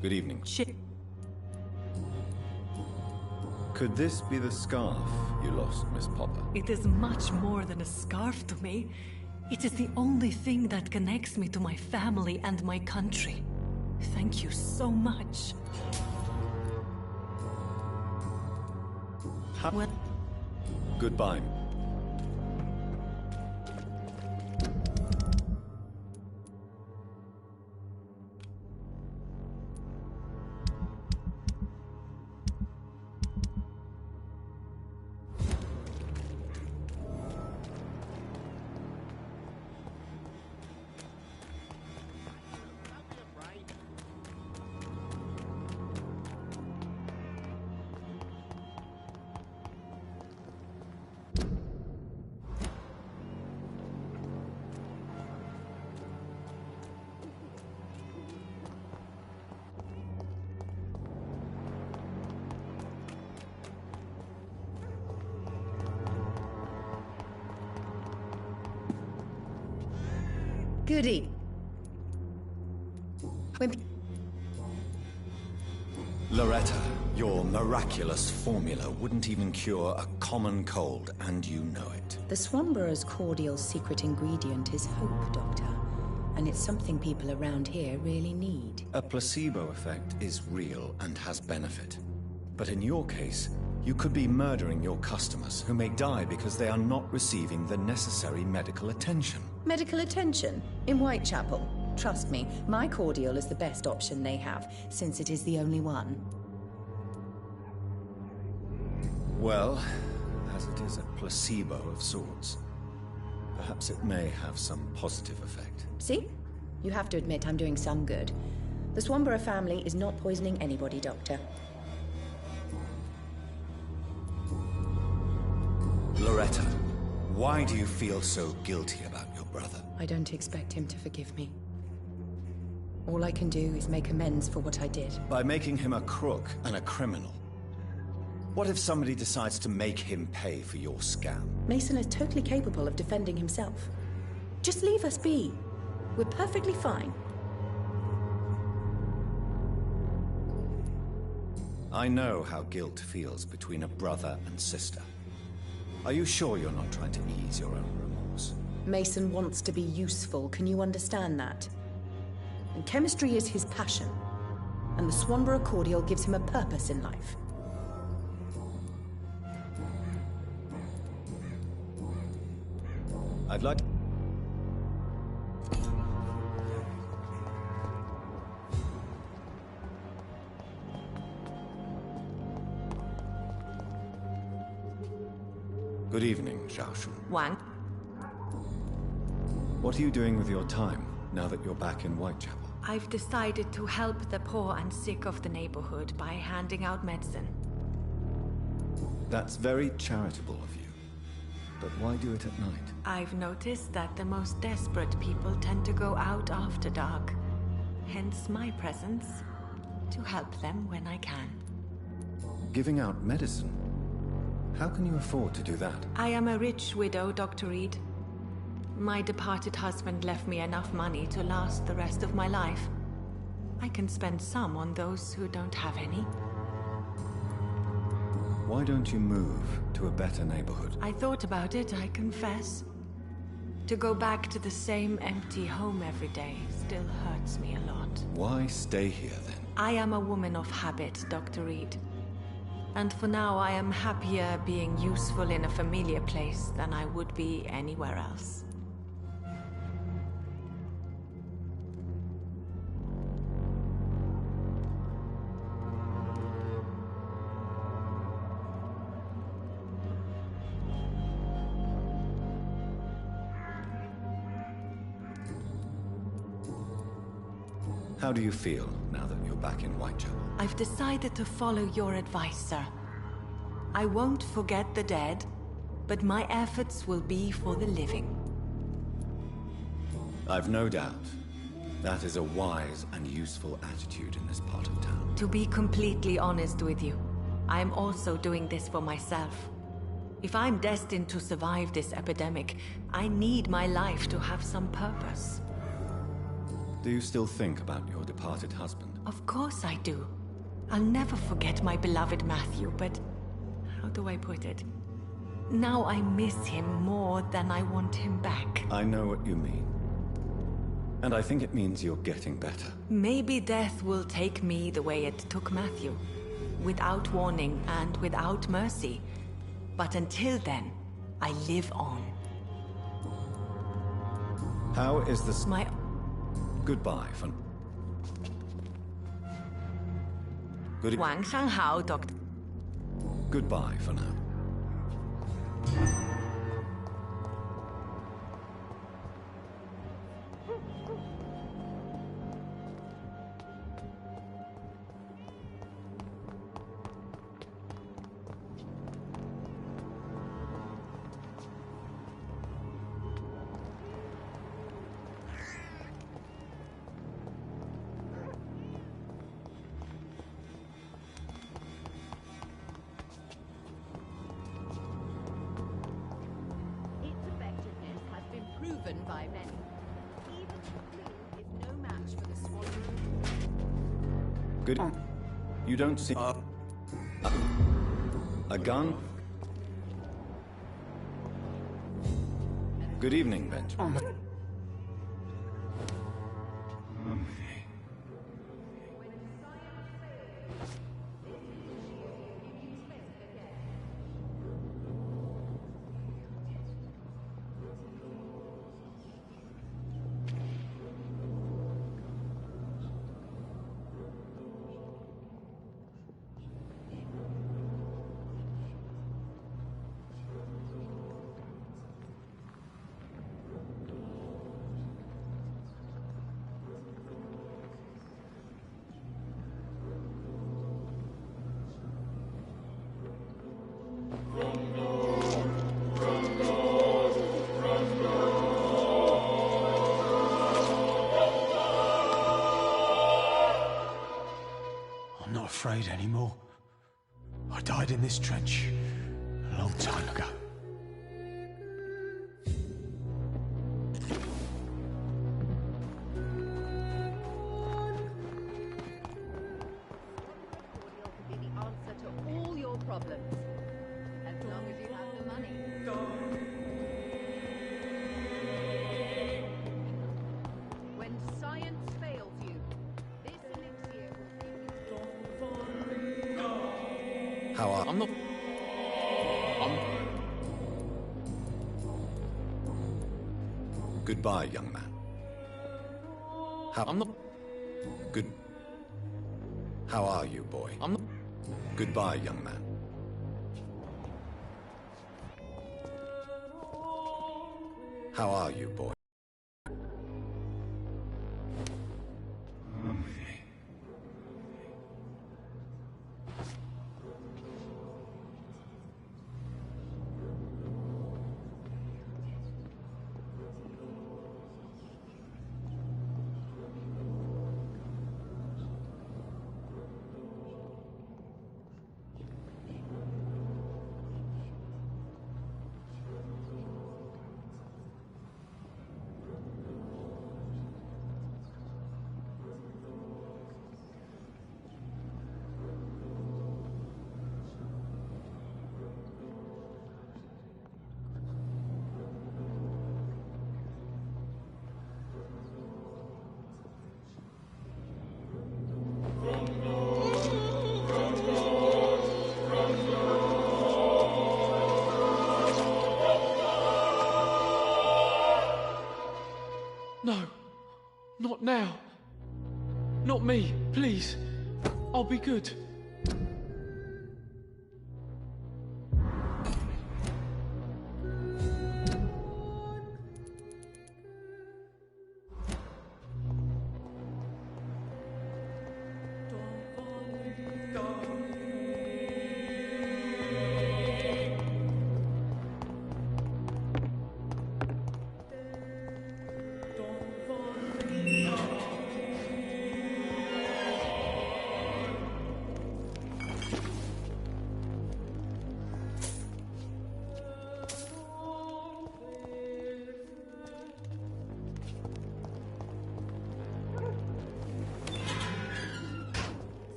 Good evening. Shit. Could this be the scarf you lost, Miss Popper? It is much more than a scarf to me. It is the only thing that connects me to my family and my country. Thank you so much. Well, Goodbye. Good evening. Loretta, your miraculous formula wouldn't even cure a common cold, and you know it. The Swanborough's cordial secret ingredient is hope, Doctor. And it's something people around here really need. A placebo effect is real and has benefit. But in your case, you could be murdering your customers who may die because they are not receiving the necessary medical attention. Medical attention? In Whitechapel? Trust me, my cordial is the best option they have, since it is the only one. Well, as it is a placebo of sorts, perhaps it may have some positive effect. See? You have to admit I'm doing some good. The Swanborough family is not poisoning anybody, Doctor. Loretta, why do you feel so guilty about your brother? I don't expect him to forgive me. All I can do is make amends for what I did. By making him a crook and a criminal. What if somebody decides to make him pay for your scam? Mason is totally capable of defending himself. Just leave us be. We're perfectly fine. I know how guilt feels between a brother and sister. Are you sure you're not trying to ease your own remorse? Mason wants to be useful, can you understand that? And chemistry is his passion. And the Swanborough cordial gives him a purpose in life. I'd like... Good evening, Xiaoshu. Wang? What are you doing with your time, now that you're back in Whitechapel? I've decided to help the poor and sick of the neighborhood by handing out medicine. That's very charitable of you. But why do it at night? I've noticed that the most desperate people tend to go out after dark. Hence my presence, to help them when I can. Giving out medicine? How can you afford to do that? I am a rich widow, Dr. Reed. My departed husband left me enough money to last the rest of my life. I can spend some on those who don't have any. Why don't you move to a better neighborhood? I thought about it, I confess. To go back to the same empty home every day still hurts me a lot. Why stay here then? I am a woman of habit, Dr. Reed. And for now, I am happier being useful in a familiar place than I would be anywhere else. How do you feel now that you're back in Whitechapel? I've decided to follow your advice, sir. I won't forget the dead, but my efforts will be for the living. I've no doubt. That is a wise and useful attitude in this part of town. To be completely honest with you, I am also doing this for myself. If I'm destined to survive this epidemic, I need my life to have some purpose. Do you still think about your departed husband? Of course I do. I'll never forget my beloved Matthew, but how do I put it? Now I miss him more than I want him back. I know what you mean. And I think it means you're getting better. Maybe death will take me the way it took Matthew. Without warning and without mercy. But until then, I live on. How is this... My... Goodbye for... Good... 晚上好, Doctor. Goodbye for now. By many. Even the blue is no match for the swallow. Good. You don't see... A gun? Good evening, Benjamin. I'm not afraid anymore. I died in this trench a long time ago. problems. As long as you have the money. When science fails you, this elixir will How are... I'm not... Goodbye, young man. I'm not... Good... How are you, boy? I'm not... Goodbye, young man. How are you, boy? No. Not now. Not me, please. I'll be good.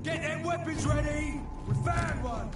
Get them weapons ready! We found one!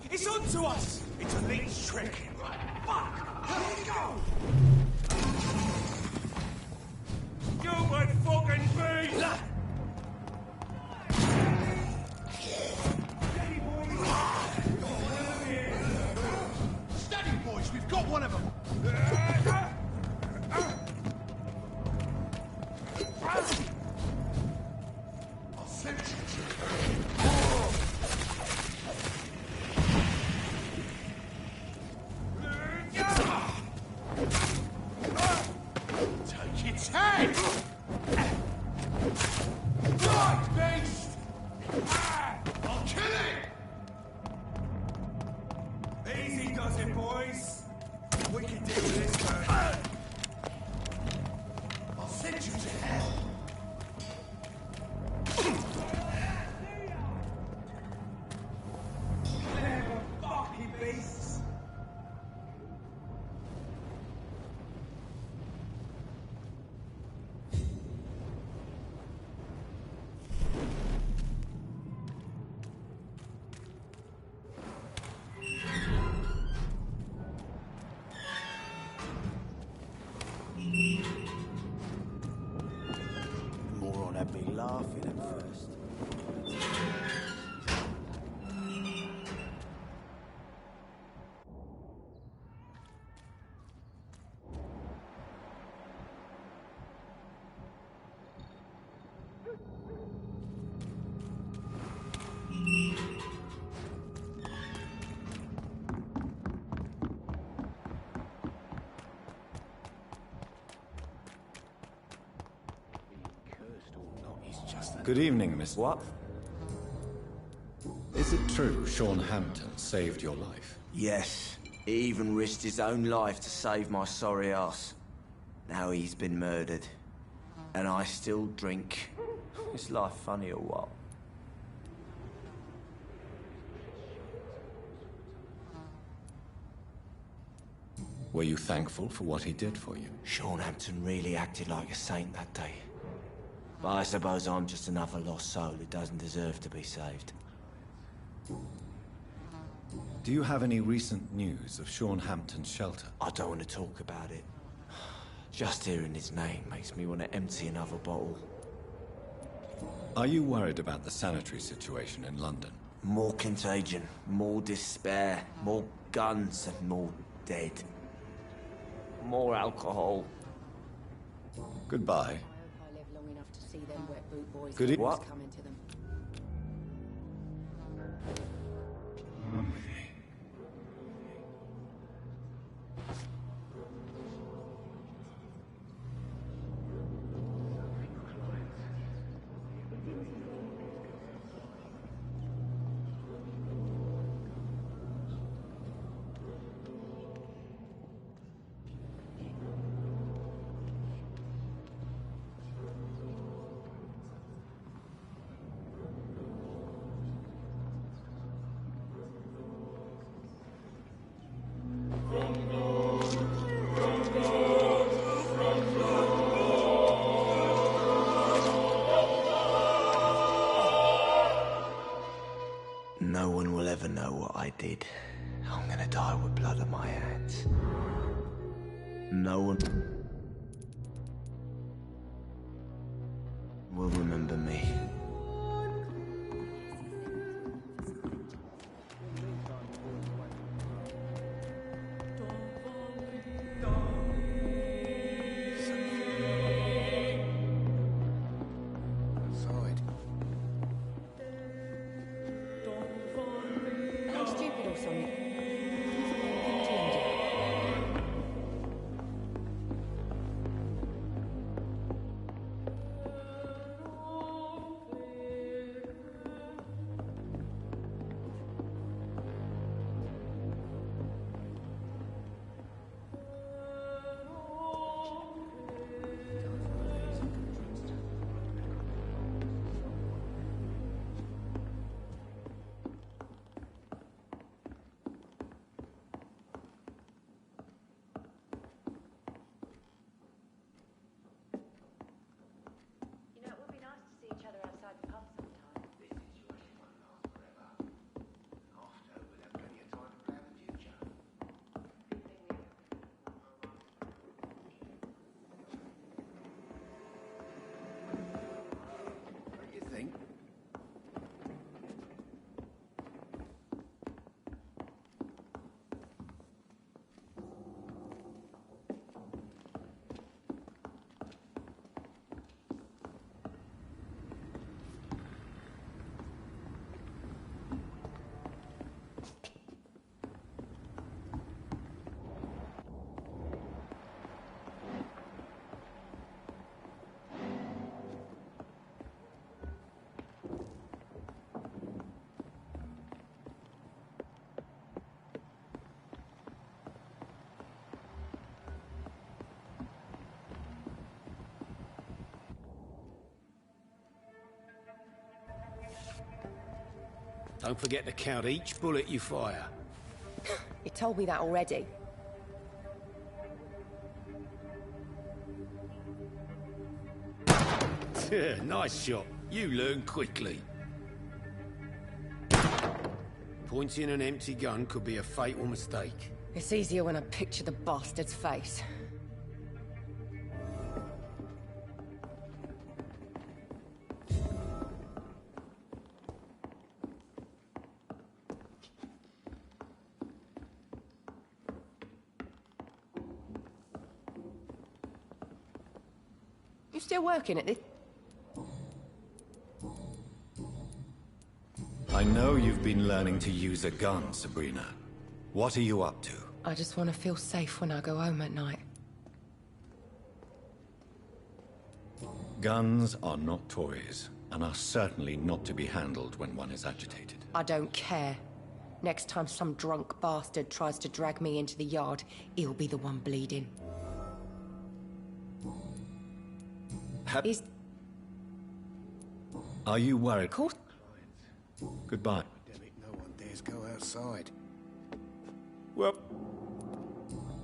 It's on to us! It's a leech trick. Fuck! Here we go! You would fucking be! Steady, boys, we've got one of them. I'll send you. Take its head! Right, beast! I'll kill it! Easy does it, boys. We can deal with this first. I'll send you to hell. Clever fucking beasts. The moron had me laughing at first. Good evening, Miss. What? Is it true Sean Hampton saved your life? Yes. He even risked his own life to save my sorry ass. Now he's been murdered. And I still drink. Is life funny or what? Were you thankful for what he did for you? Sean Hampton really acted like a saint that day. But I suppose I'm just another lost soul who doesn't deserve to be saved. Do you have any recent news of Sean Hampton's shelter? I don't want to talk about it. Just hearing his name makes me want to empty another bottle. Are you worried about the sanitary situation in London? More contagion, more despair, more guns and more dead. More alcohol. Goodbye. See them wet boot boys. Good evening. What? Come into them. No one will ever know what I did. I'm gonna die with blood on my hands. No one will remember me. Are you stupid or something? Don't forget to count each bullet you fire. You told me that already. Nice shot. You learn quickly. Pointing an empty gun could be a fatal mistake. It's easier when I picture the bastard's face. You still working at this? I know you've been learning to use a gun, Sabrina. What are you up to? I just want to feel safe when I go home at night. Guns are not toys, and are certainly not to be handled when one is agitated. I don't care. Next time some drunk bastard tries to drag me into the yard, he'll be the one bleeding. Are you worried? Of course. Goodbye. No one dares go outside. Well,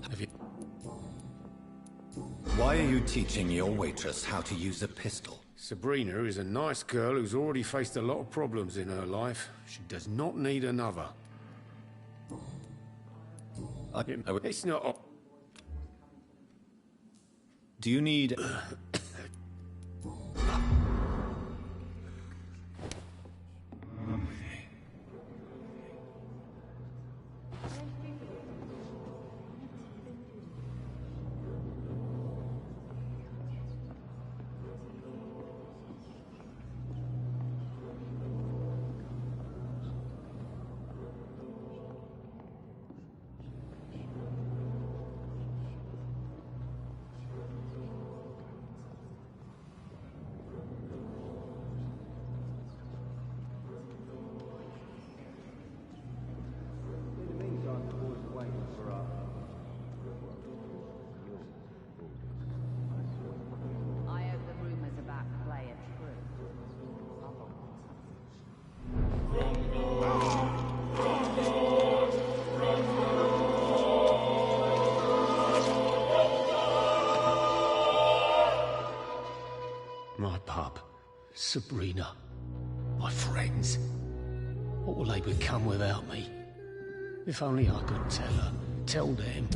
have you... Why are you teaching your waitress how to use a pistol? Sabrina is a nice girl who's already faced a lot of problems in her life. She does not need another. It's not... Do you need... My pub, Sabrina, my friends. What will they become without me? If only I could tell her, tell them.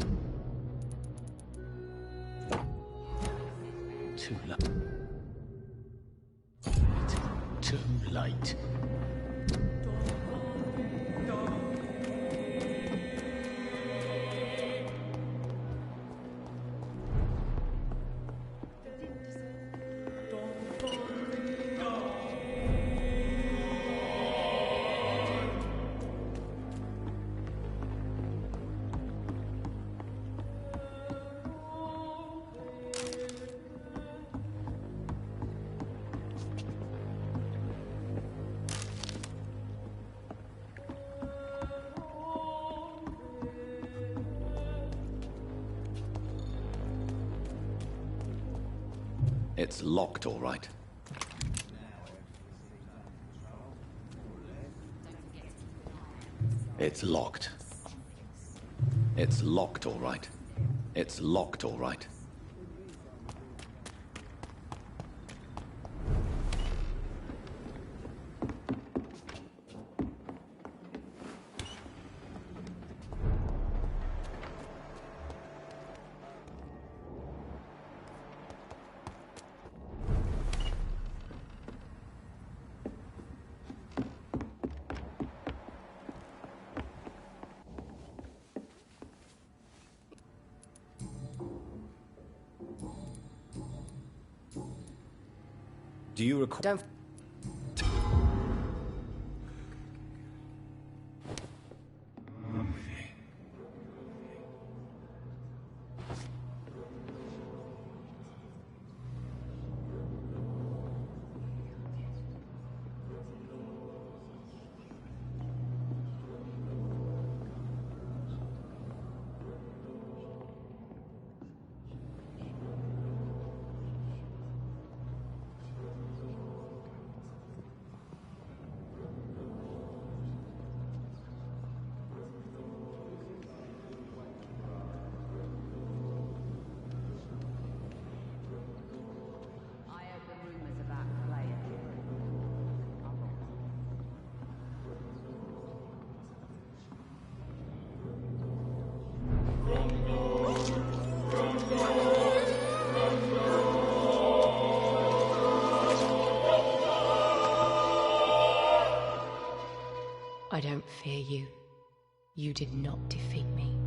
Too late. Too late. It's locked, all right. It's locked. It's locked, all right. It's locked, all right. Do you recall? Don't. I don't fear you. You did not defeat me.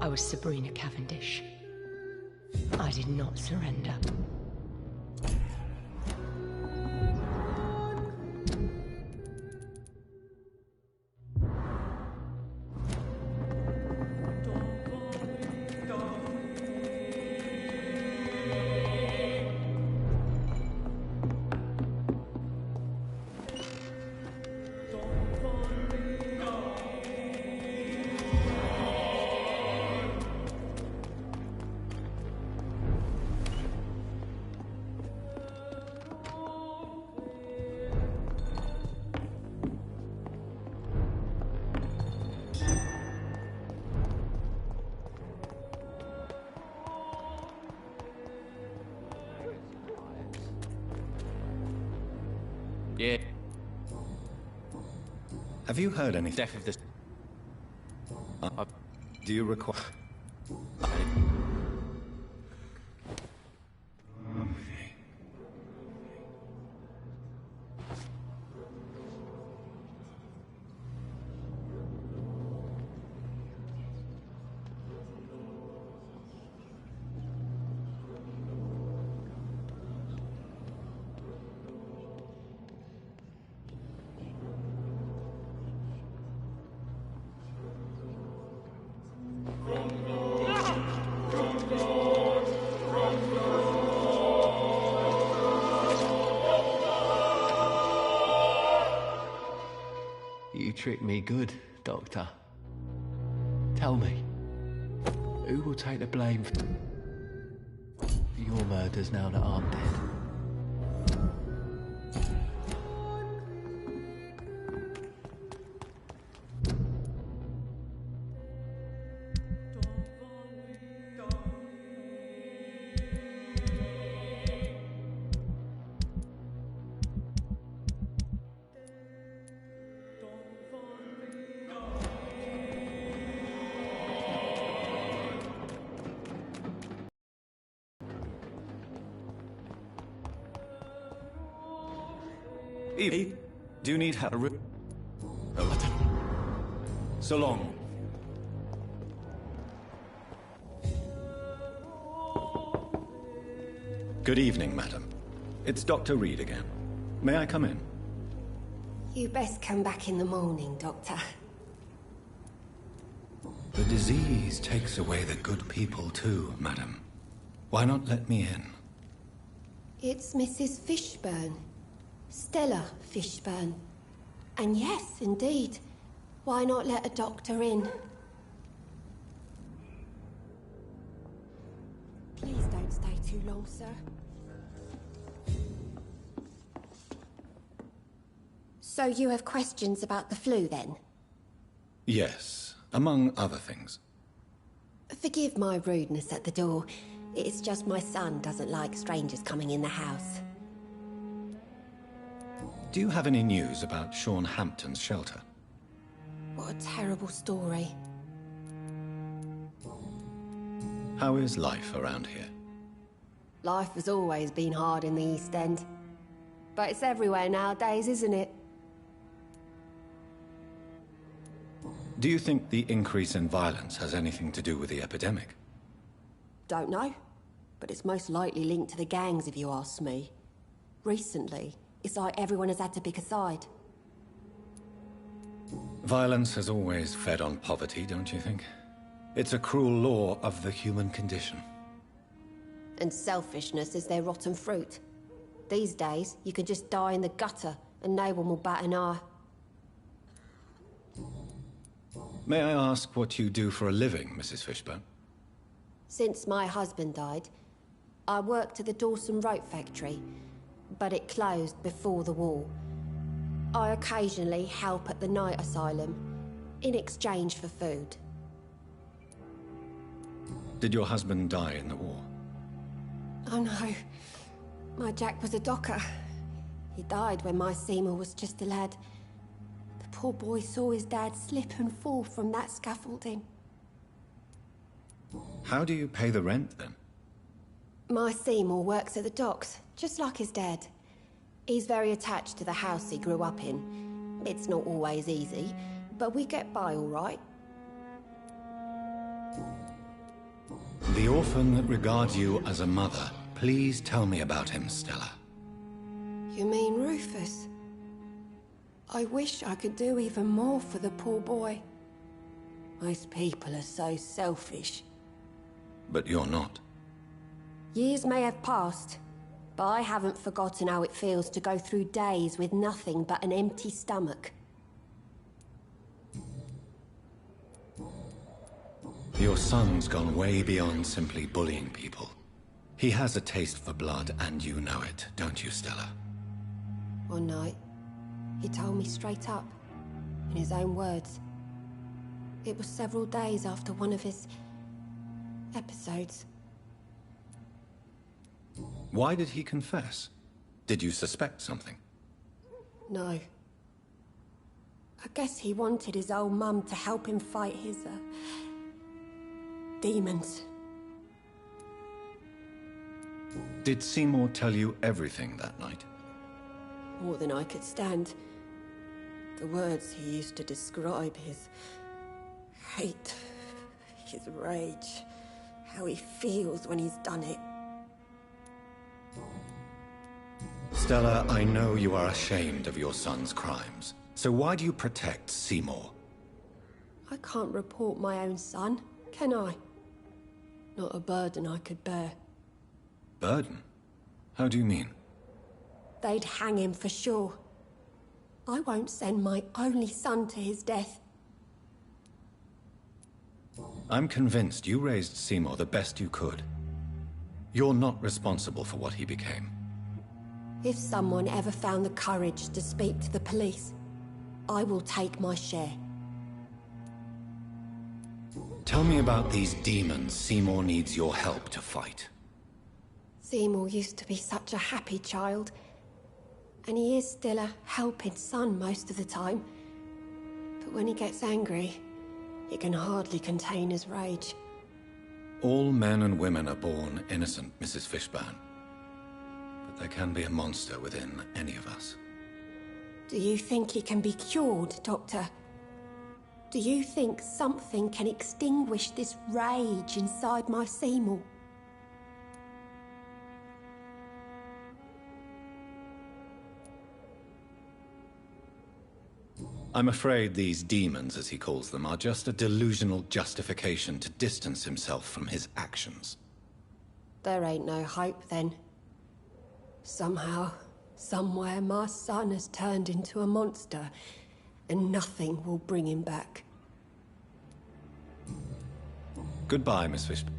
I was Sabrina Cavendish. I did not surrender. Yeah. Have you heard anything? Death of the... Do you require... You tricked me good, Doctor. Tell me, who will take the blame for your murders now that I'm dead? Evie, do you need help? So long. Good evening, madam. It's Dr. Reed again. May I come in? You best come back in the morning, Doctor. The disease takes away the good people too, madam. Why not let me in? It's Mrs. Fishburne. Stella Fishburne. And yes, indeed. Why not let a doctor in? Please don't stay too long, sir. So you have questions about the flu, then? Yes, among other things. Forgive my rudeness at the door. It's just my son doesn't like strangers coming in the house. Do you have any news about Sean Hampton's shelter? What a terrible story. How is life around here? Life has always been hard in the East End. But it's everywhere nowadays, isn't it? Do you think the increase in violence has anything to do with the epidemic? Don't know. But it's most likely linked to the gangs, if you ask me. Recently, it's like everyone has had to pick a side. Violence has always fed on poverty, don't you think? It's a cruel law of the human condition. And selfishness is their rotten fruit. These days, you can just die in the gutter and no one will bat an eye. May I ask what you do for a living, Mrs. Fishburne? Since my husband died, I worked at the Dawson Rope factory, but it closed before the war. I occasionally help at the night asylum, in exchange for food. Did your husband die in the war? Oh no, my Jack was a docker. He died when my Seymour was just a lad. The poor boy saw his dad slip and fall from that scaffolding. How do you pay the rent, then? My Seymour works at the docks, just like his dad. He's very attached to the house he grew up in, It's not always easy, but we get by all right. The orphan that regards you as a mother. Please tell me about him, Stella. You mean Rufus? I wish I could do even more for the poor boy. Most people are so selfish. But you're not. Years may have passed, but I haven't forgotten how it feels to go through days with nothing but an empty stomach. Your son's gone way beyond simply bullying people. He has a taste for blood, and you know it, don't you, Stella? One night, he told me straight up, in his own words. It was several days after one of his episodes. Why did he confess? Did you suspect something? No. I guess he wanted his old mum to help him fight his, demons. Did Seymour tell you everything that night? More than I could stand. The words he used to describe his hate, his rage, how he feels when he's done it. Stella, I know you are ashamed of your son's crimes. So why do you protect Seymour? I can't report my own son, can I? Not a burden I could bear. Burden? How do you mean? They'd hang him for sure. I won't send my only son to his death. I'm convinced you raised Seymour the best you could. You're not responsible for what he became. If someone ever found the courage to speak to the police, I will take my share. Tell me about these demons Seymour needs your help to fight. Seymour used to be such a happy child. And he is still a helping son most of the time. But when he gets angry, he can hardly contain his rage. All men and women are born innocent, Mrs. Fishburne. But there can be a monster within any of us. Do you think he can be cured, Doctor? Do you think something can extinguish this rage inside my Seymour? I'm afraid these demons, as he calls them, are just a delusional justification to distance himself from his actions. There ain't no hope, then. Somehow, somewhere, my son has turned into a monster, and nothing will bring him back. Goodbye, Miss Fishburne.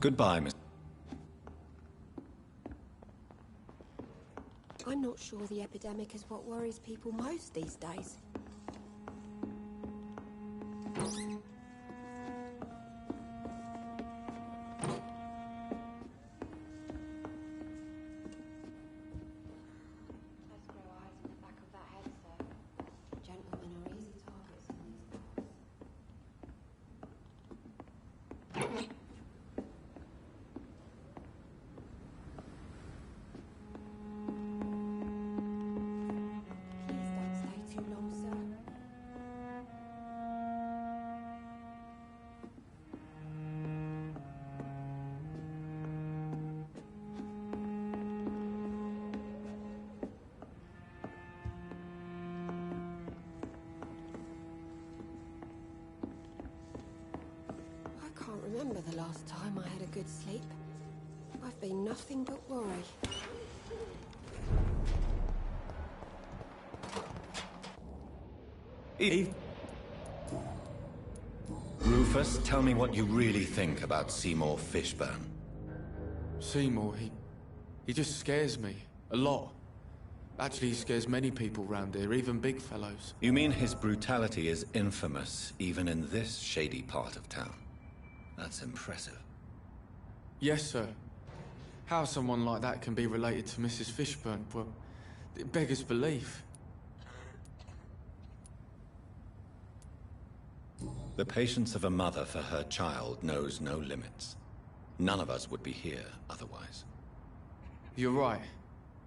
Goodbye, Miss... I'm not sure the epidemic is what worries people most these days. I can't remember the last time I had a good sleep. I've been nothing but worry. Eve? Rufus, tell me what you really think about Seymour Fishburne. Seymour, he just scares me. A lot. Actually, he scares many people round here, even big fellows. You mean his brutality is infamous, even in this shady part of town? That's impressive. Yes, sir. How someone like that can be related to Mrs. Fishburne, well, it beggars belief. The patience of a mother for her child knows no limits. None of us would be here otherwise. You're right.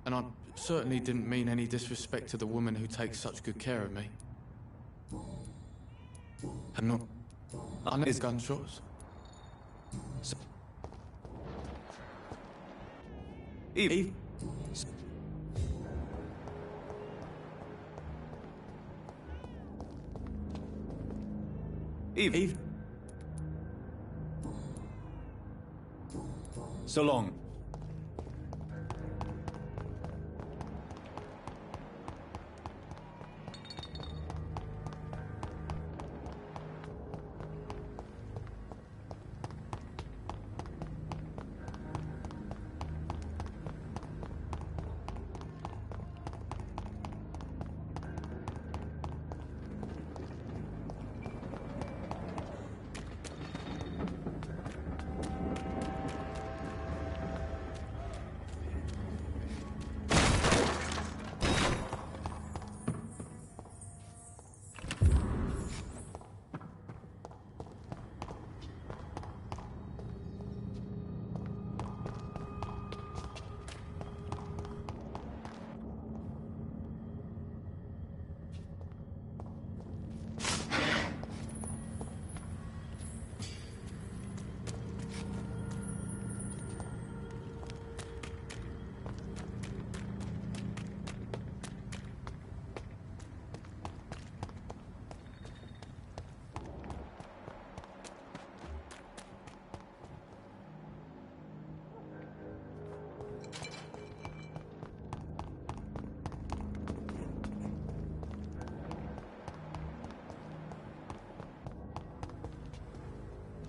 And I certainly didn't mean any disrespect to the woman who takes such good care of me. And not... Is gunshots. So, Eve. Eve. So long.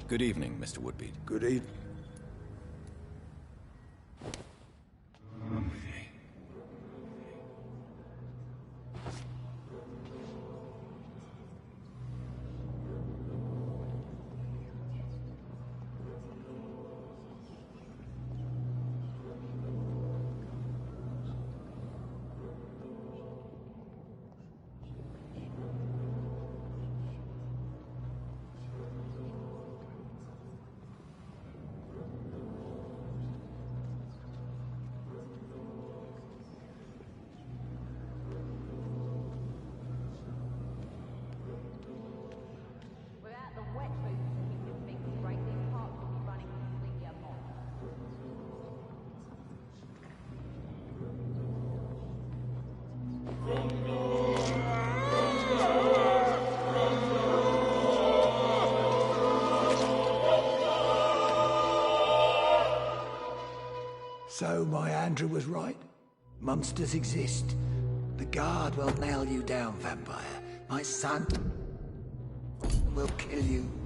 Good evening, Mr. Woodbeat. Good evening. So my Andrew was right. Monsters exist. The guard will nail you down, Vampire. My son will kill you.